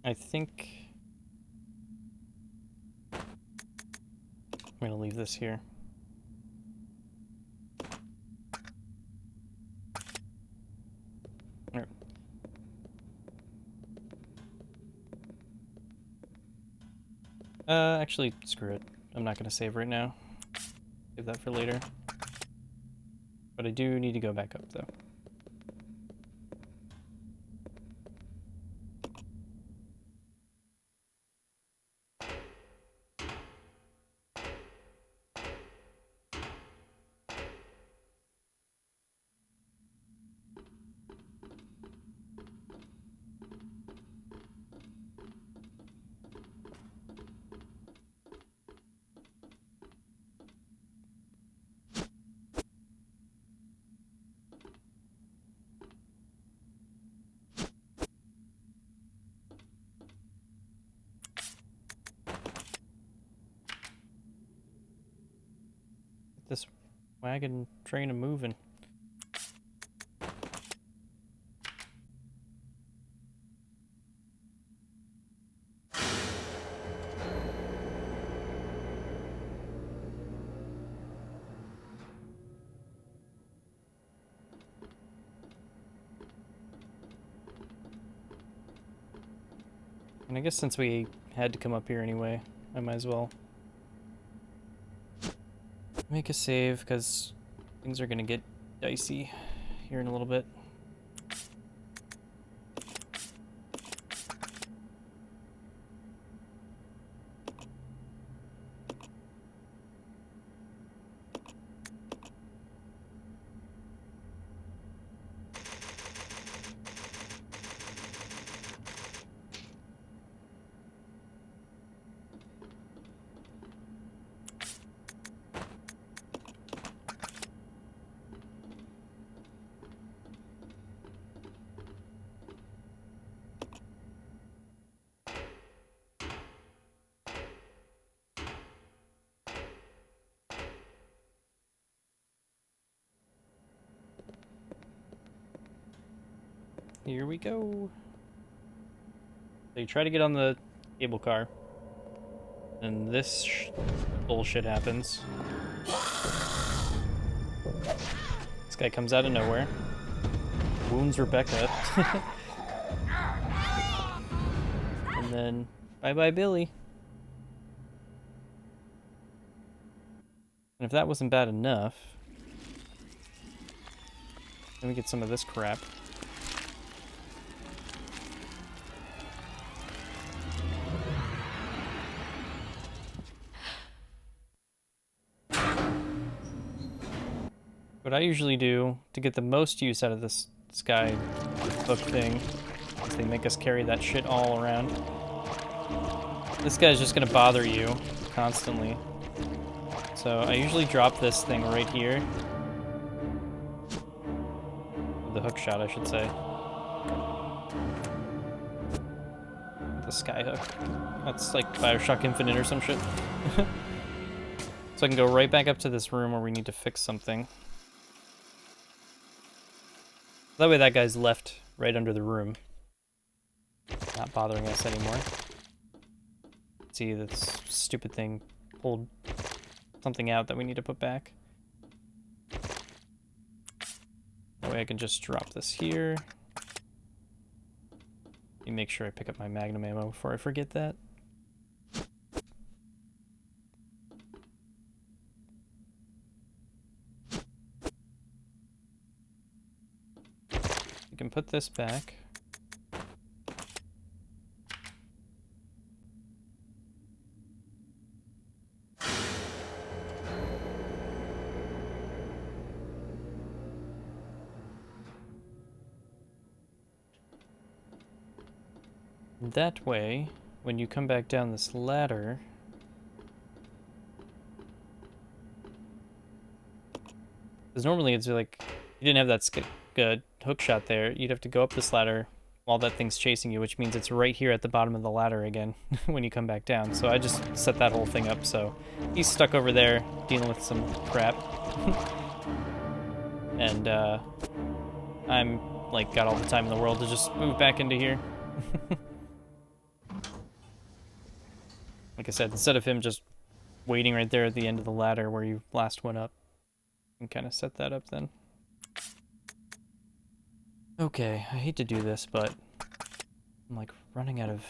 Speaker 1: I think I'm gonna leave this here. Alright. Actually, screw it. I'm not gonna save right now. Save that for later. But I do need to go back up, though. This wagon train of moving. And I guess since we had to come up here anyway, I might as well make a save, because things are going to get dicey here in a little bit. Here we go. So you try to get on the cable car, and this bullshit happens. This guy comes out of nowhere, wounds Rebecca, and then bye-bye Billy. And if that wasn't bad enough, let me get some of this crap. What I usually do to get the most use out of this guy hook thing is they make us carry that shit all around. This guy's just gonna bother you constantly. So I usually drop this thing right here. The hook shot, I should say. the skyhook. That's like Bioshock Infinite or some shit. So I can go right back up to this room where we need to fix something. That way that guy's left right under the room. Not bothering us anymore. See, this stupid thing pulled something out that we need to put back. That way I can just drop this here. Let me make sure I pick up my magnum ammo before I forget that. You can put this back. That way, when you come back down this ladder, because normally it's like, you didn't have that good hook shot there, you'd have to go up this ladder while that thing's chasing you, which means it's right here at the bottom of the ladder again when you come back down. So I just set that whole thing up, so he's stuck over there dealing with some crap. And I'm like got all the time in the world to just move back into here. Like I said, instead of him just waiting right there at the end of the ladder where you last went up, you can kind of set that up then. Okay, I hate to do this, but I'm like running out of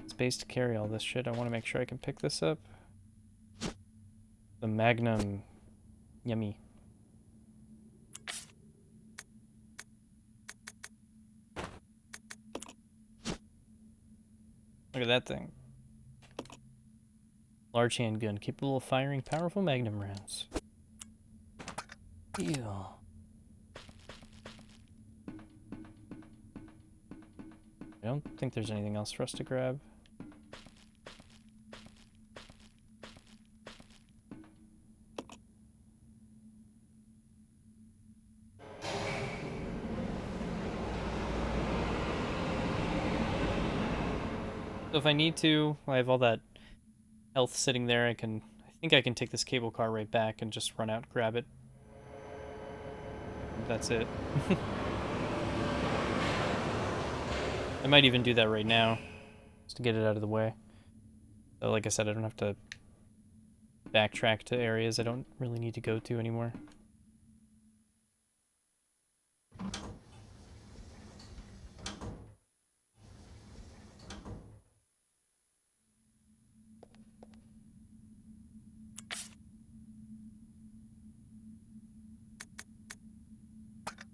Speaker 1: space to carry all this shit. I want to make sure I can pick this up. The Magnum. Yummy. Look at that thing. Large handgun, capable of firing powerful magnum rounds. Ew. I don't think there's anything else for us to grab. So if I need to, I have all that health sitting there. I think I can take this cable car right back and just run out, grab it. That's it. I might even do that right now, just to get it out of the way. So like I said, I don't have to backtrack to areas I don't really need to go to anymore.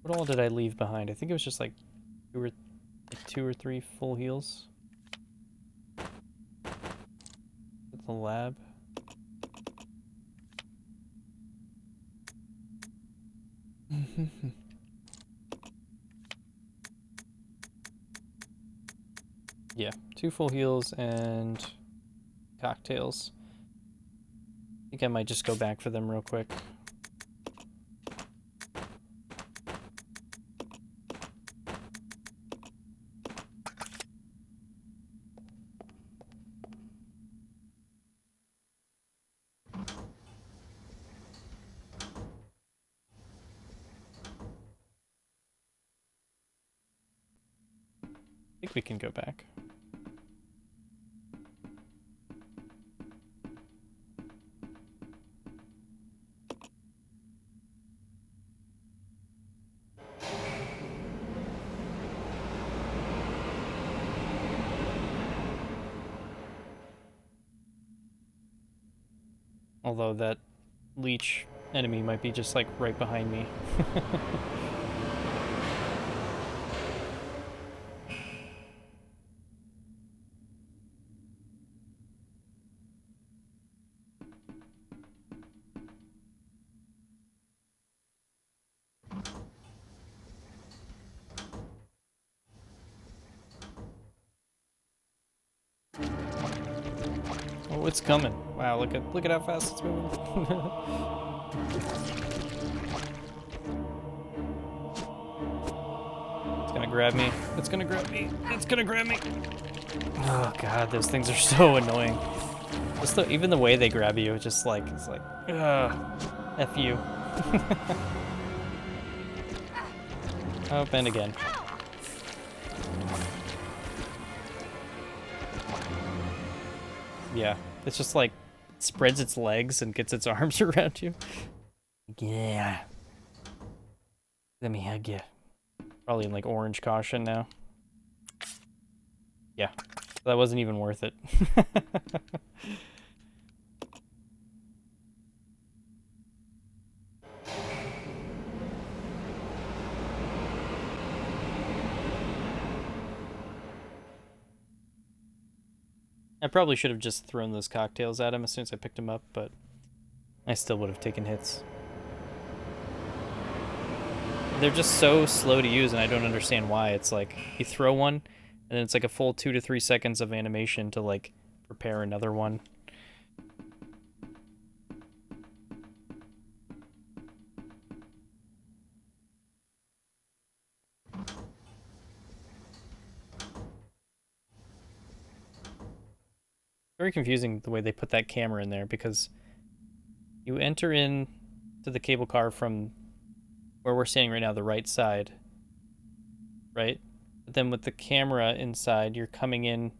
Speaker 1: What all did I leave behind? I think it was just like two or three full heals. At the lab. Yeah, 2 full heals and cocktails. I think I might just go back for them real quick. I think we can go back. Although that leech enemy might be just like right behind me. Oh, it's coming. Wow, look at how fast it's moving. It's gonna grab me. It's gonna grab me. It's gonna grab me. Oh god, those things are so annoying. Just even the way they grab you, just like, it's like, F you. Oh, and again. Yeah, it's just like, it spreads its legs and gets its arms around you. Yeah. Let me hug you. Probably in like orange caution now. Yeah, that wasn't even worth it. I probably should have just thrown those cocktails at him as soon as I picked him up, but I still would have taken hits. They're just so slow to use, and I don't understand why. It's like, you throw one, and then it's like a full 2 to 3 seconds of animation to, like, prepare another one. Very confusing the way they put that camera in there, because you enter in to the cable car from where we're standing right now, the right side, right? But then with the camera inside, you're coming in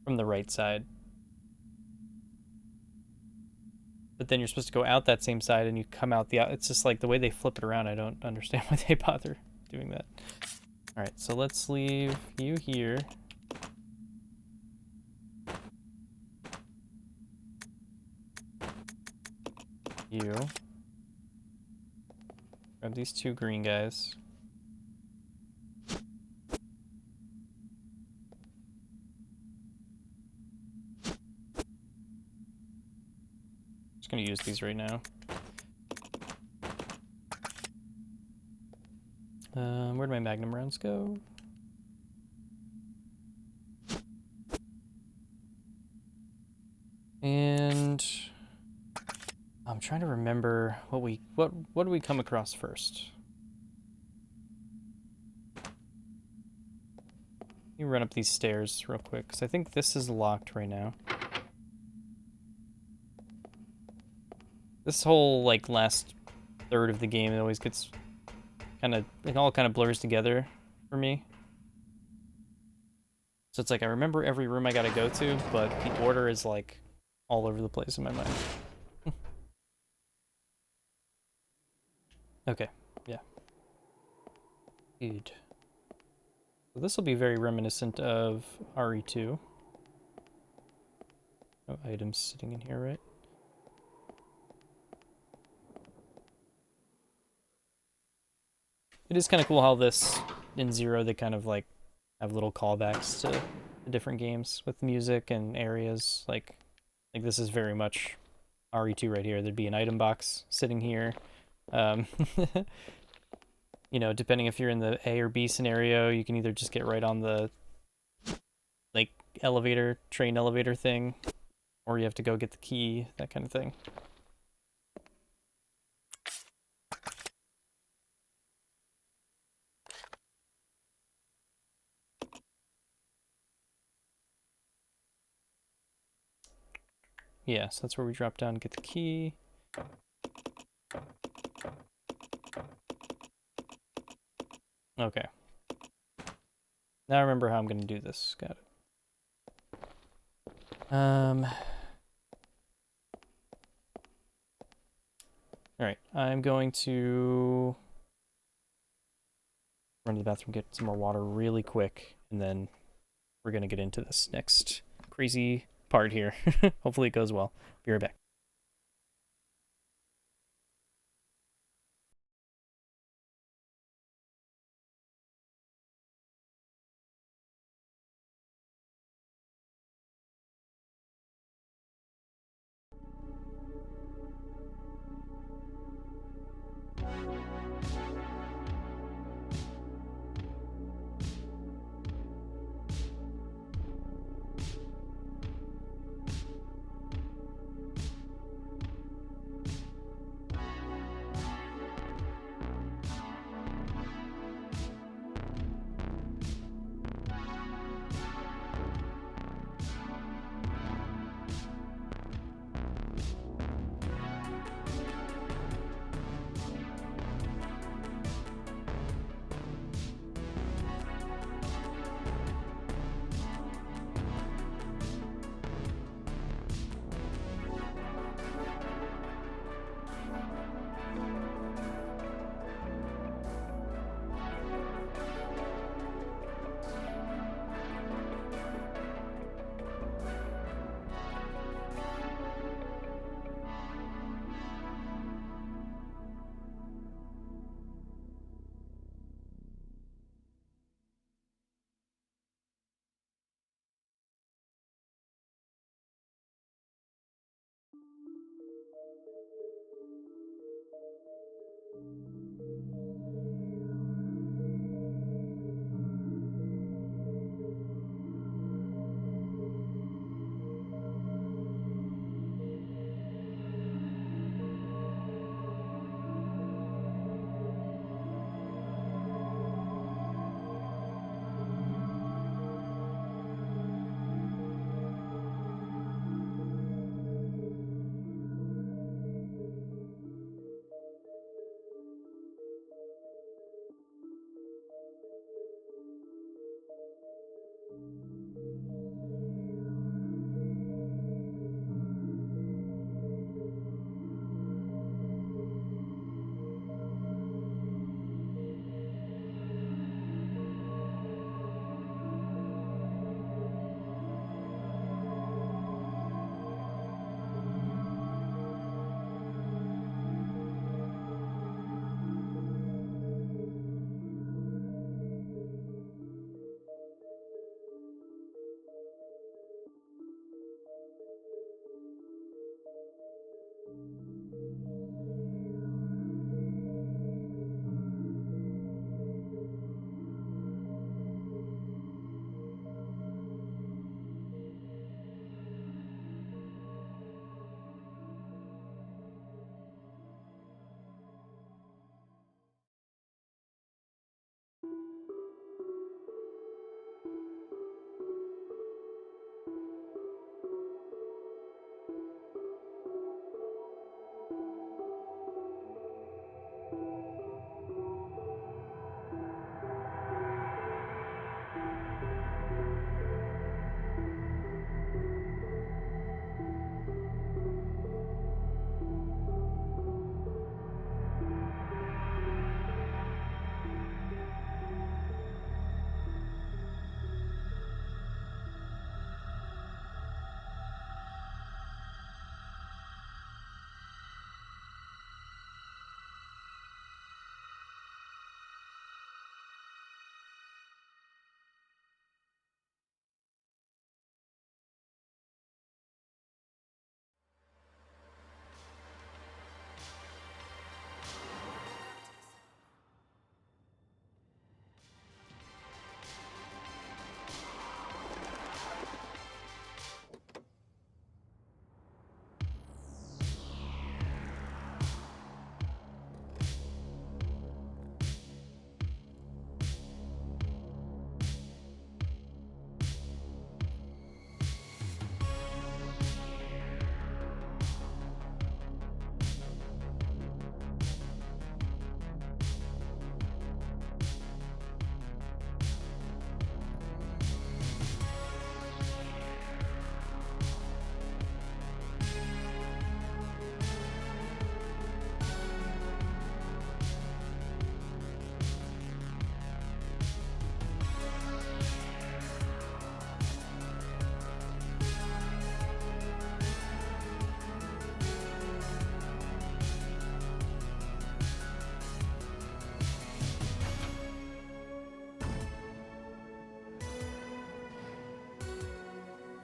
Speaker 1: from the right side. But then you're supposed to go out that same side and you come out the out. It's just like the way they flip it around, I don't understand why they bother doing that. All right, so let's leave you here. You. Grab these 2 green guys. Just gonna use these right now. Where'd my magnum rounds go? And I'm trying to remember what do we come across first? Let me run up these stairs real quick, because I think this is locked right now. This whole, like, last third of the game, it always gets it all kind of blurs together for me. So it's like, I remember every room I gotta go to, but the order is, like, all over the place in my mind. Okay, yeah. Good. So this will be very reminiscent of RE2. No items sitting in here, right? It is kind of cool how this, in Zero, they kind of like have little callbacks to the different games with music and areas. Like this is very much RE2 right here. There'd be an item box sitting here. You know, depending if you're in the A or B scenario, you can either just get right on the like train elevator thing, or you have to go get the key, that kind of thing. Yeah, so that's where we drop down and get the key. Okay. Now I remember how I'm going to do this. Got it. Alright, I'm going to run to the bathroom, get some more water really quick, and then we're going to get into this next crazy part here. Hopefully it goes well. Be right back.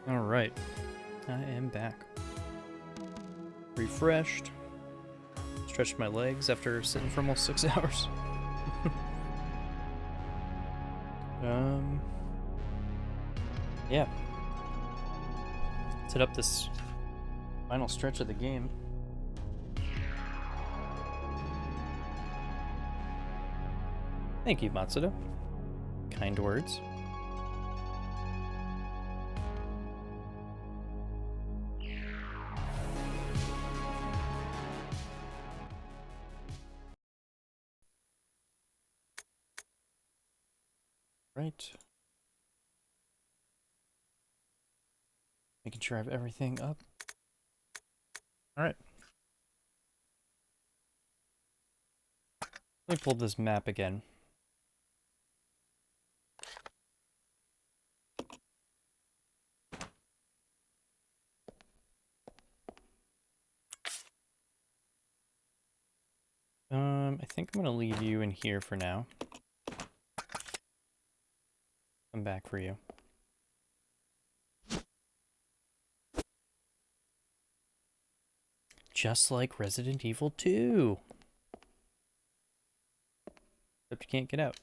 Speaker 1: Alright, I am back. Refreshed. Stretched my legs after sitting for almost 6 hours. Yeah. Let's hit up this final stretch of the game. Thank you, Matsuda. Kind words. Right. Making sure I have everything up. Alright. Let me pull this map again. I think I'm gonna leave you in here for now. Come back for you. Just like Resident Evil 2. Except you can't get out.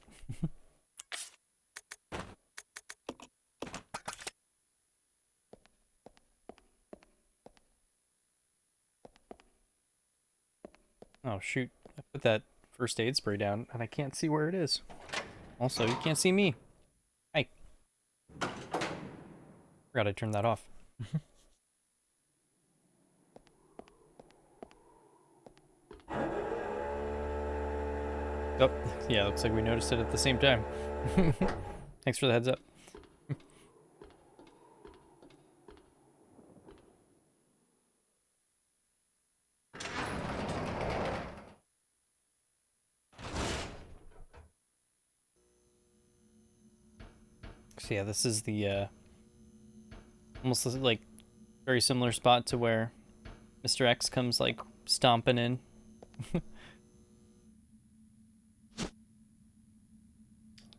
Speaker 1: Oh shoot, I put that first aid spray down and I can't see where it is. Also, you can't see me. Hi. Forgot I turned that off. Oh, yeah, looks like we noticed it at the same time. Thanks for the heads up. So yeah, this is the almost like very similar spot to where Mr. X comes like stomping in.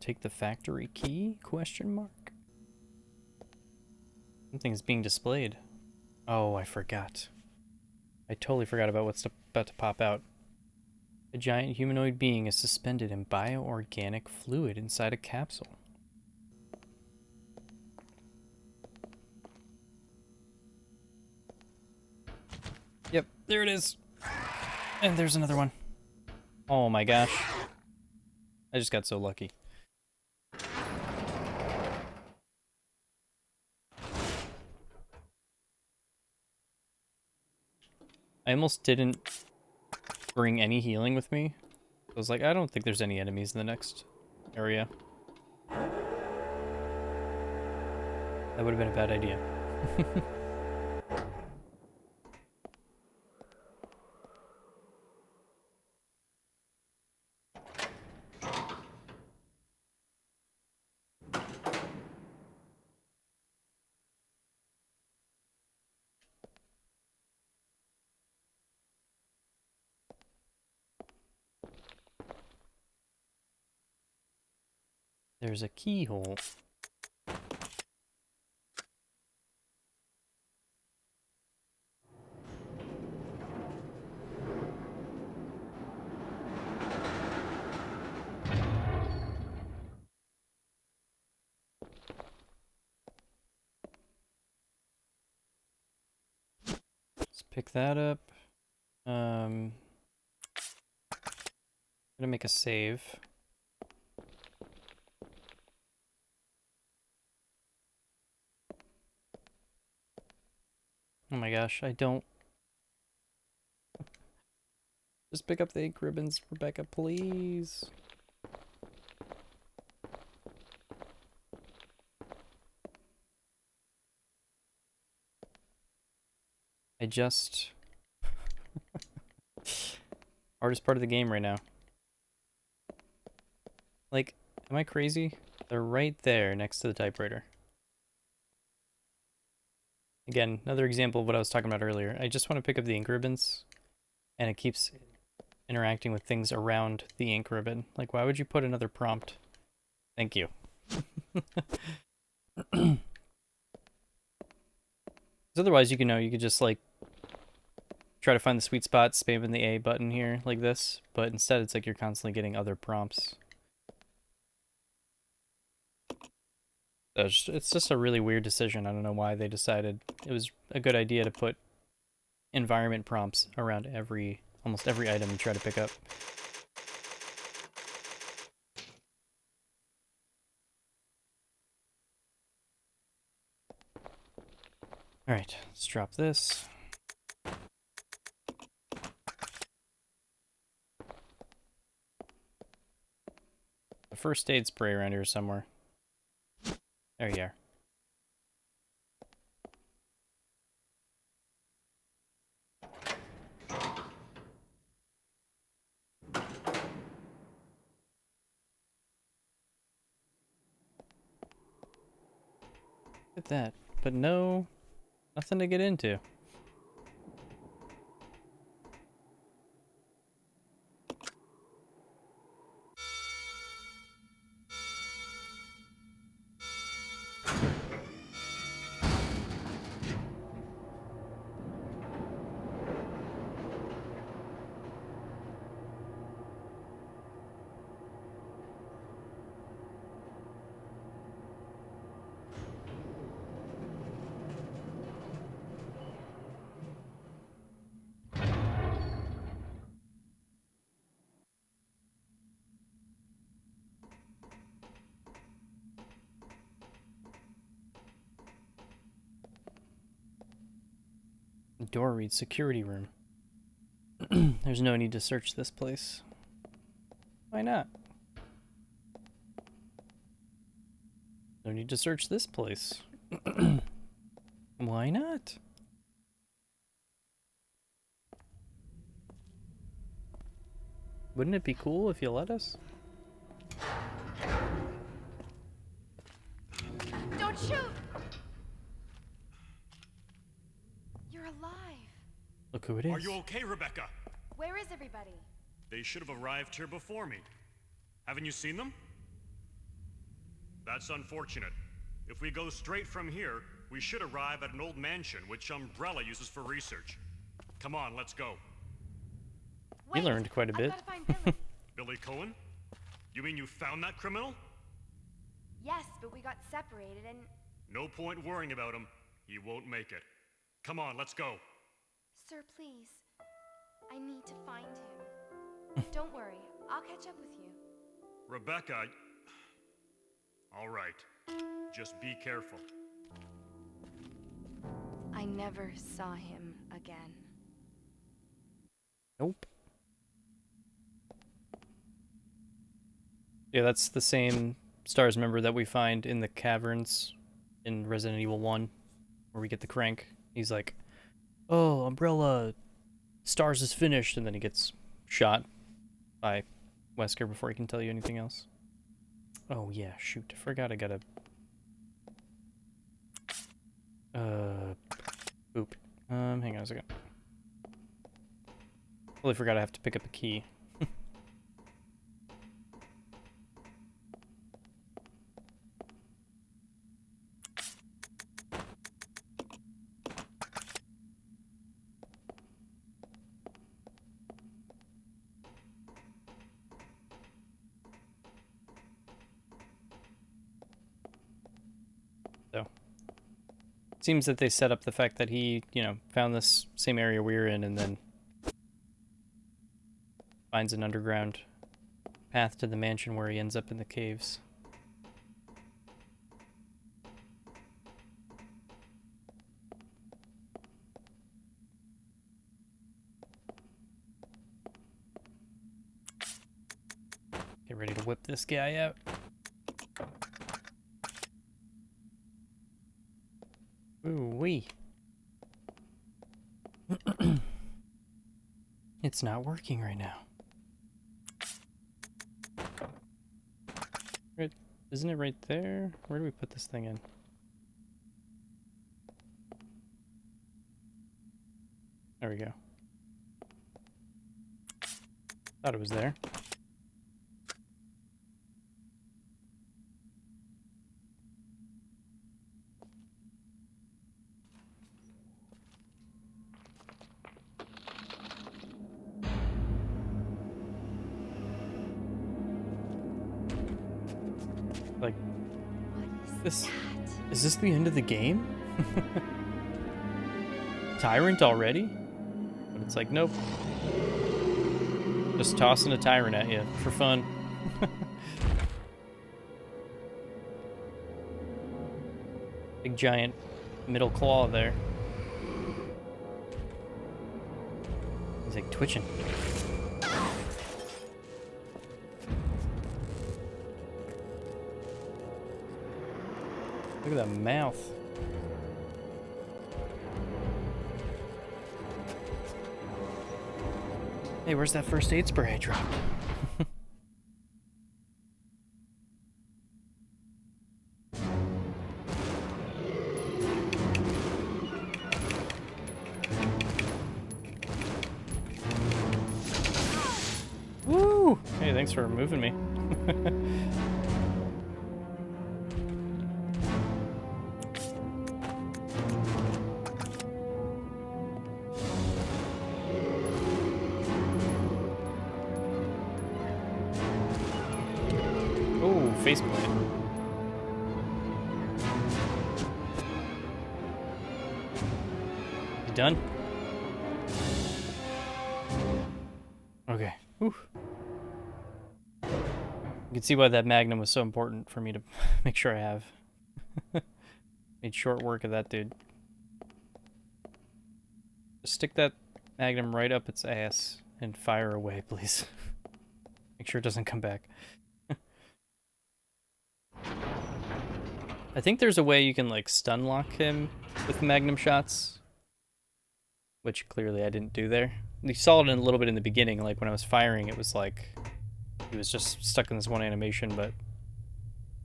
Speaker 1: Take the factory key? Question mark. Something's being displayed. Oh, I forgot. I totally forgot about what's about to pop out. A giant humanoid being is suspended in bioorganic fluid inside a capsule. Yep, there it is. And there's another one. Oh my gosh. I just got so lucky. I almost didn't bring any healing with me. I was like, I don't think there's any enemies in the next area. That would have been a bad idea. There's a keyhole. Let's pick that up. I'm gonna make a save. Oh my gosh, I don't. Just pick up the ink ribbons, Rebecca, please. I just... Hardest part of the game right now. Like, am I crazy? They're right there next to the typewriter. Again, another example of what I was talking about earlier. I just want to pick up the ink ribbons, and it keeps interacting with things around the ink ribbon. Like, why would you put another prompt? Thank you. Otherwise, you could just, like, try to find the sweet spot, spamming the A button here, like this. But instead, it's like you're constantly getting other prompts. It's just a really weird decision. I don't know why they decided it was a good idea to put environment prompts around almost every item you try to pick up. Alright, let's drop this. The first aid spray around here somewhere. There you are. Look at that. But no, nothing to get into. The door reads security room. There's no need to search this place. Why not? No need to search this place. Why not? Wouldn't it be cool if you let us?
Speaker 3: Don't shoot! You're alive.
Speaker 1: Look who it is.
Speaker 5: Are you okay, Rebecca?
Speaker 3: Where is everybody?
Speaker 5: They should have arrived here before me. Haven't you seen them? That's unfortunate. If we go straight from here, we should arrive at an old mansion which Umbrella uses for research. Come on, let's go.
Speaker 1: We learned quite a bit.
Speaker 3: I've gotta find Billy.
Speaker 5: Billy Cohen? You mean you found that criminal?
Speaker 3: Yes, but we got separated and...
Speaker 5: No point worrying about him. He won't make it. Come on, let's go.
Speaker 3: Sir, please. I need to find him. Don't worry, I'll catch up with you.
Speaker 5: Rebecca... All right. Just be careful.
Speaker 3: I never saw him again.
Speaker 1: Nope. Yeah, that's the same STARS member that we find in the caverns in Resident Evil 1, where we get the crank. He's like, oh, Umbrella, STARS is finished, and then he gets shot by Wesker before he can tell you anything else. Oh yeah, shoot, I forgot I gotta... Oop. Hang on a second. Totally forgot I have to pick up a key. So, seems that they set up the fact that he, you know, found this same area we were in and then finds an underground path to the mansion where he ends up in the caves. Get ready to whip this guy out. Ooh-wee. It's not working right now. Right, isn't it right there? Where do we put this thing in? There we go. Thought it was there. Like, this is this the end of the game? Tyrant already? But it's like, nope. Just tossing a tyrant at you for fun. Big giant middle claw there. He's like twitching. Look at that mouth. Hey, where's that first aid spray I dropped? Woo! Hey, thanks for removing me. Faceplant. You done? Okay. Whew. You can see why that Magnum was so important for me to make sure I have. Made short work of that dude. Just stick that magnum right up its ass and fire away, please. Make sure it doesn't come back. I think there's a way you can, like, stun lock him with magnum shots, which clearly I didn't do there. You saw it in a little bit in the beginning, like when I was firing, it was like he was just stuck in this one animation, but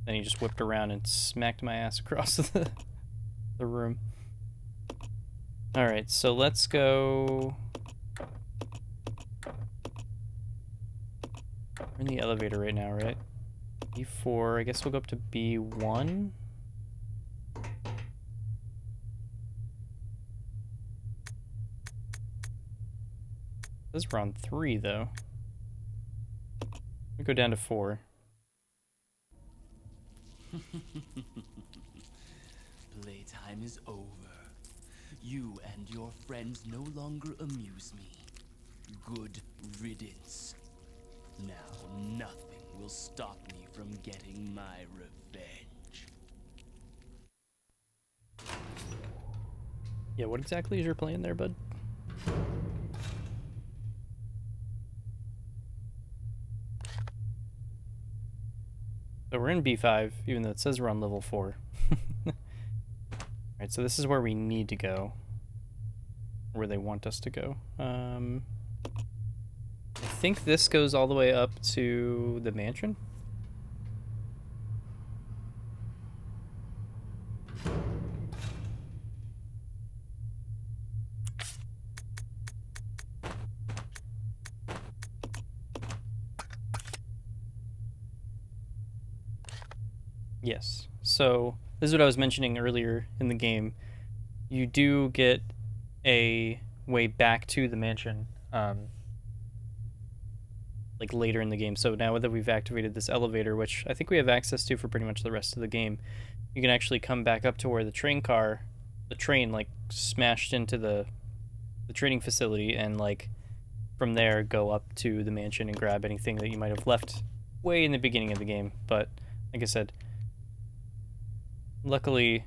Speaker 1: then he just whipped around and smacked my ass across the room. Alright, so let's go... We're in the elevator right now, right? B4, I guess we'll go up to B1? This is round 3, though. We go down to 4.
Speaker 10: Playtime is over. You and your friends no longer amuse me. Good riddance. Now nothing will stop me from getting my revenge.
Speaker 1: Yeah, what exactly is your plan there, bud? So we're in B5, even though it says we're on level 4. Alright, so this is where we need to go. Where they want us to go. I think this goes all the way up to the mansion. Yes. So this is what I was mentioning earlier in the game. You do get a way back to the mansion, like later in the game. So now that we've activated this elevator, which I think we have access to for pretty much the rest of the game, you can actually come back up to where the train like smashed into the training facility, and like from there go up to the mansion and grab anything that you might have left way in the beginning of the game. But like I said, luckily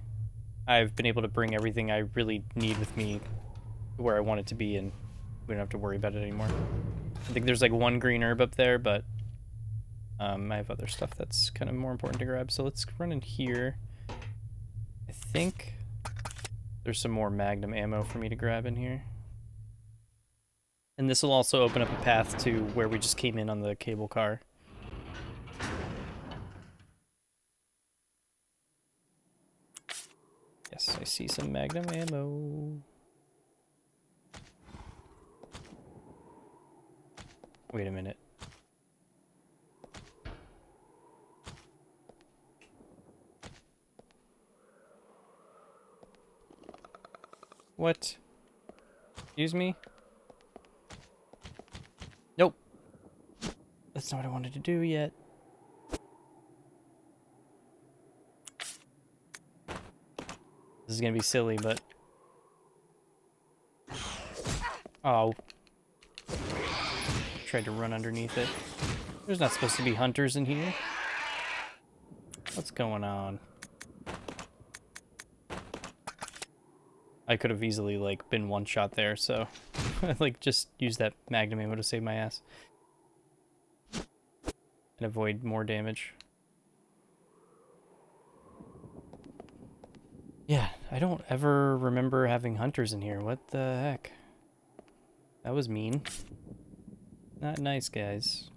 Speaker 1: I've been able to bring everything I really need with me where I want it to be, and we don't have to worry about it anymore. I think there's like one green herb up there, but I have other stuff that's kind of more important to grab. So let's run in here. I think there's some more magnum ammo for me to grab in here. And this will also open up a path to where we just came in on the cable car. Yes, I see some magnum ammo. Wait a minute. What? Excuse me? Nope. That's not what I wanted to do yet. This is gonna be silly, but... Oh. Tried to run underneath it. There's not supposed to be hunters in here. What's going on? I could have easily, like, been one shot there, so... like, just use that magnum ammo to save my ass. And avoid more damage. Yeah, I don't ever remember having hunters in here. What the heck? That was mean. Not nice, guys.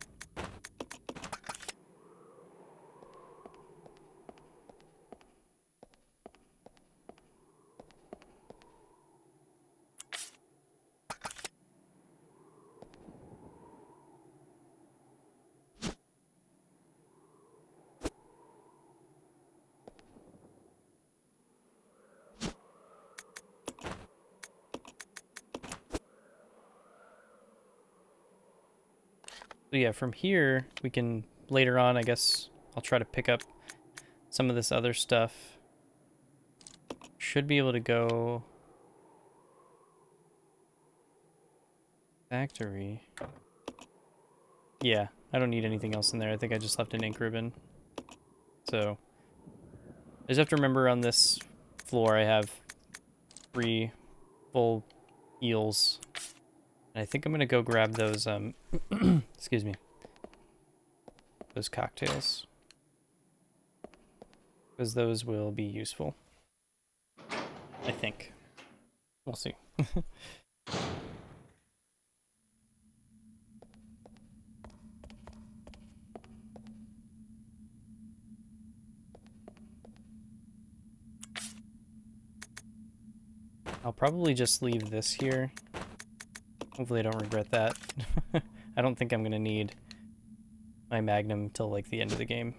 Speaker 1: So yeah, from here, we can, later on, I guess, I'll try to pick up some of this other stuff. Should be able to go... Factory. Yeah, I don't need anything else in there. I think I just left an ink ribbon. So, I just have to remember on this floor I have 3 full eels. And I think I'm gonna go grab those, excuse me, those cocktails. Because those will be useful. I think. We'll see. I'll probably just leave this here. Hopefully I don't regret that. I don't think I'm gonna need my Magnum till like the end of the game.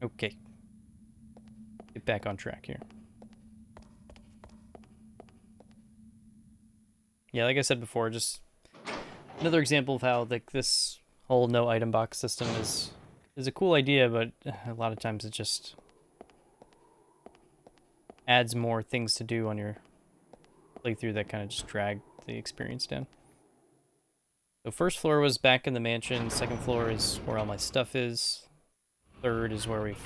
Speaker 1: Okay. Get back on track here. Yeah, like I said before, just another example of how like this whole no item box system is a cool idea, but a lot of times it just adds more things to do on your playthrough that kind of just drag the experience down. So first floor was back in the mansion, second floor is where all my stuff is, third is where we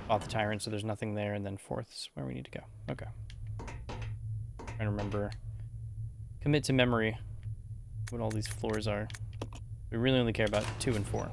Speaker 1: fought the tyrant, so there's nothing there, and then fourth is where we need to go. Okay. Trying to remember. Commit to memory what all these floors are. We really only care about 2 and 4.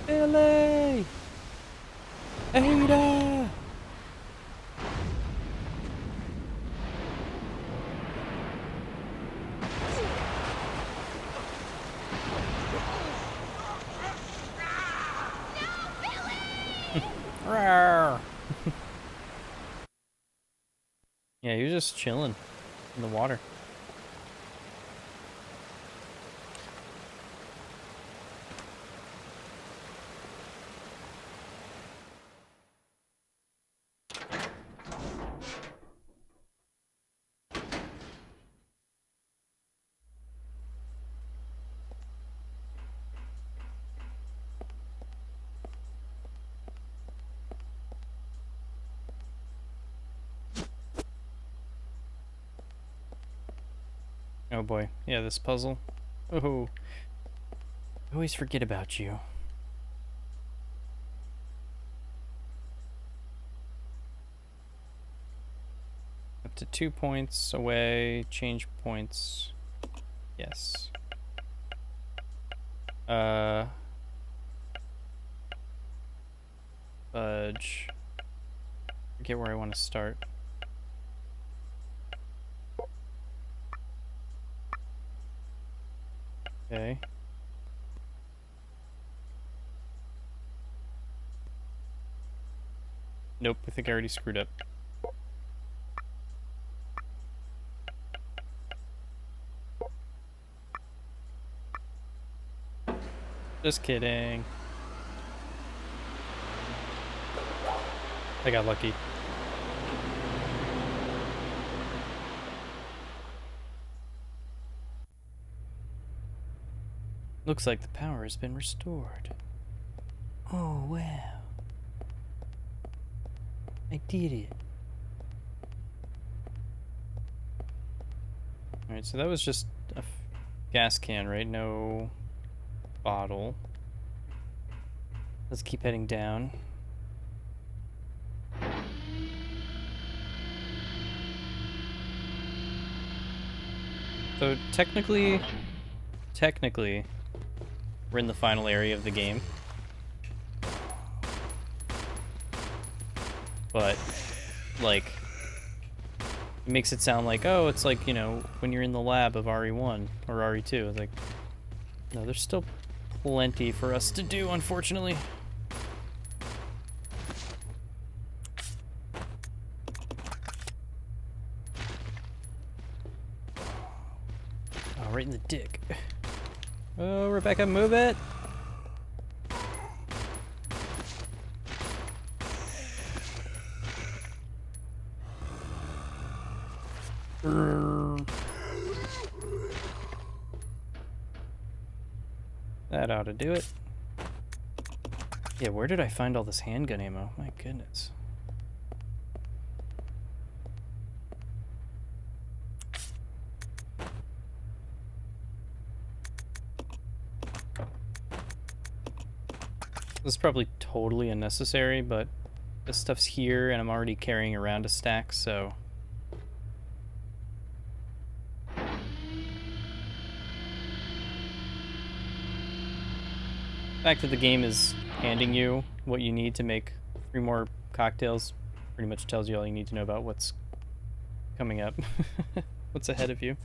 Speaker 1: Billy! Ada! Rawr. Yeah, he was just chilling in the water. Oh boy, yeah, this puzzle. Oh, I always forget about you. Up to 2 points away, change points. Yes. Fudge. Forget where I want to start. Okay. Nope, I think I already screwed up. Just kidding. I got lucky. Looks like the power has been restored. Oh, wow. I did it. Alright, so that was just a gas can, right? No bottle. Let's keep heading down. So technically, we're in the final area of the game. But, like, it makes it sound like, oh, it's like, you know, when you're in the lab of RE1 or RE2. It's like, no, there's still plenty for us to do, unfortunately. Oh, right in the dick. Oh, Rebecca, move it! That ought to do it. Yeah, where did I find all this handgun ammo? My goodness. This is probably totally unnecessary, but this stuff's here and I'm already carrying around a stack, so... The fact that the game is handing you what you need to make 3 more cocktails pretty much tells you all you need to know about what's coming up. What's ahead of you.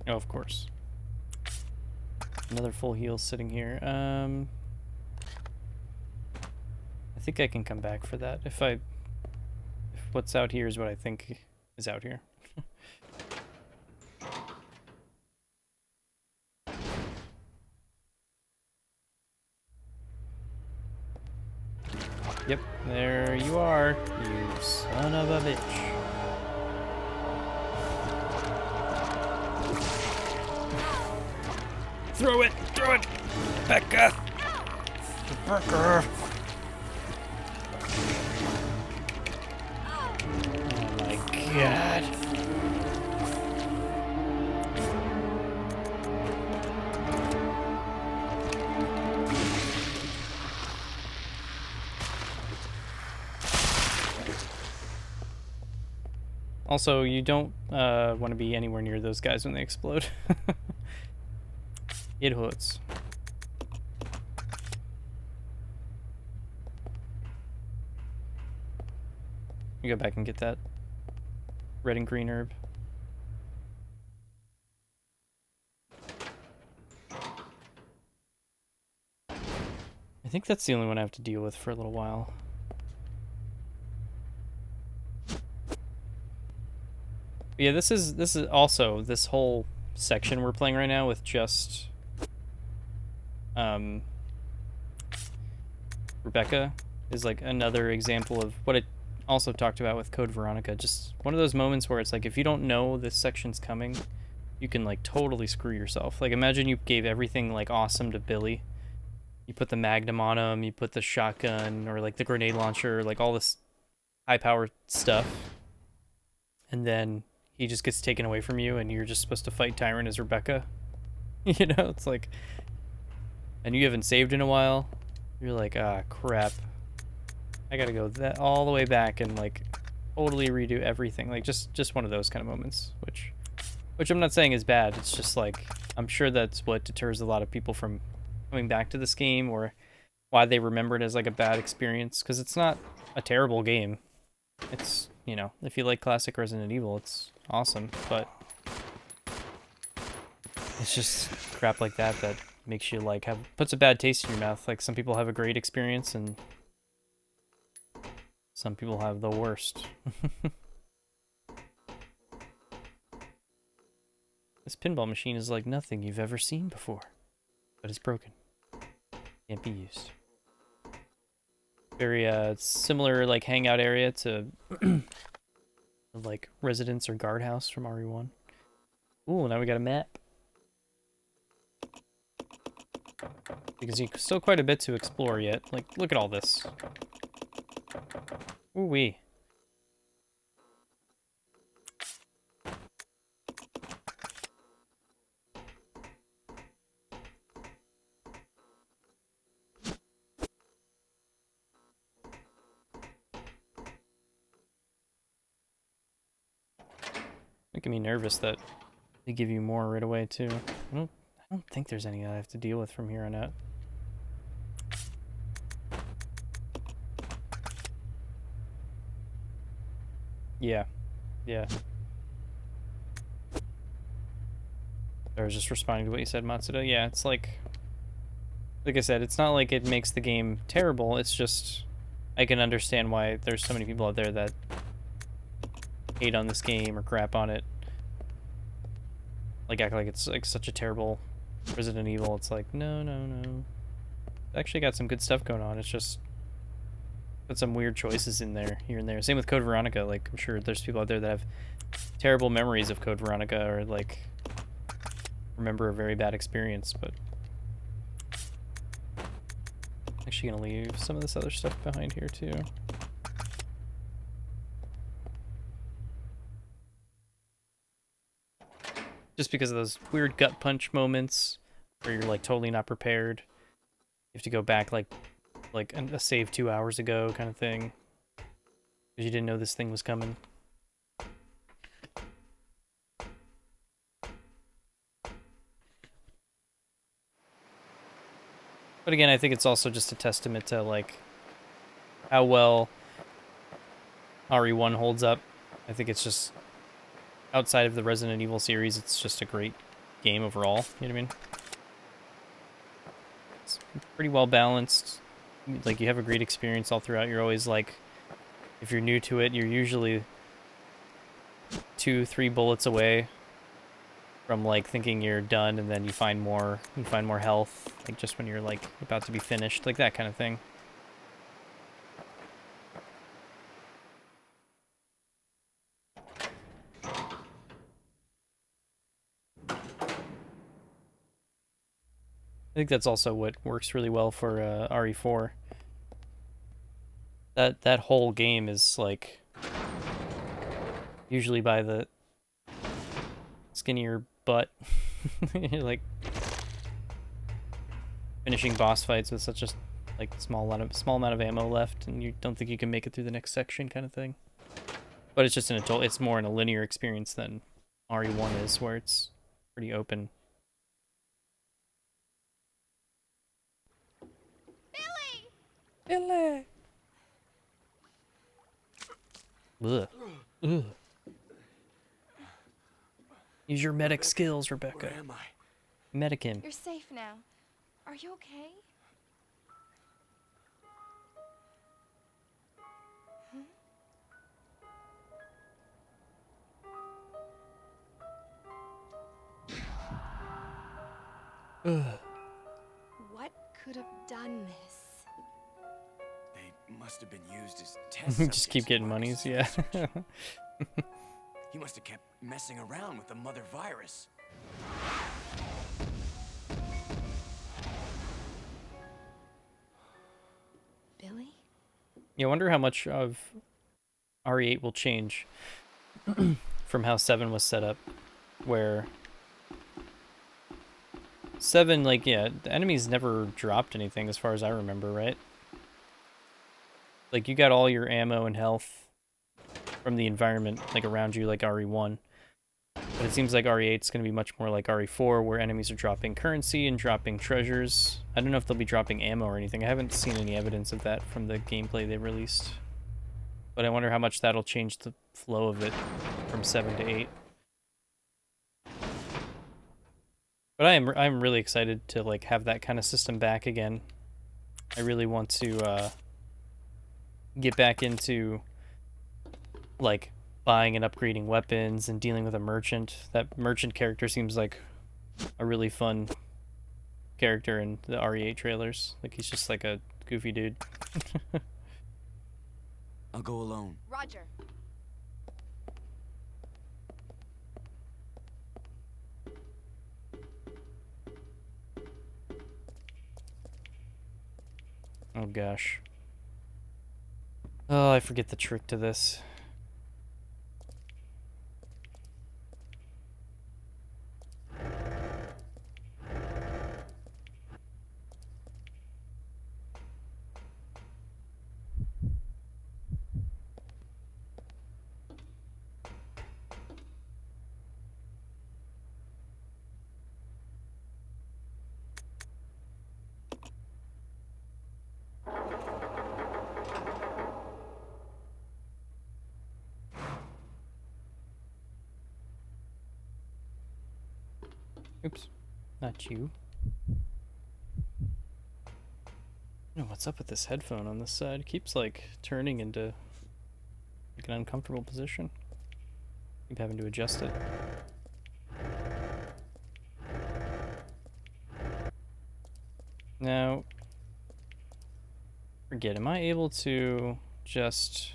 Speaker 1: Oh, of course. Another full heal sitting here. I think I can come back for that. If what's out here is what I think is out here. Yep, there you are, you son of a bitch. Throw it! Throw it! Becca! Becca! Oh my god. Also, you don't want to be anywhere near those guys when they explode. It hurts. You go back and get that red and green herb. I think that's the only one I have to deal with for a little while. But yeah, this is also this whole section we're playing right now with just Rebecca is like another example of what it also talked about with Code Veronica. Just one of those moments where it's like, if you don't know this section's coming, you can like totally screw yourself. Like imagine you gave everything like awesome to Billy. You put the Magnum on him, you put the shotgun or like the grenade launcher, like all this high power stuff. And then he just gets taken away from you and you're just supposed to fight Tyrant as Rebecca. You know, it's like, and you haven't saved in a while. You're like, ah, crap. I gotta go that all the way back and like totally redo everything. Like just one of those kind of moments, which I'm not saying is bad. It's just like, I'm sure that's what deters a lot of people from coming back to this game, or why they remember it as like a bad experience, because it's not a terrible game. It's, you know, if you like classic Resident Evil, it's awesome, but it's just crap like that that makes you like puts a bad taste in your mouth. Like some people have a great experience and some people have the worst. This pinball machine is like nothing you've ever seen before, but it's broken. Can't be used. Very similar like hangout area to like residence or guardhouse from RE1. Ooh, now we got a map. Because there's still quite a bit to explore yet. Like, look at all this. Ooh-wee. Making me nervous that they give you more right away too. I don't think there's any I have to deal with from here on out. Yeah. Yeah. I was just responding to what you said, Matsuda. Yeah, it's like I said, it's not like it makes the game terrible. It's just I can understand why there's so many people out there that hate on this game or crap on it. Like act like it's like such a terrible Resident Evil. It's like, no. It's actually got some good stuff going on. It's just put some weird choices in there here and there. Same with Code Veronica. Like, I'm sure there's people out there that have terrible memories of Code Veronica or like remember a very bad experience, but I'm actually gonna leave some of this other stuff behind here too. Just because of those weird gut punch moments where you're like totally not prepared. You have to go back like a save 2 hours ago kind of thing. Because you didn't know this thing was coming. But again, I think it's also just a testament to like how well RE1 holds up. I think it's just outside of the Resident Evil series, it's just a great game overall. You know what I mean? It's pretty well balanced. Like, you have a great experience all throughout. You're always like, if you're new to it, you're usually 2-3 bullets away from like thinking you're done, and then you find more health, like just when you're like about to be finished, like that kind of thing. I think that's also what works really well for RE4. That whole game is like usually by the skinnier butt. You're like finishing boss fights with such a like small amount of ammo left, and you don't think you can make it through the next section, kind of thing. But it's just it's more in a linear experience than RE1 is, where it's pretty open. Billy! Ugh. Ugh. Use your medic skills, Rebecca.
Speaker 7: Where am I?
Speaker 1: Medic him.
Speaker 3: You're safe now. Are you okay?
Speaker 1: Ugh.
Speaker 3: What could have done this?
Speaker 7: They must have been used as test
Speaker 1: Just keep getting monies, yeah.
Speaker 7: He must have kept messing around with the mother virus.
Speaker 3: Billy?
Speaker 1: Yeah, I wonder how much of RE8 will change from how 7 was set up, where 7, like, yeah, the enemies never dropped anything as far as I remember, right? Like, you got all your ammo and health from the environment, like, around you, like RE1. But it seems like RE8 is going to be much more like RE4, where enemies are dropping currency and dropping treasures. I don't know if they'll be dropping ammo or anything. I haven't seen any evidence of that from the gameplay they released. But I wonder how much that'll change the flow of it from 7 to 8. But I'm really excited to like have that kind of system back again. I really want to get back into like buying and upgrading weapons and dealing with a merchant. That merchant character seems like a really fun character in the RE8 trailers. Like, he's just like a goofy dude.
Speaker 7: I'll go alone.
Speaker 3: Roger.
Speaker 1: Oh gosh. Oh, I forget the trick to this. Oops, not you. I don't know what's up with this headphone on this side. It keeps like turning into like an uncomfortable position. Keep having to adjust it. Now, forget, am I able to just...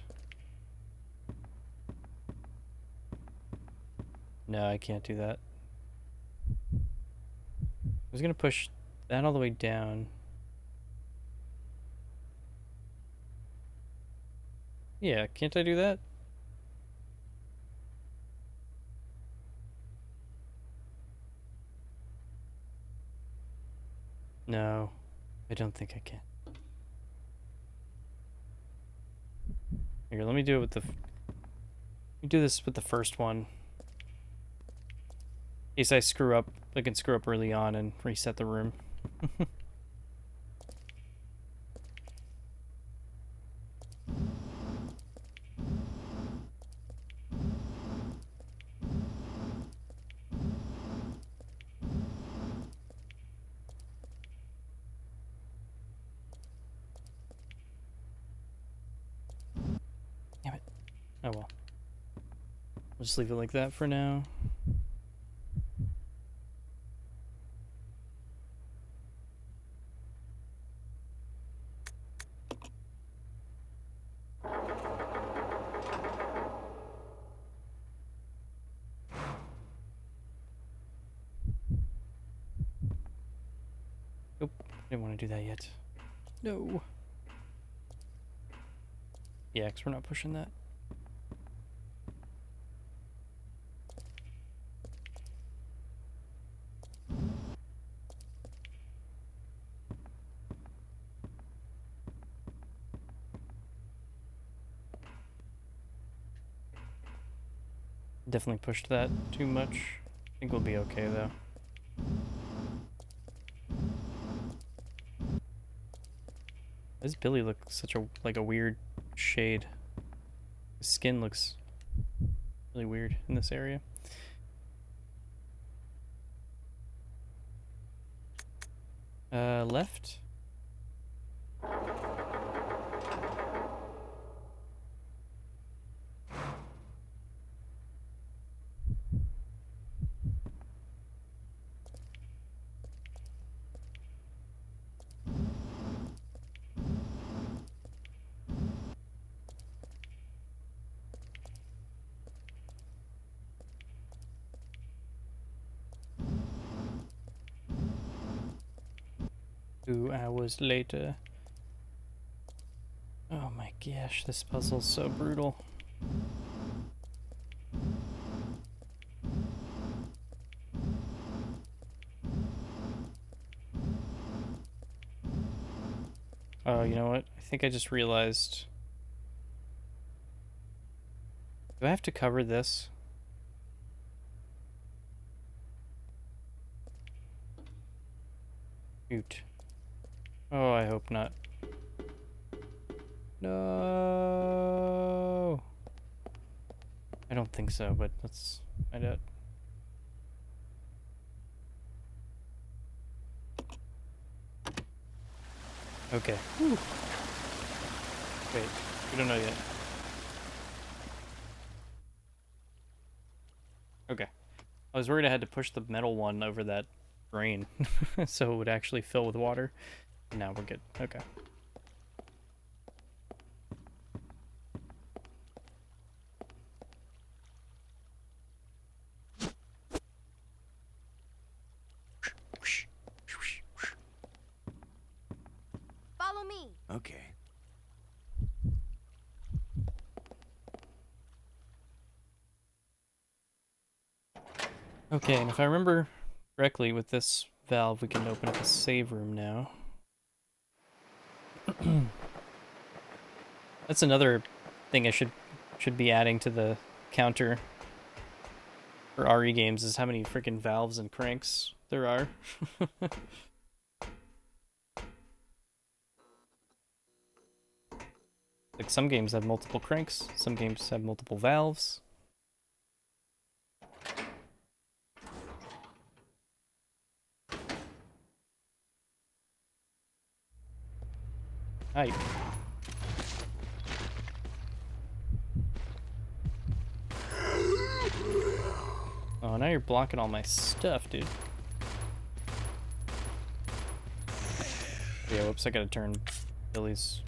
Speaker 1: No, I can't do that. I was gonna push that all the way down. Yeah, can't I do that? No, I don't think I can. Here, let me do it with the... Let me do this with the first one. In case I screw up, I can screw up early on and reset the room. Damn it. Oh well. We'll just leave it like that for now. Nope, didn't want to do that yet. No. Yeah, because we're not pushing that. Definitely pushed that too much. I think we'll be okay though. Why does Billy look such a like a weird shade? His skin looks really weird in this area. Left. Hours later. Oh my gosh, this puzzle's so brutal. Oh, you know what? I think I just realized. Do I have to cover this? Shoot. Oh, I hope not. No. I don't think so, but let's find out. Okay. Whew. Wait, we don't know yet. Okay. I was worried I had to push the metal one over that drain so it would actually fill with water. Now we're good. Okay.
Speaker 3: Follow me.
Speaker 7: Okay.
Speaker 1: Okay, and if I remember correctly, with this valve, we can open up a save room now. That's another thing I should be adding to the counter for RE games, is how many freaking valves and cranks there are. Like, some games have multiple cranks, some games have multiple valves. Hi. Oh, now you're blocking all my stuff, dude. Yeah, whoops, I gotta turn Billy's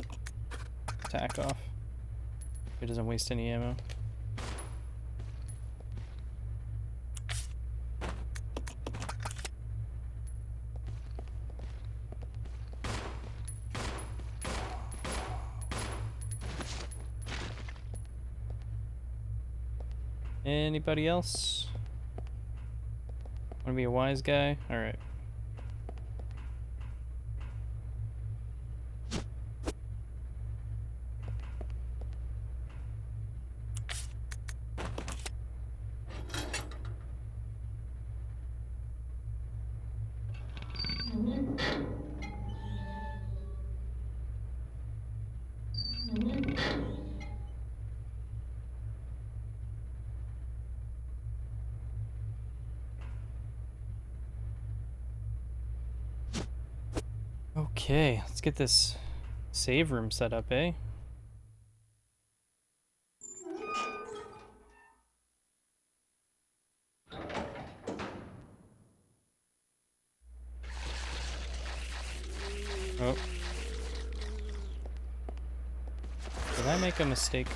Speaker 1: attack off. It doesn't waste any ammo. Anybody else? Wanna be a wise guy? Alright. Okay, let's get this save room set up, eh? Oh. Did I make a mistake?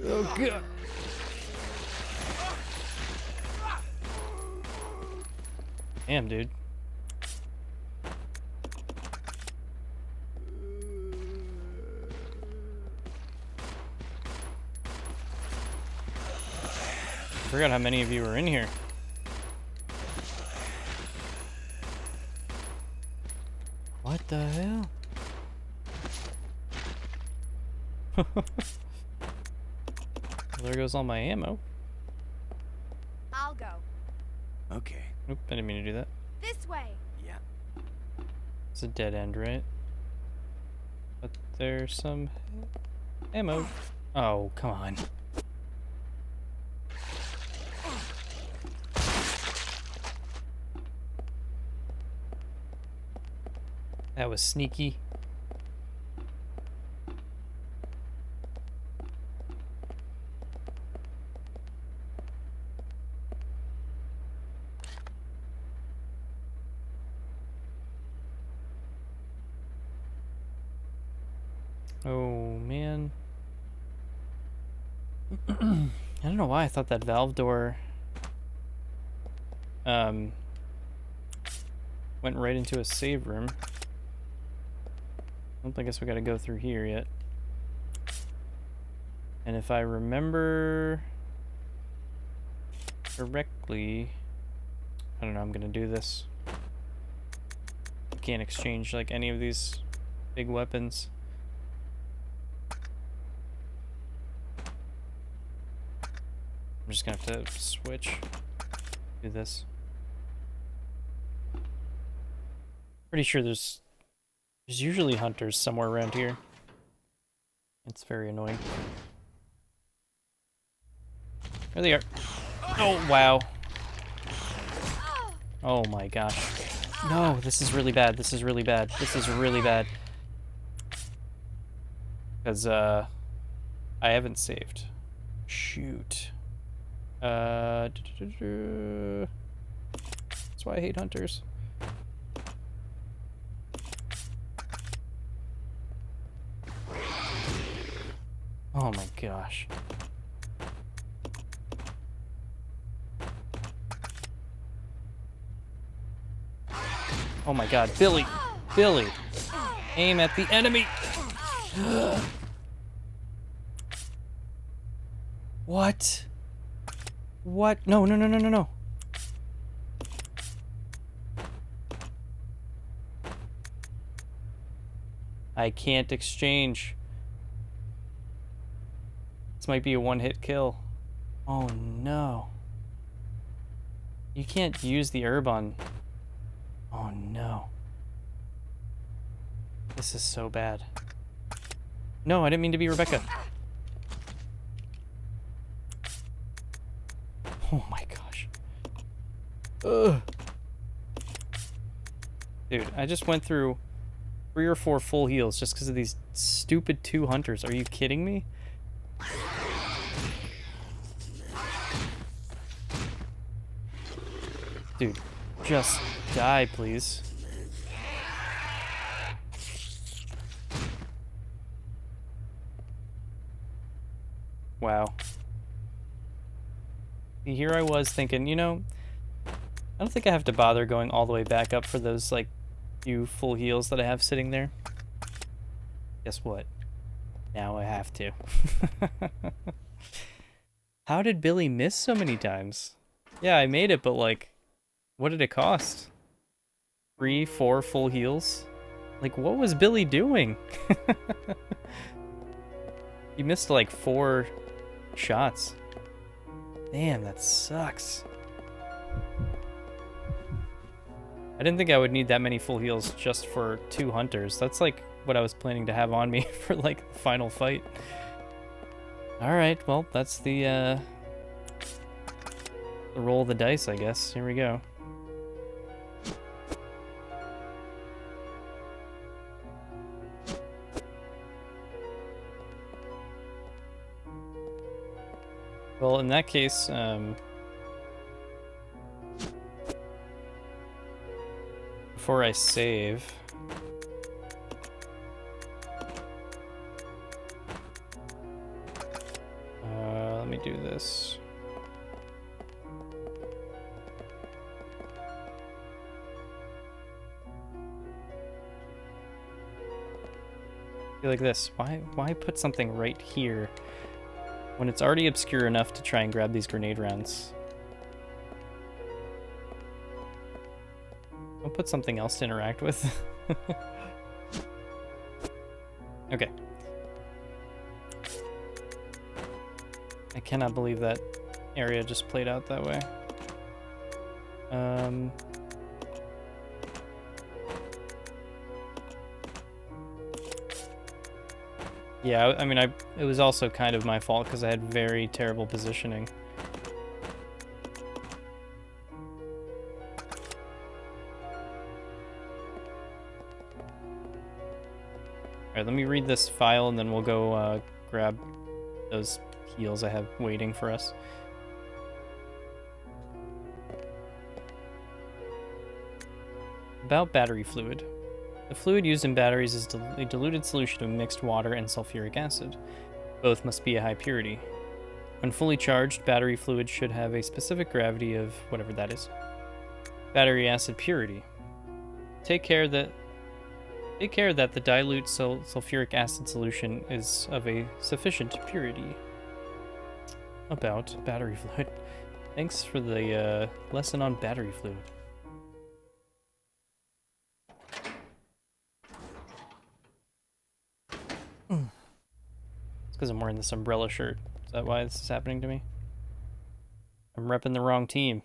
Speaker 1: Oh god. Damn, dude. Forgot how many of you were in here. What the hell? There goes all my ammo.
Speaker 14: I'll go.
Speaker 7: Okay.
Speaker 1: Oop, I didn't mean to do that.
Speaker 14: This way.
Speaker 7: Yeah.
Speaker 1: It's a dead end, right? But there's some ammo. Oh, come on. That was sneaky. Oh, man. I don't know why I thought that valve door went right into a save room. I guess we gotta go through here yet. And if I remember correctly, I don't know, I'm gonna do this. You can't exchange like any of these big weapons. I'm just gonna have to switch. Do this. Pretty sure there's usually hunters somewhere around here. It's very annoying. There they are. Oh, wow. Oh my gosh. No, this is really bad. This is really bad. This is really bad. Because, I haven't saved. Shoot. That's why I hate hunters. Oh my gosh. Oh my god, Billy! Billy! Aim at the enemy! What? What? No, no, no, no, no, no. I can't exchange. This might be a one-hit kill. Oh no. You can't use the herb on... Oh no. This is so bad. No, I didn't mean to be Rebecca. Oh my gosh. Ugh. Dude, I just went through 3 or 4 full heals just because of these stupid 2 hunters. Are you kidding me? Dude, just die, please. Wow. Here I was thinking, you know, I don't think I have to bother going all the way back up for those, like, few full heals that I have sitting there. Guess what? Now I have to. How did Billy miss so many times? Yeah, I made it, but, like, what did it cost? 3, 4 full heals? Like, what was Billy doing? He missed, like, 4 shots. Damn, that sucks. I didn't think I would need that many full heals just for 2 hunters. That's like what I was planning to have on me for like the final fight. Alright, well, that's the roll of the dice, I guess. Here we go. Well, in that case, before I save, let me do this. Be like this. Why put something right here when it's already obscure enough to try and grab these grenade rounds? I'll put something else to interact with. Okay. I cannot believe that area just played out that way. Yeah, I mean, it was also kind of my fault because I had very terrible positioning. Alright, let me read this file and then we'll go grab those heals I have waiting for us. About battery fluid. The fluid used in batteries is a diluted solution of mixed water and sulfuric acid. Both must be a high purity. When fully charged, battery fluid should have a specific gravity of whatever that is. Battery acid purity. Take care that the dilute sulfuric acid solution is of a sufficient purity. About battery fluid. Thanks for the lesson on battery fluid. It's because I'm wearing this umbrella shirt. Is that why this is happening to me? I'm repping the wrong team.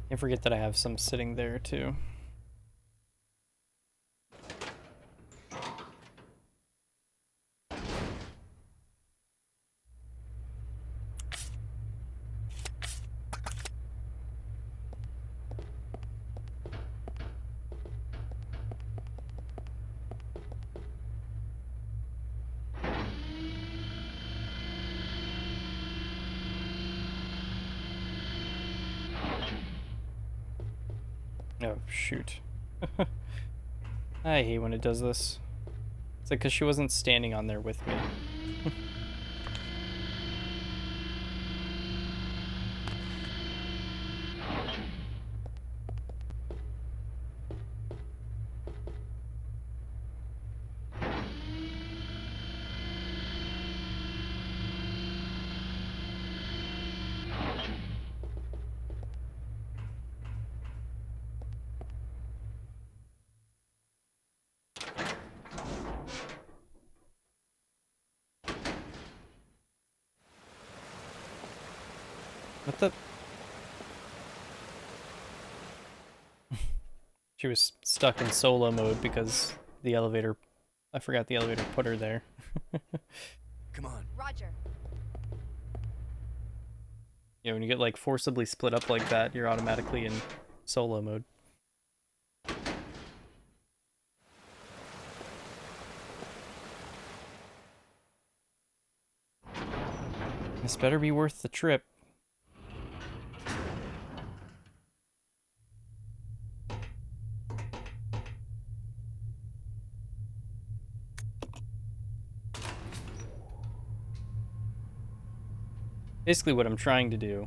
Speaker 1: Can't forget that I have some sitting there too. Oh, shoot. I hate when it does this. It's like because she wasn't standing on there with me. What the? She was stuck in solo mode because the elevator... I forgot the elevator put her there.
Speaker 7: Come on.
Speaker 14: Roger.
Speaker 1: Yeah, when you get like forcibly split up like that, you're automatically in solo mode. This better be worth the trip. Basically what I'm trying to do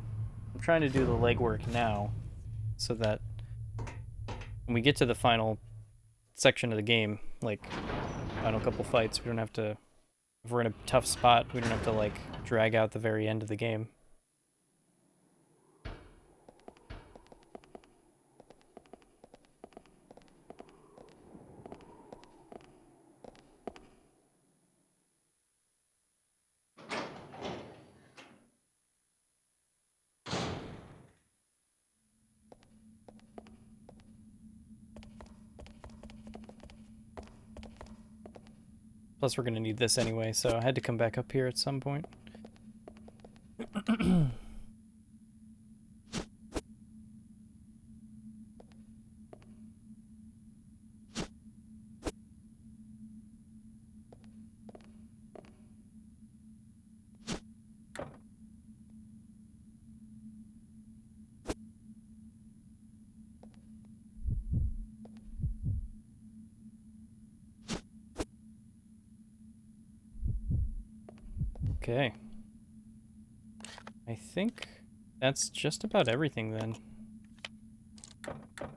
Speaker 1: the legwork now, so that when we get to the final section of the game, like final couple fights, we don't have to, if we're in a tough spot, we don't have to like drag out the very end of the game. Plus we're gonna need this anyway, so I had to come back up here at some point. Okay. I think that's just about everything then.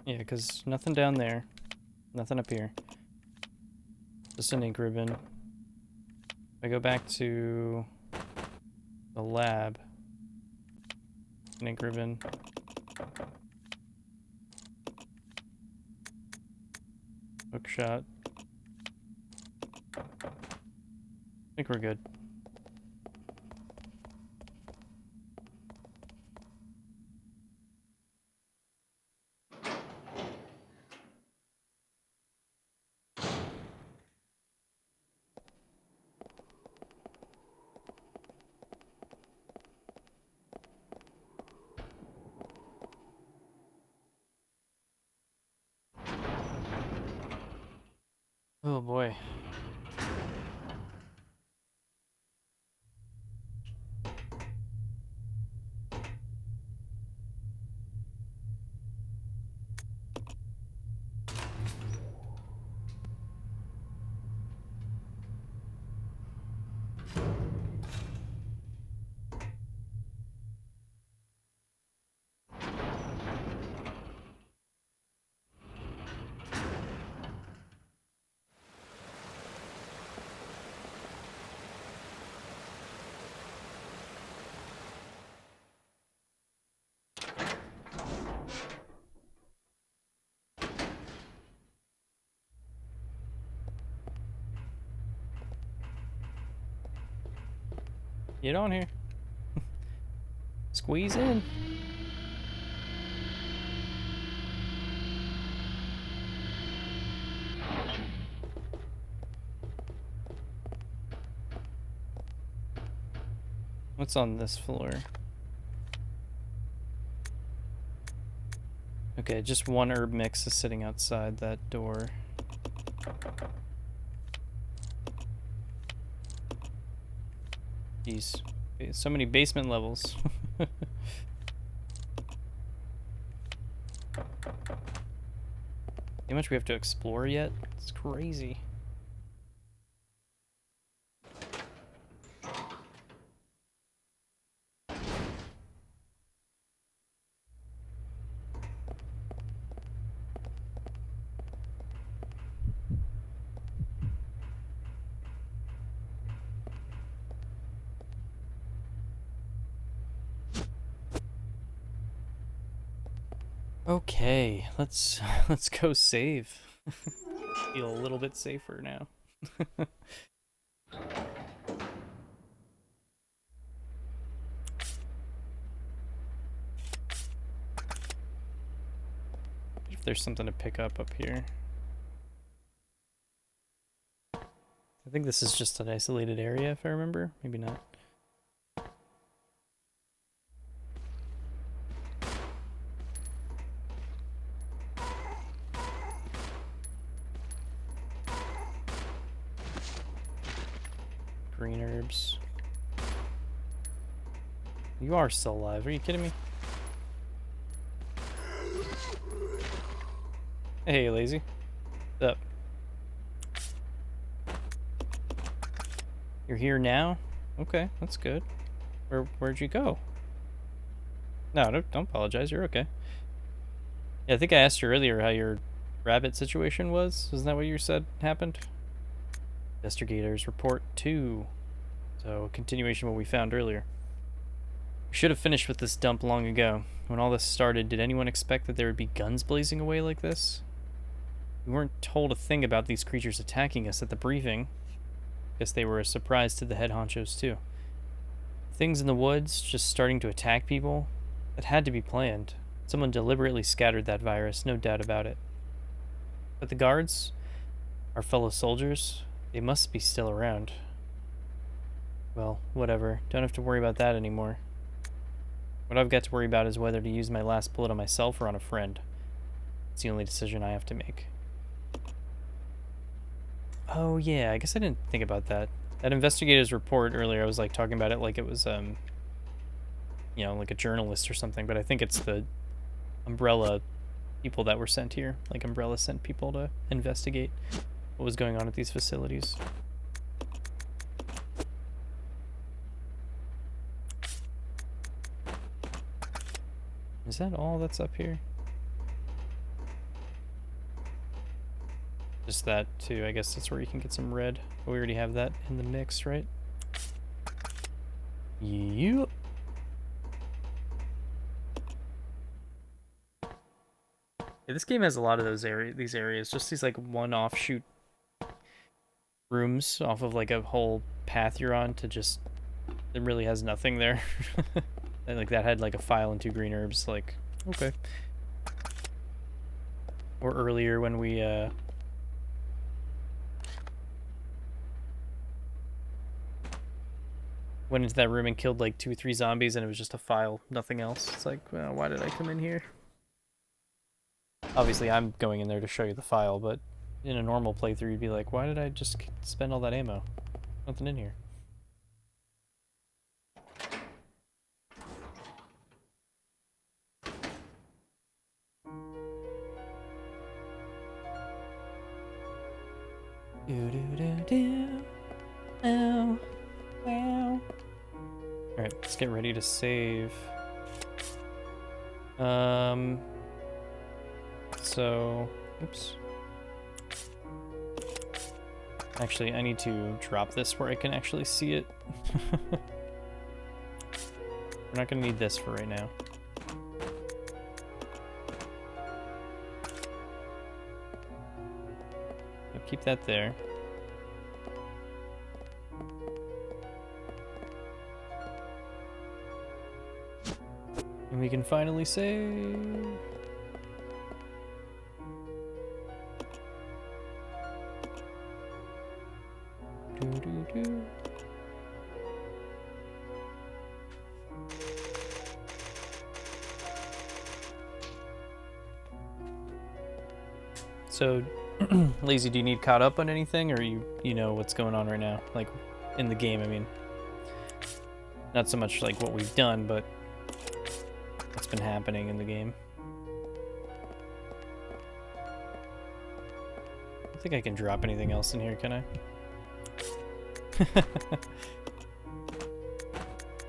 Speaker 1: Yeah, because nothing down there. Nothing up here. Just an ink ribbon. If I go back to the lab, an ink ribbon. Hookshot. I think we're good. Oh boy. Get on here. Squeeze in. What's on this floor? Okay, just one herb mix is sitting outside that door. Jeez, so many basement levels. How much we have to explore yet? It's crazy. Okay, let's go save. Feel a little bit safer now. there's something to pick up here. I think this is just an isolated area, if I remember. Maybe not. Green herbs. You are still alive. Are you kidding me? Hey, lazy. What's up? You're here now? Okay, that's good. Where'd you go? No, don't apologize. You're okay. Yeah, I think I asked you earlier how your rabbit situation was. Isn't that what you said happened? Investigators report 2. So, a continuation of what we found earlier. We should have finished with this dump long ago. When all this started, did anyone expect that there would be guns blazing away like this? We weren't told a thing about these creatures attacking us at the briefing. Guess they were a surprise to the head honchos too. Things in the woods just starting to attack people, that had to be planned. Someone deliberately scattered that virus, no doubt about it. But the guards, our fellow soldiers, they must be still around. Well, whatever. Don't have to worry about that anymore. What I've got to worry about is whether to use my last bullet on myself or on a friend. It's the only decision I have to make. Oh yeah, I guess I didn't think about that. That investigator's report earlier, I was like talking about it like it was, you know, like a journalist or something, but I think it's the Umbrella people that were sent here. Like Umbrella sent people to investigate what was going on at these facilities. Is that all that's up here? Just that too. I guess that's where you can get some red. But we already have that in the mix, right? Yep. Yeah, this game has a lot of these areas, just these like one offshoot rooms off of like a whole path you're on to just, it really has nothing there. And like that had like a file and 2 green herbs, like, okay. Or earlier when we went into that room and killed like 2 or 3 zombies and it was just a file, nothing else. It's like, well, why did I come in here? Obviously I'm going in there to show you the file, but in a normal playthrough you'd be like, why did I just spend all that ammo? Nothing in here. Oh, wow. Alright, let's get ready to save. So, oops. Actually, I need to drop this where I can actually see it. We're not gonna need this for right now. So keep that there. And we can finally save. So, Lazy, do you need caught up on anything, or you know what's going on right now? Like, in the game, I mean. Not so much like what we've done, but what's been happening in the game. I don't think I can drop anything else in here, can I? I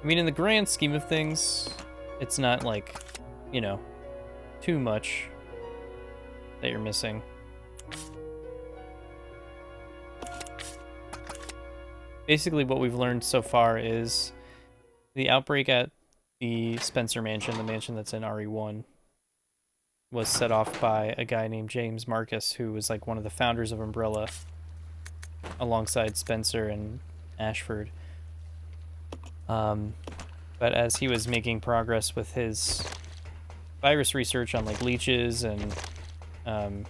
Speaker 1: mean, in the grand scheme of things, it's not like, you know, too much that you're missing. Basically, what we've learned so far is the outbreak at the Spencer mansion, the mansion that's in RE1, was set off by a guy named James Marcus, who was like one of the founders of Umbrella, alongside Spencer and Ashford. But as he was making progress with his virus research on like leeches and the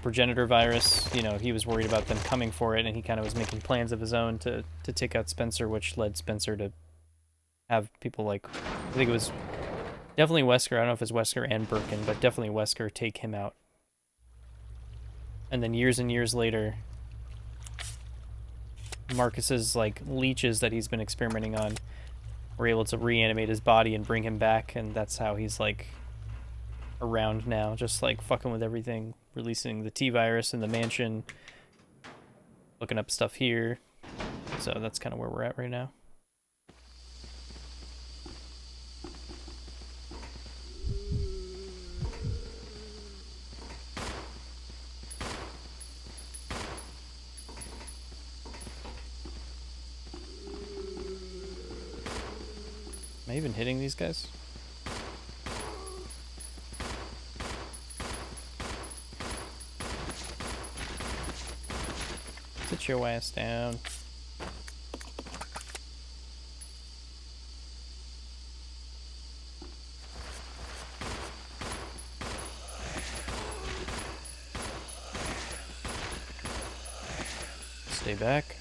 Speaker 1: progenitor virus, you know, he was worried about them coming for it, and he kind of was making plans of his own to take out Spencer, which led Spencer to have people like, I think it was definitely Wesker, I don't know if it's Wesker and Birkin, but definitely Wesker take him out. And then years and years later, Marcus's like leeches that he's been experimenting on were able to reanimate his body and bring him back, and that's how he's like around now, just like fucking with everything, releasing the T-virus in the mansion, looking up stuff here. So that's kind of where we're at right now. Am I even hitting these guys? Sit your ass down. Stay back.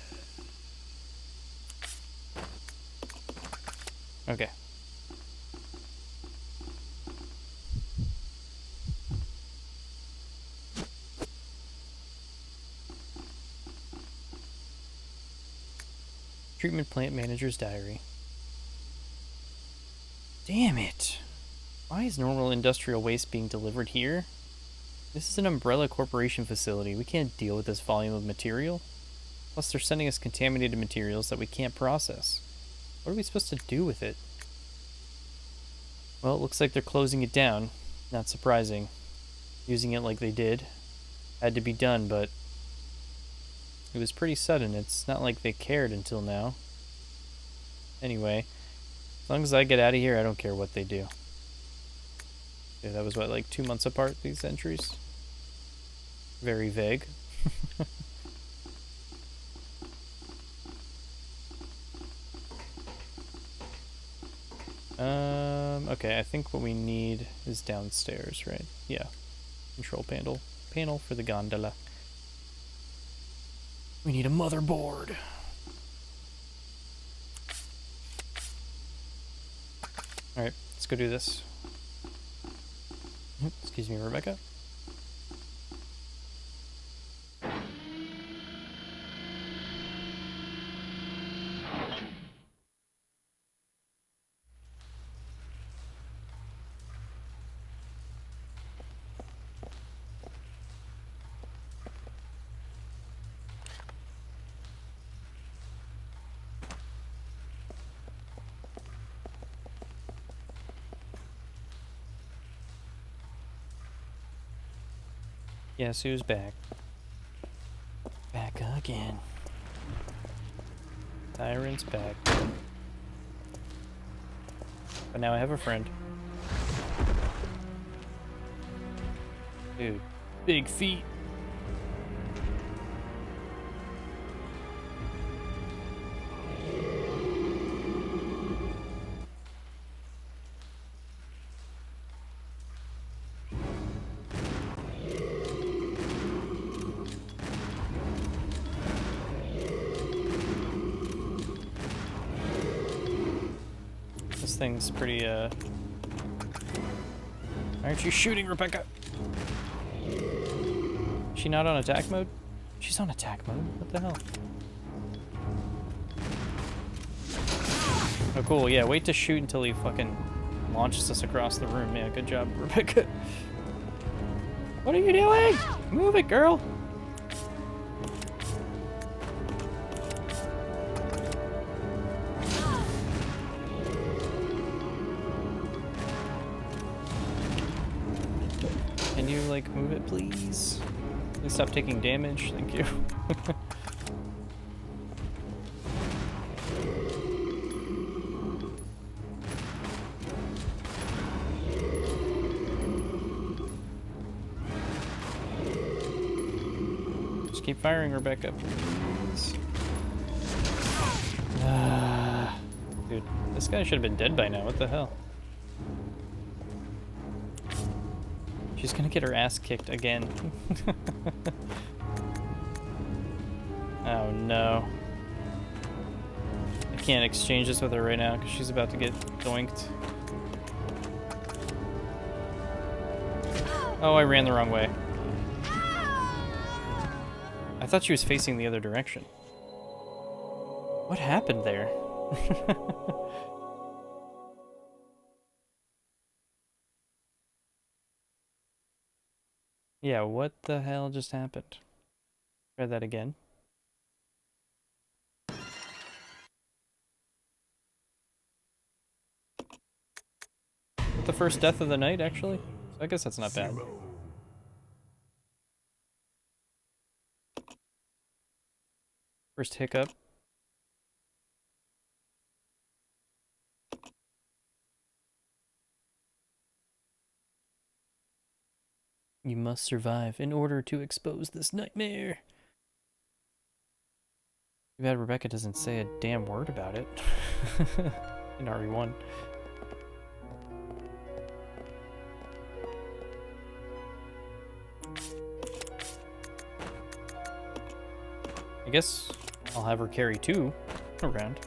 Speaker 1: Okay. Treatment plant manager's diary. Damn it! Why is normal industrial waste being delivered here? This is an Umbrella Corporation facility. We can't deal with this volume of material. Plus they're sending us contaminated materials that we can't process. What are we supposed to do with it? Well, it looks like they're closing it down. Not surprising. Using it like they did. Had to be done, but it was pretty sudden. It's not like they cared until now. Anyway, as long as I get out of here, I don't care what they do. Yeah, that was what, like 2 months apart, these entries? Very vague. Okay, I think what we need is downstairs, right? Yeah. Control panel for the gondola. We need a motherboard. Alright, let's go do this. Excuse me, Rebecca. Guess who's back? Back again. Tyrant's back. But now I have a friend. Dude, big feet. Thing's pretty, Aren't you shooting, Rebecca? Is she not on attack mode? She's on attack mode? What the hell? Oh, cool. Yeah, wait to shoot until he fucking launches us across the room. Yeah, good job, Rebecca. What are you doing? Move it, girl. Can you, like, move it, please? Please stop taking damage. Thank you. Just keep firing, Rebecca, please. Dude, this guy should have been dead by now. What the hell? She's gonna get her ass kicked again. Oh no. I can't exchange this with her right now because she's about to get doinked. Oh, I ran the wrong way. I thought she was facing the other direction. What happened there? Yeah, what the hell just happened? Try that again. The first death of the night, actually? So I guess that's not bad. First hiccup. You must survive in order to expose this nightmare. Too bad Rebecca doesn't say a damn word about it in RE1. I guess I'll have her carry 2 around.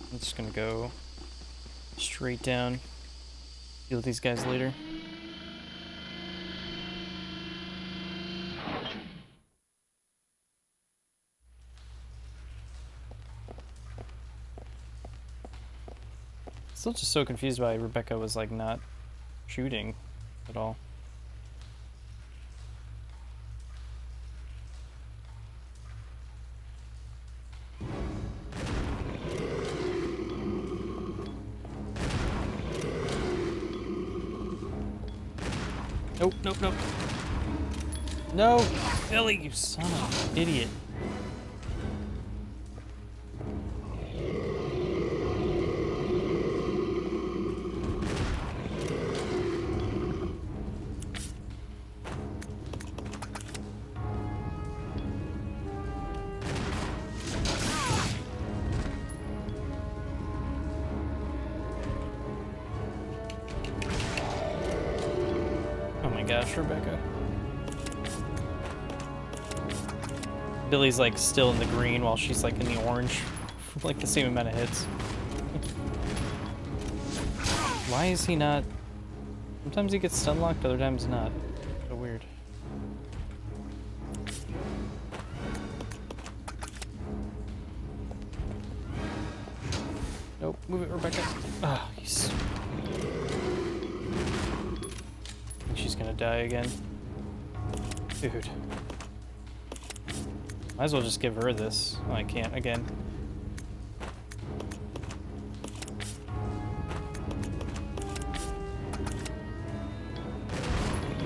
Speaker 1: I'm just gonna go straight down, deal with these guys later. Still just so confused why Rebecca was like not shooting at all. Nope, nope, nope. No! Billy, you son of an idiot. Oh my gosh, Rebecca. Billy's like still in the green while she's like in the orange. Like the same amount of hits. Why is he not? Sometimes he gets stun locked, other times not. So weird. Nope, move it, Rebecca. Oh, he's... She's gonna die again. Dude. Might as well just give her this. Oh, I can't again.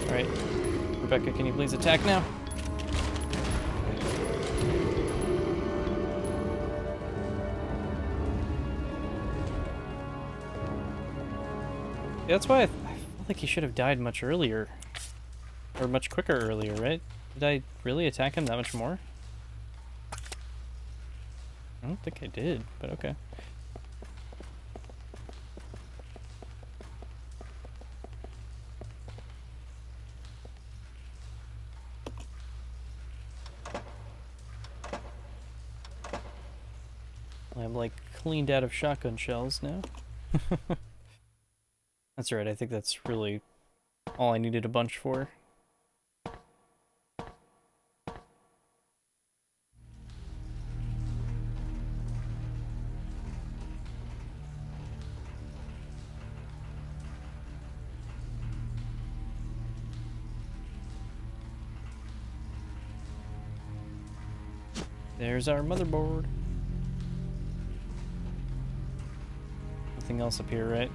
Speaker 1: Alright. Rebecca, can you please attack now? Yeah, that's why I feel like he should have died much earlier. Or much quicker earlier, right? Did I really attack him that much more? I don't think I did, but okay. I'm like cleaned out of shotgun shells now. That's right, I think that's really all I needed a bunch for. There's our motherboard. Nothing else up here, right?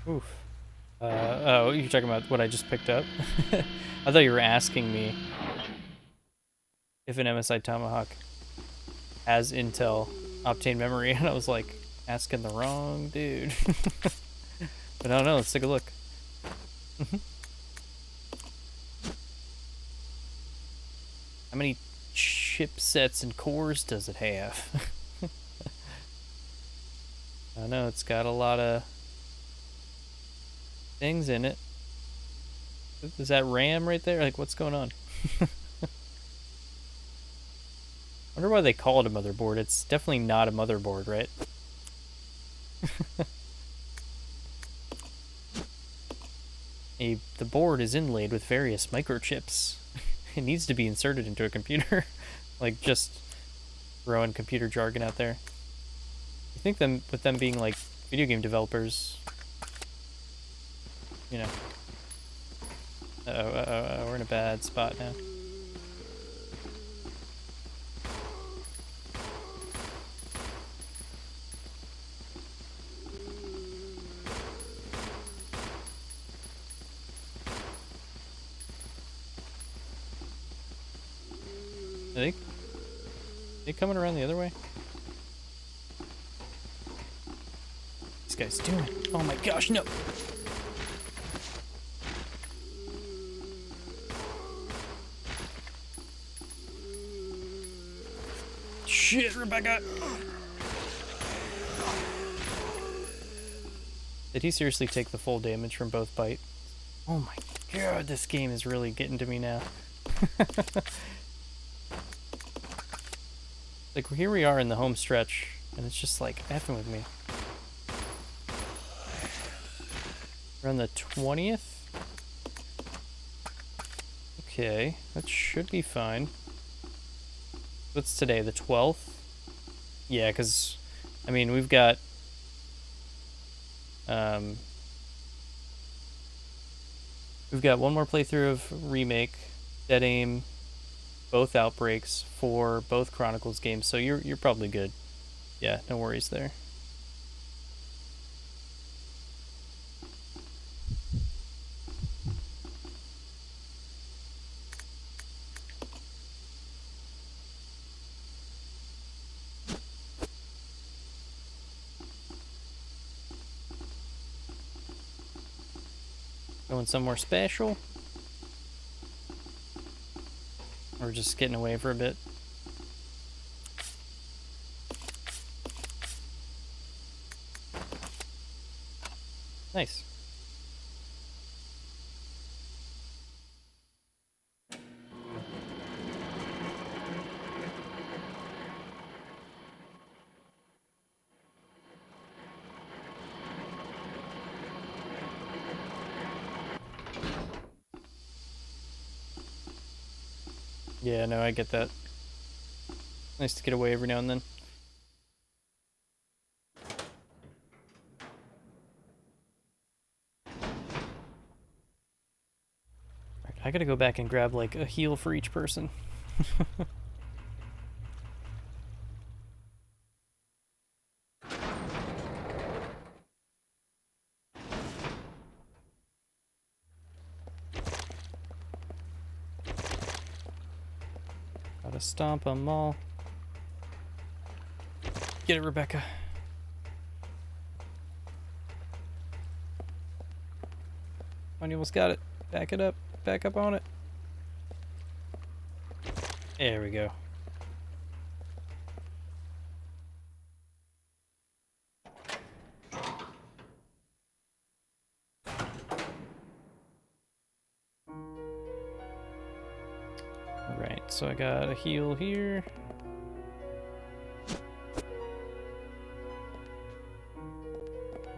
Speaker 1: Oof. Oh, you're talking about what I just picked up? I thought you were asking me if an MSI Tomahawk has Intel Optane memory, and I was like, asking the wrong dude. But I don't know, let's take a look. How many chipsets and cores does it have? I know, it's got a lot of things in it. Is that RAM right there? Like, what's going on? I wonder why they call it a motherboard. It's definitely not a motherboard, right? The board is inlaid with various microchips. It needs to be inserted into a computer. Like, just throwing computer jargon out there. I think with them being like video game developers, you know. We're in a bad spot now. Are they coming around the other way? These guys doing? Oh my gosh, no! Shit, Rebecca! Did he seriously take the full damage from both bites? Oh my god, this game is really getting to me now. Like, here we are in the home stretch, and it's just like effing with me. We're on the 20th? Okay, that should be fine. What's today, the 12th? Yeah, because, I mean, we've got... we've got one more playthrough of Remake, Dead Aim, both Outbreaks for both Chronicles games, so you're probably good. Yeah, no worries there. Going somewhere special? Or just getting away for a bit? Nice. Yeah, no, I get that. Nice to get away every now and then. Right, I gotta go back and grab like a heal for each person. Gotta stomp them all. Get it, Rebecca. Oh, you almost got it. Back it up. Back up on it. There we go. Alright, so I got a heal here.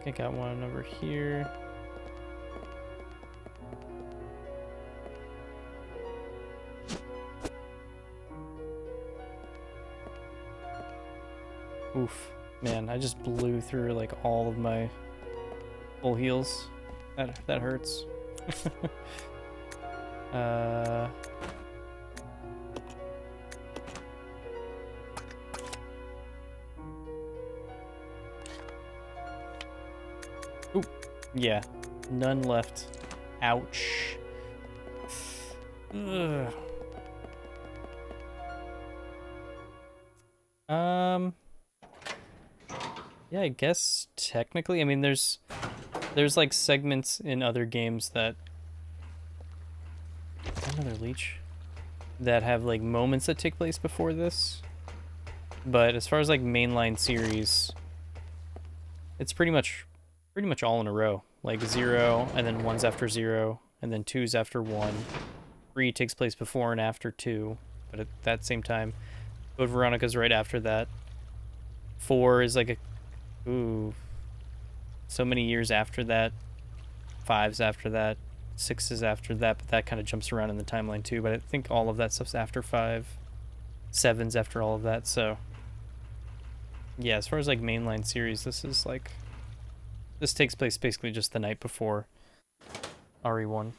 Speaker 1: I got one over here. Oof. Man, I just blew through like all of my full heals. That hurts. Ooh, yeah, none left. Ouch. Ugh. Yeah, I guess technically, I mean, there's like segments in other games that another leech that have like moments that take place before this, but as far as like mainline series, it's pretty much all in a row. Like 0, and then 1's after 0, and then 2's after 1. 3 takes place before and after 2, but at that same time, Code Veronica's right after that. 4 is like so many years after that. 5's after that. 6 is after that, but that kind of jumps around in the timeline too. But I think all of that stuff's after 5. 7's after all of that, so yeah, as far as like mainline series, this takes place basically just the night before RE1.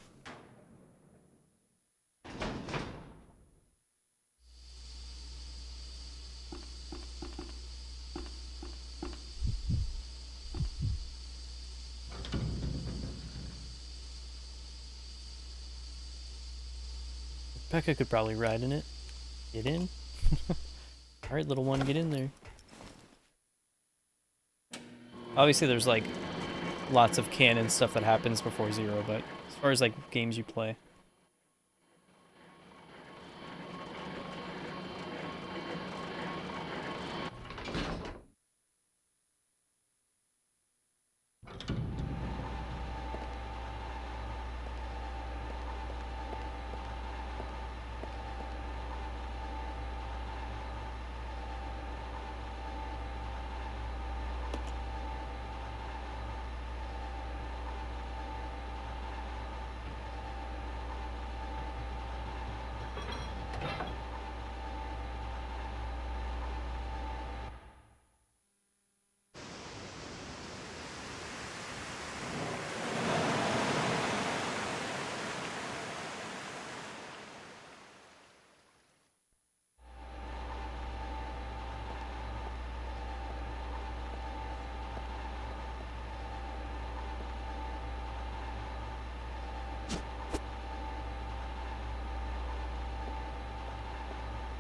Speaker 1: Becca could probably ride in it. Get in. Alright, little one, get in there. Obviously, there's like lots of canon stuff that happens before 0, but as far as like games you play.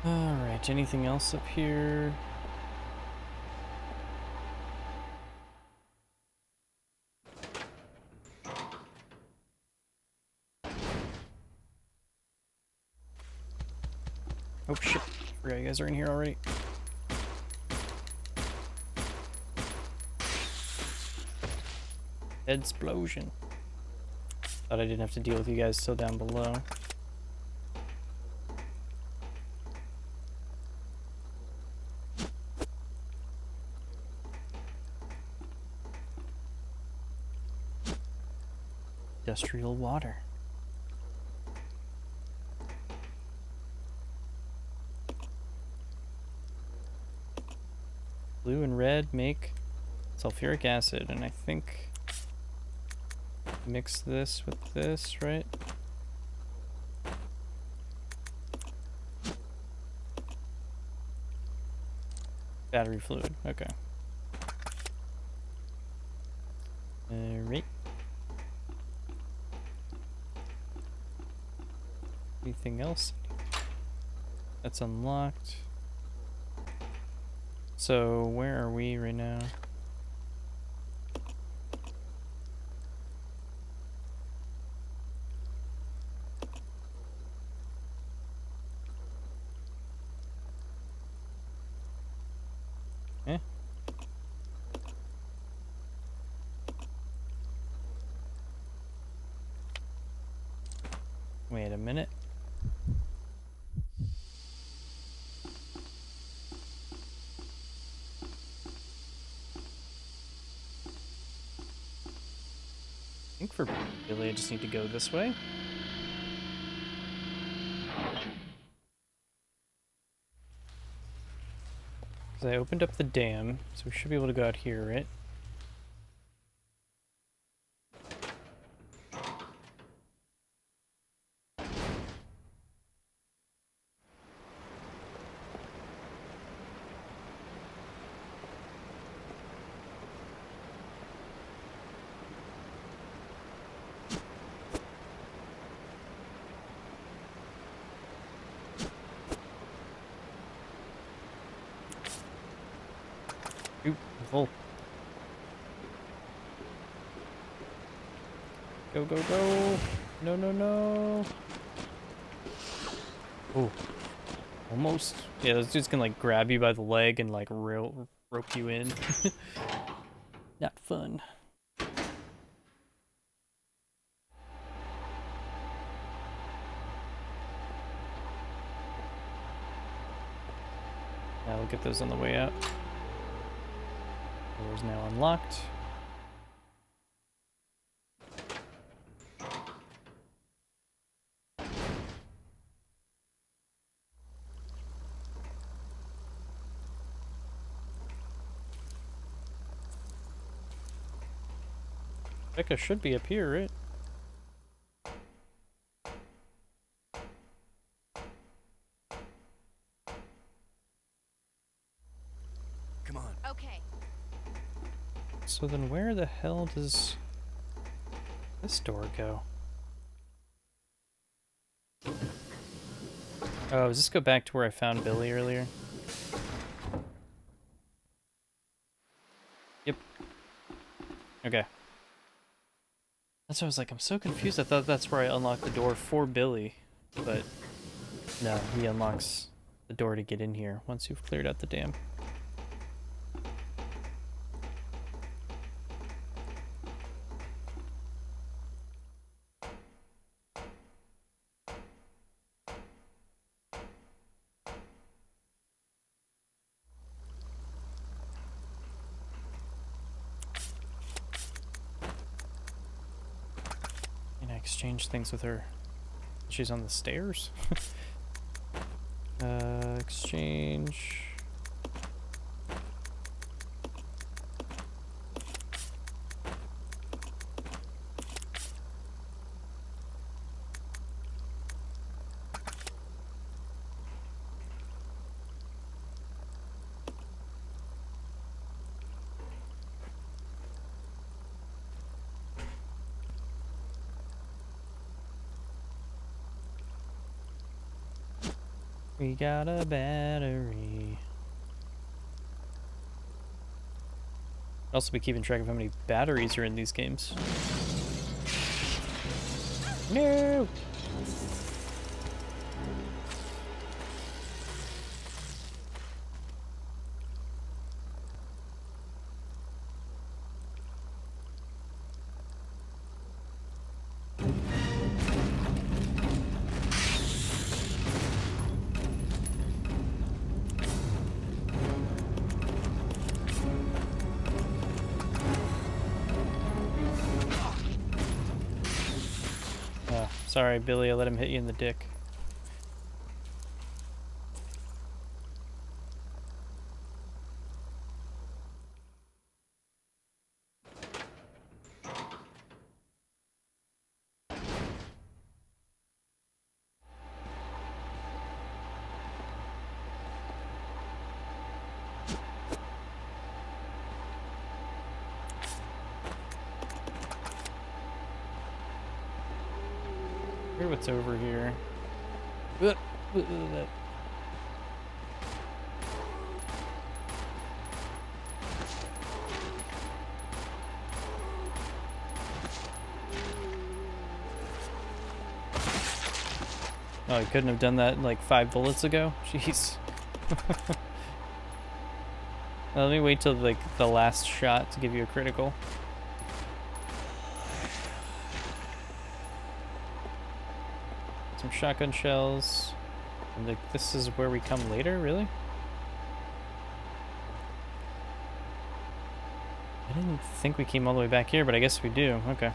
Speaker 1: Alright, anything else up here? Oh shit, forgot you guys are in here already. Explosion. Thought I didn't have to deal with you guys still down below. Industrial water. Blue and red make sulfuric acid, and I think mix this with this, right? Battery fluid, okay. Alright. Anything else? That's unlocked. So, where are we right now? Eh? Wait a minute. just need to go this way. Because I opened up the dam, so we should be able to go out here, right? Oop, full. Go, go, go. No, no, no. Oh. Almost. Yeah, those dudes can like grab you by the leg and like rope you in. Not fun. Yeah, we'll get those on the way out. Door's now unlocked. Becca should be up here, right?
Speaker 7: Come on.
Speaker 14: Okay.
Speaker 1: So then where the hell does this door go? Oh, does this go back to where I found Billy earlier? Yep. Okay. That's what I was like, I'm so confused. I thought that's where I unlocked the door for Billy. But no, he unlocks the door to get in here once you've cleared out the dam. Exchange things with her. She's on the stairs. Exchange. We got a battery. I'll also be keeping track of how many batteries are in these games. No! Sorry, Billy, I let him hit you in the dick. Hear what's over here. Oh, I couldn't have done that like 5 bullets ago? Jeez. Let me wait till like the last shot to give you a critical. Some shotgun shells. And like, this is where we come later, really? I didn't think we came all the way back here, but I guess we do. Okay.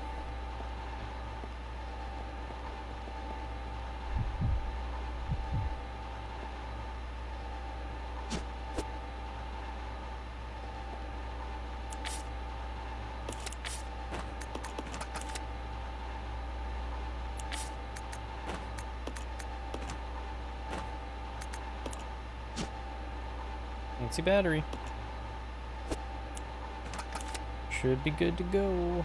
Speaker 1: Emergency battery. Should be good to go.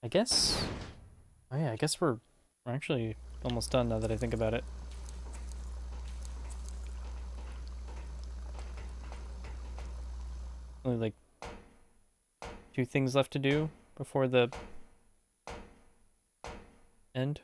Speaker 1: I guess... Oh yeah, I guess we're actually almost done now that I think about it. Only like 2 things left to do before the end.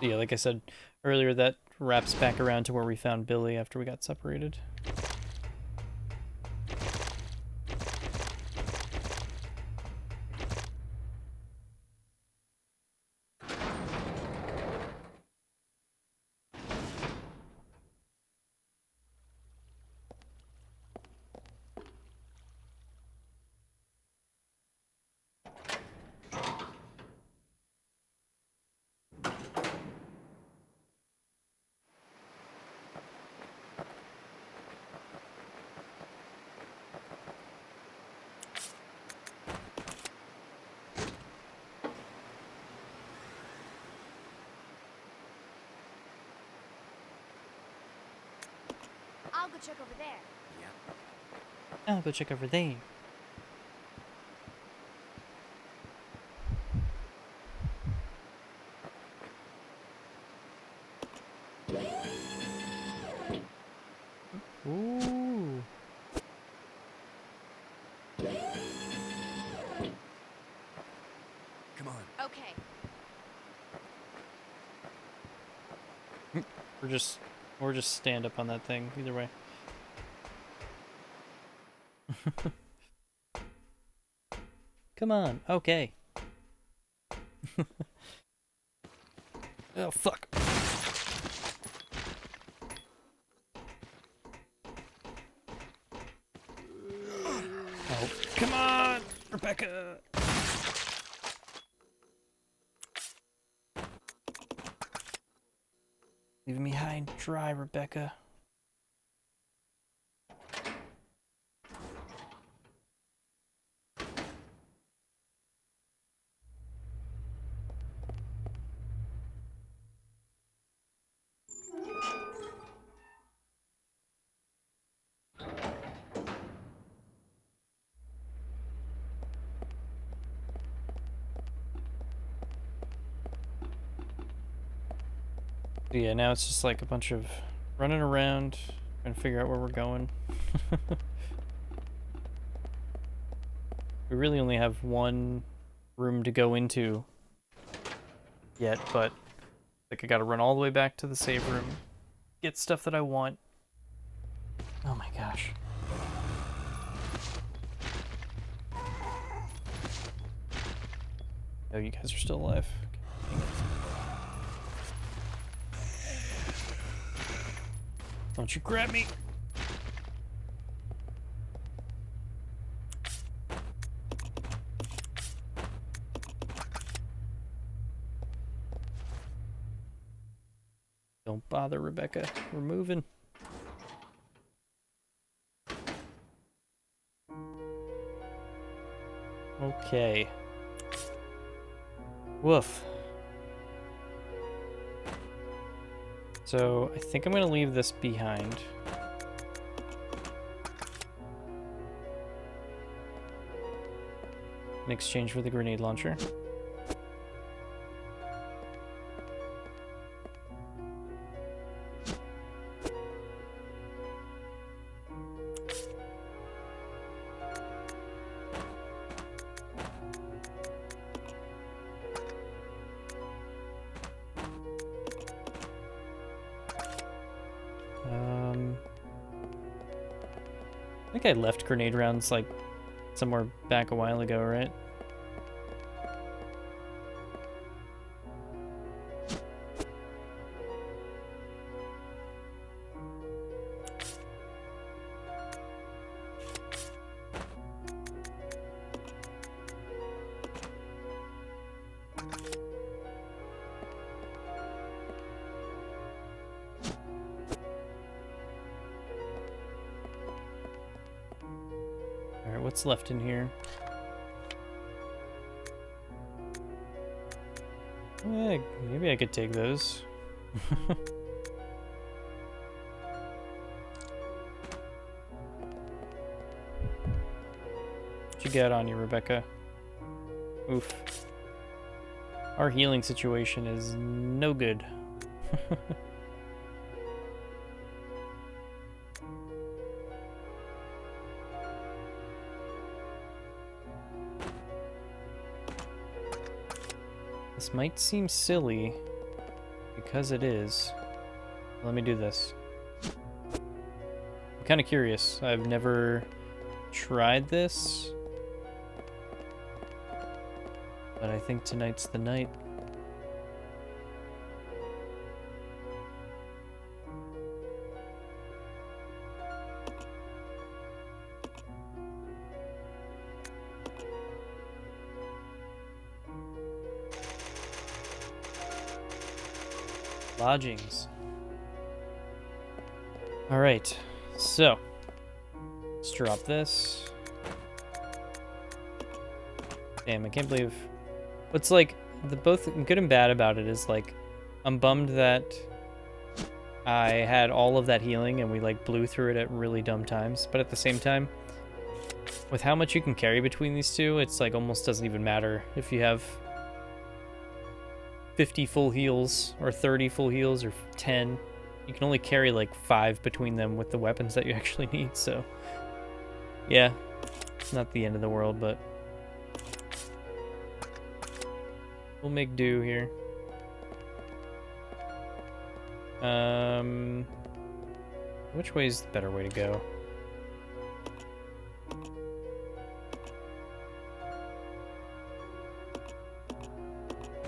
Speaker 1: Yeah, like I said earlier, that wraps back around to where we found Billy after we got separated.
Speaker 14: I'll go check over there.
Speaker 1: I'll go check over there. Ooh.
Speaker 7: Come on.
Speaker 14: Okay.
Speaker 1: Or just stand up on that thing, either way. Come on, okay. Oh, fuck. Oh, come on, Rebecca. Leaving me high and dry, Rebecca. Yeah, now it's just like a bunch of running around, trying to figure out where we're going. We really only have one room to go into yet, but like I gotta run all the way back to the save room, get stuff that I want. Oh my gosh. Oh, you guys are still alive. Don't you grab me! Don't bother, Rebecca. We're moving. Okay. Woof. So, I think I'm gonna leave this behind. In exchange for the grenade launcher. I think I left grenade rounds, like, somewhere back a while ago, right? what's left in here. Eh, maybe I could take those. What you got on you, Rebecca? Oof. Our healing situation is no good. This might seem silly, because it is. Let me do this. I'm kind of curious. I've never tried this, but I think tonight's the night. Lodgings. Alright, so let's drop this. Damn, I can't believe what's like the both good and bad about it is like I'm bummed that I had all of that healing and we like blew through it at really dumb times, but at the same time, with how much you can carry between these two, it's like almost doesn't even matter if you have 50 full heals or 30 full heals or 10. You can only carry like 5 between them with the weapons that you actually need, so yeah, it's not the end of the world, but we'll make do here. Which way is the better way to go?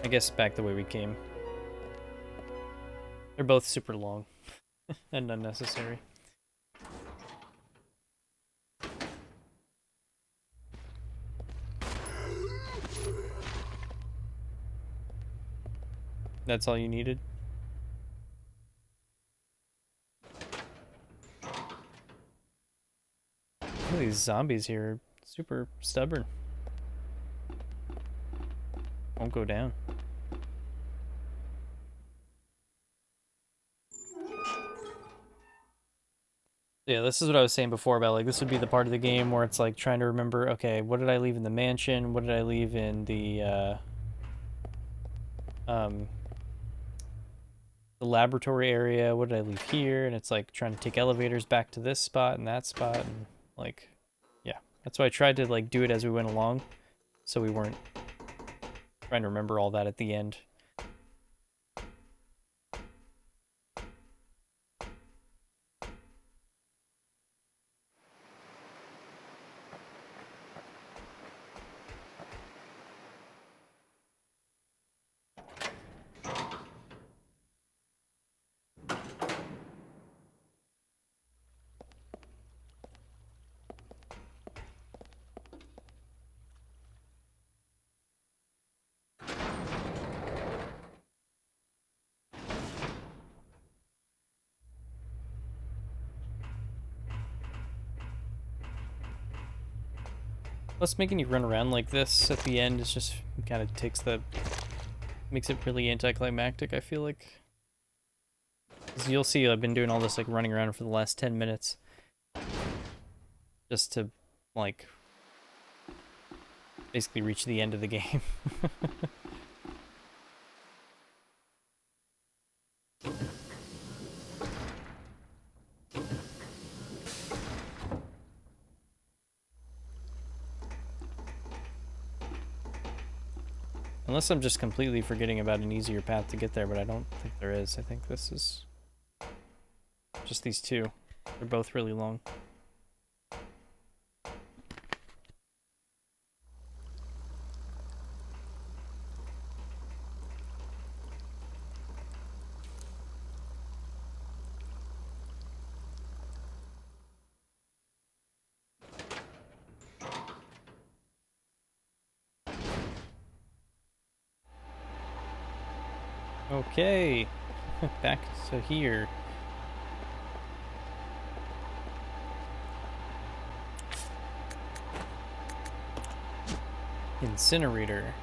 Speaker 1: I guess back the way we came. They're both super long and unnecessary. That's all you needed? Some of these zombies here are super stubborn. Won't go down. Yeah, this is what I was saying before about like this would be the part of the game where it's like trying to remember, okay, what did I leave in the mansion? What did I leave in the laboratory area? What did I leave here? And it's like trying to take elevators back to this spot and that spot, and like, yeah, that's why I tried to like do it as we went along, so we weren't trying to remember all that at the end. Plus, making you run around like this at the end is just kind of makes it really anticlimactic, I feel like. As you'll see, I've been doing all this like running around for the last 10 minutes. Just to, like, basically reach the end of the game. Unless I'm just completely forgetting about an easier path to get there, but I don't think there is. I think this is just these two. They're both really long. Okay, back to here. Incinerator.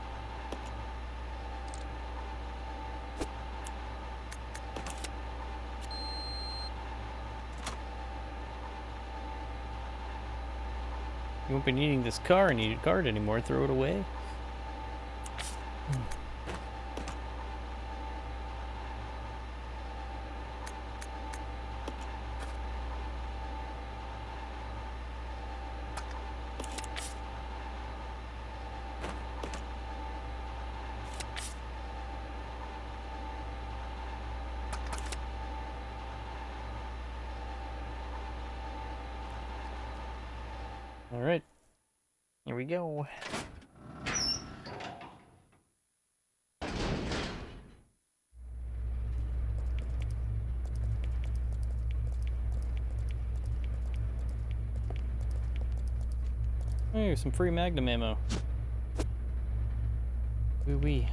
Speaker 1: You won't be needing this card anymore. Throw it away. All right, here we go. Hey, some free Magnum ammo. Wee wee.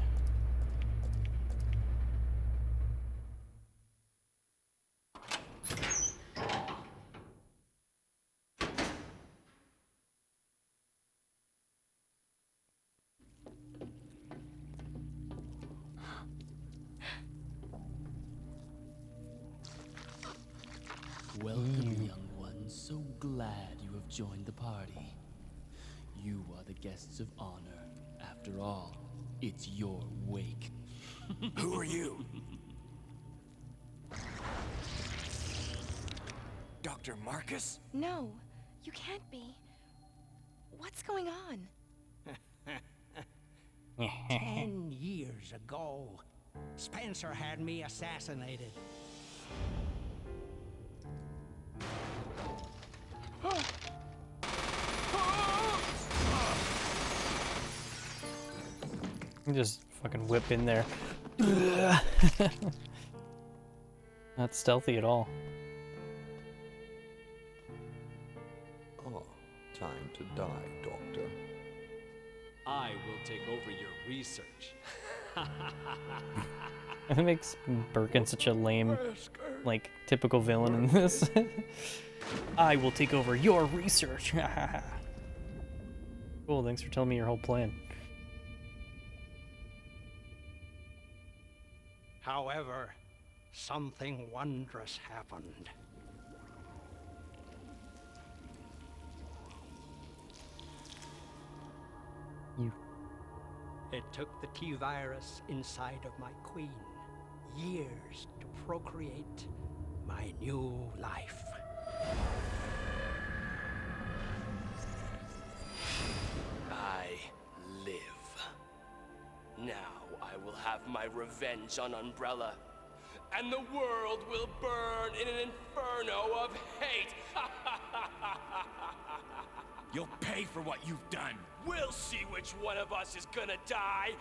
Speaker 10: Welcome, young one. So glad you have joined the party. You are the guests of honor. After all, it's your wake.
Speaker 7: Who are you? Dr. Marcus?
Speaker 3: No, you can't be. What's going on?
Speaker 15: 10 years ago, Spencer had me assassinated.
Speaker 1: You just fucking whip in there. Not stealthy at all.
Speaker 16: Oh, time to die, Doctor.
Speaker 8: I will take over your research.
Speaker 1: It makes Birkin such a lame, like, typical villain in this. I will take over your research. Cool, thanks for telling me your whole plan.
Speaker 15: However, something wondrous happened. It took the T-virus inside of my queen years to procreate my new life.
Speaker 10: I live. Now I will have my revenge on Umbrella, and the world will burn in an inferno of hate.
Speaker 7: You'll pay for what you've done.
Speaker 10: We'll see which one of us is gonna die.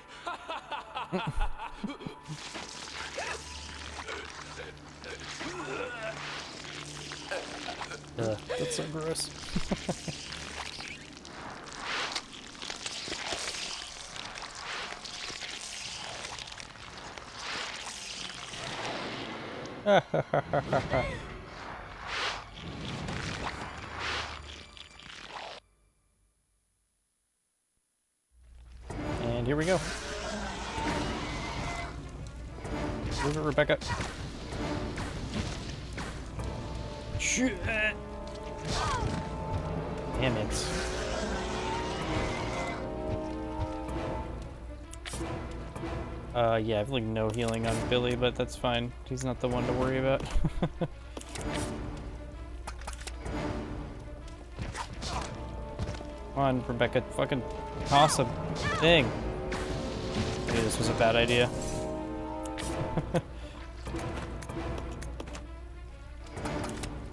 Speaker 1: That's so gross. And here we go. Move it, Rebecca. Shit. Damn it. Yeah, I have like no healing on Billy, but that's fine. He's not the one to worry about. Come on, Rebecca, fucking toss a thing. Maybe this was a bad idea.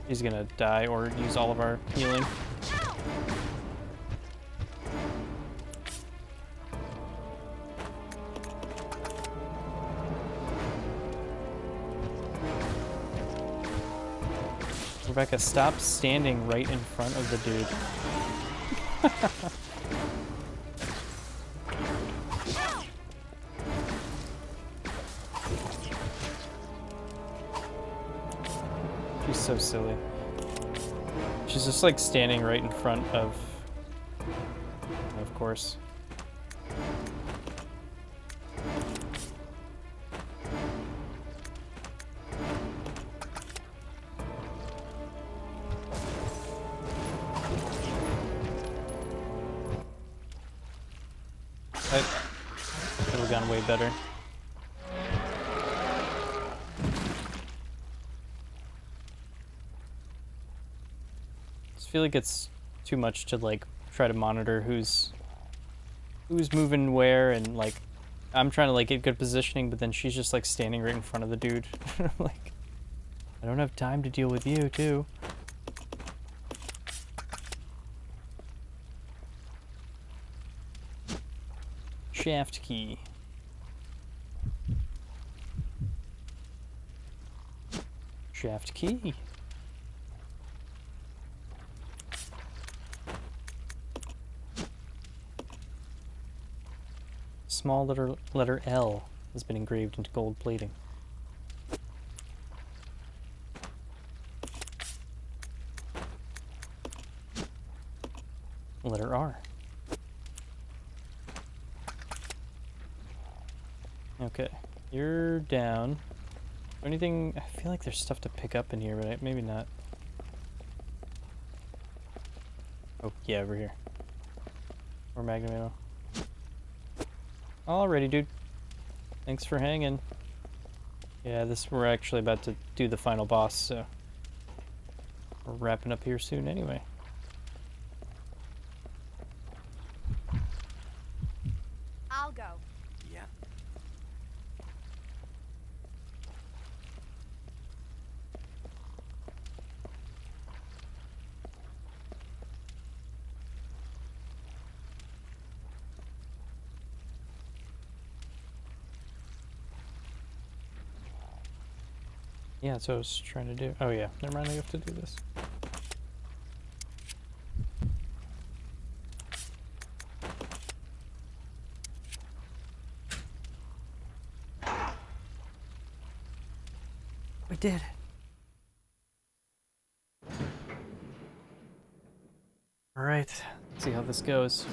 Speaker 1: He's gonna die or use all of our healing. Rebecca, stop standing right in front of the dude. She's so silly. She's just like standing right in front of course. Could have gone way better. I just feel like it's too much to like try to monitor who's moving where, and like I'm trying to like get good positioning, but then she's just like standing right in front of the dude. Like, I don't have time to deal with you too. Shaft key. Shaft key. Small letter L has been engraved into gold plating. Letter R. Okay, you're down. Anything? I feel like there's stuff to pick up in here, but maybe not. Oh, yeah, over here. More magnum ammo. Alrighty, dude. Thanks for hanging. Yeah, we're actually about to do the final boss, so we're wrapping up here soon anyway.
Speaker 14: I'll go.
Speaker 7: Yeah.
Speaker 1: Yeah, that's what I was trying to do. Oh yeah, never mind, I have to do this. We did it. Alright, let's see how this goes.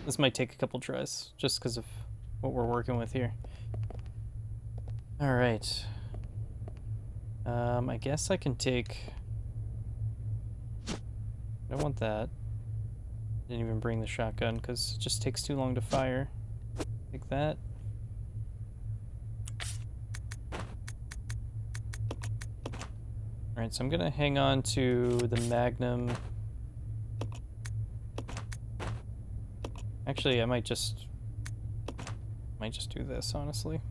Speaker 1: This might take a couple tries, just because of what we're working with here. Alright. I guess I can take... I don't want that. Didn't even bring the shotgun, because it just takes too long to fire. Take that. Alright, so I'm gonna hang on to the Magnum. Actually, I might just do this, honestly.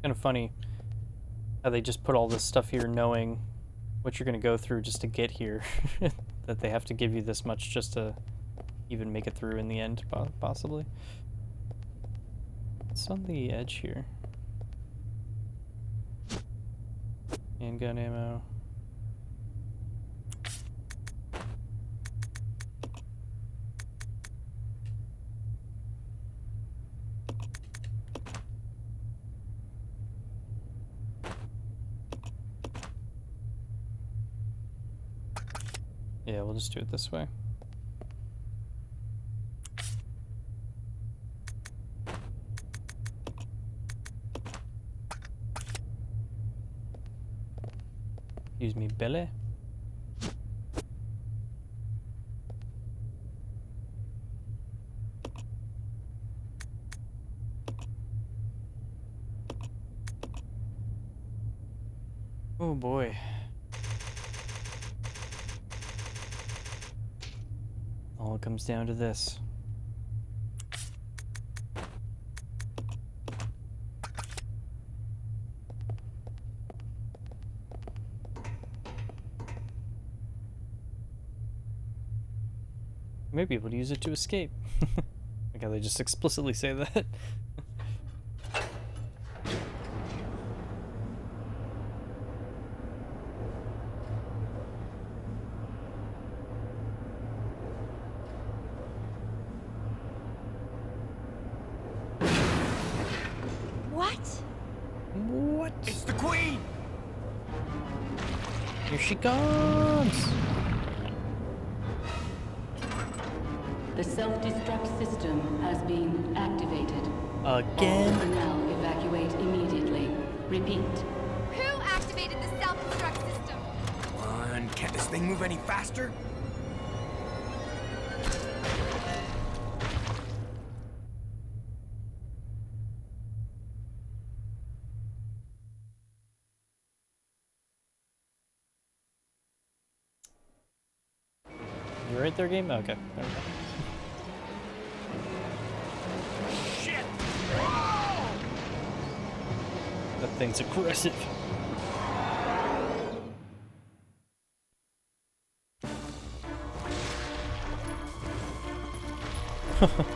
Speaker 1: Kind of funny how they just put all this stuff here knowing what you're going to go through just to get here. That they have to give you this much just to even make it through in the end, possibly. What's on the edge here? Handgun ammo. Yeah, we'll just do it this way. Excuse me, Billy. Oh boy. All comes down to this. You may be able to use it to escape. Like how they just explicitly say that.
Speaker 14: What?
Speaker 1: What?
Speaker 7: It's the Queen!
Speaker 1: Here she comes!
Speaker 17: The self-destruct system has been activated.
Speaker 1: Again?
Speaker 17: All personnel evacuate immediately. Repeat.
Speaker 14: Who activated the self-destruct system?
Speaker 7: Come on, can't this thing move any faster?
Speaker 1: You right there, game? Okay. There we go.
Speaker 7: Shit!
Speaker 1: That thing's aggressive.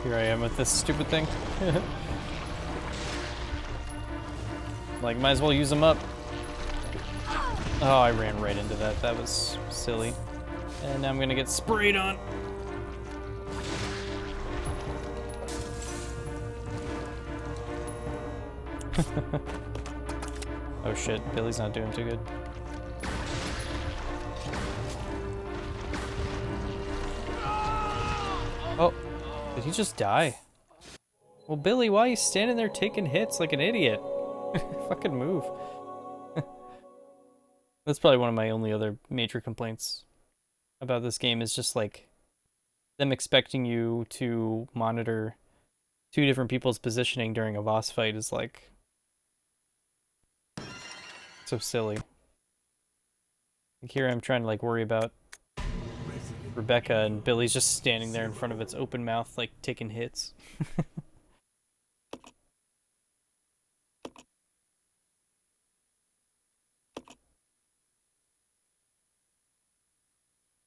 Speaker 1: Here I am with this stupid thing. Like, might as well use them up. Oh, I ran right into that. That was silly. And now I'm gonna get sprayed on. Oh shit, Billy's not doing too good. Oh, did he just die? Well, Billy, why are you standing there taking hits like an idiot? Fucking move. That's probably one of my only other major complaints about this game is just like them expecting you to monitor two different people's positioning during a boss fight is like so silly. Like here I'm trying to like worry about Rebecca and Billy's just standing there in front of its open mouth like taking hits.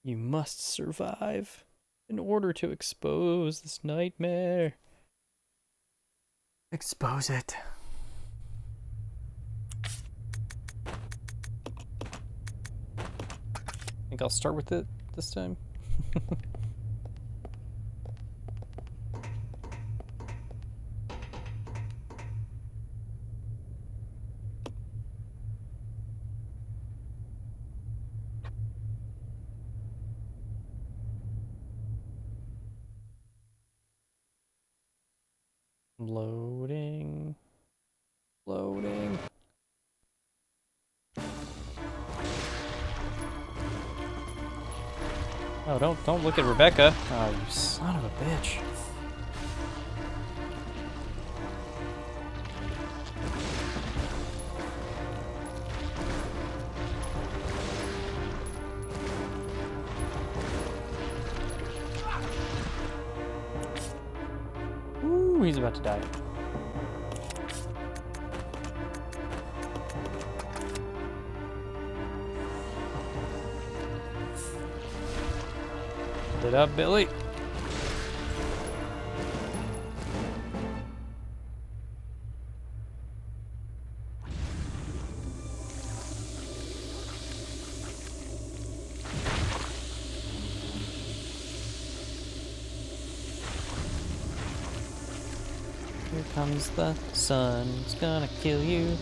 Speaker 1: You must survive in order to expose this nightmare. Expose it. Think I'll start with it this time. Loading. Loading. Oh, don't look at Rebecca. Oh, you son of a bitch. Ooh, he's about to die. Get up, Billy. Here comes the sun. It's gonna kill you.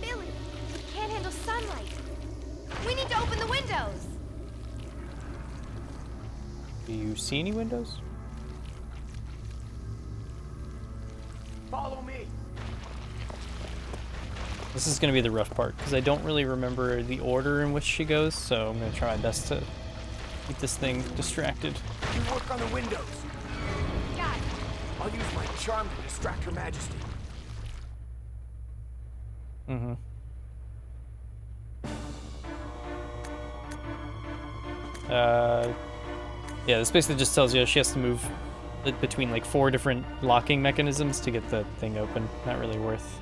Speaker 14: Billy, we can't handle sunlight. We need to open the windows.
Speaker 1: Do you see any windows?
Speaker 7: Follow me.
Speaker 1: This is gonna be the rough part because I don't really remember the order in which she goes, so I'm gonna try my best to keep this thing distracted.
Speaker 7: You work on the windows.
Speaker 14: Got it.
Speaker 7: I'll use my charm to distract Her Majesty.
Speaker 1: Mm-hmm. Yeah, this basically just tells you she has to move between like 4 different locking mechanisms to get the thing open. Not really worth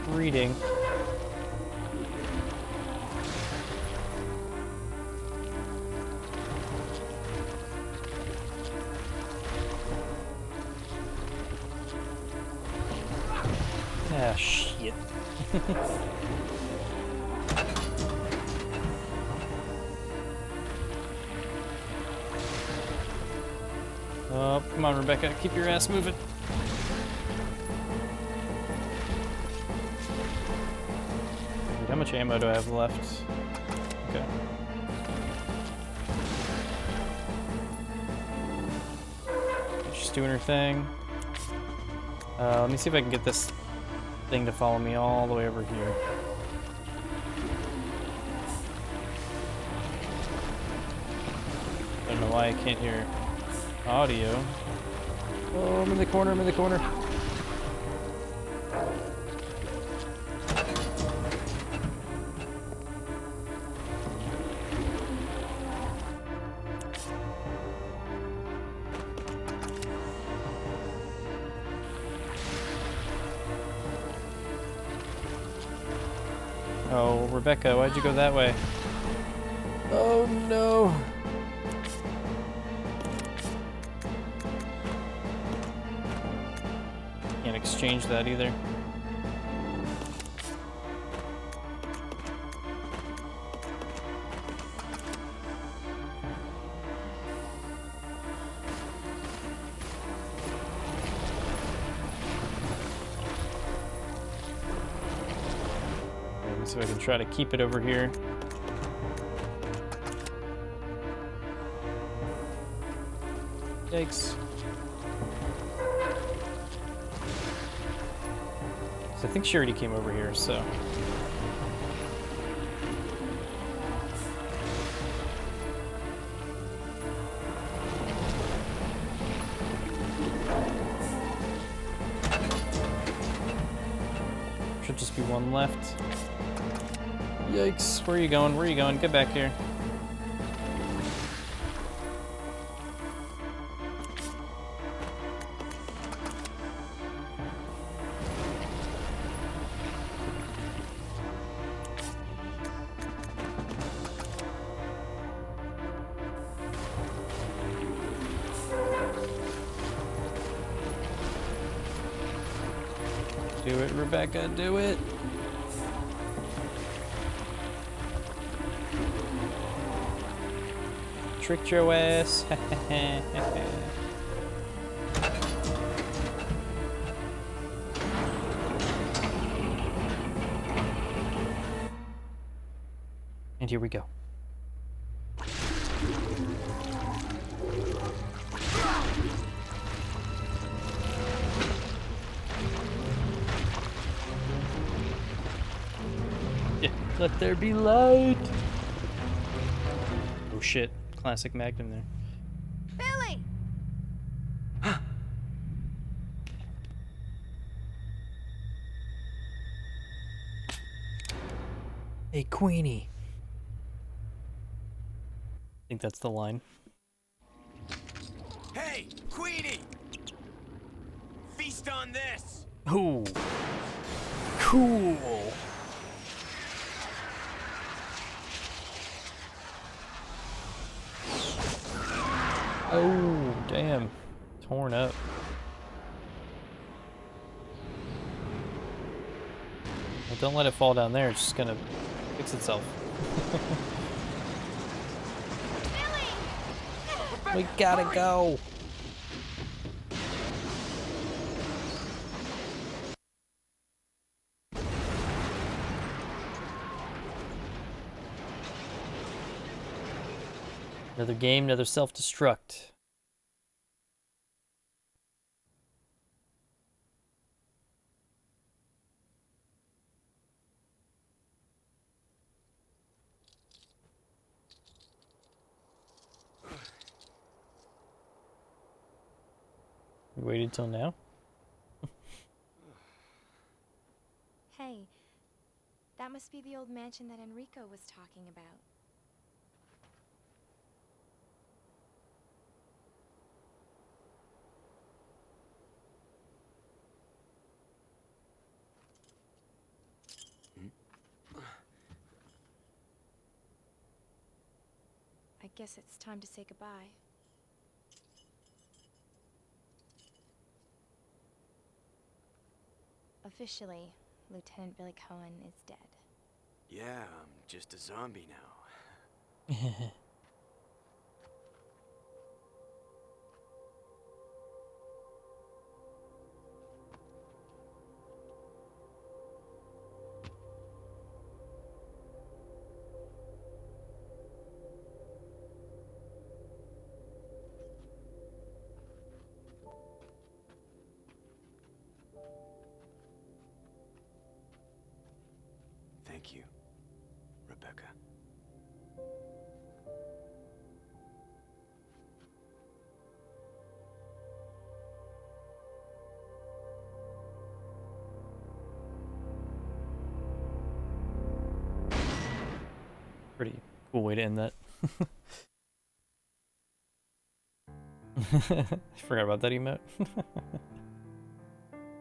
Speaker 1: reading. Ah, shit. Oh, come on, Rebecca. Keep your ass moving. How much ammo do I have left? Okay. She's doing her thing. Let me see if I can get this thing to follow me all the way over here. I don't know why I can't hear audio. Oh, I'm in the corner, I'm in the corner. Oh, Rebecca, why'd you go that way? Oh no. Can't exchange that either. So I can try to keep it over here. Yikes. So I think she already came over here, so. Should just be one left. Yikes, where are you going? Where are you going? Get back here. Do it, Rebecca, do it. Tricked your ass. And here we go. Yeah, let there be light. Oh shit. Classic Magnum there.
Speaker 14: Billy!
Speaker 1: Hey, Queenie. I think that's the line.
Speaker 7: Hey, Queenie! Feast on this!
Speaker 1: Ooh. Cool. Oh, damn. Torn up. Well, don't let it fall down there. It's just gonna fix itself. We gotta go. Another game, another self-destruct. You waited till now?
Speaker 3: Hey, that must be the old mansion that Enrico was talking about. I guess it's time to say goodbye. Officially, Lieutenant Billy Cohen is dead.
Speaker 7: Yeah, I'm just a zombie now.
Speaker 12: Rebecca.
Speaker 1: Pretty cool way to end that. I forgot about that emote.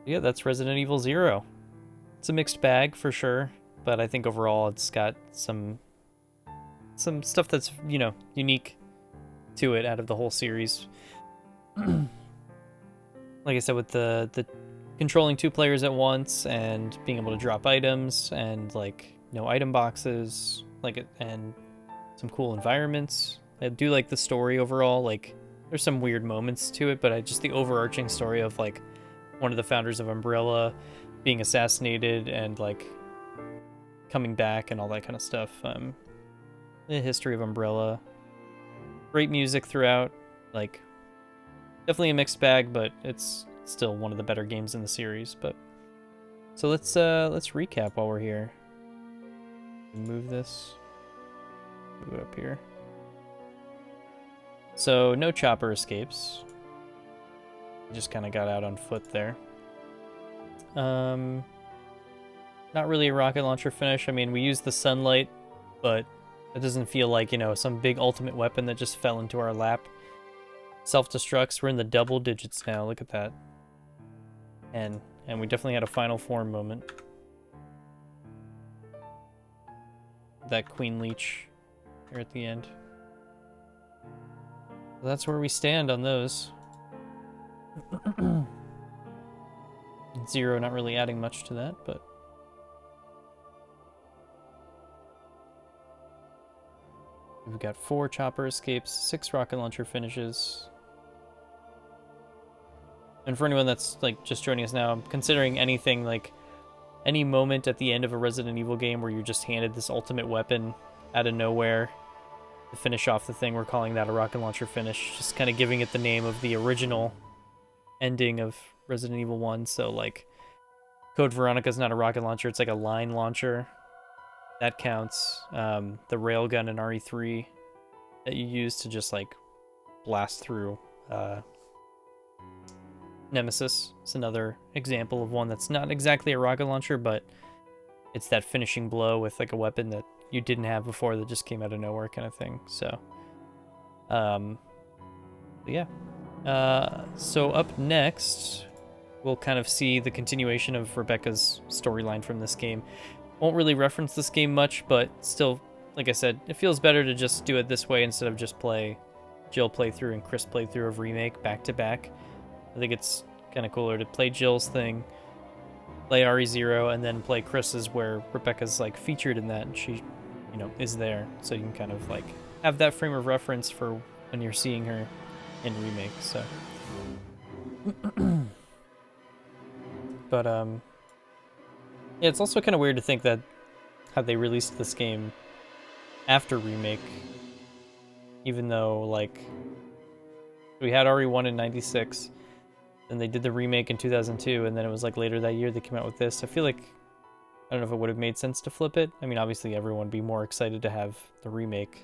Speaker 1: Yeah, that's Resident Evil 0. It's a mixed bag for sure, but I think overall it's got some stuff that's, you know, unique to it out of the whole series. Like I said, with the controlling 2 players at once and being able to drop items and like no item boxes, and some cool environments. I do like the story overall. Like there's some weird moments to it, but just the overarching story of like one of the founders of Umbrella being assassinated and like coming back and all that kind of stuff. The history of Umbrella. Great music throughout. Like definitely a mixed bag, but it's still one of the better games in the series. But so let's recap while we're here. Move this. Move it up here. So no chopper escapes. Just kind of got out on foot there. Not really a rocket launcher finish. I mean, we used the sunlight, but it doesn't feel like, you know, some big ultimate weapon that just fell into our lap. Self-destructs, we're in the double digits now. Look at that. And we definitely had a final form moment. That Queen Leech here at the end. So that's where we stand on those. 0 not really adding much to that, but we've got 4 chopper escapes, 6 rocket launcher finishes. And for anyone that's like just joining us now, I'm considering anything like any moment at the end of a Resident Evil game where you're just handed this ultimate weapon out of nowhere to finish off the thing, we're calling that a rocket launcher finish. Just kind of giving it the name of the original ending of Resident Evil 1. So like Code Veronica's not a rocket launcher, it's like a line launcher. That counts. The railgun in RE3 that you use to just like blast through Nemesis. It's another example of one that's not exactly a rocket launcher, but it's that finishing blow with like a weapon that you didn't have before that just came out of nowhere kind of thing. So, yeah. So up next, we'll kind of see the continuation of Rebecca's storyline from this game. Won't really reference this game much, but still, like I said, it feels better to just do it this way instead of just play Jill playthrough and Chris playthrough of Remake back to back. I think it's kind of cooler to play Jill's thing, play RE0, and then play Chris's where Rebecca's like featured in that and she, you know, is there. So you can kind of like have that frame of reference for when you're seeing her in Remake. So, but yeah, it's also kind of weird to think that how they released this game after Remake, even though like we had RE1 in '96. And they did the remake in 2002, and then it was like later that year they came out with this. I feel like, I don't know if it would have made sense to flip it. I mean, obviously everyone would be more excited to have the remake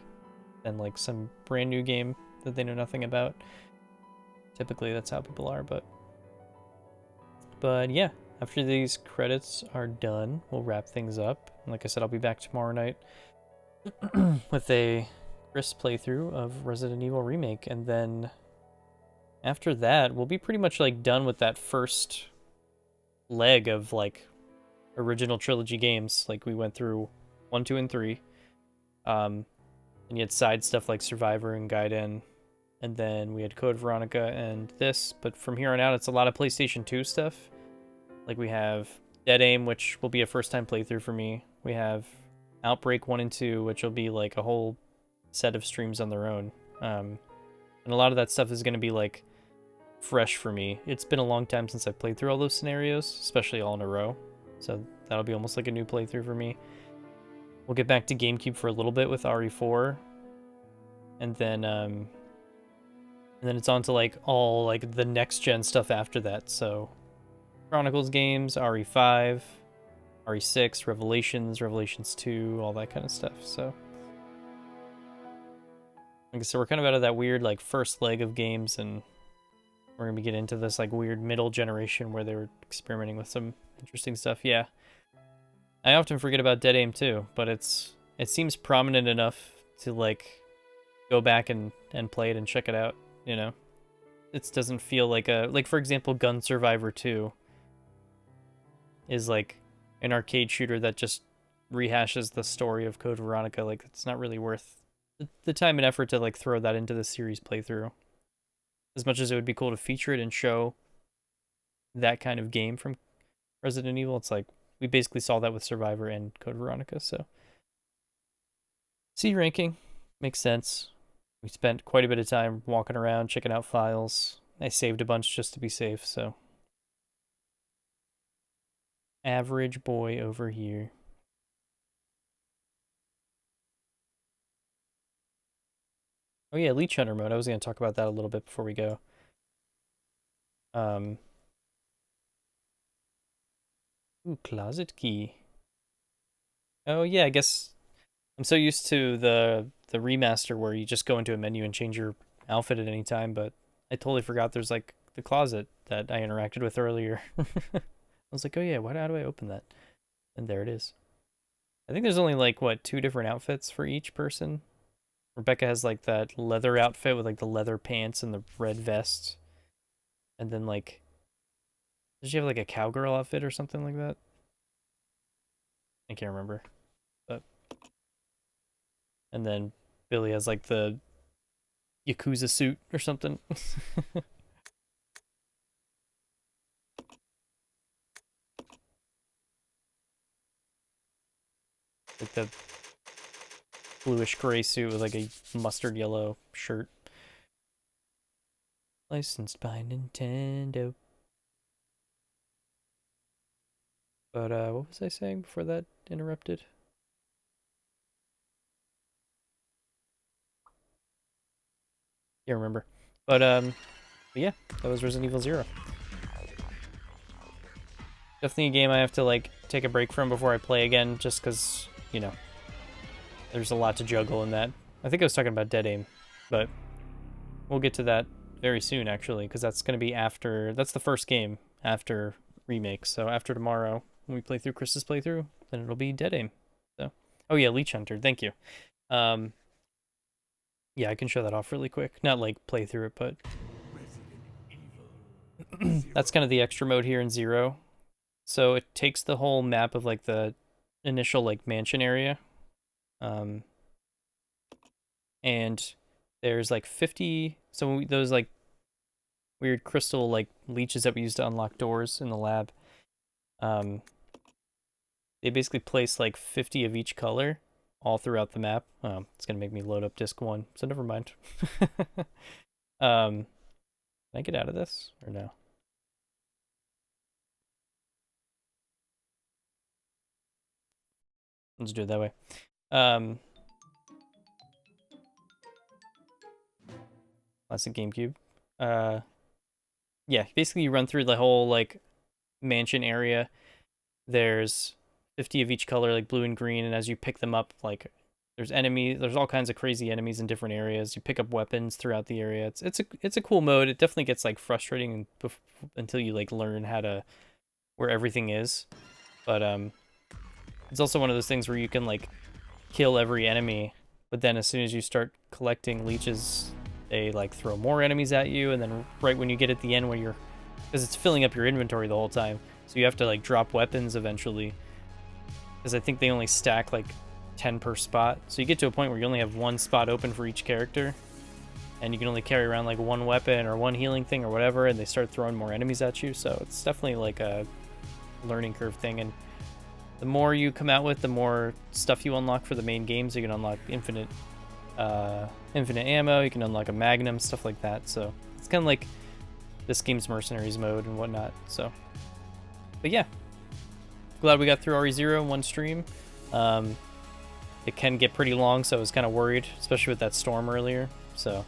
Speaker 1: than like some brand new game that they know nothing about. Typically that's how people are, but yeah, after these credits are done, we'll wrap things up. And like I said, I'll be back tomorrow night with a Chris playthrough of Resident Evil Remake, and then after that, we'll be pretty much like done with that first leg of like original trilogy games. Like we went through 1, 2, and 3. And you had side stuff like Survivor and Gaiden. And then we had Code Veronica and this. But from here on out, it's a lot of PlayStation 2 stuff. Like we have Dead Aim, which will be a first time playthrough for me. We have Outbreak 1 and 2, which will be like a whole set of streams on their own. And a lot of that stuff is going to be like fresh for me. It's been a long time since I've played through all those scenarios, especially all in a row. So that'll be almost like a new playthrough for me. We'll get back to GameCube for a little bit with RE4. And then it's on to like all like the next gen stuff after that. So Chronicles games, RE5, RE6, Revelations, Revelations 2, all that kind of stuff. So, like I said, we're kind of out of that weird like first leg of games, and we're gonna be getting into this like weird middle generation where they were experimenting with some interesting stuff. Yeah, I often forget about Dead Aim too, but it seems prominent enough to like go back and play it and check it out. You know, it doesn't feel like like for example, Gun Survivor 2 is like an arcade shooter that just rehashes the story of Code Veronica. Like, it's not really worth the time and effort to like throw that into the series playthrough. As much as it would be cool to feature it and show that kind of game from Resident Evil, it's like we basically saw that with Survivor and Code Veronica. So C ranking makes sense. We spent quite a bit of time walking around, checking out files. I saved a bunch just to be safe, so average boy over here. Oh yeah, Leech Hunter mode. I was going to talk about that a little bit before we go. Ooh, closet key. Oh yeah, I guess I'm so used to the remaster where you just go into a menu and change your outfit at any time, but I totally forgot there's like the closet that I interacted with earlier. I was like, oh yeah, how do I open that? And there it is. I think there's only like, what, 2 different outfits for each person? Rebecca has like that leather outfit with like the leather pants and the red vest. And then like, did she have like a cowgirl outfit or something like that? I can't remember. But and then Billy has like the Yakuza suit or something. Like the bluish gray suit with like a mustard yellow shirt. Licensed by Nintendo. But what was I saying before that interrupted? Can't remember. But yeah, that was Resident Evil 0. Definitely a game I have to like take a break from before I play again, just because, you know, there's a lot to juggle in that. I think I was talking about Dead Aim, but we'll get to that very soon, actually, because that's going to be after... That's the first game after Remake, so after tomorrow, when we play through Chris's playthrough, then it'll be Dead Aim. So, oh yeah, Leech Hunter, thank you. Yeah, I can show that off really quick. Not like play through it, but... That's kind of the extra mode here in 0. So it takes the whole map of like the initial like mansion area. And there's like 50, those like weird crystal like leeches that we use to unlock doors in the lab. They basically place like 50 of each color all throughout the map. It's gonna make me load up disc 1, so never mind. Can I get out of this or no? Let's do it that way. Classic GameCube. Yeah, basically you run through the whole like mansion area. There's 50 of each color, like blue and green, and as you pick them up, like there's all kinds of crazy enemies in different areas. You pick up weapons throughout the area. It's a cool mode. It definitely gets like frustrating until you like learn where everything is. But it's also one of those things where you can like kill every enemy, but then as soon as you start collecting leeches, they like throw more enemies at you, and then right when you get at the end because it's filling up your inventory the whole time, so you have to like drop weapons eventually, because I think they only stack like 10 per spot, so you get to a point where you only have 1 spot open for each character, and you can only carry around like 1 weapon or 1 healing thing or whatever, and they start throwing more enemies at you. So it's definitely like a learning curve thing, and the more you come out with, the more stuff you unlock for the main games. You can unlock infinite ammo, you can unlock a magnum, stuff like that. So it's kind of like this game's Mercenaries mode and whatnot. So, but yeah, glad we got through RE0 in one stream. It can get pretty long, so I was kind of worried, especially with that storm earlier. So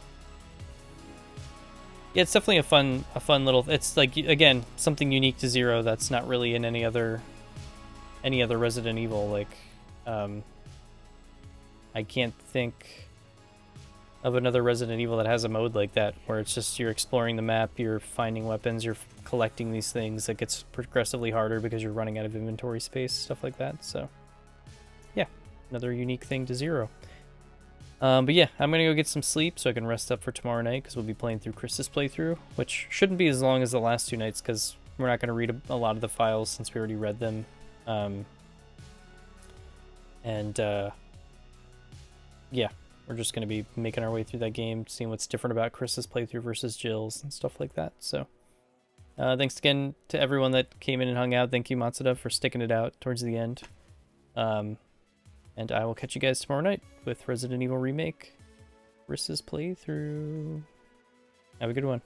Speaker 1: yeah, it's definitely a fun little. It's like, again, something unique to 0 that's not really in any other any other Resident Evil. Like, I can't think of another Resident Evil that has a mode like that, where it's just you're exploring the map, you're finding weapons, you're collecting these things. It gets progressively harder because you're running out of inventory space, stuff like that. So, yeah, another unique thing to Zero. But yeah, I'm going to go get some sleep so I can rest up for tomorrow night, because we'll be playing through Chris's playthrough, which shouldn't be as long as the last 2 nights, because we're not going to read a lot of the files since we already read them. Yeah, we're just going to be making our way through that game, seeing what's different about Chris's playthrough versus Jill's and stuff like that. So, thanks again to everyone that came in and hung out. Thank you, Matsuda, for sticking it out towards the end. And I will catch you guys tomorrow night with Resident Evil Remake, Chris's playthrough. Have a good one.